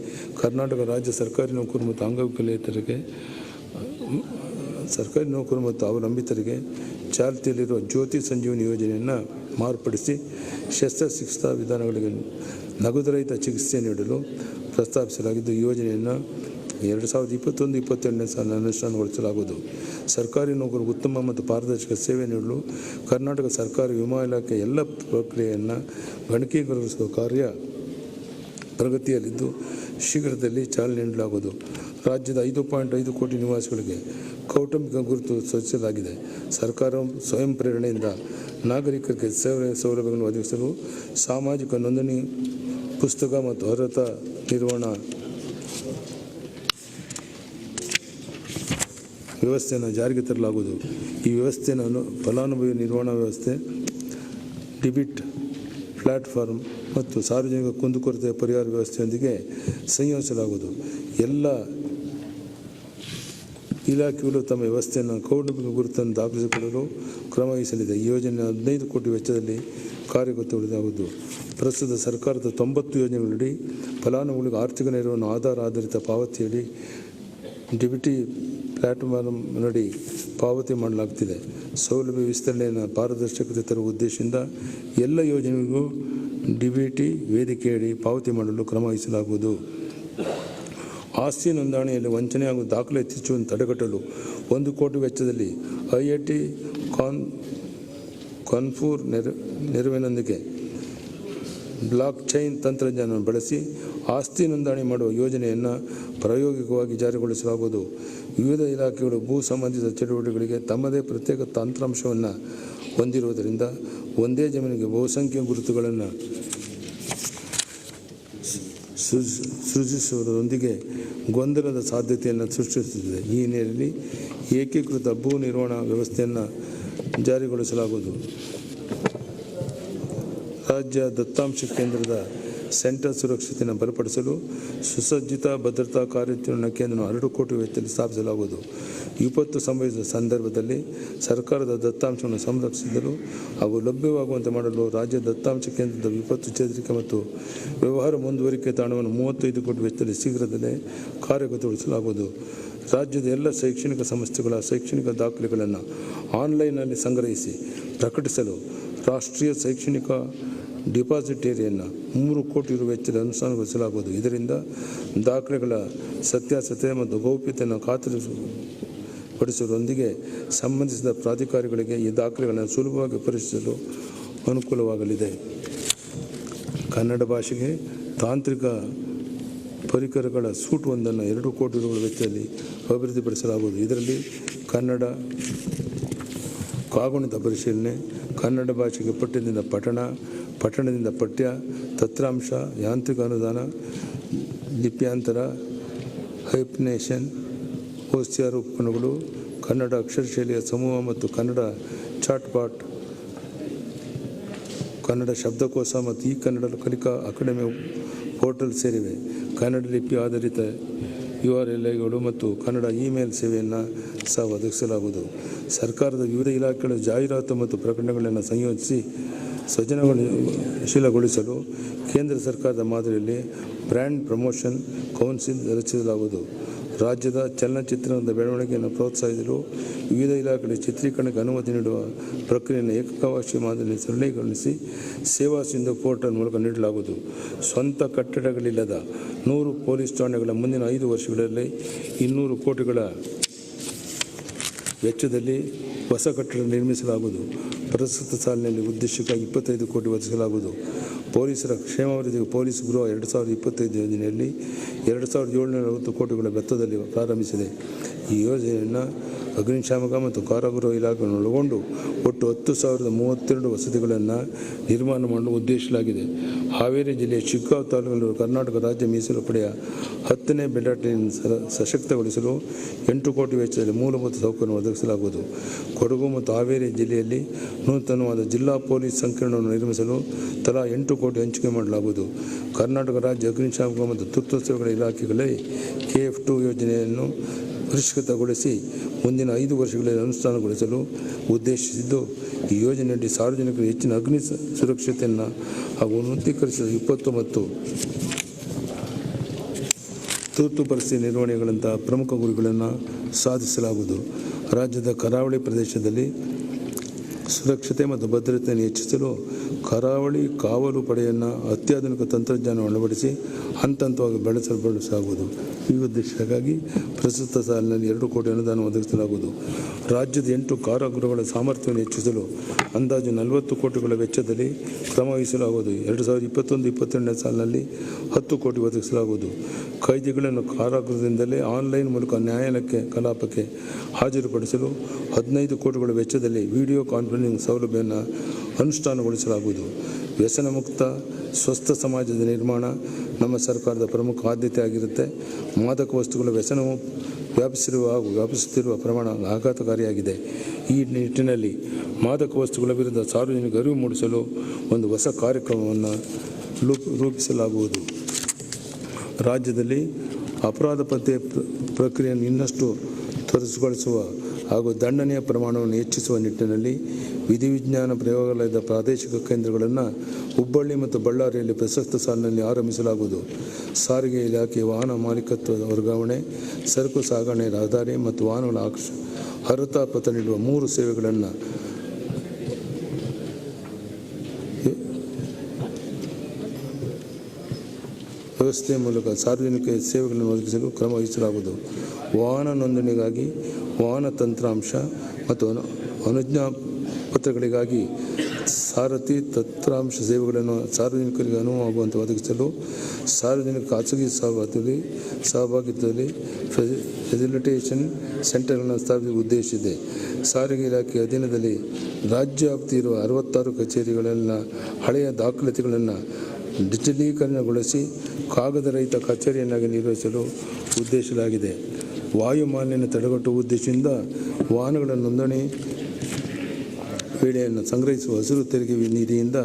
Speaker 2: ಕರ್ನಾಟಕ ರಾಜ್ಯ ಸರ್ಕಾರಿ ನೌಕರರು ಮತ್ತು ಅಂಗವಿಕಲೇತರಿಗೆ ಸರ್ಕಾರಿ ನೌಕರರು ಮತ್ತು ಅವಲಂಬಿತರಿಗೆ ಚಾಲ್ತಿಯಲ್ಲಿರುವ ಜ್ಯೋತಿ ಸಂಜೀವನಿ ಯೋಜನೆಯನ್ನು ಮಾರ್ಪಡಿಸಿ ಶಸ್ತ್ರಚಿಕಿತ್ಸಾ ವಿಧಾನಗಳಿಗೆ ನಗದುರಹಿತ ಚಿಕಿತ್ಸೆ ನೀಡಲು ಪ್ರಸ್ತಾಪಿಸಲಾಗಿದ್ದು, ಈ ಯೋಜನೆಯನ್ನು 2021-22ನೇ ಸಾಲಿನಲ್ಲಿ ಅನುಷ್ಠಾನಗೊಳಿಸಲಾಗುವುದು. ಸರ್ಕಾರಿ ನೌಕರರಿಗೆ ಉತ್ತಮ ಮತ್ತು ಪಾರದರ್ಶಕ ಸೇವೆ ನೀಡಲು ಕರ್ನಾಟಕ ಸರ್ಕಾರಿ ವಿಮಾ ಇಲಾಖೆ ಎಲ್ಲ ಪ್ರಕ್ರಿಯೆಯನ್ನು ಗಣಕೀಕರಿಸುವ ಕಾರ್ಯ ಪ್ರಗತಿಯಲ್ಲಿದ್ದು ಶೀಘ್ರದಲ್ಲಿ ಚಾಲನೆ ನೀಡಲಾಗುವುದು. ರಾಜ್ಯದ 5.5 ಕೋಟಿ ನಿವಾಸಿಗಳಿಗೆ ಕೌಟುಂಬಿಕ ಗುರುತು ಸೂಚಿಸಲಾಗಿದೆ. ಸರ್ಕಾರವು ಸ್ವಯಂ ಪ್ರೇರಣೆಯಿಂದ ನಾಗರಿಕರಿಗೆ ಸೇವೆ ಸೌಲಭ್ಯಗಳನ್ನು ಒದಗಿಸಲು ಸಾಮಾಜಿಕ ನೋಂದಣಿ ಪುಸ್ತಕ ಮತ್ತು ಅರ್ಹತಾ ನಿರ್ವಹಣಾ ವ್ಯವಸ್ಥೆಯನ್ನು ಜಾರಿಗೆ ತರಲಾಗುವುದು. ಈ ವ್ಯವಸ್ಥೆಯನ್ನು ಫಲಾನುಭವಿ ನಿರ್ವಹಣಾ ವ್ಯವಸ್ಥೆ, ಡಿಬಿಟ್ ಪ್ಲಾಟ್ಫಾರ್ಮ್ ಮತ್ತು ಸಾರ್ವಜನಿಕ ಕುಂದುಕೊರತೆ ಪರಿಹಾರ ವ್ಯವಸ್ಥೆಯೊಂದಿಗೆ ಸಂಯೋಜಿಸಲಾಗುವುದು. ಎಲ್ಲ ಇಲಾಖೆಗಳು ತಮ್ಮ ವ್ಯವಸ್ಥೆಯನ್ನು ಕೌಟುಂಬಿಕ ಗುರುತನ್ನು ದಾಖಲಿಸಿಕೊಳ್ಳಲು ಕ್ರಮ ವಹಿಸಲಿದೆ. ಈ ಯೋಜನೆ 15 ಕೋಟಿ ವೆಚ್ಚದಲ್ಲಿ ಕಾರ್ಯಗತಗೊಳಿಸಲಾಗುವುದು. ಪ್ರಸ್ತುತ ಸರ್ಕಾರದ 90 ಯೋಜನೆಗಳಡಿ ಫಲಾನುಭವಿಗಳಿಗೆ ಆರ್ಥಿಕ ನೆರವನ್ನು ಆಧಾರ ಆಧಾರಿತ ಪಾವತಿಯಡಿ ಡಿಬಿಟಿ ಪ್ಲಾಟ್ಫಾರ್ಮ್ನಡಿ ಪಾವತಿ ಮಾಡಲಾಗುತ್ತಿದೆ. ಸೌಲಭ್ಯ ವಿಸ್ತರಣೆಯನ್ನು ಪಾರದರ್ಶಕತೆ ತರುವ ಉದ್ದೇಶದಿಂದ ಎಲ್ಲ ಯೋಜನೆಗಳಿಗೂ ಡಿಬಿಟಿ ವೇದಿಕೆಯಡಿ ಪಾವತಿ ಮಾಡಲು ಕ್ರಮ ವಹಿಸಲಾಗುವುದು. ಆಸ್ತಿ ನೋಂದಣಿಯಲ್ಲಿ ವಂಚನೆ ಹಾಗೂ ದಾಖಲೆ ಹೆಚ್ಚುವನ್ನು ತಡೆಗಟ್ಟಲು 1 ಕೋಟಿ ವೆಚ್ಚದಲ್ಲಿ IIT ಕಾನ್ಪುರ್ ನೆರವಿನೊಂದಿಗೆ ಬ್ಲಾಕ್ ಚೈನ್ ತಂತ್ರಜ್ಞಾನವನ್ನು ಬಳಸಿ ಆಸ್ತಿ ನೋಂದಣಿ ಮಾಡುವ ಯೋಜನೆಯನ್ನು ಪ್ರಾಯೋಗಿಕವಾಗಿ ಜಾರಿಗೊಳಿಸಲಾಗುವುದು. ವಿವಿಧ ಇಲಾಖೆಗಳು ಭೂ ಸಂಬಂಧಿತ ಚಟುವಟಿಕೆಗಳಿಗೆ ತಮ್ಮದೇ ಪ್ರತ್ಯೇಕ ತಂತ್ರಾಂಶವನ್ನು ಹೊಂದಿರುವುದರಿಂದ ಒಂದೇ ಜಮೀನಿಗೆ ಬಹುಸಂಖ್ಯೆಯ ಗುರುತುಗಳನ್ನು ಸೃಜಿಸುವುದರೊಂದಿಗೆ ಗೊಂದಲದ ಸಾಧ್ಯತೆಯನ್ನು ಸೃಷ್ಟಿಸುತ್ತದೆ. ಈ ಹಿನ್ನೆಲೆಯಲ್ಲಿ ಏಕೀಕೃತ ಭೂ ನಿರ್ವಹಣಾ ವ್ಯವಸ್ಥೆಯನ್ನು ಜಾರಿಗೊಳಿಸಲಾಗುವುದು. ರಾಜ್ಯ ದತ್ತಾಂಶ ಕೇಂದ್ರದ ಸೆಂಟರ್ ಸುರಕ್ಷತೆಯನ್ನು ಬಲಪಡಿಸಲು ಸುಸಜ್ಜಿತ ಭದ್ರತಾ ಕಾರ್ಯಾಚರಣಾ ಕೇಂದ್ರವನ್ನು 2 ಕೋಟಿ ವೆಚ್ಚದಲ್ಲಿ ಸ್ಥಾಪಿಸಲಾಗುವುದು. ವಿಪತ್ತು ಸಂಭವಿಸಿದ ಸಂದರ್ಭದಲ್ಲಿ ಸರ್ಕಾರದ ದತ್ತಾಂಶವನ್ನು ಸಂರಕ್ಷಿಸಲು ಹಾಗೂ ಲಭ್ಯವಾಗುವಂತೆ ಮಾಡಲು ರಾಜ್ಯ ದತ್ತಾಂಶ ಕೇಂದ್ರದ ವಿಪತ್ತು ಚೇತರಿಕೆ ಮತ್ತು ವ್ಯವಹಾರ ಮುಂದುವರಿಕೆ ತಾಣವನ್ನು 35 ಕೋಟಿ ವೆಚ್ಚದಲ್ಲಿ ಶೀಘ್ರದಲ್ಲೇ ಕಾರ್ಯಗತಗೊಳಿಸಲಾಗುವುದು. ರಾಜ್ಯದ ಎಲ್ಲ ಶೈಕ್ಷಣಿಕ ಸಂಸ್ಥೆಗಳ ಶೈಕ್ಷಣಿಕ ದಾಖಲೆಗಳನ್ನು ಆನ್ಲೈನ್ನಲ್ಲಿ ಸಂಗ್ರಹಿಸಿ ಪ್ರಕಟಿಸಲು ರಾಷ್ಟ್ರೀಯ ಶೈಕ್ಷಣಿಕ ಡಿಪಾಸಿಟರಿಯನ್ನು 3 ಕೋಟಿ ರು ವೆಚ್ಚದಲ್ಲಿ ಅನುಷ್ಠಾನಗೊಳಿಸಲಾಗುವುದು. ಇದರಿಂದ ದಾಖಲೆಗಳ ಸತ್ಯಾಸತ್ಯತೆ ಮತ್ತು ಗೌಪ್ಯತೆಯನ್ನು ಖಾತರಿಪಡಿಸುವುದರೊಂದಿಗೆ ಸಂಬಂಧಿಸಿದ ಪ್ರಾಧಿಕಾರಿಗಳಿಗೆ ಈ ದಾಖಲೆಗಳನ್ನು ಸುಲಭವಾಗಿ ಪರಿಶೀಲಿಸಲು ಅನುಕೂಲವಾಗಲಿದೆ. ಕನ್ನಡ ಭಾಷೆಗೆ ತಾಂತ್ರಿಕ ಪರಿಕರಗಳ ಸೂಟ್ ಒಂದನ್ನು 2 ಕೋಟಿ ರೂಗಳ ವೆಚ್ಚದಲ್ಲಿ ಅಭಿವೃದ್ಧಿಪಡಿಸಲಾಗುವುದು. ಇದರಲ್ಲಿ ಕನ್ನಡ ಕಾಗುಣಿತ ಪರಿಶೀಲನೆ, ಕನ್ನಡ ಭಾಷೆಗೆ ಪಠ್ಯದಿಂದ ಪಠಣದಿಂದ ಪಠ್ಯ, ತತ್ರಾಂಶ, ಯಾಂತ್ರಿಕ ಅನುದಾನ, ಲಿಪ್ಯಾಂತರ, ಹೈಫ್ನೇಷನ್, ಓಸ್ತಿಯಾರ ಉಪಕರಣಗಳು, ಕನ್ನಡ ಅಕ್ಷರಶೈಲಿಯ ಸಮೂಹ ಮತ್ತು ಕನ್ನಡ ಚಾಟ್ಪಾಟ್, ಕನ್ನಡ ಶಬ್ದಕೋಶ ಮತ್ತು ಈ ಕನ್ನಡ ಕಲಿಕಾ ಅಕಾಡೆಮಿ ಪೋರ್ಟಲ್ ಸೇರಿವೆ. ಕನ್ನಡ ಲಿಪಿ ಆಧಾರಿತ URLಗಳು ಮತ್ತು ಕನ್ನಡ ಇಮೇಲ್ ಸೇವೆಯನ್ನು ಸಹ ಒದಗಿಸಲಾಗುವುದು. ಸರ್ಕಾರದ ವಿವಿಧ ಇಲಾಖೆಗಳ ಜಾಹೀರಾತು ಮತ್ತು ಪ್ರಕಟಣೆಗಳನ್ನು ಸಂಯೋಜಿಸಿ ಸೃಜನಶೀಲಗೊಳಿಸಲು ಕೇಂದ್ರ ಸರ್ಕಾರದ ಮಾದರಿಯಲ್ಲಿ ಬ್ರ್ಯಾಂಡ್ ಪ್ರಮೋಷನ್ ಕೌನ್ಸಿಲ್ ರಚಿಸಲಾಗುವುದು. ರಾಜ್ಯದ ಚಲನಚಿತ್ರದ ಬೆಳವಣಿಗೆಯನ್ನು ಪ್ರೋತ್ಸಾಹಿಸಲು ವಿವಿಧ ಇಲಾಖೆಗಳ ಚಿತ್ರೀಕರಣಕ್ಕೆ ಅನುಮತಿ ನೀಡುವ ಪ್ರಕ್ರಿಯೆಯನ್ನು ಏಕಕಾವಾಕ್ಷಿ ಮಾದರಿಯಲ್ಲಿ ಸರಳೀಕರಿಸಿ ಸೇವಾ ಸಿಂಧು ಪೋರ್ಟಲ್ ಮೂಲಕ ನೀಡಲಾಗುವುದು. ಸ್ವಂತ ಕಟ್ಟಡಗಳಿಲ್ಲದ 100 ಪೊಲೀಸ್ ಠಾಣೆಗಳ ಮುಂದಿನ 5 ವರ್ಷಗಳಲ್ಲಿ 200 ಕೋಟಿಗಳ ವೆಚ್ಚದಲ್ಲಿ ಹೊಸ ಕಟ್ಟಡ ನಿರ್ಮಿಸಲಾಗುವುದು. ಪ್ರಸ್ತುತ ಸಾಲಿನಲ್ಲಿ ಉದ್ದೇಶಕ್ಕಾಗಿ 25 ಕೋಟಿ ಒದಗಿಸಲಾಗುವುದು. ಪೊಲೀಸರ ಕ್ಷೇಮಾಭಿವೃದ್ಧಿಗೆ ಪೊಲೀಸ್ ಗೃಹ 2025 ಯೋಜನೆಯಲ್ಲಿ 2740 ಕೋಟಿಗಳ ವೆಚ್ಚದಲ್ಲಿ ಪ್ರಾರಂಭಿಸಿದೆ. ಈ ಯೋಜನೆಯನ್ನು ಅಗ್ನಿಶಾಮಕ ಮತ್ತು ಕಾರಾಗೃಹ ಇಲಾಖೆಯನ್ನು ಒಳಗೊಂಡು ಒಟ್ಟು 10,032 ವಸತಿಗಳನ್ನು ನಿರ್ಮಾಣ ಮಾಡಲು ಉದ್ದೇಶಿಸಲಾಗಿದೆ. ಹಾವೇರಿ ಜಿಲ್ಲೆಯ ಶಿಗ್ಗಾಂವ್ ತಾಲೂಕಿನಲ್ಲಿರುವ ಕರ್ನಾಟಕ ರಾಜ್ಯ ಮೀಸಲು ಪಡೆಯ 10ನೇ ಬೆಟಾಲಿಯನ್ ಸಶಕ್ತಗೊಳಿಸಲು 8 ಕೋಟಿ ವೆಚ್ಚದಲ್ಲಿ ಮೂಲಭೂತ ಸೌಕರ್ಯವನ್ನು ಒದಗಿಸಲಾಗುವುದು. ಕೊಡಗು ಮತ್ತು ಹಾವೇರಿ ಜಿಲ್ಲೆಯಲ್ಲಿ ನೂತನವಾದ ಜಿಲ್ಲಾ ಪೊಲೀಸ್ ಸಂಕೀರ್ಣವನ್ನು ನಿರ್ಮಿಸಲು ತಲಾ 8 ಕೋಟಿ ಹಂಚಿಕೆ ಮಾಡಲಾಗುವುದು. ಕರ್ನಾಟಕ ರಾಜ್ಯ ಅಗ್ನಿಶಾಮಕ ಮತ್ತು ತುರ್ತು ಸೇವೆಗಳ ಇಲಾಖೆಗಳಲ್ಲಿ KF2 ಯೋಜನೆಯನ್ನು ಪರಿಷ್ಕೃತಗೊಳಿಸಿ ಮುಂದಿನ 5 ವರ್ಷಗಳಲ್ಲಿ ಅನುಷ್ಠಾನಗೊಳಿಸಲು ಉದ್ದೇಶಿಸಿದ್ದು, ಈ ಯೋಜನೆಯಡಿ ಸಾರ್ವಜನಿಕರು ಹೆಚ್ಚಿನ ಅಗ್ನಿ ಸುರಕ್ಷತೆಯನ್ನು ಹಾಗೂ ಉನ್ನತೀಕರಿಸಿದ ವಿಪತ್ತು ಮತ್ತು ತುರ್ತು ಪರಿಸ್ಥಿತಿ ನಿರ್ವಹಣೆಗಳಂತಹ ಪ್ರಮುಖ ಗುರಿಗಳನ್ನು ಸಾಧಿಸಲಾಗುವುದು. ರಾಜ್ಯದ ಕರಾವಳಿ ಪ್ರದೇಶದಲ್ಲಿ ಸುರಕ್ಷತೆ ಮತ್ತು ಭದ್ರತೆಯನ್ನು ಹೆಚ್ಚಿಸಲು ಕರಾವಳಿ ಕಾವಲು ಪಡೆಯನ್ನು ಅತ್ಯಾಧುನಿಕ ತಂತ್ರಜ್ಞಾನವನ್ನು ಅಳವಡಿಸಿ ಹಂತವಾಗಿ ಬೆಳೆಸಲಾಗುವುದು. ಈ ಉದ್ದೇಶಕ್ಕಾಗಿ ಪ್ರಸ್ತುತ ಸಾಲಿನಲ್ಲಿ 2 ಕೋಟಿ ಅನುದಾನ ಒದಗಿಸಲಾಗುವುದು. ರಾಜ್ಯದ 8 ಕಾರಾಗೃಹಗಳ ಸಾಮರ್ಥ್ಯವನ್ನು ಹೆಚ್ಚಿಸಲು ಅಂದಾಜು 40 ಕೋಟಿಗಳ ವೆಚ್ಚದಲ್ಲಿ ಕ್ರಮ ವಹಿಸಲಾಗುವುದು. 2021-22ನೇ ಸಾಲಿನಲ್ಲಿ 10 ಕೋಟಿ ಒದಗಿಸಲಾಗುವುದು. ಕೈದಿಗಳನ್ನು ಕಾರಾಗೃಹದಿಂದಲೇ ಆನ್ಲೈನ್ ಮೂಲಕ ನ್ಯಾಯಾಲಯಕ್ಕೆ ಕಲಾಪಕ್ಕೆ ಹಾಜರುಪಡಿಸಲು 15 ಕೋಟಿಗಳ ವೆಚ್ಚದಲ್ಲಿ ವಿಡಿಯೋ ಕಾನ್ಫರೆನ್ಸಿಂಗ್ ಸೌಲಭ್ಯವನ್ನು ಅನುಷ್ಠಾನಗೊಳಿಸಲಾಗುವುದು. ವ್ಯಸನ ಮುಕ್ತ ಸ್ವಸ್ಥ ಸಮಾಜದ ನಿರ್ಮಾಣ ನಮ್ಮ ಸರ್ಕಾರದ ಪ್ರಮುಖ ಆದ್ಯತೆ ಆಗಿರುತ್ತೆ. ಮಾದಕ ವಸ್ತುಗಳ ವ್ಯಸನವು ವ್ಯಾಪಿಸುತ್ತಿರುವ ಪ್ರಮಾಣ ಆಘಾತಕಾರಿಯಾಗಿದೆ. ಈ ನಿಟ್ಟಿನಲ್ಲಿ ಮಾದಕ ವಸ್ತುಗಳ ವಿರುದ್ಧ ಸಾರ್ವಜನಿಕ ಅರಿವು ಮೂಡಿಸಲು ಒಂದು ಹೊಸ ಕಾರ್ಯಕ್ರಮವನ್ನು ರೂಪಿಸಲಾಗುವುದು. ರಾಜ್ಯದಲ್ಲಿ ಅಪರಾಧ ಪತ್ತೆ ಪ್ರಕ್ರಿಯೆಯನ್ನು ಇನ್ನಷ್ಟು ತ್ವರಿತಗೊಳಿಸುವ ಹಾಗೂ ದಂಡನೆಯ ಪ್ರಮಾಣವನ್ನು ಹೆಚ್ಚಿಸುವ ನಿಟ್ಟಿನಲ್ಲಿ ವಿಧಿವಿಜ್ಞಾನ ಪ್ರಯೋಗಾಲಯದ ಪ್ರಾದೇಶಿಕ ಕೇಂದ್ರಗಳನ್ನು ಹುಬ್ಬಳ್ಳಿ ಮತ್ತು ಬಳ್ಳಾರಿಯಲ್ಲಿ ಪ್ರಸಕ್ತ ಸಾಲಿನಲ್ಲಿ ಆರಂಭಿಸಲಾಗುವುದು. ಸಾರಿಗೆ ಇಲಾಖೆ ವಾಹನ ಮಾಲೀಕತ್ವದ ವರ್ಗಾವಣೆ, ಸರಕು ಸಾಗಣೆ, ರಹದಾರಿ ಮತ್ತು ವಾಹನಗಳ ಅರ್ಹತಾ ಪತ್ರ ನೀಡುವ 3 ಸೇವೆಗಳನ್ನು ವ್ಯವಸ್ಥೆಯ ಮೂಲಕ ಸಾರ್ವಜನಿಕ ಸೇವೆಗಳನ್ನು ಒದಗಿಸಲು ಕ್ರಮ ವಹಿಸಲಾಗುವುದು. ವಾಹನ ನೋಂದಣಿಗಾಗಿ ವಾಹನ ತಂತ್ರಾಂಶ ಮತ್ತು ಅನುಜ್ಞಾ ಪತ್ರಗಳಿಗಾಗಿ ಸಾರಥಿ ತಂತ್ರಾಂಶ ಸೇವೆಗಳನ್ನು ಸಾರ್ವಜನಿಕರಿಗೆ ಅನುವಾಗುವಂತೆ ಒದಗಿಸಲು ಸಾರ್ವಜನಿಕ ಖಾಸಗಿ ಸಹಭಾಗಿತ್ವದಲ್ಲಿ ಫೆಸಿಲಿಟೇಷನ್ ಸೆಂಟರ್ಗಳನ್ನು ಸ್ಥಾಪಿಸುವ ಉದ್ದೇಶಿಸಿದೆ. ಸಾರಿಗೆ ಇಲಾಖೆ ಅಧೀನದಲ್ಲಿ ರಾಜ್ಯ ವ್ಯಾಪ್ತಿ ಇರುವ 66 ಕಚೇರಿಗಳಲ್ಲಿನ ಹಳೆಯ ದಾಖಲಾತಿಗಳನ್ನು ಡಿಜಿಟಲೀಕರಣಗೊಳಿಸಿ ಕಾಗದ ರಹಿತ ಕಚೇರಿಯನ್ನಾಗಿ ನಿರ್ವಹಿಸಲು ಉದ್ದೇಶಿಸಲಾಗಿದೆ. ವಾಯು ಮಾಲಿನ್ಯ ತಡೆಗಟ್ಟುವ ಉದ್ದೇಶದಿಂದ ವಾಹನಗಳ ನೋಂದಣಿ ವೇಳೆಯನ್ನು ಸಂಗ್ರಹಿಸುವ ಹಸಿರು ತೆರಿಗೆ ನಿಧಿಯಿಂದ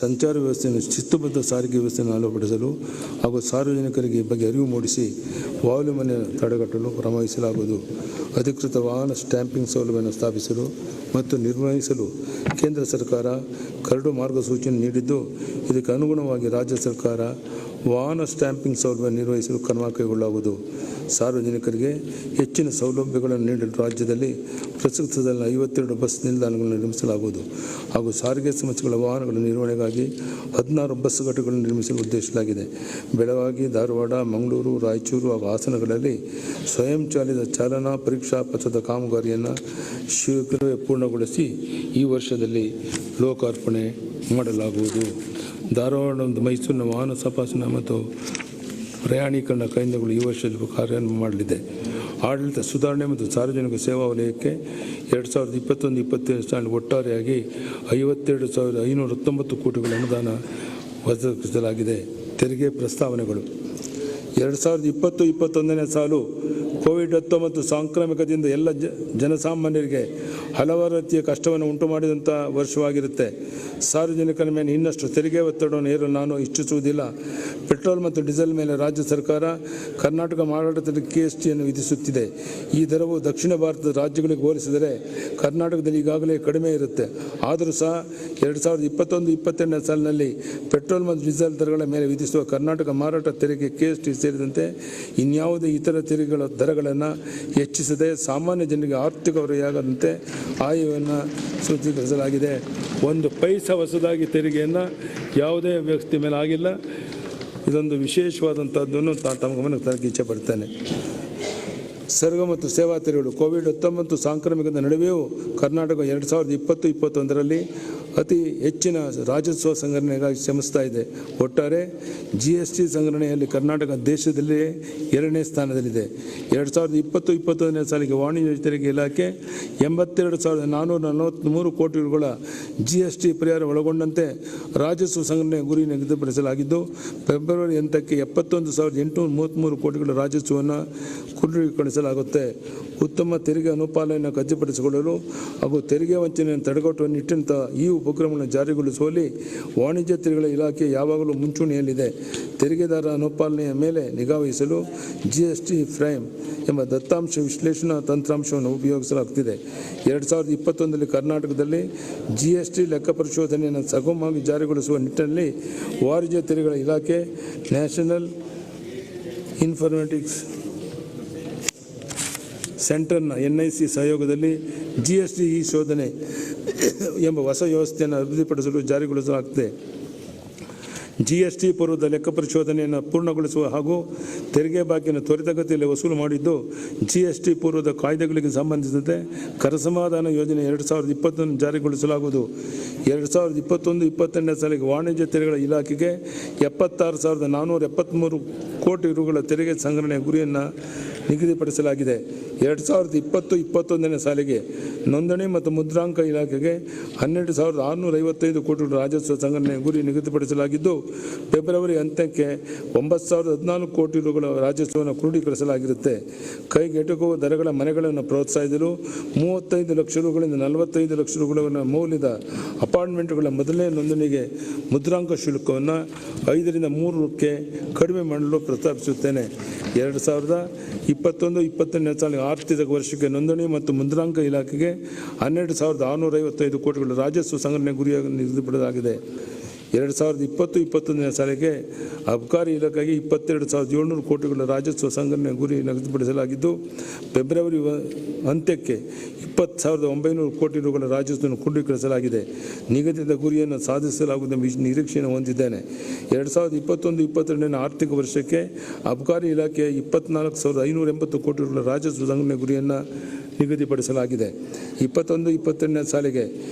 Speaker 2: ಸಂಚಾರ ವ್ಯವಸ್ಥೆಯನ್ನು ಶಿಸ್ತುಬದ್ಧ ಸಾರಿಗೆ ವ್ಯವಸ್ಥೆಯನ್ನು ಅಳವಡಿಸಲು ಹಾಗೂ ಸಾರ್ವಜನಿಕರಿಗೆ ಬಗ್ಗೆ ಅರಿವು ಮೂಡಿಸಿ ವಾಯು ಮಾಲಿನ್ಯ ತಡೆಗಟ್ಟಲು ಕ್ರಮ ವಹಿಸಲಾಗುವುದು. ಅಧಿಕೃತ ವಾಹನ ಸ್ಟ್ಯಾಂಪಿಂಗ್ ಸೌಲಭ್ಯವನ್ನು ಸ್ಥಾಪಿಸಲು ಮತ್ತು ನಿರ್ವಹಿಸಲು ಕೇಂದ್ರ ಸರ್ಕಾರ ಕರಡು ಮಾರ್ಗಸೂಚಿಯನ್ನು ನೀಡಿದ್ದು, ಇದಕ್ಕೆ ಅನುಗುಣವಾಗಿ ರಾಜ್ಯ ಸರ್ಕಾರ ವಾಹನ ಸ್ಟ್ಯಾಂಪಿಂಗ್ ಸೌಲಭ್ಯ ನಿರ್ವಹಿಸಲು ಕ್ರಮ ಕೈಗೊಳ್ಳಲಾಗುವುದು. ಸಾರ್ವಜನಿಕರಿಗೆ ಹೆಚ್ಚಿನ ಸೌಲಭ್ಯಗಳನ್ನು ನೀಡಲು ರಾಜ್ಯದಲ್ಲಿ ಪ್ರಸ್ತುತದಲ್ಲಿ 52 ಬಸ್ ನಿಲ್ದಾಣಗಳನ್ನು ನಿರ್ಮಿಸಲಾಗುವುದು ಹಾಗೂ ಸಾರಿಗೆ ಸಂಸ್ಥೆಗಳ ವಾಹನಗಳ ನಿರ್ವಹಣೆಗಾಗಿ 16 ಬಸ್ ಘಟಕಗಳನ್ನು ನಿರ್ಮಿಸಲು ಉದ್ದೇಶಿಸಲಾಗಿದೆ. ಬೆಳಗಾವಿ, ಧಾರವಾಡ, ಮಂಗಳೂರು, ರಾಯಚೂರು ಹಾಗೂ ಹಾಸನಗಳಲ್ಲಿ ಸ್ವಯಂ ಚಾಲಿತ ಚಾಲನಾ ಪರೀಕ್ಷಾ ಪಥದ ಕಾಮಗಾರಿಯನ್ನು ಶೀಘ್ರವೇ ಪೂರ್ಣಗೊಳಿಸಿ ಈ ವರ್ಷದಲ್ಲಿ ಲೋಕಾರ್ಪಣೆ ಮಾಡಲಾಗುವುದು. ಧಾರವಾಡ ಮತ್ತು ಮೈಸೂರಿನ ವಾಹನ ತಪಾಸಣಾ ಮತ್ತು ಪ್ರಯಾಣೀಕರಣ ಕೇಂದ್ರಗಳು ಈ ವರ್ಷದಲ್ಲಿ ಕಾರ್ಯಾರಂಭ ಮಾಡಲಿದೆ. ಆಡಳಿತ ಸುಧಾರಣೆ ಮತ್ತು ಸಾರ್ವಜನಿಕ ಸೇವಾ ವಲಯಕ್ಕೆ 2021-22 ಸಾಲಿನಲ್ಲಿ ಒಟ್ಟಾರೆಯಾಗಿ 52,519 ಕೋಟಿಗಳ ಅನುದಾನ ಒದಗಿಸಲಾಗಿದೆ. ತೆರಿಗೆ ಪ್ರಸ್ತಾವನೆಗಳು 2020-21ನೇ ಸಾಲು ಕೋವಿಡ್-19 ಸಾಂಕ್ರಾಮಿಕದಿಂದ ಎಲ್ಲ ಜನಸಾಮಾನ್ಯರಿಗೆ ಹಲವಾರು ರೀತಿಯ ಕಷ್ಟವನ್ನು ಉಂಟು ಮಾಡಿದಂಥ ವರ್ಷವಾಗಿರುತ್ತೆ. ಸಾರ್ವಜನಿಕರ ಮೇಲೆ ಇನ್ನಷ್ಟು ತೆರಿಗೆ ಒತ್ತಡವನ್ನು ಹೇರಲು ನಾನು ಇಚ್ಛಿಸುವುದಿಲ್ಲ. ಪೆಟ್ರೋಲ್ ಮತ್ತು ಡೀಸೆಲ್ ಮೇಲೆ ರಾಜ್ಯ ಸರ್ಕಾರ ಕರ್ನಾಟಕ ಮಾರಾಟದಲ್ಲಿ KSTಯನ್ನು ವಿಧಿಸುತ್ತಿದೆ. ಈ ದರವು ದಕ್ಷಿಣ ಭಾರತದ ರಾಜ್ಯಗಳಿಗೆ ಹೋಲಿಸಿದರೆ ಕರ್ನಾಟಕದಲ್ಲಿ ಈಗಾಗಲೇ ಕಡಿಮೆ ಇರುತ್ತೆ. ಆದರೂ ಸಹ 2021-22ನೇ ಸಾಲಿನಲ್ಲಿ ಪೆಟ್ರೋಲ್ ಮತ್ತು ಡೀಸೆಲ್ ದರಗಳ ಮೇಲೆ ವಿಧಿಸುವ ಕರ್ನಾಟಕ ಮಾರಾಟ ತೆರಿಗೆ KST ಸೇರಿದಂತೆ ಇನ್ಯಾವುದೇ ಇತರ ತೆರಿಗೆಗಳ ದರಗಳನ್ನು ಹೆಚ್ಚಿಸದೆ ಸಾಮಾನ್ಯ ಜನರಿಗೆ ಆರ್ಥಿಕ ಹೊರೆಯಾಗದಂತೆ ಆಯವನ್ನು ಸೂಚೀಕರಿಸಲಾಗಿದೆ. 1 ಪೈಸಾ ಹೊಸದಾಗಿ ತೆರಿಗೆಯನ್ನು ಯಾವುದೇ ವ್ಯಕ್ತಿ ಮೇಲೆ ಆಗಿಲ್ಲ. ಇದೊಂದು ವಿಶೇಷವಾದಂಥದ್ದನ್ನು ತಮ್ಮ ಗಮನಕ್ಕೆ ತರಕ್ಕೆ ಇಚ್ಛೆಪಡ್ತೇನೆ. ಸರಕು ಮತ್ತು ಸೇವಾ ತೆರಿಗೆಗಳು ಕೋವಿಡ್-19 ಸಾಂಕ್ರಾಮಿಕದ ನಡುವೆಯೂ ಕರ್ನಾಟಕ 2020-21ರಲ್ಲಿ ಅತಿ ಹೆಚ್ಚಿನ ರಾಜಸ್ವ ಸಂಗ್ರಹಣೆಗಾಗಿ ಶ್ರಮಿಸ್ತಾ ಇದೆ. ಒಟ್ಟಾರೆ GST ಸಂಗ್ರಹಣೆಯಲ್ಲಿ ಕರ್ನಾಟಕ ದೇಶದಲ್ಲೇ 2ನೇ ಸ್ಥಾನದಲ್ಲಿದೆ. 2020-21ನೇ ಸಾಲಿಗೆ ವಾಣಿಜ್ಯ ತೆರಿಗೆ ಇಲಾಖೆ 82,443 ಕೋಟಿ ರುಗಳ GST ಪರಿಹಾರ ಒಳಗೊಂಡಂತೆ ರಾಜಸ್ವ ಸಂಗ್ರಹಣೆ ಗುರಿ ನಿಗದಿಪಡಿಸಲಾಗಿದ್ದು, ಫೆಬ್ರವರಿ 8ಕ್ಕೆ 71,833 ಕೋಟಿಗಳ ರಾಜಸ್ವವನ್ನು ಕ್ರೋಢೀಕರಿಸಲಾಗುತ್ತೆ. ಉತ್ತಮ ತೆರಿಗೆ ಅನುಪಾಲನೆಯನ್ನು ಖಚಿತಪಡಿಸಿಕೊಳ್ಳಲು ಹಾಗೂ ತೆರಿಗೆ ವಂಚನೆಯನ್ನು ತಡೆಗಟ್ಟುವ ನಿಟ್ಟಿನ ಈ ಉಪಕ್ರಮವನ್ನು ಜಾರಿಗೊಳಿಸುವಲ್ಲಿ ವಾಣಿಜ್ಯ ತೆರಿಗೆಗಳ ಇಲಾಖೆ ಯಾವಾಗಲೂ ಮುಂಚೂಣಿಯಲ್ಲಿದೆ. ತೆರಿಗೆದಾರ ಅನುಪಾಲನೆಯ ಮೇಲೆ ನಿಗಾವಹಿಸಲು GST ಪ್ರೈಮ್ ಎಂಬ ದತ್ತಾಂಶ ವಿಶ್ಲೇಷಣಾ ತಂತ್ರಾಂಶವನ್ನು ಉಪಯೋಗಿಸಲಾಗುತ್ತಿದೆ. 2021ರಲ್ಲಿ ಕರ್ನಾಟಕದಲ್ಲಿ GST ಲೆಕ್ಕ ಪರಿಶೋಧನೆಯನ್ನು ಸುಗಮವಾಗಿ ಜಾರಿಗೊಳಿಸುವ ನಿಟ್ಟಿನಲ್ಲಿ ವಾಣಿಜ್ಯ ತೆರಿಗೆಗಳ ಇಲಾಖೆ ನ್ಯಾಷನಲ್ ಇನ್ಫಾರ್ಮೆಟಿಕ್ಸ್ ಸೆಂಟರ್ನ NIC ಸಹಯೋಗದಲ್ಲಿ GST ಶೋಧನೆ ಎಂಬ ಹೊಸ ವ್ಯವಸ್ಥೆಯನ್ನು ಅಭಿವೃದ್ಧಿಪಡಿಸಲು ಜಾರಿಗೊಳಿಸಲಾಗುತ್ತದೆ. GST ಪೂರ್ವದ ಲೆಕ್ಕ ಪರಿಶೋಧನೆಯನ್ನು ಪೂರ್ಣಗೊಳಿಸುವ ಹಾಗೂ ತೆರಿಗೆ ಬಾಕಿಯನ್ನು ತ್ವರಿತಗತಿಯಲ್ಲಿ ವಸೂಲು ಮಾಡಿದ್ದು, GST ಪೂರ್ವದ ಕಾಯ್ದೆಗಳಿಗೆ ಸಂಬಂಧಿಸಿದಂತೆ ಕರಸಮಾಧಾನ ಯೋಜನೆ 2020 ಜಾರಿಗೊಳಿಸಲಾಗುವುದು. 2021-22ನೇ ಸಾಲಿಗೆ ವಾಣಿಜ್ಯ ತೆರಿಗೆಗಳ ಇಲಾಖೆಗೆ 76,473 ಕೋಟಿ ರುಗಳ ತೆರಿಗೆ ಸಂಗ್ರಹಣೆಯ ಗುರಿಯನ್ನು ನಿಗದಿಪಡಿಸಲಾಗಿದೆ. 2020-21ನೇ ಸಾಲಿಗೆ ನೋಂದಣಿ ಮತ್ತು ಮುದ್ರಾಂಕ ಇಲಾಖೆಗೆ 12,655 ಕೋಟಿ ರಾಜಸ್ವ ಸಂಗ್ರಹಣೆಯ ಗುರಿ ನಿಗದಿಪಡಿಸಲಾಗಿದ್ದು, ಫೆಬ್ರವರಿ ಅಂತ್ಯಕ್ಕೆ 9,014 ಕೋಟಿ ರುಗಳ ರಾಜಸ್ವವನ್ನು ಕ್ರೋಢೀಕರಿಸಲಾಗಿರುತ್ತೆ. ಕೈಗೆಟುಕುವ ದರಗಳ ಮನೆಗಳನ್ನು ಪ್ರೋತ್ಸಾಹಿಸಲು 35 ಲಕ್ಷ ರುಗಳಿಂದ 45 ಲಕ್ಷ ರುಗಳ ಮೌಲ್ಯದ ಅಪಾರ್ಟ್ಮೆಂಟ್ಗಳ ಮೊದಲನೇ ನೋಂದಣಿಗೆ ಮುದ್ರಾಂಕ ಶುಲ್ಕವನ್ನು 5ರಿಂದ 3 ಕಡಿಮೆ ಮಾಡಲು ಪ್ರಸ್ತಾಪಿಸುತ್ತೇನೆ. 2021-22ನೇ ಸಾಲಿನ ಆರ್ಥಿಕ ವರ್ಷಕ್ಕೆ ನೋಂದಣಿ ಮತ್ತು ಮುದ್ರಾಂಕ ಇಲಾಖೆಗೆ 12,655 ಕೋಟಿಗಳ ರಾಜಸ್ವ ಸಂಗ್ರಹಣೆ ಗುರಿಯಾಗಿ ನಿಗದಿಪಡಿಸಲಾಗಿದೆ. 2020-21ನೇ ಸಾಲಿಗೆ ಅಬಕಾರಿ ಇಲಾಖೆಗೆ 22,700 ಕೋಟಿಗಳ ರಾಜಸ್ವ ಸಂಗ್ರಹಣೆ ಗುರಿ ನಿಗದಿಪಡಿಸಲಾಗಿದ್ದು, ಫೆಬ್ರವರಿ ಅಂತ್ಯಕ್ಕೆ 20,900 ಕೋಟಿ ರುಗಳ ರಾಜಸ್ವವನ್ನು ಕ್ರೋಢೀಕರಿಸಲಾಗಿದೆ. ನಿಗದಿತ ಗುರಿಯನ್ನು ಸಾಧಿಸಲಾಗುವುದೆಂಬ ನಿರೀಕ್ಷೆಯನ್ನು ಹೊಂದಿದ್ದೇನೆ. 2021-22ನೇ ಆರ್ಥಿಕ ವರ್ಷಕ್ಕೆ ಅಬಕಾರಿ ಇಲಾಖೆಯ 24,580 ಕೋಟಿ ರುಗಳ ರಾಜಸ್ವ ಸಂಗ್ರಹಣೆ ಗುರಿಯನ್ನು ನಿಗದಿಪಡಿಸಲಾಗಿದೆ. 21-22ನೇ ಸಾಲಿಗೆ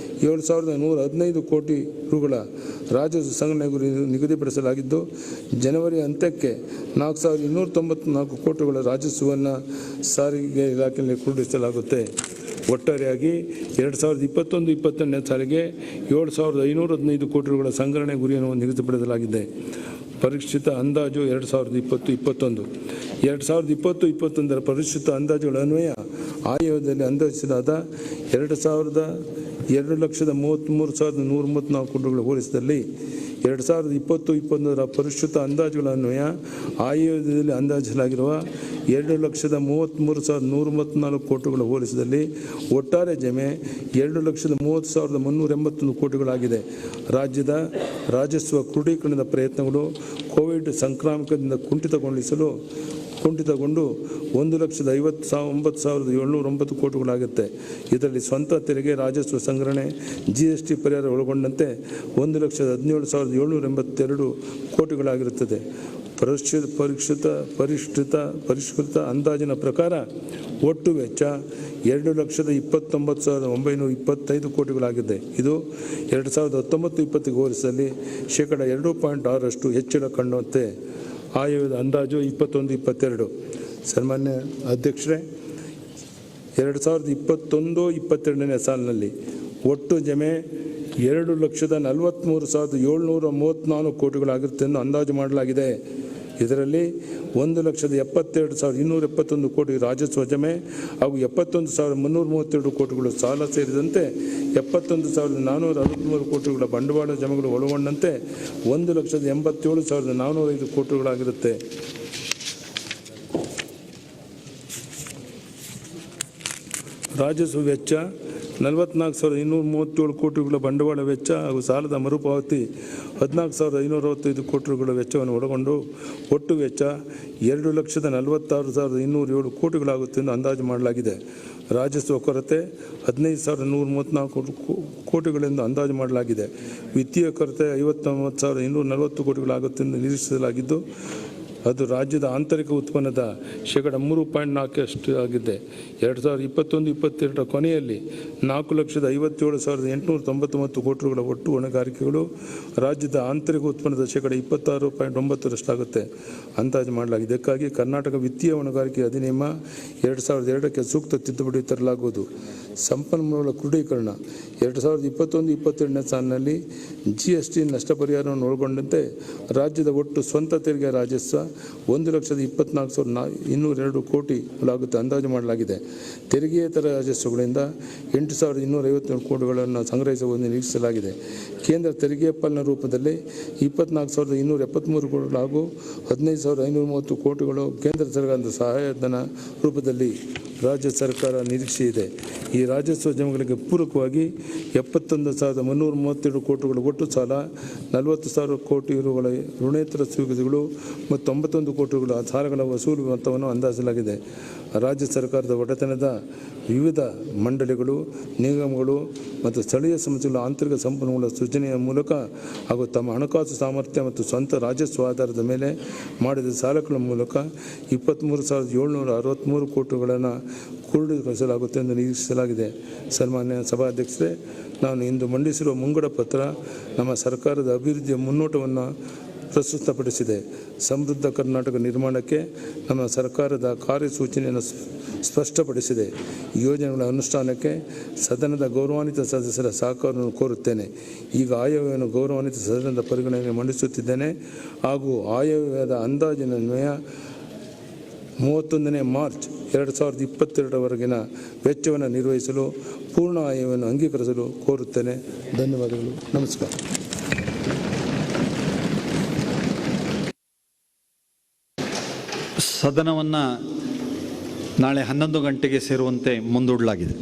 Speaker 2: 7,115 ಕೋಟಿ ರುಗಳ ರಾಜಸ್ವ ಸಂಗ್ರಹಣೆ ಗುರಿ ನಿಗದಿಪಡಿಸಲಾಗಿದ್ದು, ಜನವರಿ ಅಂತ್ಯಕ್ಕೆ 4,294 ಕೋಟಿಗಳ ರಾಜಸ್ವವನ್ನು ಸಾರಿಗೆ ಇಲಾಖೆಯಲ್ಲಿ ಕ್ರೋಢೀಕರಿಸಲಾಗುತ್ತೆ. ಒಟ್ಟಾರೆಯಾಗಿ 2021-22ನೇ ಸಾಲಿಗೆ 7,515 ಕೋಟಿ ರುಗಳ ಸಂಗ್ರಹಣೆ ಗುರಿಯನ್ನು ನಿಗದಿಪಡಿಸಲಾಗಿದೆ. ಪರಿಷ್ಕೃತ ಅಂದಾಜು 2020-21 2020-21 ಪರಿಷ್ಕೃತ ಅಂದಾಜುಗಳ ಅನ್ವಯ ಆಯೋಗದಲ್ಲಿ ಅಂದಾಜಿಸಲಾದ 2,233,134 ಕೋಟಿಗಳ ಹೋಲಿಸಿದಲ್ಲಿ 2020-21 ಪರಿಷ್ಕೃತ ಅಂದಾಜುಗಳ ಅನ್ವಯ ಆಯೋಗದಲ್ಲಿ ಅಂದಾಜಿಸಲಾಗಿರುವ 2,33,134 ಕೋಟಿಗಳ ಹೋಲಿಸಿದಲ್ಲಿ ಒಟ್ಟಾರೆ ಜಮೆ 2,30,381 ಕೋಟಿಗಳಾಗಿದೆ. ರಾಜ್ಯದ ರಾಜಸ್ವ ಕ್ರೋಢೀಕರಣದ ಪ್ರಯತ್ನಗಳು ಕೋವಿಡ್ ಕೋವಿಡ್ ಸಾಂಕ್ರಾಮಿಕದಿಂದ ಕುಂಠಿತಗೊಂಡು 1,59,709 ಕೋಟಿಗಳಾಗುತ್ತೆ. ಇದರಲ್ಲಿ ಸ್ವಂತ ತೆರಿಗೆ, ರಾಜಸ್ವ ಸಂಗ್ರಹಣೆ, GST ಪರಿಹಾರ ಒಳಗೊಂಡಂತೆ 1,17,782 ಕೋಟಿಗಳಾಗಿರುತ್ತದೆ. ಪರಿಷ್ಕೃತ ಅಂದಾಜಿನ ಪ್ರಕಾರ ಒಟ್ಟು ವೆಚ್ಚ 2,29,925 ಕೋಟಿಗಳಾಗಿದೆ. ಇದು 2019-20 ಹೋಲಿಸಿದಲ್ಲಿ ಶೇಕಡ 2.6 ಹೆಚ್ಚಳ ಕಂಡುತ್ತೆ. ಆಯವ್ಯಯದ ಅಂದಾಜು 21-22. ಸನ್ಮಾನ್ಯ ಅಧ್ಯಕ್ಷರೇ, 2021-22ನೇ ಸಾಲಿನಲ್ಲಿ ಒಟ್ಟು ಜಮೆ 2,43,734 ಕೋಟಿಗಳಾಗಿರುತ್ತೆ ಎಂದು ಅಂದಾಜು ಮಾಡಲಾಗಿದೆ. ಇದರಲ್ಲಿ 1,72,271 ಕೋಟಿ ರಾಜಸ್ವ ಜಮೆ ಹಾಗೂ 71,332 ಕೋಟಿಗಳು ಸಾಲ ಸೇರಿದಂತೆ 71,463 ಕೋಟಿಗಳ ಬಂಡವಾಳ ಜಮೆಗಳು ಒಳಗೊಂಡಂತೆ 1,87,405 ಕೋಟಿಗಳಾಗಿರುತ್ತೆ. ರಾಜಸ್ವ ವೆಚ್ಚ 44,237 ಕೋಟಿಗಳ ಬಂಡವಾಳ ವೆಚ್ಚ ಹಾಗೂ ಸಾಲದ ಮರುಪಾವತಿ 14,565 ಕೋಟಿಗಳ ವೆಚ್ಚವನ್ನು ಒಳಗೊಂಡು ಒಟ್ಟು ವೆಚ್ಚ 2,46,207 ಕೋಟಿಗಳಾಗುತ್ತೆ ಎಂದು ಅಂದಾಜು ಮಾಡಲಾಗಿದೆ. ರಾಜಸ್ವ ಕೊರತೆ 15,134 ಕೋಟಿಗಳೆಂದು ಅಂದಾಜು ಮಾಡಲಾಗಿದೆ. ವಿತ್ತೀಯ ಕೊರತೆ 59,240 ಕೋಟಿಗಳಾಗುತ್ತೆ ಎಂದು ನಿರೀಕ್ಷಿಸಲಾಗಿದ್ದು ಅದು ರಾಜ್ಯದ ಆಂತರಿಕ ಉತ್ಪನ್ನದ ಶೇಕಡ 3.4 ಆಗಿದೆ. 2021-22 ಕೊನೆಯಲ್ಲಿ 4,57,899 ಕೋಟಿಗಳ ಒಟ್ಟು ಹೊಣೆಗಾರಿಕೆಗಳು ರಾಜ್ಯದ ಆಂತರಿಕ ಉತ್ಪನ್ನದ ಶೇಕಡ 26.9 ಅಂದಾಜು ಮಾಡಲಾಗಿದೆ. ಇದಕ್ಕಾಗಿ ಕರ್ನಾಟಕ ವಿತ್ತೀಯ ಹೊಣೆಗಾರಿಕೆ ಅಧಿನಿಯಮ 2002ಕ್ಕೆ ಸೂಕ್ತ ತಿದ್ದುಪಡಿ ತರಲಾಗುವುದು. ಸಂಪನ್ಮೂಲ ಕ್ರೋಢೀಕರಣ 2021-22ನೇ ಸಾಲಿನಲ್ಲಿ GST ನಷ್ಟ ಪರಿಹಾರವನ್ನು ಒಳಗೊಂಡಂತೆ ರಾಜ್ಯದ ಒಟ್ಟು ಸ್ವಂತ ತೆರಿಗೆ ರಾಜಸ್ವ 1,24,202 ಕೋಟಿಗಳಾಗುತ್ತೆ ಅಂದಾಜು ಮಾಡಲಾಗಿದೆ. ತೆರಿಗೆಯೇತರ ರಾಜಸ್ವಗಳಿಂದ 8,257 ಕೋಟಿಗಳನ್ನು ಸಂಗ್ರಹಿಸುವುದು ನಿರೀಕ್ಷಿಸಲಾಗಿದೆ. ಕೇಂದ್ರ ತೆರಿಗೆ ಪಾಲನಾ ರೂಪದಲ್ಲಿ 24,273 ಕೋಟಿಗಳು ಹಾಗೂ 15,530 ಕೋಟಿಗಳು ಕೇಂದ್ರ ಸರ್ಕಾರದ ಸಹಾಯಧನ ರೂಪದಲ್ಲಿ ರಾಜ್ಯ ಸರ್ಕಾರ ನಿರೀಕ್ಷೆ ಇದೆ. ಈ ರಾಜಸ್ವ ಜಮೆಗಳಿಗೆ ಪೂರಕವಾಗಿ 71,332 ಕೋಟಿಗಳು ಒಟ್ಟು ಸಾಲ, 40,000 ಕೋಟಿ ರುಗಳ ಋಣೇತರ ಸ್ವೀಕೃತಿಗಳು ಮತ್ತು 91 ಕೋಟಿಗಳ ಸಾಲಗಳ ವಸೂಲು ಮೊತ್ತವನ್ನು ಅಂದಾಜಿಸಲಾಗಿದೆ. ರಾಜ್ಯ ಸರ್ಕಾರದ ಒಡೆತನದ ವಿವಿಧ ಮಂಡಳಿಗಳು, ನಿಗಮಗಳು ಮತ್ತು ಸ್ಥಳೀಯ ಸಂಸ್ಥೆಗಳ ಆಂತರಿಕ ಸಂಪನ್ಮೂಲ ಸೃಜನೆಯ ಮೂಲಕ ಹಾಗೂ ತಮ್ಮ ಹಣಕಾಸು ಸಾಮರ್ಥ್ಯ ಮತ್ತು ಸ್ವಂತ ರಾಜಸ್ವ ಆಧಾರದ ಮೇಲೆ ಮಾಡಿದ ಸಾಲಗಳ ಮೂಲಕ 23,763 ಕೋಟಿಗಳನ್ನು ಕ್ರೋಢೀಕರಿಸಲಾಗುತ್ತೆ ಎಂದು ನಿರೀಕ್ಷಿಸಲಾಗಿದೆ. ಸನ್ಮಾನ್ಯ ಸಭಾಧ್ಯಕ್ಷರೇ, ನಾನು ಇಂದು ಮಂಡಿಸಿರುವ ಮುಂಗಡ ಪತ್ರ ನಮ್ಮ ಸರ್ಕಾರದ ಅಭಿವೃದ್ಧಿಯ ಮುನ್ನೋಟವನ್ನು ಪ್ರಸ್ತುತಪಡಿಸಿದೆ. ಸಮೃದ್ಧ ಕರ್ನಾಟಕ ನಿರ್ಮಾಣಕ್ಕೆ ನಮ್ಮ ಸರ್ಕಾರದ ಕಾರ್ಯಸೂಚನೆಯನ್ನು ಸ್ಪಷ್ಟಪಡಿಸಿದೆ. ಯೋಜನೆಗಳ ಅನುಷ್ಠಾನಕ್ಕೆ ಸದನದ ಗೌರವಾನ್ವಿತ ಸದಸ್ಯರ ಸಹಕಾರವನ್ನು ಕೋರುತ್ತೇನೆ. ಈಗ ಆಯವ್ಯಯವನ್ನು ಗೌರವಾನ್ವಿತ ಸದನದ ಪರಿಗಣನೆಗೆ ಮಂಡಿಸುತ್ತಿದ್ದೇನೆ ಹಾಗೂ ಆಯವ್ಯಯದ ಅಂದಾಜಿನನ್ವಯ 31ನೇ ಮಾರ್ಚ್ 2022ರವರೆಗಿನ ವೆಚ್ಚವನ್ನು ನಿರ್ವಹಿಸಲು ಪೂರ್ಣ ಆಯವ್ಯಯವನ್ನು ಅಂಗೀಕರಿಸಲು ಕೋರುತ್ತೇನೆ. ಧನ್ಯವಾದಗಳು. ನಮಸ್ಕಾರ.
Speaker 3: ಸದನವನ್ನು ನಾಳೆ 11 ಗಂಟೆಗೆ ಸೇರುವಂತೆ ಮುಂದೂಡಲಾಗಿದೆ.